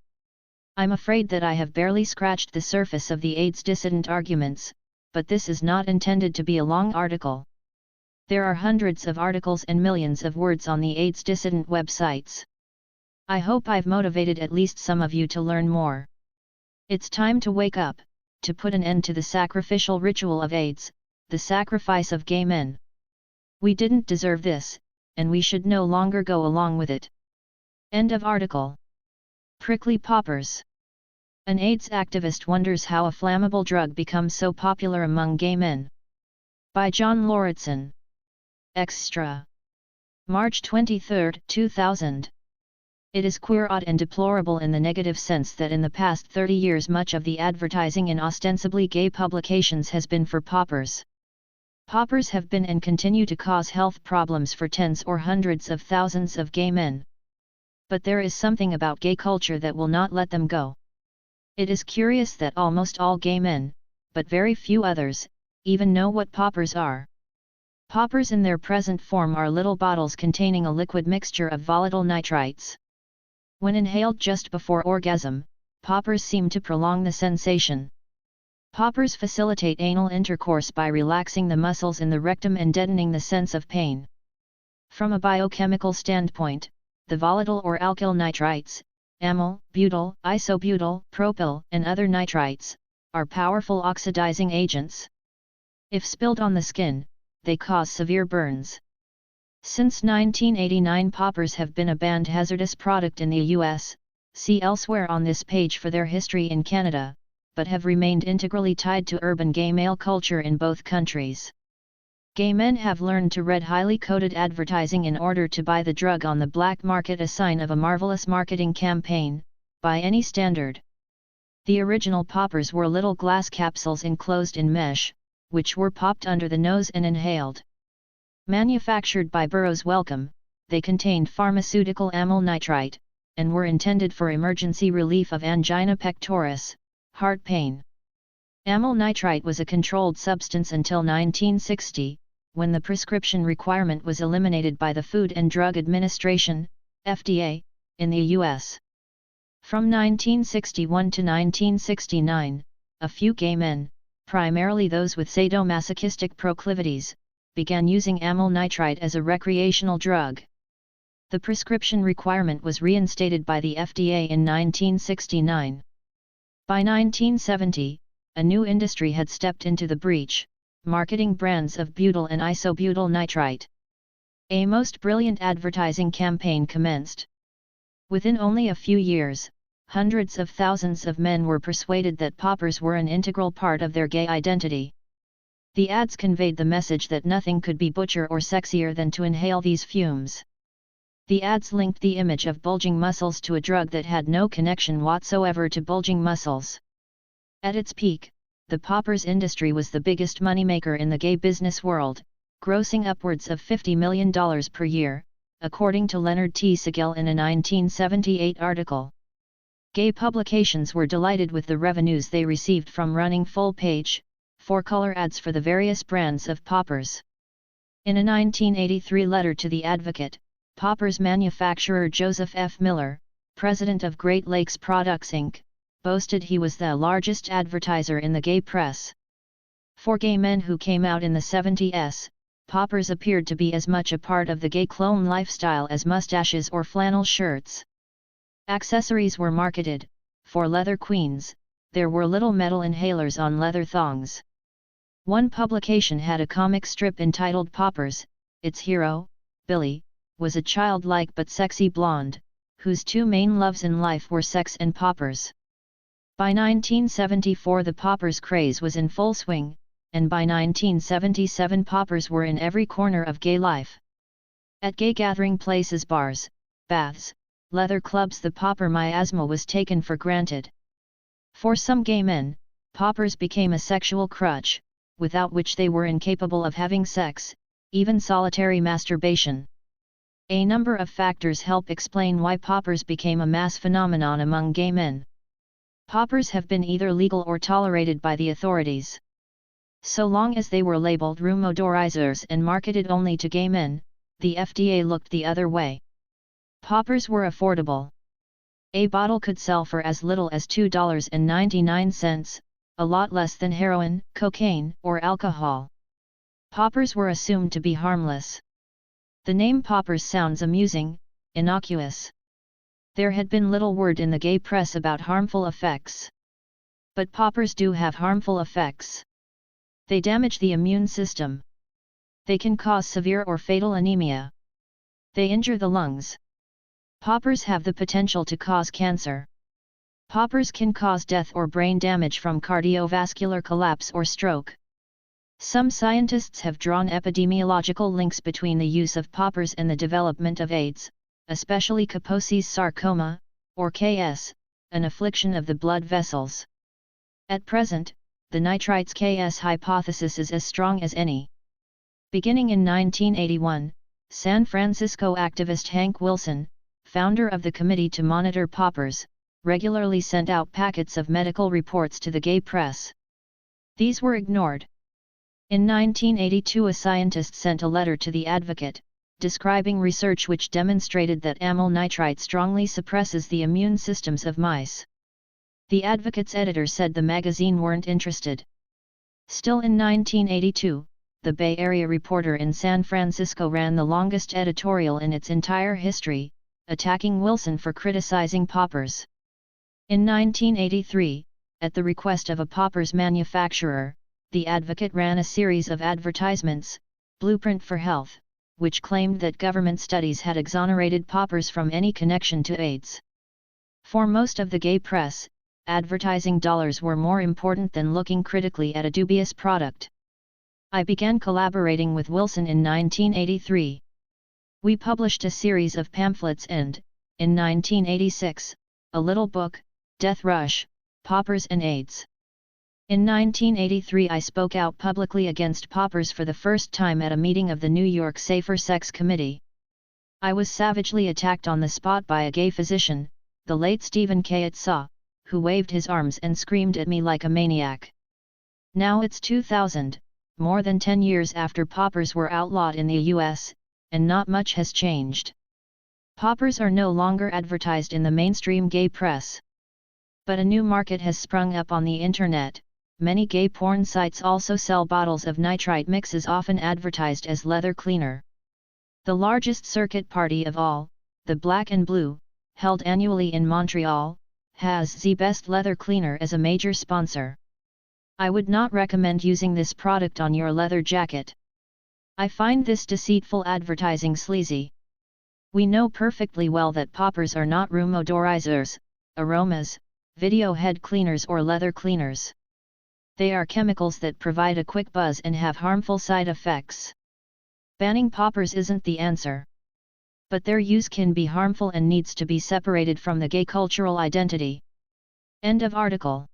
I'm afraid that I have barely scratched the surface of the AIDS dissident arguments, but this is not intended to be a long article. There are hundreds of articles and millions of words on the AIDS dissident websites. I hope I've motivated at least some of you to learn more. It's time to wake up, to put an end to the sacrificial ritual of AIDS, the sacrifice of gay men. We didn't deserve this, and we should no longer go along with it. End of article. Prickly poppers. An AIDS activist wonders how a flammable drug becomes so popular among gay men. By John Lauritsen. Extra. March 23, 2000. It is queer, odd and deplorable in the negative sense that in the past 30 years much of the advertising in ostensibly gay publications has been for poppers. Poppers have been and continue to cause health problems for tens or hundreds of thousands of gay men. But there is something about gay culture that will not let them go. It is curious that almost all gay men, but very few others, even know what poppers are. Poppers in their present form are little bottles containing a liquid mixture of volatile nitrites. When inhaled just before orgasm, poppers seem to prolong the sensation. Poppers facilitate anal intercourse by relaxing the muscles in the rectum and deadening the sense of pain. From a biochemical standpoint, the volatile or alkyl nitrites, amyl, butyl, isobutyl, propyl, and other nitrites, are powerful oxidizing agents. If spilled on the skin, they cause severe burns. Since 1989, poppers have been a banned hazardous product in the US, see elsewhere on this page for their history in Canada, but have remained integrally tied to urban gay male culture in both countries. Gay men have learned to read highly coded advertising in order to buy the drug on the black market, a sign of a marvelous marketing campaign, by any standard. The original poppers were little glass capsules enclosed in mesh, which were popped under the nose and inhaled. Manufactured by Burroughs Wellcome, they contained pharmaceutical amyl nitrite, and were intended for emergency relief of angina pectoris, heart pain. Amyl nitrite was a controlled substance until 1960, when the prescription requirement was eliminated by the Food and Drug Administration, FDA, in the US. From 1961 to 1969, a few gay men, primarily those with sadomasochistic proclivities, began using amyl nitrite as a recreational drug. The prescription requirement was reinstated by the FDA in 1969. By 1970, a new industry had stepped into the breach, marketing brands of butyl and isobutyl nitrite. A most brilliant advertising campaign commenced. Within only a few years, hundreds of thousands of men were persuaded that poppers were an integral part of their gay identity. The ads conveyed the message that nothing could be butcher or sexier than to inhale these fumes. The ads linked the image of bulging muscles to a drug that had no connection whatsoever to bulging muscles. At its peak, the poppers industry was the biggest moneymaker in the gay business world, grossing upwards of $50 million per year, according to Leonard T. Sigel in a 1978 article. Gay publications were delighted with the revenues they received from running full-page, four-color ads for the various brands of poppers. In a 1983 letter to the Advocate, poppers manufacturer Joseph F. Miller, president of Great Lakes Products Inc., boasted he was the largest advertiser in the gay press. For gay men who came out in the 70s, poppers appeared to be as much a part of the gay clone lifestyle as mustaches or flannel shirts. Accessories were marketed. For leather queens, there were little metal inhalers on leather thongs. One publication had a comic strip entitled Poppers. Its hero, Billy, was a childlike but sexy blonde, whose two main loves in life were sex and poppers. By 1974 the poppers craze was in full swing, and by 1977 poppers were in every corner of gay life. At gay gathering places, bars, baths, leather clubs, the popper miasma was taken for granted. For some gay men, poppers became a sexual crutch, without which they were incapable of having sex, even solitary masturbation. A number of factors help explain why poppers became a mass phenomenon among gay men. Poppers have been either legal or tolerated by the authorities. So long as they were labeled room odorizers and marketed only to gay men, the FDA looked the other way. Poppers were affordable. A bottle could sell for as little as $2.99, a lot less than heroin, cocaine, or alcohol. Poppers were assumed to be harmless. The name poppers sounds amusing, innocuous. There had been little word in the gay press about harmful effects. But poppers do have harmful effects. They damage the immune system. They can cause severe or fatal anemia. They injure the lungs. Poppers have the potential to cause cancer. Poppers can cause death or brain damage from cardiovascular collapse or stroke. Some scientists have drawn epidemiological links between the use of poppers and the development of AIDS, especially Kaposi's sarcoma, or KS, an affliction of the blood vessels. At present, the nitrites KS hypothesis is as strong as any. Beginning in 1981, San Francisco activist Hank Wilson, founder of the Committee to Monitor Poppers, regularly sent out packets of medical reports to the gay press. These were ignored. In 1982 a scientist sent a letter to the Advocate, describing research which demonstrated that amyl nitrite strongly suppresses the immune systems of mice. The Advocate's editor said the magazine weren't interested. Still in 1982, the Bay Area Reporter in San Francisco ran the longest editorial in its entire history, attacking Wilson for criticizing poppers. In 1983, at the request of a poppers manufacturer, the Advocate ran a series of advertisements, Blueprint for Health, which claimed that government studies had exonerated poppers from any connection to AIDS. For most of the gay press, advertising dollars were more important than looking critically at a dubious product. I began collaborating with Wilson in 1983. We published a series of pamphlets and, in 1986, a little book, Death Rush, Poppers and AIDS. In 1983 I spoke out publicly against poppers for the first time at a meeting of the New York Safer Sex Committee. I was savagely attacked on the spot by a gay physician, the late Stephen K. Itsaw, who waved his arms and screamed at me like a maniac. Now it's 2000, more than 10 years after poppers were outlawed in the US, and not much has changed. Poppers are no longer advertised in the mainstream gay press. But a new market has sprung up on the internet. Many gay porn sites also sell bottles of nitrite mixes often advertised as leather cleaner. The largest circuit party of all, the Black and Blue, held annually in Montreal, has the Best Leather Cleaner as a major sponsor. I would not recommend using this product on your leather jacket. I find this deceitful advertising sleazy. We know perfectly well that poppers are not room odorizers, aromas, video head cleaners or leather cleaners. They are chemicals that provide a quick buzz and have harmful side effects. Banning poppers isn't the answer. But their use can be harmful and needs to be separated from the gay cultural identity. End of article.